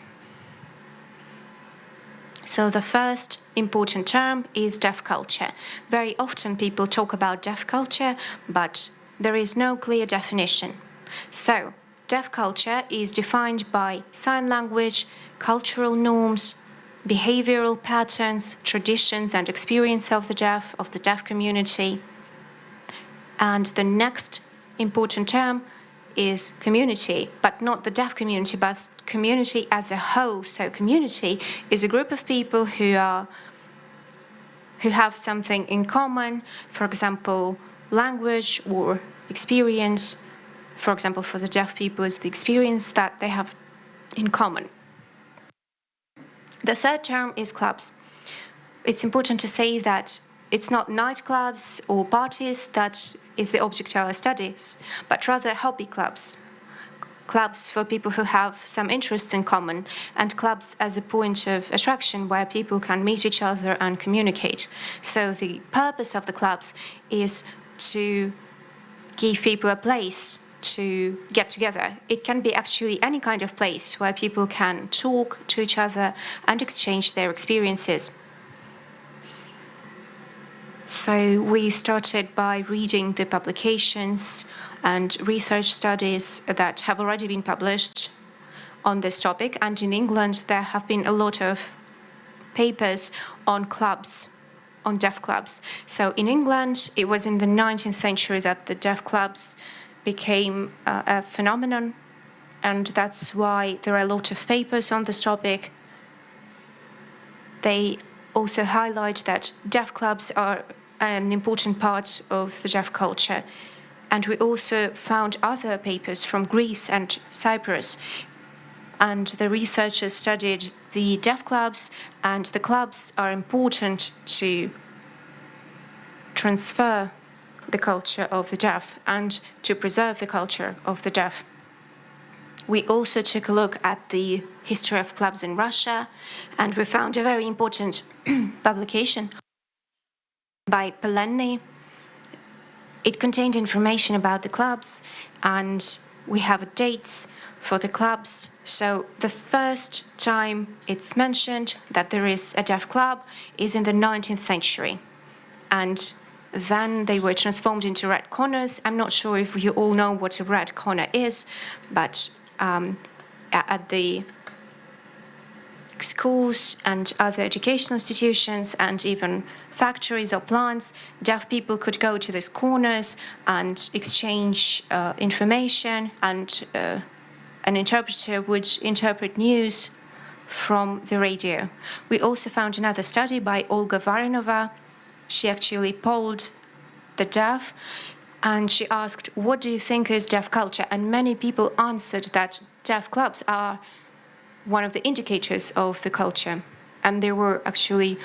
So the first important term is deaf culture. Very often people talk about deaf culture, but there is no clear definition. So deaf culture is defined by sign language, cultural norms, behavioral patterns, traditions, and experience of the deaf community. And the next important term is community, but not the deaf community, but community as a whole. So community is a group of people who have something in common, for example, language or experience. For example, for the deaf people, it's the experience that they have in common. The third term is clubs. It's important to say that it's not nightclubs or parties that is the object of our studies, but rather hobby clubs. Clubs for people who have some interests in common, and clubs as a point of attraction where people can meet each other and communicate. So the purpose of the clubs is to give people a place to get together. It can be actually any kind of place where people can talk to each other and exchange their experiences. So we started by reading the publications and research studies that have already been published on this topic. And in England, there have been a lot of papers on clubs, on deaf clubs. So in England, it was in the 19th century that the deaf clubs became a phenomenon. And that's why there are a lot of papers on this topic. They also highlight that deaf clubs are an important part of the deaf culture. And we also found other papers from Greece and Cyprus. And the researchers studied the deaf clubs, and the clubs are important to transfer the culture of the deaf and to preserve the culture of the deaf. We also took a look at the history of clubs in Russia, and we found a very important publication by Pelenny. It contained information about the clubs, and we have dates for the clubs. So the first time it's mentioned that there is a deaf club is in the 19th century. And then they were transformed into red corners. I'm not sure if you all know what a red corner is, but at the schools and other educational institutions and even factories or plants, deaf people could go to these corners and exchange information, and an interpreter would interpret news from the radio. We also found another study by Olga Varinova. She actually polled the deaf, and she asked, what do you think is deaf culture? And many people answered that deaf clubs are one of the indicators of the culture. And there were actually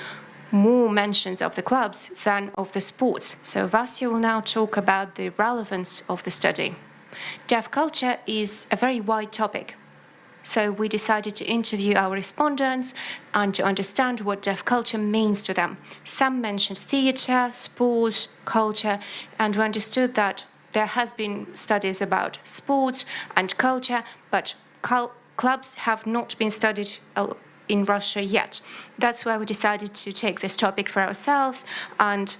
more mentions of the clubs than of the sports. So Vasya will now talk about the relevance of the study. Deaf culture is a very wide topic. So we decided to interview our respondents and to understand what deaf culture means to them. Some mentioned theatre, sports, culture, and we understood that there has been studies about sports and culture, but clubs have not been studied in Russia yet. That's why we decided to take this topic for ourselves and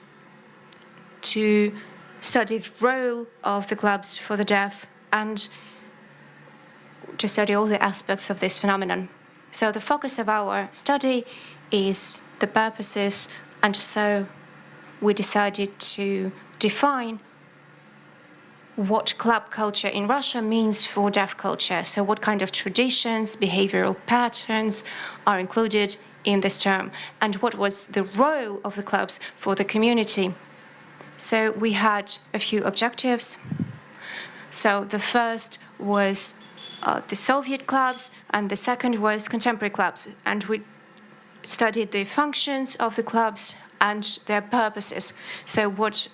to study the role of the clubs for the deaf and to study all the aspects of this phenomenon. So the focus of our study is the purposes, and so we decided to define what club culture in Russia means for deaf culture. So what kind of traditions, behavioral patterns are included in this term, and what was the role of the clubs for the community. So we had a few objectives. So the first was the Soviet clubs, and the second was contemporary clubs. And we studied the functions of the clubs and their purposes. So what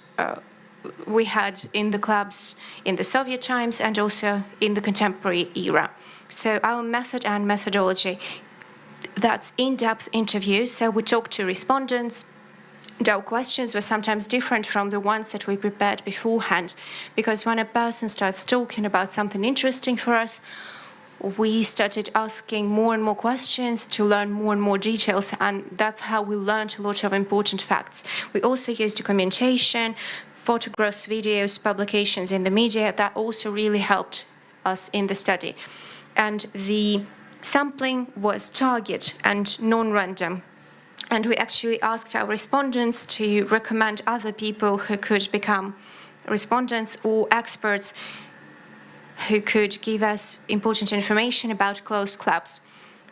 we had in the clubs in the Soviet times and also in the contemporary era. So our method and methodology, that's in-depth interviews. So we talked to respondents. Our questions were sometimes different from the ones that we prepared beforehand, because when a person starts talking about something interesting for us, we started asking more and more questions to learn more and more details, and that's how we learned a lot of important facts. We also used documentation, photographs, videos, publications in the media. That also really helped us in the study. And the sampling was target and non-random. And we actually asked our respondents to recommend other people who could become respondents or experts who could give us important information about closed clubs.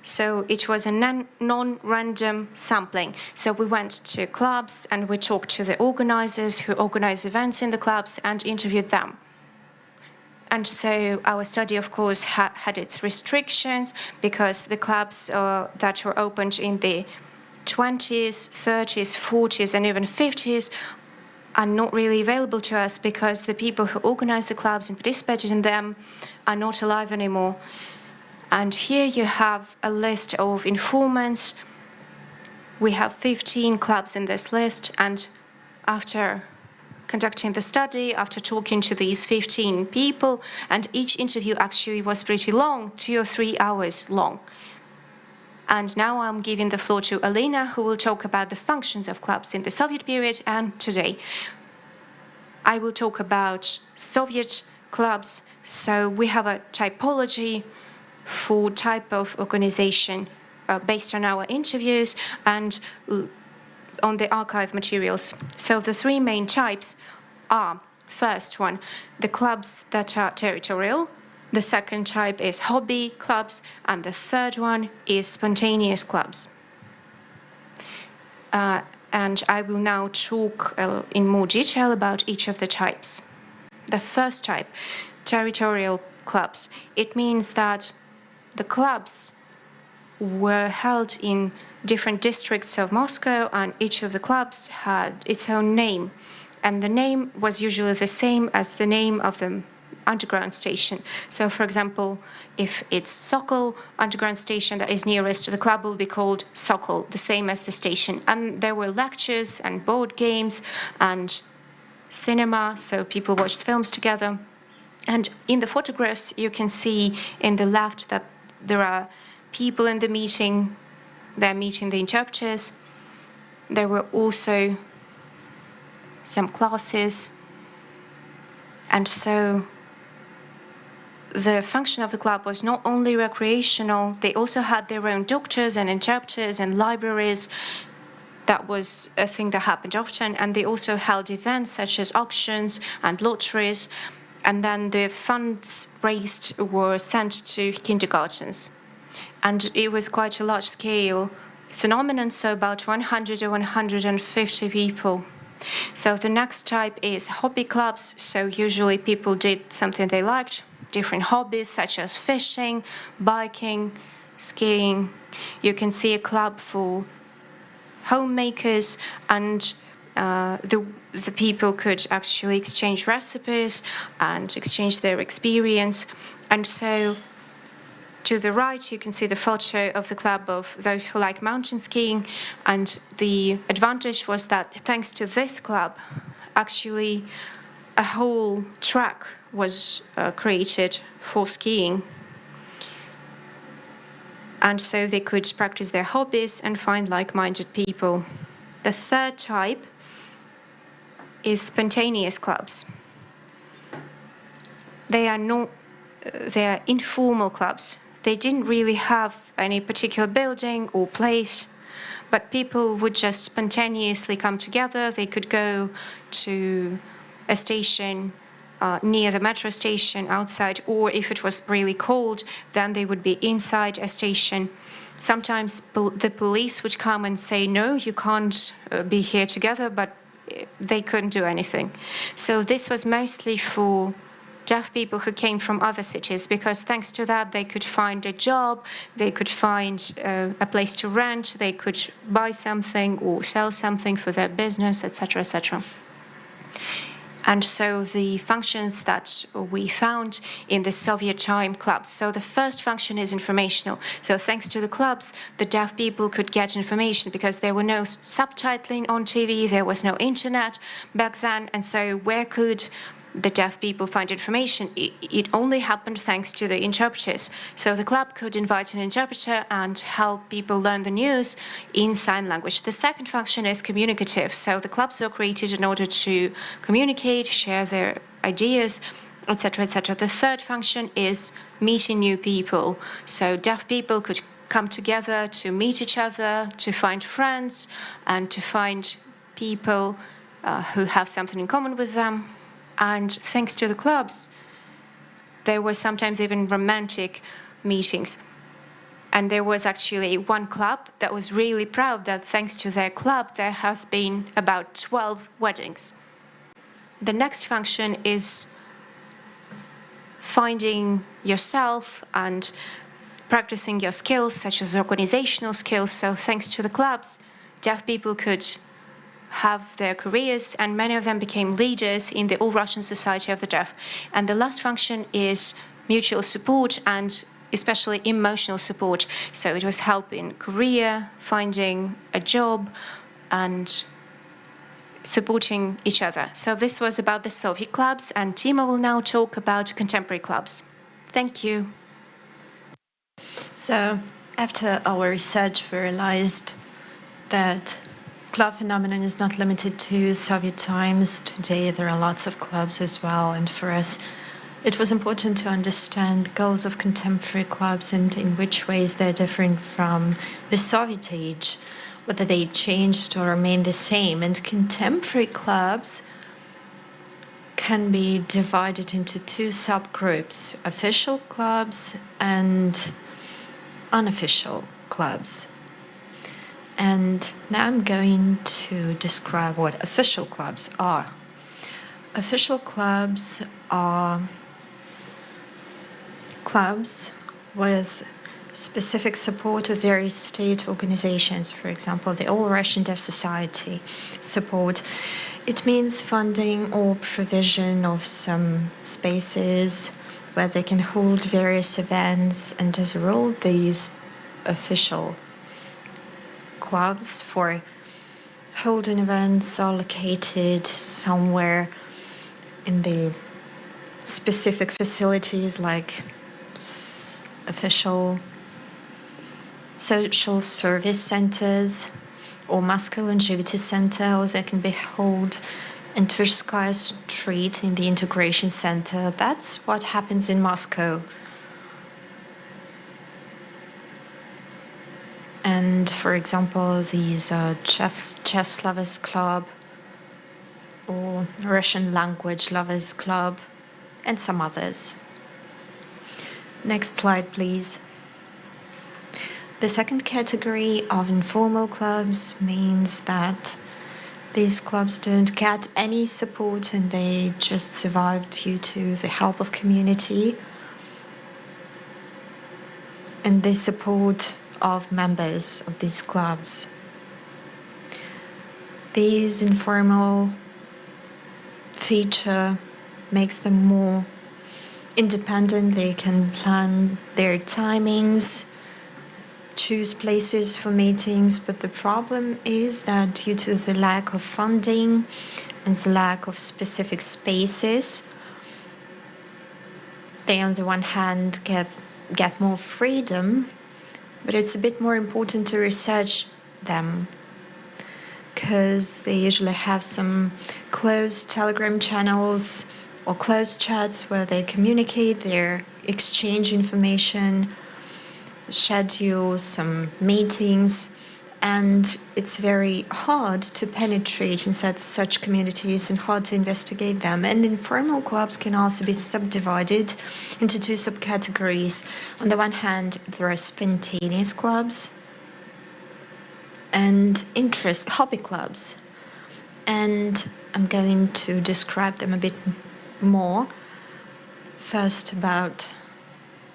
So it was a non-random sampling. So we went to clubs and we talked to the organizers who organize events in the clubs and interviewed them. And so our study, of course, had its restrictions, because the clubs that were opened in the 20s, 30s, 40s, and even 50s are not really available to us, because the people who organized the clubs and participated in them are not alive anymore. And here you have a list of informants. We have 15 clubs in this list, and after conducting the study, after talking to these 15 people, and each interview actually was pretty long, 2 or 3 hours long. And now I'm giving the floor to Alina, who will talk about the functions of clubs in the Soviet period and today. I will talk about Soviet clubs. So we have a typology for type of organization based on our interviews and on the archive materials. So the three main types are, first one, the clubs that are territorial. The second type is hobby clubs, and the third one is spontaneous clubs. And I will now talk in more detail about each of the types. The first type, territorial clubs. It means that the clubs were held in different districts of Moscow, and each of the clubs had its own name. And the name was usually the same as the name of the underground station. So, for example, if it's Sokol underground station that is nearest to the club, will be called Sokol, the same as the station. And there were lectures and board games and cinema, so people watched films together. And in the photographs, you can see in the left that there are people in the meeting. They're meeting the interpreters. There were also some classes. And so the function of the club was not only recreational, they also had their own doctors and interpreters and libraries. That was a thing that happened often, and they also held events such as auctions and lotteries, and then the funds raised were sent to kindergartens. And it was quite a large-scale phenomenon, so about 100 or 150 people. So the next type is hobby clubs. So usually people did something they liked, different hobbies such as fishing, biking, skiing. You can see a club for homemakers, and the people could actually exchange recipes and exchange their experience. And so to the right, you can see the photo of the club of those who like mountain skiing. And the advantage was that thanks to this club, actually a whole track was created for skiing. And so they could practice their hobbies and find like-minded people. The third type is spontaneous clubs. They are informal clubs. They didn't really have any particular building or place, but people would just spontaneously come together. They could go to a station near the metro station outside, or if it was really cold, then they would be inside a station. Sometimes the police would come and say, no, you can't be here together, but they couldn't do anything. So this was mostly for deaf people who came from other cities, because thanks to that they could find a job, they could find a place to rent, they could buy something or sell something for their business, etc., etc. And so the functions that we found in the Soviet time clubs. So the first function is informational. So thanks to the clubs, the deaf people could get information, because there were no subtitling on TV, there was no internet back then. And so where could the deaf people find information? It only happened thanks to the interpreters. So the club could invite an interpreter and help people learn the news in sign language. The second function is communicative. So the clubs were created in order to communicate, share their ideas, etc., etc. The third function is meeting new people. So deaf people could come together to meet each other, to find friends, and to find people who have something in common with them. And thanks to the clubs, there were sometimes even romantic meetings. And there was actually one club that was really proud that thanks to their club, there has been about 12 weddings. The next function is finding yourself and practicing your skills, such as organizational skills. So thanks to the clubs, deaf people could have their careers, and many of them became leaders in the All-Russian Society of the Deaf. And the last function is mutual support, and especially emotional support. So it was help in career, finding a job, and supporting each other. So this was about the Soviet clubs, and Timo will now talk about contemporary clubs. Thank you. So after our research, we realized that club phenomenon is not limited to Soviet times. Today there are lots of clubs as well, and for us it was important to understand the goals of contemporary clubs and in which ways they're different from the Soviet age, whether they changed or remain the same. And contemporary clubs can be divided into two subgroups: official clubs and unofficial clubs. And now I'm going to describe what official clubs are. Official clubs are clubs with specific support of various state organizations. For example, the All-Russian Deaf Society support. It means funding or provision of some spaces where they can hold various events, and as a rule, these official clubs for holding events are located somewhere in the specific facilities, like official social service centers or muscular longevity center, or they can be held in Tverskaya Street in the Integration Center. That's what happens in Moscow. And for example, these chess lovers club or Russian language lovers club and some others. Next slide, please. The second category of informal clubs means that these clubs don't get any support and they just survive due to the help of community and the support of members of these clubs. These informal feature makes them more independent. They can plan their timings, choose places for meetings, but the problem is that due to the lack of funding and the lack of specific spaces, they on the one hand get more freedom, but it's a bit more important to research them because they usually have some closed Telegram channels or closed chats where they communicate, they exchange information, schedule some meetings, and it's very hard to penetrate inside such communities and hard to investigate them. And informal clubs can also be subdivided into two subcategories. On the one hand, there are spontaneous clubs and hobby clubs. And I'm going to describe them a bit more. First, about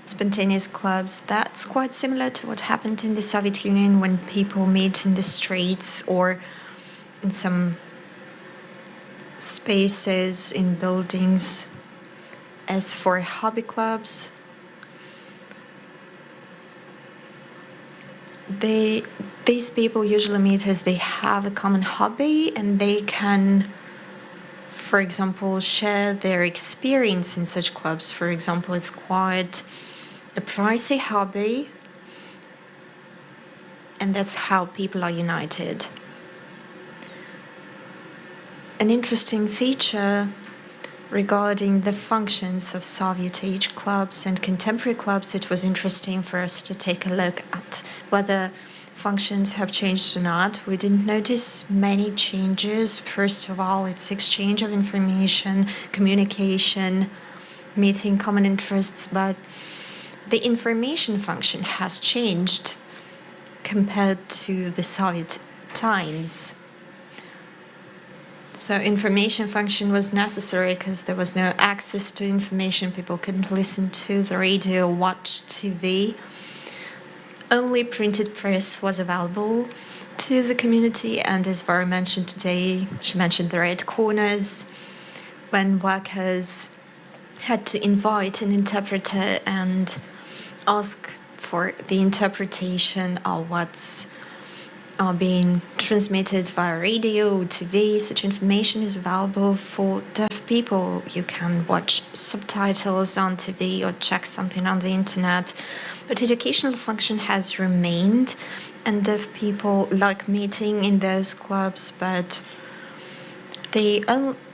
spontaneous clubs. That's quite similar to what happened in the Soviet Union when people meet in the streets or in some spaces in buildings. As for hobby clubs, these people usually meet as they have a common hobby and they can, for example, share their experience in such clubs. For example, it's quite a pricey hobby, and that's how people are united. An interesting feature regarding the functions of Soviet age clubs and contemporary clubs, it was interesting for us to take a look at whether functions have changed or not. We didn't notice many changes. First of all, it's exchange of information, communication, meeting common interests, but the information function has changed compared to the Soviet times. So information function was necessary because there was no access to information. People couldn't listen to the radio, watch TV. Only printed press was available to the community, and as Vara mentioned today, she mentioned the red corners, when workers had to invite an interpreter and ask for the interpretation of what's being transmitted via radio, TV. Such information is available for deaf people. You can watch subtitles on TV or check something on the internet. But educational function has remained, and deaf people like meeting in those clubs, but they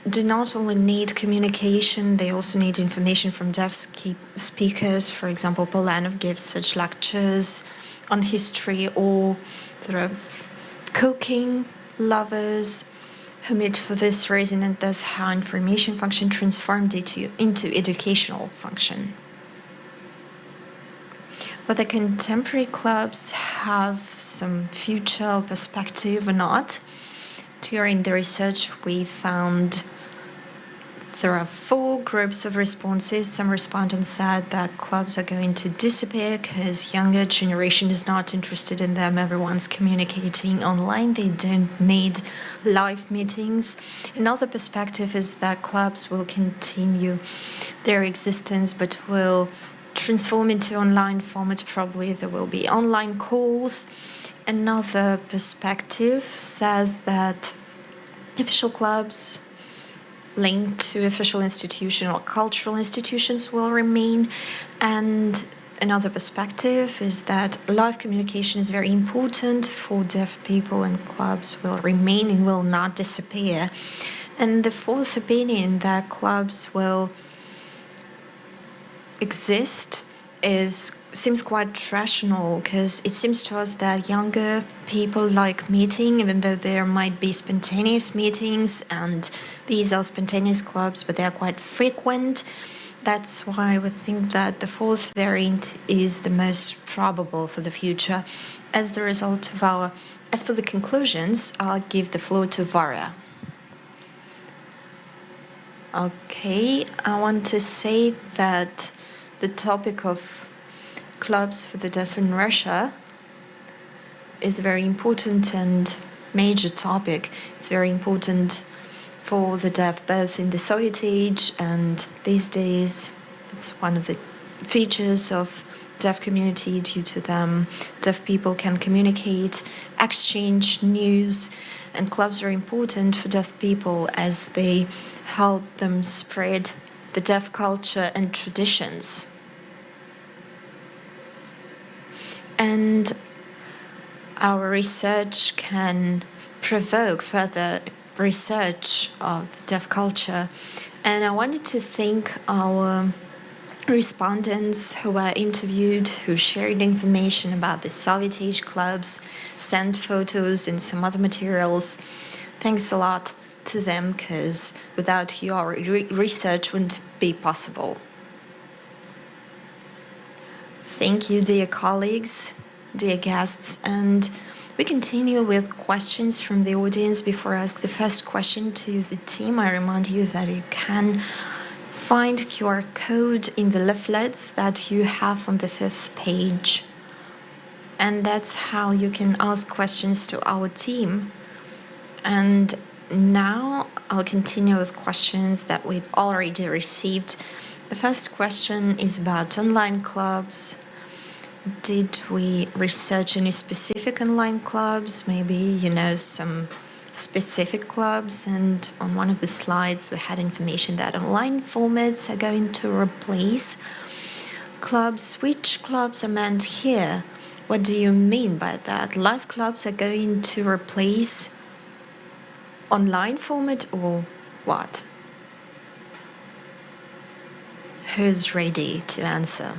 do not only need communication, they also need information from deaf speakers. For example, Polanov gives such lectures on history, or there are cooking lovers who meet for this reason, and that's how information function transformed into educational function. Whether contemporary clubs have some future perspective or not, during the research we found there are 4 groups of responses. Some respondents said that clubs are going to disappear because younger generation is not interested in them. Everyone's communicating online. They don't need live meetings. Another perspective is that clubs will continue their existence but will transform into online format. Probably there will be online calls. Another perspective says that official clubs linked to official institution or cultural institutions will remain. And another perspective is that live communication is very important for deaf people, and clubs will remain and will not disappear. And the false opinion that clubs will exist seems quite rational, because it seems to us that younger people like meeting, even though there might be spontaneous meetings, and these are spontaneous clubs, but they are quite frequent. That's why we think that the fourth variant is the most probable for the future. As the result of as for the conclusions, I'll give the floor to Vara. Okay, I want to say that the topic of clubs for the deaf in Russia is a very important and major topic. It's very important for the deaf both in the Soviet age and these days. It's one of the features of deaf community. Due to them, deaf people can communicate, exchange news, and clubs are important for deaf people as they help them spread the deaf culture and traditions. And our research can provoke further research of the deaf culture. And I wanted to thank our respondents who were interviewed, who shared information about the Soviet age clubs, sent photos and some other materials. Thanks a lot to them, because without your research wouldn't be possible. Thank you, dear colleagues, dear guests, and we continue with questions from the audience. Before I ask the first question to the team, I remind you that you can find QR code in the leaflets that you have on the 5th page. And that's how you can ask questions to our team. And now I'll continue with questions that we've already received. The first question is about online clubs. Did we research any specific online clubs? Maybe, some specific clubs. And on one of the slides, we had information that online formats are going to replace clubs. Which clubs are meant here? What do you mean by that? Live clubs are going to replace online format, or what? Who's ready to answer?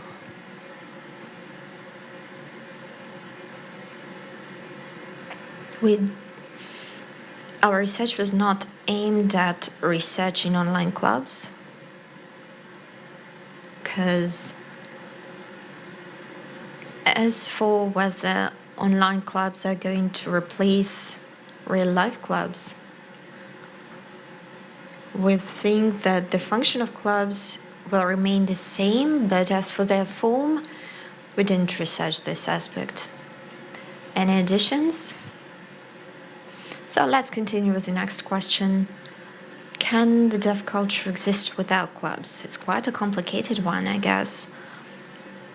Our research was not aimed at researching online clubs, because as for whether online clubs are going to replace real life clubs, we think that the function of clubs will remain the same, but as for their form, we didn't research this aspect. Any additions? So let's continue with the next question. Can the deaf culture exist without clubs? It's quite a complicated one, I guess.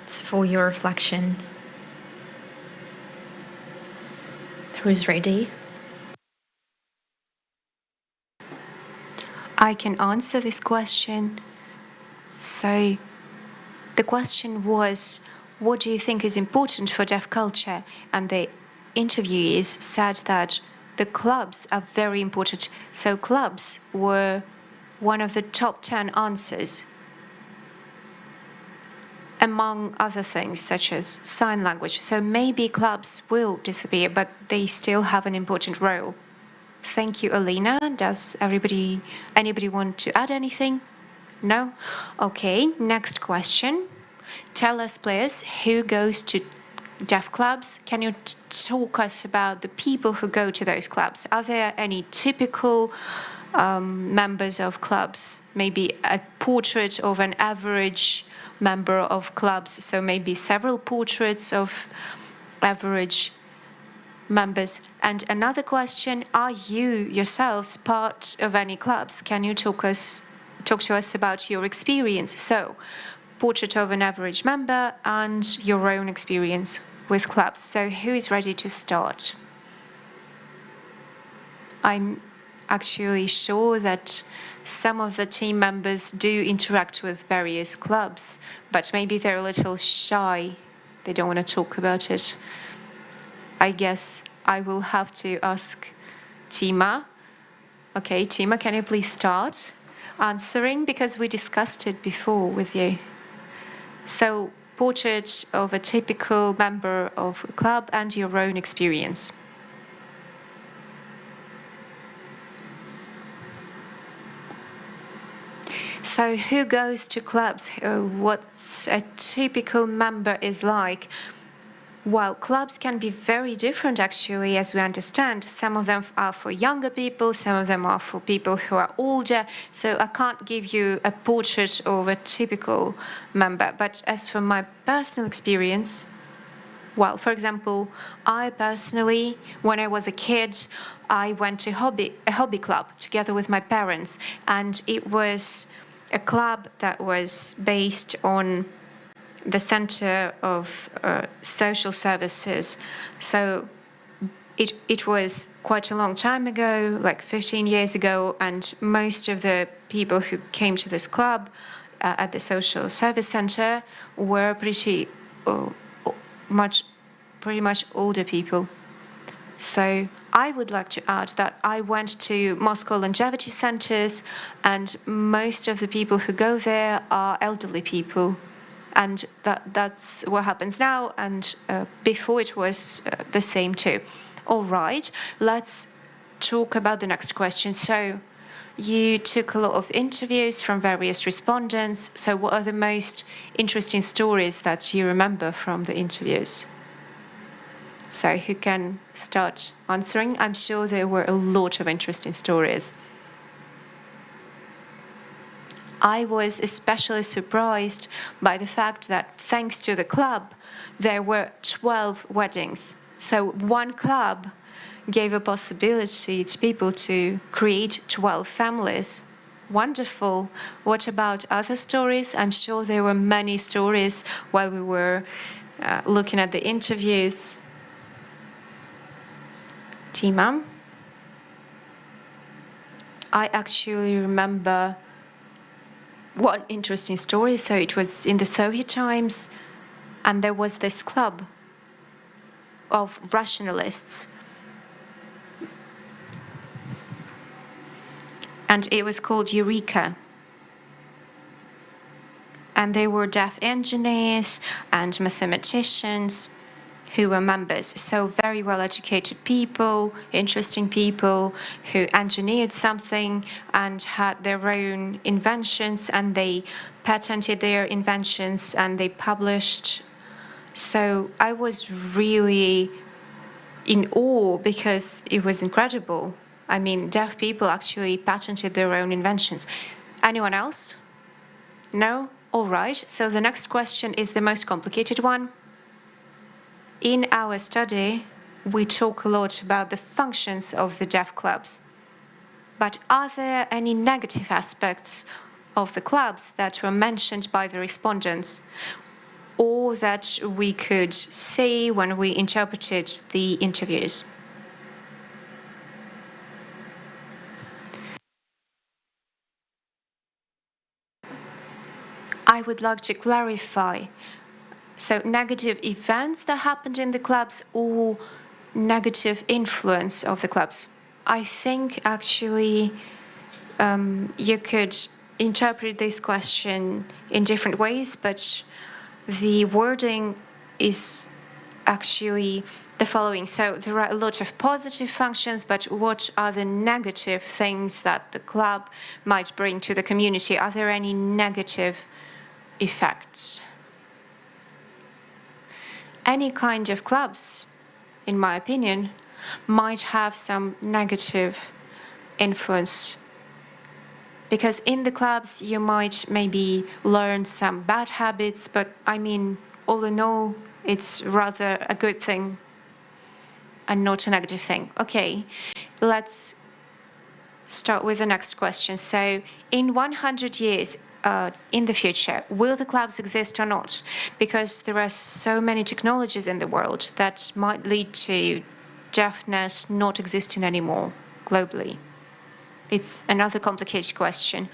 It's for your reflection. Who is ready? I can answer this question. So the question was, what do you think is important for deaf culture? And the interviewees said that the clubs are very important. So clubs were one of the top 10 answers, among other things such as sign language. So maybe clubs will disappear, but they still have an important role. Thank you, Alina. Does anybody want to add anything? No? Okay, next question. Tell us, please, who goes to deaf clubs? Can you talk us about the people who go to those clubs? Are there any typical members of clubs? Maybe a portrait of an average member of clubs, so maybe several portraits of average members. And another question, are you yourselves part of any clubs? Can you talk to us about your experience? So, portrait of an average member and your own experience with clubs. So who is ready to start? I'm actually sure that some of the team members do interact with various clubs, but maybe they're a little shy. They don't want to talk about it. I guess I will have to ask Tima, Okay, Tima, can you please start answering? Because we discussed it before with you. So, portrait of a typical member of a club and your own experience. So, who goes to clubs? What's a typical member is like? Well, clubs can be very different, actually, as we understand. Some of them are for younger people, some of them are for people who are older. So I can't give you a portrait of a typical member. But as for my personal experience, well, for example, I personally, when I was a kid, I went to a hobby club together with my parents. And it was a club that was based on the Center of Social Services. So it was quite a long time ago, like 15 years ago, and most of the people who came to this club at the Social Service Center were pretty much older people. So I would like to add that I went to Moscow longevity centers, and most of the people who go there are elderly people. And that's what happens now, and before it was the same too. All right, let's talk about the next question. So you took a lot of interviews from various respondents. So what are the most interesting stories that you remember from the interviews? So who can start answering? I'm sure there were a lot of interesting stories. I was especially surprised by the fact that thanks to the club, there were 12 weddings. So one club gave a possibility to people to create 12 families. Wonderful. What about other stories? I'm sure there were many stories while we were looking at the interviews. Tima? I actually remember one interesting story. So it was in the Soviet times, and there was this club of rationalists. And it was called Eureka. And they were deaf engineers and mathematicians who were members. So very well-educated people, interesting people who engineered something and had their own inventions, and they patented their inventions and they published. So I was really in awe because it was incredible. I mean, deaf people actually patented their own inventions. Anyone else? No? All right. So the next question is the most complicated one. In our study, we talk a lot about the functions of the deaf clubs. But are there any negative aspects of the clubs that were mentioned by the respondents, or that we could see when we interpreted the interviews? I would like to clarify. So negative events that happened in the clubs or negative influence of the clubs? I think actually you could interpret this question in different ways, but the wording is actually the following. So there are a lot of positive functions, but what are the negative things that the club might bring to the community? Are there any negative effects? Any kind of clubs, in my opinion, might have some negative influence. Because in the clubs, you might maybe learn some bad habits, but I mean, all in all, it's rather a good thing and not a negative thing. Okay, let's start with the next question. So, in 100 years, in the future, will the clubs exist or not? Because there are so many technologies in the world that might lead to deafness not existing anymore globally. It's another complicated question.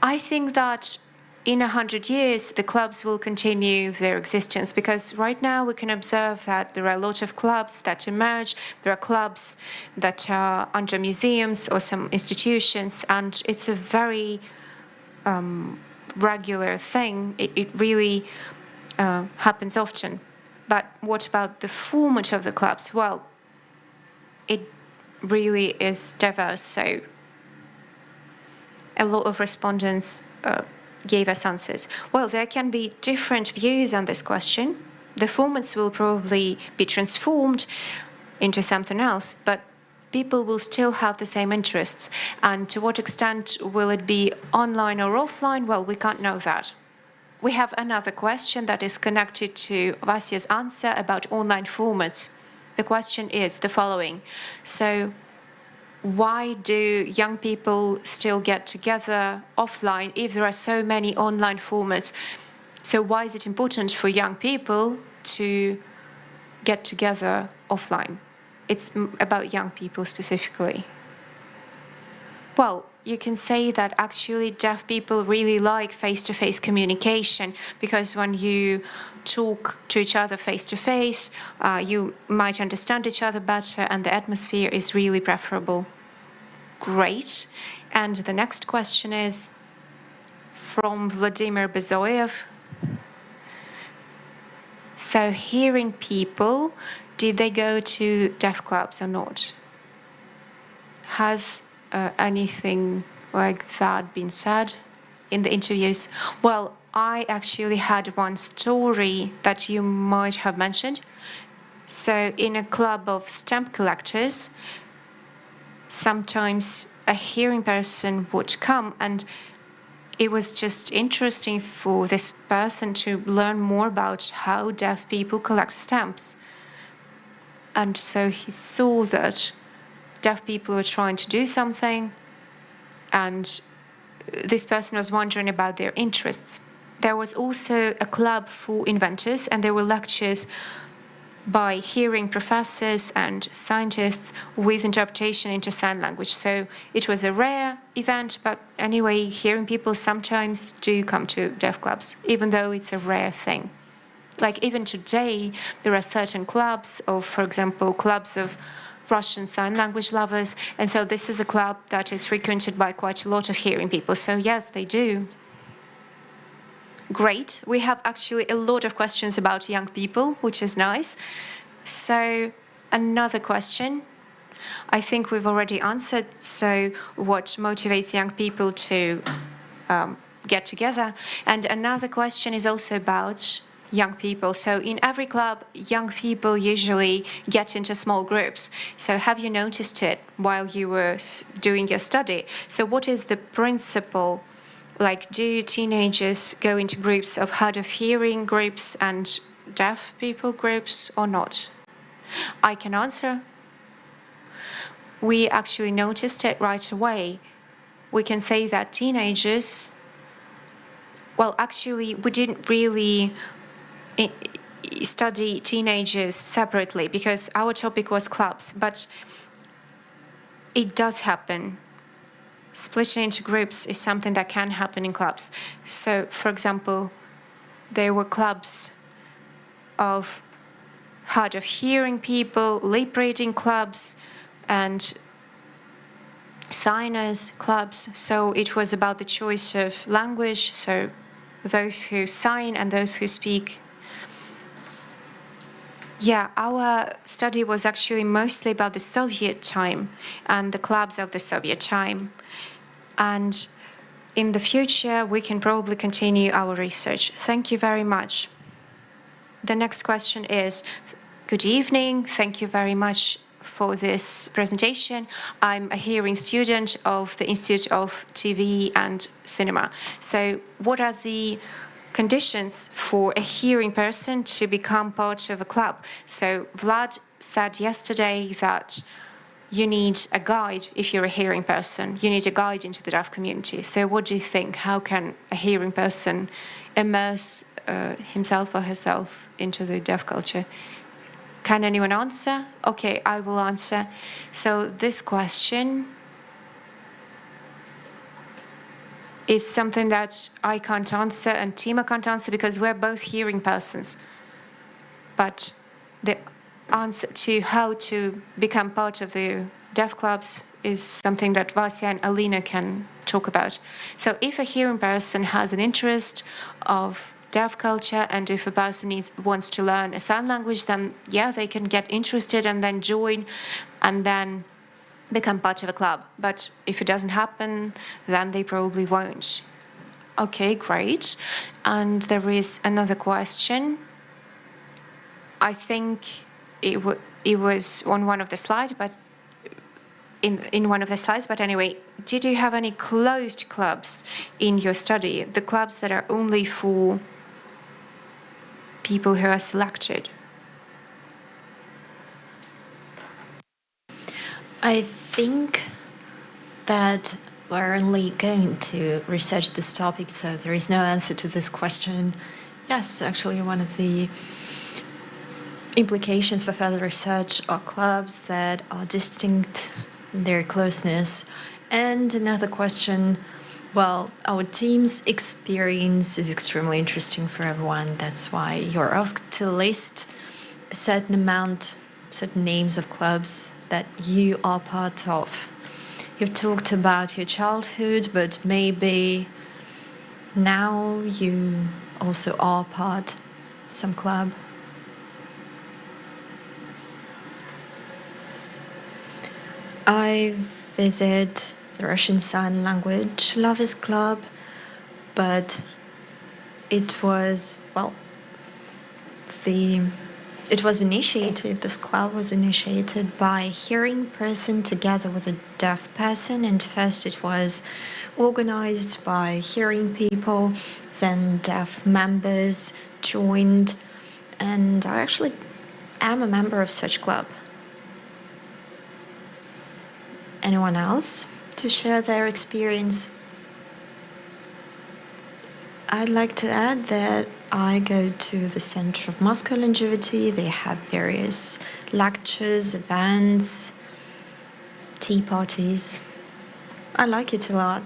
I think that in 100 years, the clubs will continue their existence, because right now we can observe that there are a lot of clubs that emerge. There are clubs that are under museums or some institutions, and it's a very regular thing. It really happens often. But what about the format of the clubs? Well, it really is diverse. So a lot of respondents gave us answers. Well, there can be different views on this question. The formats will probably be transformed into something else, but people will still have the same interests. And to what extent will it be online or offline? Well, we can't know that. We have another question that is connected to Vasya's answer about online formats. The question is the following. So, why do young people still get together offline if there are so many online formats? So why is it important for young people to get together offline? It's about young people specifically. Well, you can say that actually deaf people really like face-to-face communication, because when you talk to each other face-to-face, you might understand each other better, and the atmosphere is really preferable. Great. And the next question is from Vladimir Bezoyev. So hearing people, did they go to deaf clubs or not? Has anything like that been said in the interviews? Well, I actually had one story that you might have mentioned. So in a club of stamp collectors, sometimes a hearing person would come, and it was just interesting for this person to learn more about how deaf people collect stamps. And so he saw that deaf people were trying to do something, and this person was wondering about their interests. There was also a club for inventors, and there were lectures by hearing professors and scientists with interpretation into sign language. So it was a rare event, but anyway, hearing people sometimes do come to deaf clubs, even though it's a rare thing. Like even today, there are certain clubs of, for example, clubs of Russian Sign Language lovers, and so this is a club that is frequented by quite a lot of hearing people. So yes, they do. Great. We have actually a lot of questions about young people, which is nice. So another question, I think we've already answered. So what motivates young people to get together? And another question is also about young people. So in every club, young people usually get into small groups. So have you noticed it while you were doing your study? So what is the principle? Like, do teenagers go into groups of hard of hearing groups and deaf people groups or not? I can answer. We actually noticed it right away. We can say that teenagers, well, actually, we didn't really study teenagers separately because our topic was clubs, but it does happen. Splitting into groups is something that can happen in clubs. So, for example, there were clubs of hard of hearing people, lip reading clubs, and signers clubs. So it was about the choice of language, so those who sign and those who speak. Yeah, our study was actually mostly about the Soviet time and the clubs of the Soviet time. And in the future, we can probably continue our research. Thank you very much. The next question is, good evening. Thank you very much for this presentation. I'm a hearing student of the Institute of TV and Cinema. So what are the conditions for a hearing person to become part of a club? So Vlad said yesterday that you need a guide if you're a hearing person. You need a guide into the deaf community. So what do you think? How can a hearing person immerse himself or herself into the deaf culture? Can anyone answer? Okay, I will answer. So this question is something that I can't answer and Tima can't answer because we're both hearing persons. But the answer to how to become part of the deaf clubs is something that Vasya and Alina can talk about. So if a hearing person has an interest of deaf culture, and if a person wants to learn a sign language, then yeah, they can get interested and then join and then become part of a club. But if it doesn't happen, then they probably won't. Okay, great. And there is another question. I think it was on one of the slides, but in one of the slides. But anyway, did you have any closed clubs in your study? The clubs that are only for people who are selected? I think that we're only going to research this topic, so there is no answer to this question. Yes, actually, one of the implications for further research are clubs that are distinct in their closeness. And another question, well, our team's experience is extremely interesting for everyone. That's why you're asked to list a certain names of clubs that you are part of. You've talked about your childhood, but maybe now you also are part of some club. I visit the Russian Sign Language Lovers Club, but it was initiated, this club was initiated by a hearing person together with a deaf person, and first it was organized by hearing people, then deaf members joined, and I actually am a member of such club. Anyone else to share their experience? I'd like to add that I go to the Center of Muscular Longevity. They have various lectures, events, tea parties. I like it a lot.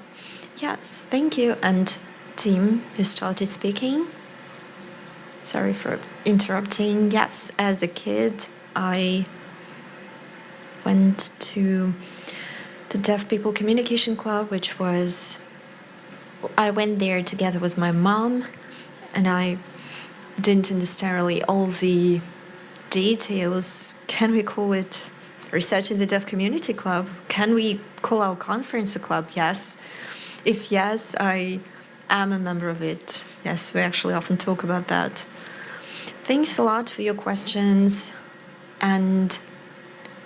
Yes, thank you. And Tim, you started speaking. Sorry for interrupting. Yes, as a kid, I went to the Deaf People Communication Club, I went there together with my mom, and I didn't understand really all the details. Can we call it Research in the Deaf Community Club? Can we call our conference a club? Yes. If yes, I am a member of it. Yes, we actually often talk about that. Thanks a lot for your questions, and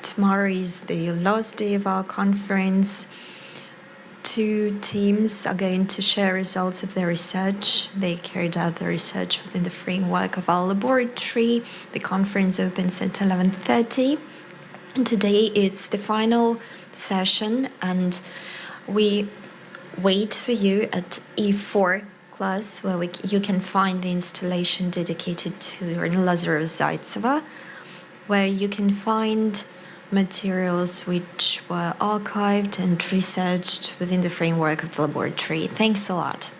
tomorrow is the last day of our conference. 2 teams are going to share results of their research. They carried out the research within the framework of our laboratory. The conference opens at 11:30. And today it's the final session, and we wait for you at E4 class, where you can find the installation dedicated to Lazareva Zaitseva, where you can find materials which were archived and researched within the framework of the laboratory. Thanks a lot.